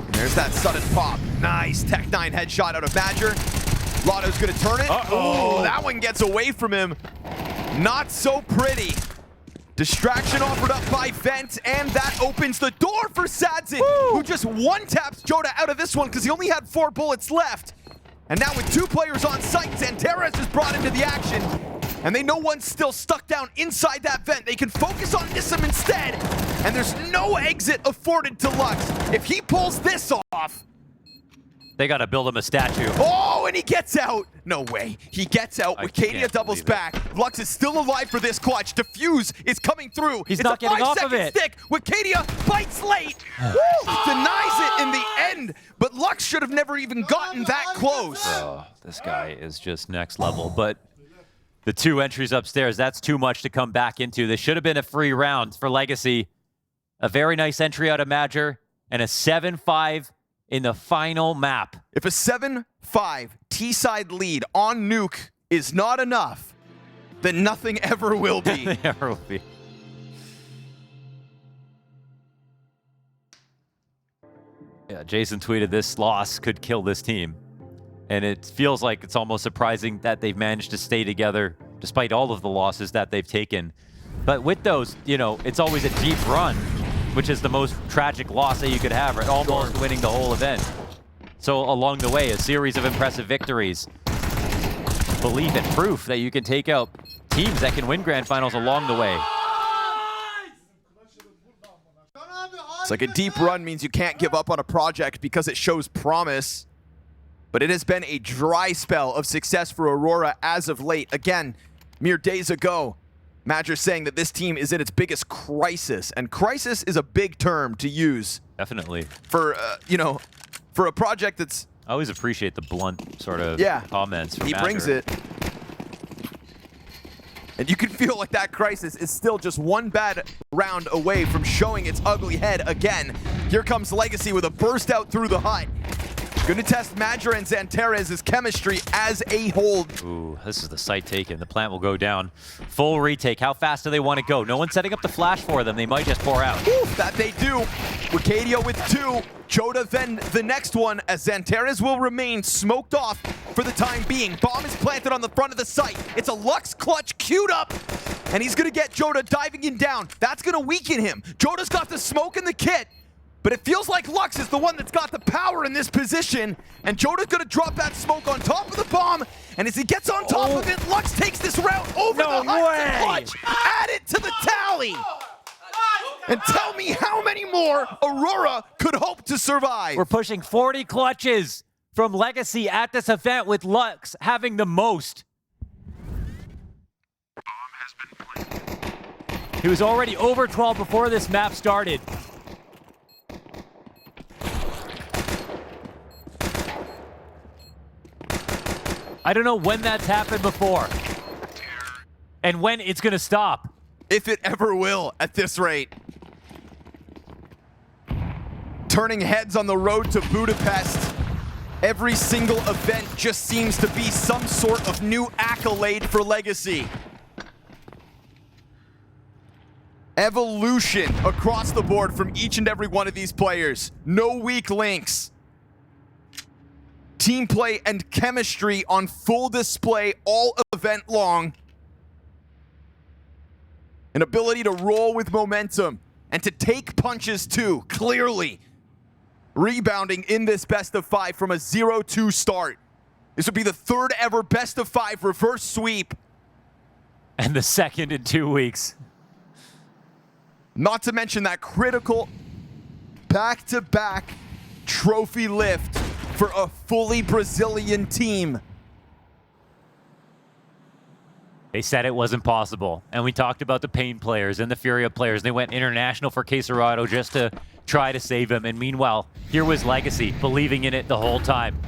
And there's that sudden pop. Nice Tech-9 headshot out of Badger. Latto's gonna turn it. Oh, that one gets away from him. Not so pretty. Distraction offered up by Vent, and that opens the door for Sadzin, who just one-taps jottAAA out of this one because he only had 4 bullets left. And now with 2 players on site, Zanteres is brought into the action. And they know one's still stuck down inside that vent. They can focus on Nissim instead. And there's no exit afforded to Lux. If he pulls this off, They got to build him a statue. oh, and he gets out. No way. He gets out. I Wicadia can't doubles believe it. back. Lux is still alive for this clutch. Diffuse is coming through. He's It's not a getting off of 5-second it. stick. Wicadia bites late. Woo! Denies it in the end. But Lux should have never even gotten that close. Oh, this guy is just next level. But the 2 entries upstairs, that's too much to come back into. This should have been a free round for Legacy. A very nice entry out of Madger and a 7-5 in the final map. If a 7-5 T-side lead on Nuke is not enough, then nothing ever will be. They never will be. Yeah, Jason tweeted this loss could kill this team. And it feels like it's almost surprising that they've managed to stay together despite all of the losses that they've taken. But with those, you know, it's always a deep run, which is the most tragic loss that you could have, right? Almost winning the whole event. So along the way, a series of impressive victories. Belief and proof that you can take out teams that can win grand finals along the way. It's like a deep run means you can't give up on a project because it shows promise. But it has been a dry spell of success for Aurora as of late. Again, mere days ago, Madger saying that this team is in its biggest crisis. And crisis is a big term to use Definitely. for, you know, for a project that's... I always appreciate the blunt sort of comments from he brings Madger. it. And you can feel like that crisis is still just one bad round away from showing its ugly head again. Here comes Legacy with a burst out through the hut. Gonna test Madger and Zanteres' chemistry as a whole. Ooh, this is the site taken. The plant will go down. Full retake. How fast do they want to go? No one's setting up the flash for them. They might just pour out. Oof, that they do. Wicadia with 2. jottAAA then the next one, as Zanteres will remain smoked off for the time being. Bomb is planted on the front of the site. It's a Lux clutch queued up. and he's gonna get jottAAA diving in down. That's gonna weaken him. jottAA's got the smoke and the kit, but it feels like Lux is the one that's got the power in this position, and jottAA's gonna drop that smoke on top of the bomb, and as he gets on top of it, Lux takes this round over the Hudson clutch. Add it to the tally. And tell me how many more Aurora could hope to survive. We're pushing 40 clutches from Legacy at this event, with Lux having the most. He was already over 12 before this map started. I don't know when that's happened before and when it's going to stop. If it ever will at this rate. Turning heads on the road to Budapest. Every single event just seems to be some sort of new accolade for Legacy. Evolution across the board from each and every one of these players. No weak links. Team play and chemistry on full display all event long. An ability to roll with momentum and to take punches too, clearly. Rebounding in this best of 5 from a 0-2 start. This would be the third ever best of 5 reverse sweep. And the second in 2 weeks. Not to mention that critical back-to-back trophy lift for a fully Brazilian team. They said it wasn't possible. And we talked about the Pain players and the Furia players. They went international for Quesarado just to try to save him. And meanwhile, here was Legacy believing in it the whole time.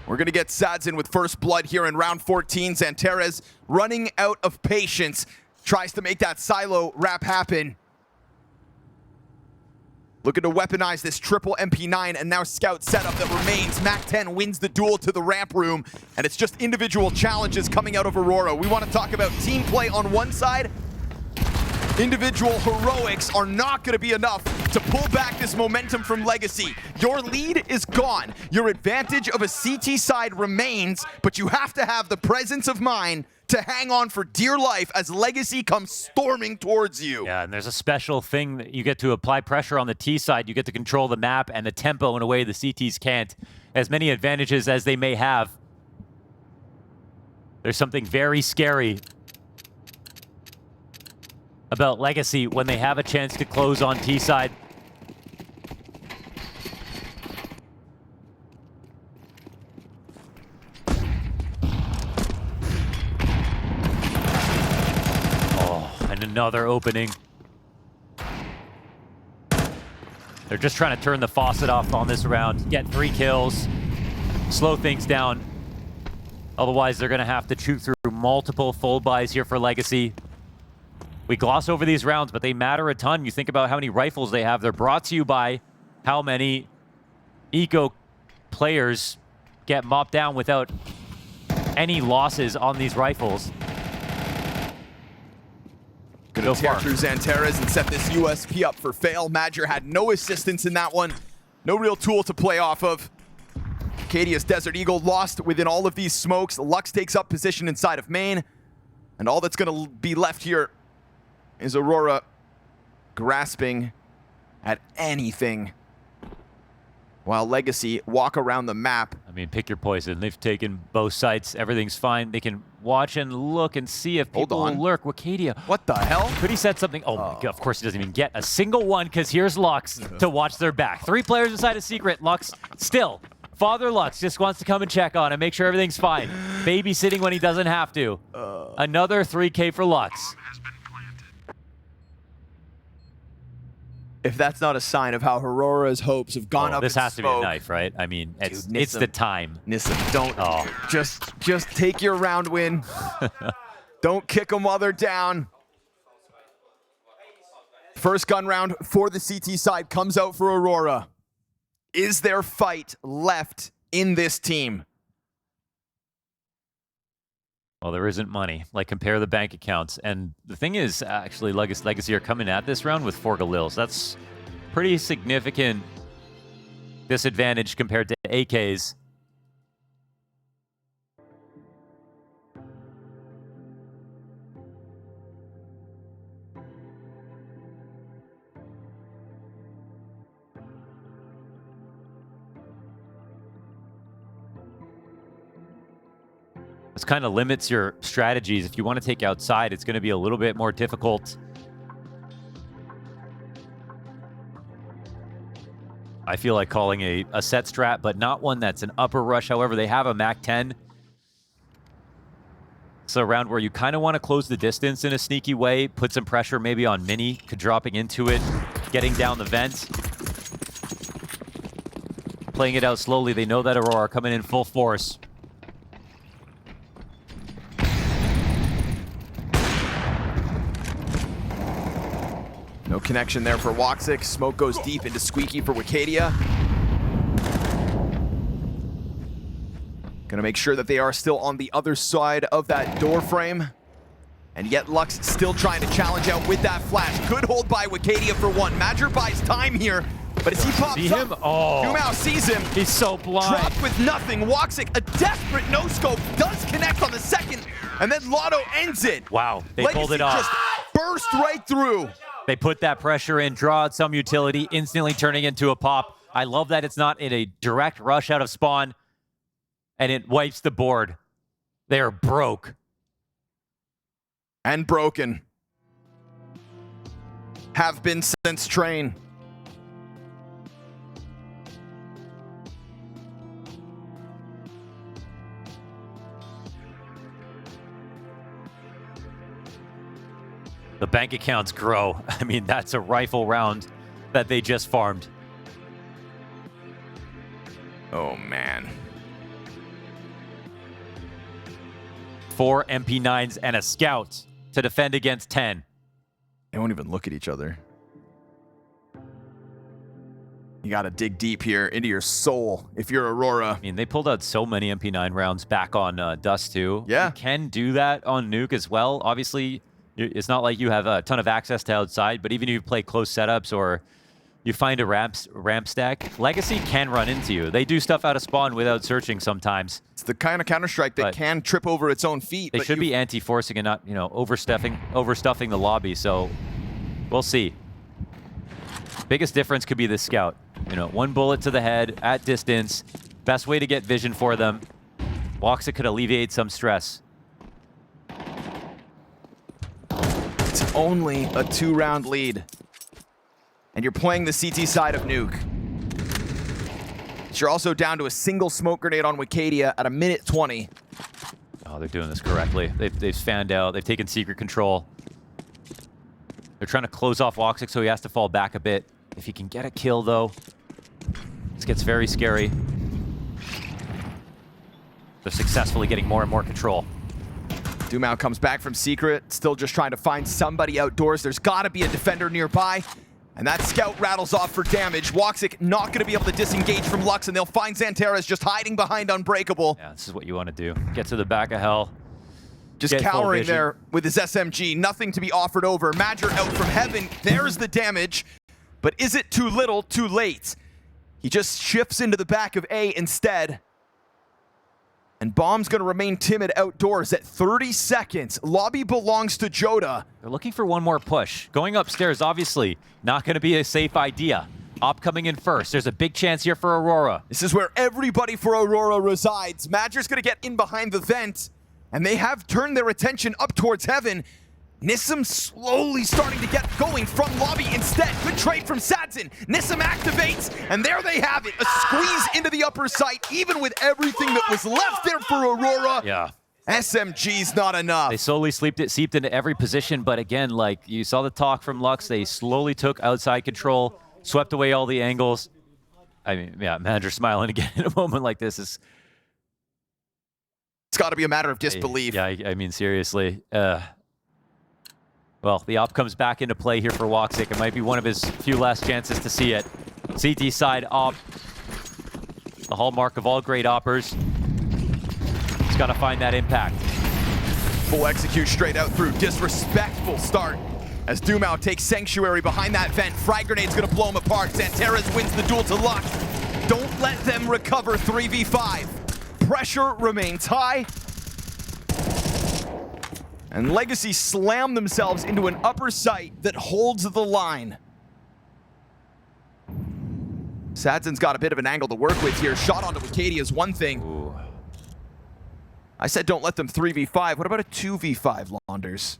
We're going to get Sadzin with first blood here in round 14. Zantares running out of patience. Tries to make that silo wrap happen. Looking to weaponize this triple MP9 and now scout setup that remains. MAC-10 wins the duel to the ramp room, and it's just individual challenges coming out of Aurora. We want to talk about team play on one side. Individual heroics are not going to be enough to pull back this momentum from Legacy. Your lead is gone. Your advantage of a CT side remains, but you have to have the presence of mind to hang on for dear life as Legacy comes storming towards you. Yeah, and there's a special thing that you get to apply pressure on the T side. You get to control the map and the tempo in a way the CTs can't. As many advantages as they may have, there's something very scary about Legacy when they have a chance to close on T side. And another opening. They're just trying to turn the faucet off on this round, get 3 kills, slow things down. Otherwise, they're going to have to chew through multiple full buys here for Legacy. We gloss over these rounds, but they matter a ton. You think about how many rifles they have. They're brought to you by how many eco players get mopped down without any losses on these rifles. Gonna tear through Zantares and set this USP up for fail. Madger had no assistance in that one. No real tool to play off of. Cadius Desert Eagle lost within all of these smokes. Lux takes up position inside of main. And all that's gonna be left here is Aurora grasping at anything while Legacy walk around the map. I mean, pick your poison. They've taken both sides. Everything's fine. They can watch and look and see if people will lurk. Wacadia. What the hell? Could he set something? Oh my god, of course he doesn't even get a single one because here's Lux to watch their back. 3 players inside a secret. Lux still. Father Lux just wants to come and check on and make sure everything's fine. Babysitting when he doesn't have to. Another 3K for Lux. If that's not a sign of how Aurora's hopes have gone up This in has to be a knife, right? I mean, it's the time. Nissim, don't. Just take your round win. Don't kick them while they're down. First gun round for the CT side comes out for Aurora. Is there fight left in this team? Well, there isn't money. Like, compare the bank accounts. And the thing is, actually, Legacy are coming at this round with 4 Galils. That's pretty significant disadvantage compared to AKs. This kind of limits your strategies. If you want to take outside, it's going to be a little bit more difficult. I feel like calling a set strat, but not one that's an upper rush. However, they have a Mac 10. It's a round where you kind of want to close the distance in a sneaky way, put some pressure maybe on Mini, dropping into it, getting down the vent. Playing it out slowly. They know that Aurora coming in full force. No connection there for Woxic. Smoke goes deep into Squeaky for Wicadia. Gonna make sure that they are still on the other side of that door frame. And yet Lux still trying to challenge out with that flash. Good hold by Wicadia for one. Major buys time here, but as he pops up, dumau sees him. He's so blind. Dropped with nothing. Woxic, a desperate no-scope, does connect on the second, and then latto ends it. Wow, they Legacy pulled it off. just burst right through. They put that pressure in, draw out some utility, instantly turning into a pop. I love that it's not in a direct rush out of spawn, and it wipes the board. They're broke. And broken. Have been since train. The bank accounts grow. I mean, that's a rifle round that they just farmed. Oh, man. 4 MP9s and a scout to defend against 10. They won't even look at each other. You gotta dig deep here into your soul if you're Aurora. I mean, they pulled out so many MP9 rounds back on Dust2. Yeah. You can do that on Nuke as well. Obviously, it's not like you have a ton of access to outside, but even if you play close setups or you find a ramp stack, Legacy can run into you. They do stuff out of spawn without searching sometimes. It's the kind of Counter-Strike that can trip over its own feet. They but should be anti-forcing and not, overstuffing the lobby, so we'll see. Biggest difference could be the scout. One bullet to the head at distance. Best way to get vision for them. Woxic could alleviate some stress. It's only a 2-round lead. And you're playing the CT side of Nuke. You're also down to a single smoke grenade on Wicadia at 1:20. Oh, they're doing this correctly. They've fanned out. They've taken secret control. They're trying to close off Woxic, so he has to fall back a bit. If he can get a kill, though, this gets very scary. They're successfully getting more and more control. dumau comes back from secret, still just trying to find somebody outdoors. There's got to be a defender nearby. And that scout rattles off for damage. Woxic not going to be able to disengage from Lux, and they'll find Xanteras just hiding behind Unbreakable. Yeah, this is what you want to do. Get to the back of hell. Just cowering there with his SMG. Nothing to be offered over. Major out from heaven. There's the damage. But is it too little, too late? He just shifts into the back of A instead. And Bomb's going to remain timid outdoors at 30 seconds. Lobby belongs to jottAAA. They're looking for one more push. Going upstairs, obviously, not going to be a safe idea. Op coming in first. There's a big chance here for Aurora. This is where everybody for Aurora resides. Major's going to get in behind the vent. And they have turned their attention up towards heaven. Nissim slowly starting to get going from lobby instead. Good trade from Sadzin. Nissim activates, and there they have it. A squeeze into the upper site, even with everything that was left there for Aurora. Yeah. SMG's not enough. They slowly seeped into every position, but again, like you saw the talk from Lux, they slowly took outside control, swept away all the angles. I mean, yeah, manager smiling again in a moment like this is... It's got to be a matter of disbelief. Yeah, I mean, seriously. Well, the op comes back into play here for Woxic. It might be one of his few last chances to see it. CT side op. The hallmark of all great oppers. He's got to find that impact. Full execute straight out through. Disrespectful start as dumau takes Sanctuary behind that vent. Frag grenade's going to blow him apart. Xanteras wins the duel to Lux. Don't let them recover 3v5. Pressure remains high. And Legacy slam themselves into an upper site that holds the line. Sadzin's got a bit of an angle to work with here. Shot onto Wicadia is one thing. Ooh. I said don't let them 3v5. What about a 2v5, Launders?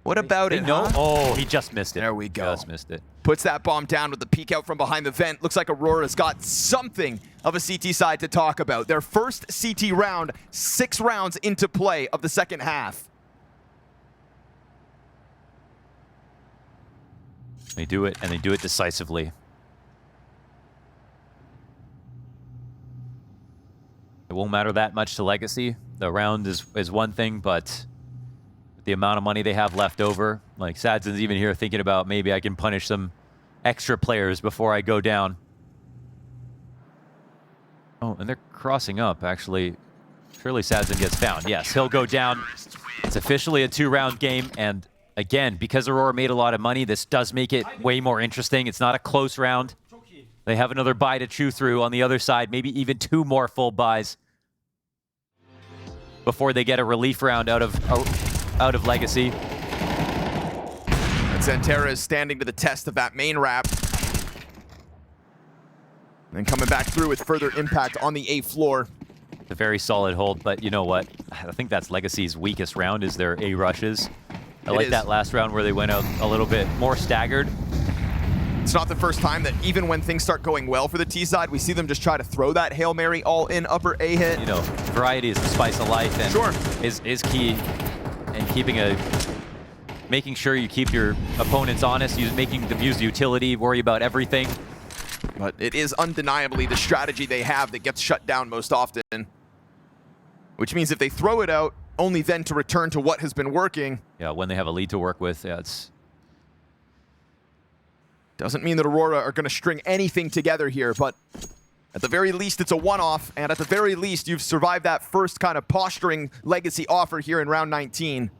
What about it? No. Huh? Oh, he just missed it. There we go. Just missed it. Puts that bomb down with the peek out from behind the vent. Looks like Aurora's got something of a CT side to talk about. Their first CT round, 6 rounds into play of the second half. They do it, and they do it decisively. It won't matter that much to Legacy. The round is one thing, but the amount of money they have left over, like Sadzin's even here thinking about maybe I can punish some extra players before I go down. Oh, and they're crossing up, actually. Surely Sadzin gets found. Yes, he'll go down. It's officially a 2-round game, and again, because Aurora made a lot of money, this does make it way more interesting. It's not a close round. They have another buy to chew through on the other side, maybe even 2 more full buys before they get a relief round out of Legacy. And Xantera is standing to the test of that main wrap. And coming back through with further impact on the A floor. It's a very solid hold, but you know what? I think that's Legacy's weakest round is their A rushes. I like that last round where they went out a little bit more staggered. It's not the first time that even when things start going well for the T side, we see them just try to throw that Hail Mary all in upper A hit. You know, variety is the spice of life, and sure. is key. And making sure you keep your opponents honest, making them use utility, worry about everything. But it is undeniably the strategy they have that gets shut down most often. Which means if they throw it out, only then to return to what has been working. Yeah, when they have a lead to work with, yeah, it's... Doesn't mean that Aurora are going to string anything together here, but at the very least, it's a one-off, and at the very least, you've survived that first kind of posturing Legacy offer here in round 19.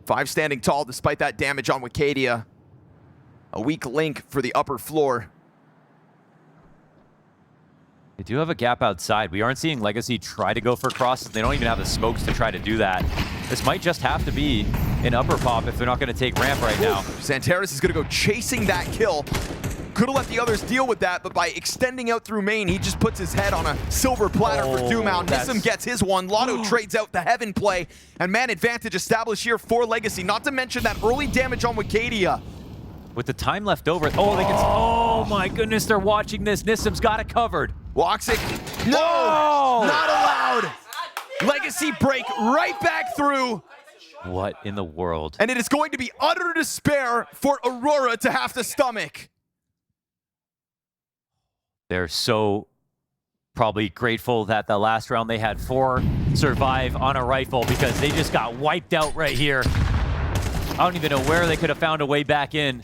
5 standing tall despite that damage on Wicadia. A weak link for the upper floor. They do have a gap outside. We aren't seeing Legacy try to go for crosses. They don't even have the smokes to try to do that. This might just have to be an upper pop if they're not going to take ramp right now. Xanteris is going to go chasing that kill. Could have let the others deal with that, but by extending out through main, he just puts his head on a silver platter for dumau. Nissim gets his one. latto trades out the heaven play, and man advantage established here for Legacy. Not to mention that early damage on Wicadia. With the time left over, oh my goodness, they're watching this. Nissim's got it covered. Woxic, no, not allowed. Legacy break right back through. What in the world? And it is going to be utter despair for Aurora to have to stomach. They're so probably grateful that the last round they had 4 survive on a rifle because they just got wiped out right here. I don't even know where they could have found a way back in.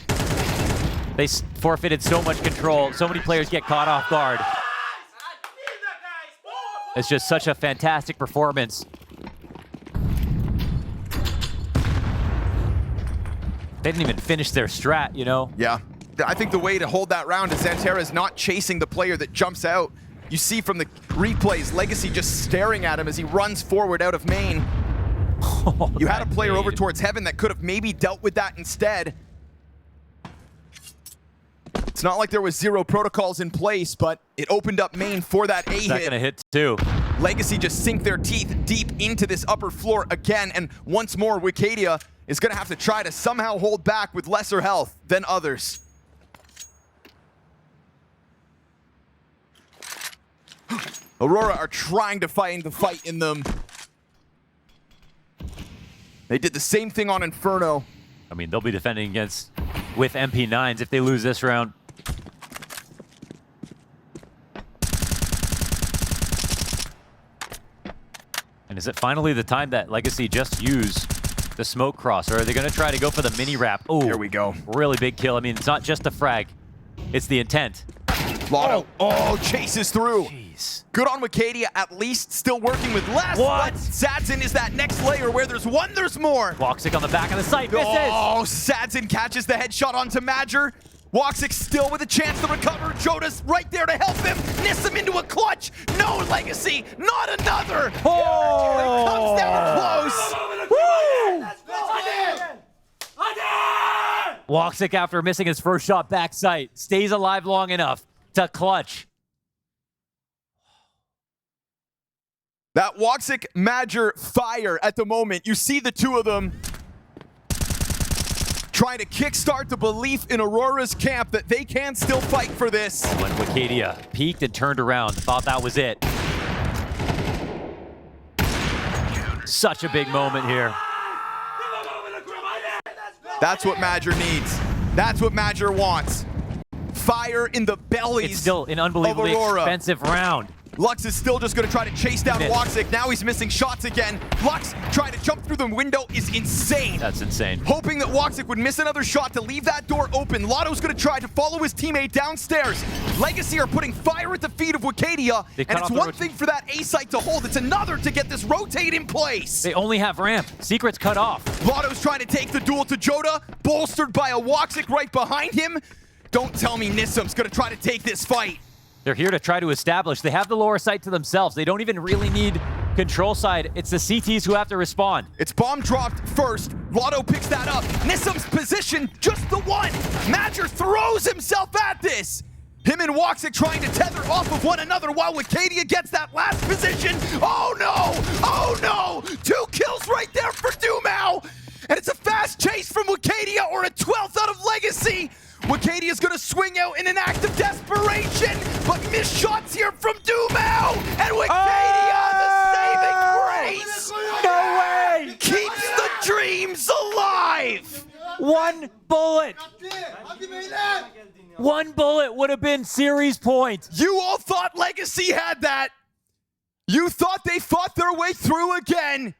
They forfeited so much control. So many players get caught off guard. It's just such a fantastic performance. They didn't even finish their strat, you know? Yeah. I think the way to hold that round is Xantera is not chasing the player that jumps out. You see from the replays, Legacy just staring at him as he runs forward out of main. Oh, you had a player over towards heaven that could have maybe dealt with that instead. It's not like there was 0 protocols in place, but it opened up main for that A hit. That's gonna hit too. Legacy just sink their teeth deep into this upper floor again, and once more, Wicadia is gonna have to try to somehow hold back with lesser health than others. Aurora are trying to find the fight in them. They did the same thing on Inferno. I mean, they'll be defending against with MP9s if they lose this round. And is it finally the time that Legacy just use the smoke cross, or are they going to try to go for the mini wrap? Oh, here we go. Really big kill. I mean, it's not just the frag, it's the intent. latto, chases through. Jeez. Good on Wicadia, at least still working with less. What? Sadzin is that next layer where there's one, there's more. Woxic on the back of the site, misses. Oh, Sadzin catches the headshot onto Major. Woxic still with a chance to recover. jottAA's right there to help him. Nissim into a clutch. No Legacy, not another. Oh! It comes down close. Woo! Woxic, after missing his first shot back sight, stays alive long enough to clutch. That Woxic Major fire at the moment. You see the two of them trying to kickstart the belief in Aurora's camp that they can still fight for this. When Wicadia peeked and turned around, thought that was it. Such a big moment here. That's what Major needs. That's what Major wants. Fire in the bellies. It's still an unbelievably expensive round. Lux is still just going to try to chase down Woxic. Now he's missing shots again. Lux trying to jump through the window is insane. That's insane. Hoping that Woxic would miss another shot to leave that door open. latto's going to try to follow his teammate downstairs. Legacy are putting fire at the feet of Wicadia. And it's one thing for that A site to hold. It's another to get this rotate in place. They only have ramp. Secret's cut off. latto's trying to take the duel to jottAAA, bolstered by a Woxic right behind him. Don't tell me Nissam's going to try to take this fight. They're here to try to establish. They have the lower site to themselves. They don't even really need control side. It's the CTs who have to respond. It's bomb dropped first. latto picks that up. Nissam's position, just the one. Major throws himself at this. Him and Woxic trying to tether off of one another while Wicadia gets that last position. Oh no! Oh no! 2 kills right there for dumau. And it's a fast chase from Wicadia, or a 12th out of Legacy. Wicadia's gonna swing out in an act of desperation, but missed shots here from dumau, and Wicadia, the saving grace! No way! Keeps the dreams alive! One bullet! One bullet would have been series point. You all thought Legacy had that. You thought they fought their way through again,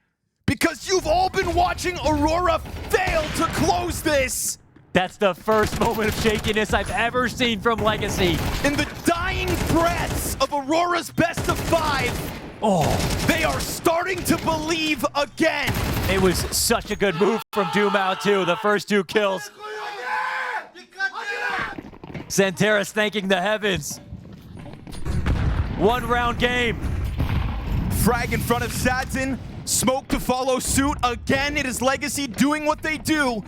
because you've all been watching Aurora fail to close this. That's the first moment of shakiness I've ever seen from Legacy. In the dying breaths of Aurora's best of 5, they are starting to believe again. It was such a good move from dumau too. The first 2 kills. Santeras thanking the heavens. 1 round game. Frag in front of Sadzin. Smoke to follow suit. Again, it is Legacy doing what they do.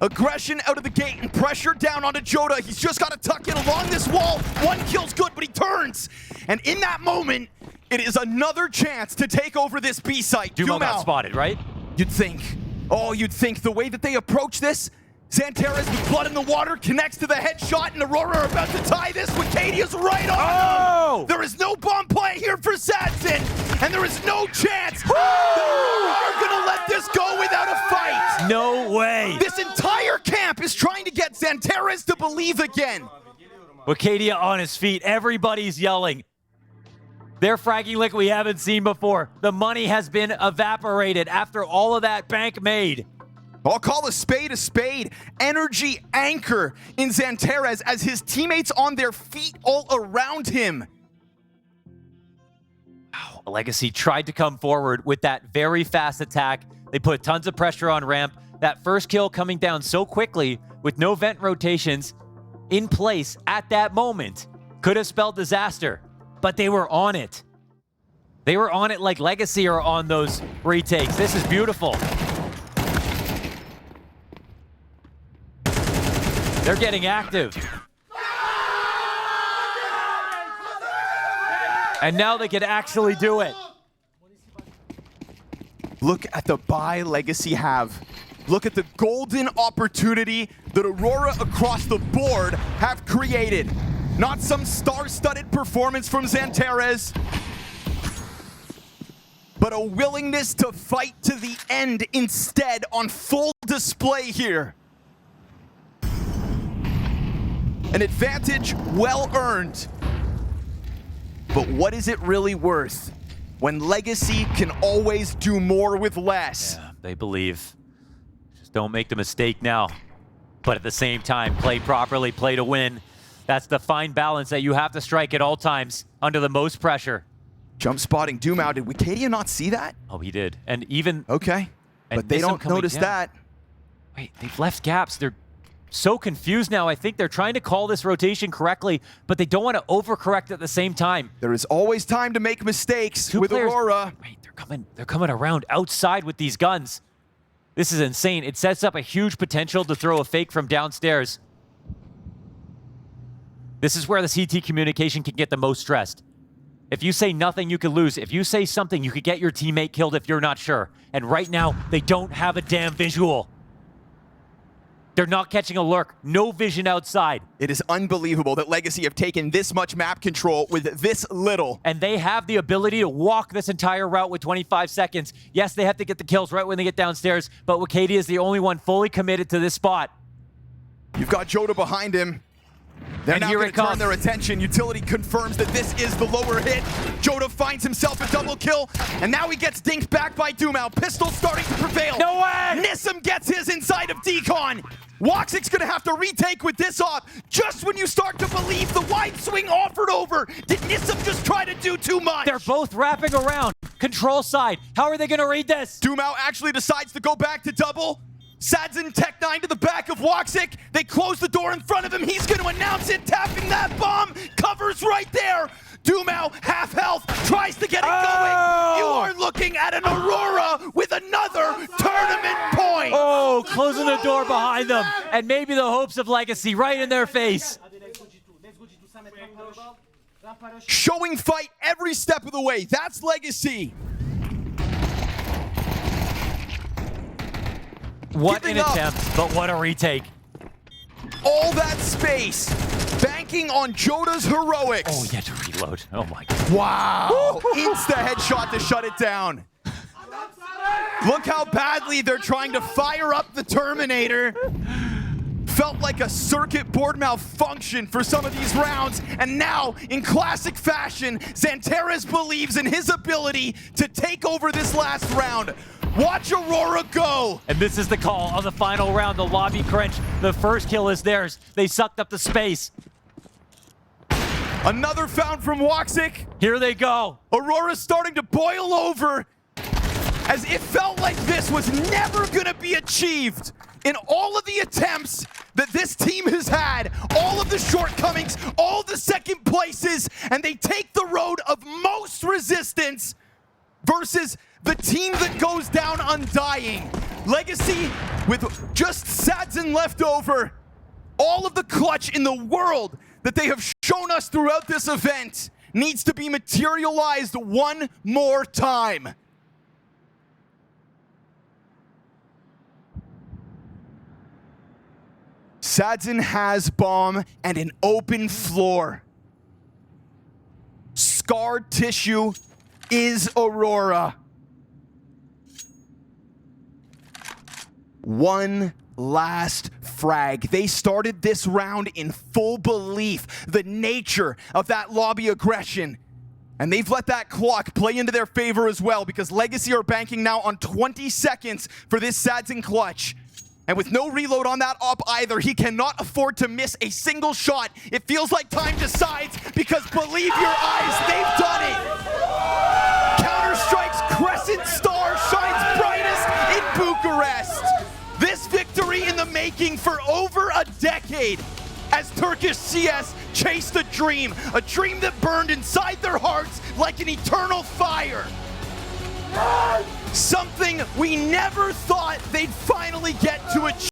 Aggression out of the gate and pressure down onto jottAAA. He's just got to tuck in along this wall. 1 kill's good, but he turns. And in that moment, it is another chance to take over this B site. dumau got spotted, right? You'd think. Oh, you'd think the way that they approach this, Santeras with blood in the water connects to the headshot, and Aurora are about to tie this. Wicadia's right on him. There is no bomb play here for Sadzin, and there is no chance that Aurora are gonna let this go without a fight. No way. This entire camp is trying to get Santeras to believe again. Wicadia on his feet. Everybody's yelling. They're fragging like we haven't seen before. The money has been evaporated after all of that bank made. I'll call a spade, energy anchor in Santeras as his teammates on their feet all around him. Wow. Legacy tried to come forward with that very fast attack. They put tons of pressure on ramp. That first kill coming down so quickly with no vent rotations in place at that moment could have spelled disaster, but they were on it. They were on it like Legacy are on those retakes. This is beautiful. They're getting active. And now they can actually do it. Look at the buy Legacy have. Look at the golden opportunity that Aurora across the board have created. Not some star-studded performance from Santeras, but a willingness to fight to the end instead on full display here. An advantage well earned. But what is it really worth when Legacy can always do more with less? Yeah, they believe. Just don't make the mistake now. But at the same time, play properly, play to win. That's the fine balance that you have to strike at all times under the most pressure. Jump spotting dumau. Did Wicadia not see that? Oh, he did. And even... Okay. But they don't notice that. Wait, they've left gaps. They're so confused now. I think they're trying to call this rotation correctly, but they don't want to overcorrect at the same time. There is always time to make mistakes with Aurora. Wait, they're coming around outside with these guns. This is insane. It sets up a huge potential to throw a fake from downstairs. This is where the CT communication can get the most stressed. If you say nothing, you could lose. If you say something, you could get your teammate killed if you're not sure. And right now, they don't have a damn visual. They're not catching a lurk. No vision outside. It is unbelievable that Legacy have taken this much map control with this little. And they have the ability to walk this entire route with 25 seconds. Yes, they have to get the kills right when they get downstairs, but Wakati is the only one fully committed to this spot. You've got Jota behind him. They're now going to turn their attention. Utility confirms that this is the lower hit. Jota finds himself a double kill, and now he gets dinked back by dumau. Pistol starting to prevail. No way! Nissim gets his inside of Decon. Woxic's going to have to retake with this off. Just when you start to believe the wide swing offered over, did Nissim just try to do too much? They're both wrapping around. Control side. How are they going to read this? dumau actually decides to go back to double. Sadzin Tech 9 to the back of Woxic. They close the door in front of him. He's going to announce it, tapping that bomb. Covers right there. dumau, half health, tries to get it going. You are looking at an Aurora with another tournament point. Oh, closing the door behind them. And maybe the hopes of Legacy right in their face. Showing fight every step of the way. That's Legacy. What an attempt, but what a retake. All that space, banking on Jota's heroics. Oh, you had to reload. Oh my God. Wow. Insta headshot to shut it down. Look how badly they're trying to fire up the Terminator. Felt like a circuit board malfunction for some of these rounds. And now, in classic fashion, Xantares believes in his ability to take over this last round. Watch Aurora go! And this is the call on the final round, the lobby crunch. The first kill is theirs. They sucked up the space. Another found from Woxic. Here they go. Aurora's starting to boil over as it felt like this was never gonna be achieved. In all of the attempts that this team has had, all of the shortcomings, all the second places, and they take the road of most resistance versus the team that goes down undying. Legacy, with just Sadzin left over, all of the clutch in the world that they have shown us throughout this event needs to be materialized one more time. Sadzin has bomb and an open floor. Scarred tissue is Aurora. One last frag. They started this round in full belief, the nature of that lobby aggression. And they've let that clock play into their favor as well, because Legacy are banking now on 20 seconds for this Sadzin clutch. And with no reload on that op either, he cannot afford to miss a single shot. It feels like time decides, because believe your eyes, they've done it. Counter-Strike's crescent star shines brightest in Bucharest. This victory in the making for over a decade, as Turkish CS chased a dream that burned inside their hearts like an eternal fire. Something we never thought they'd finally get to achieve.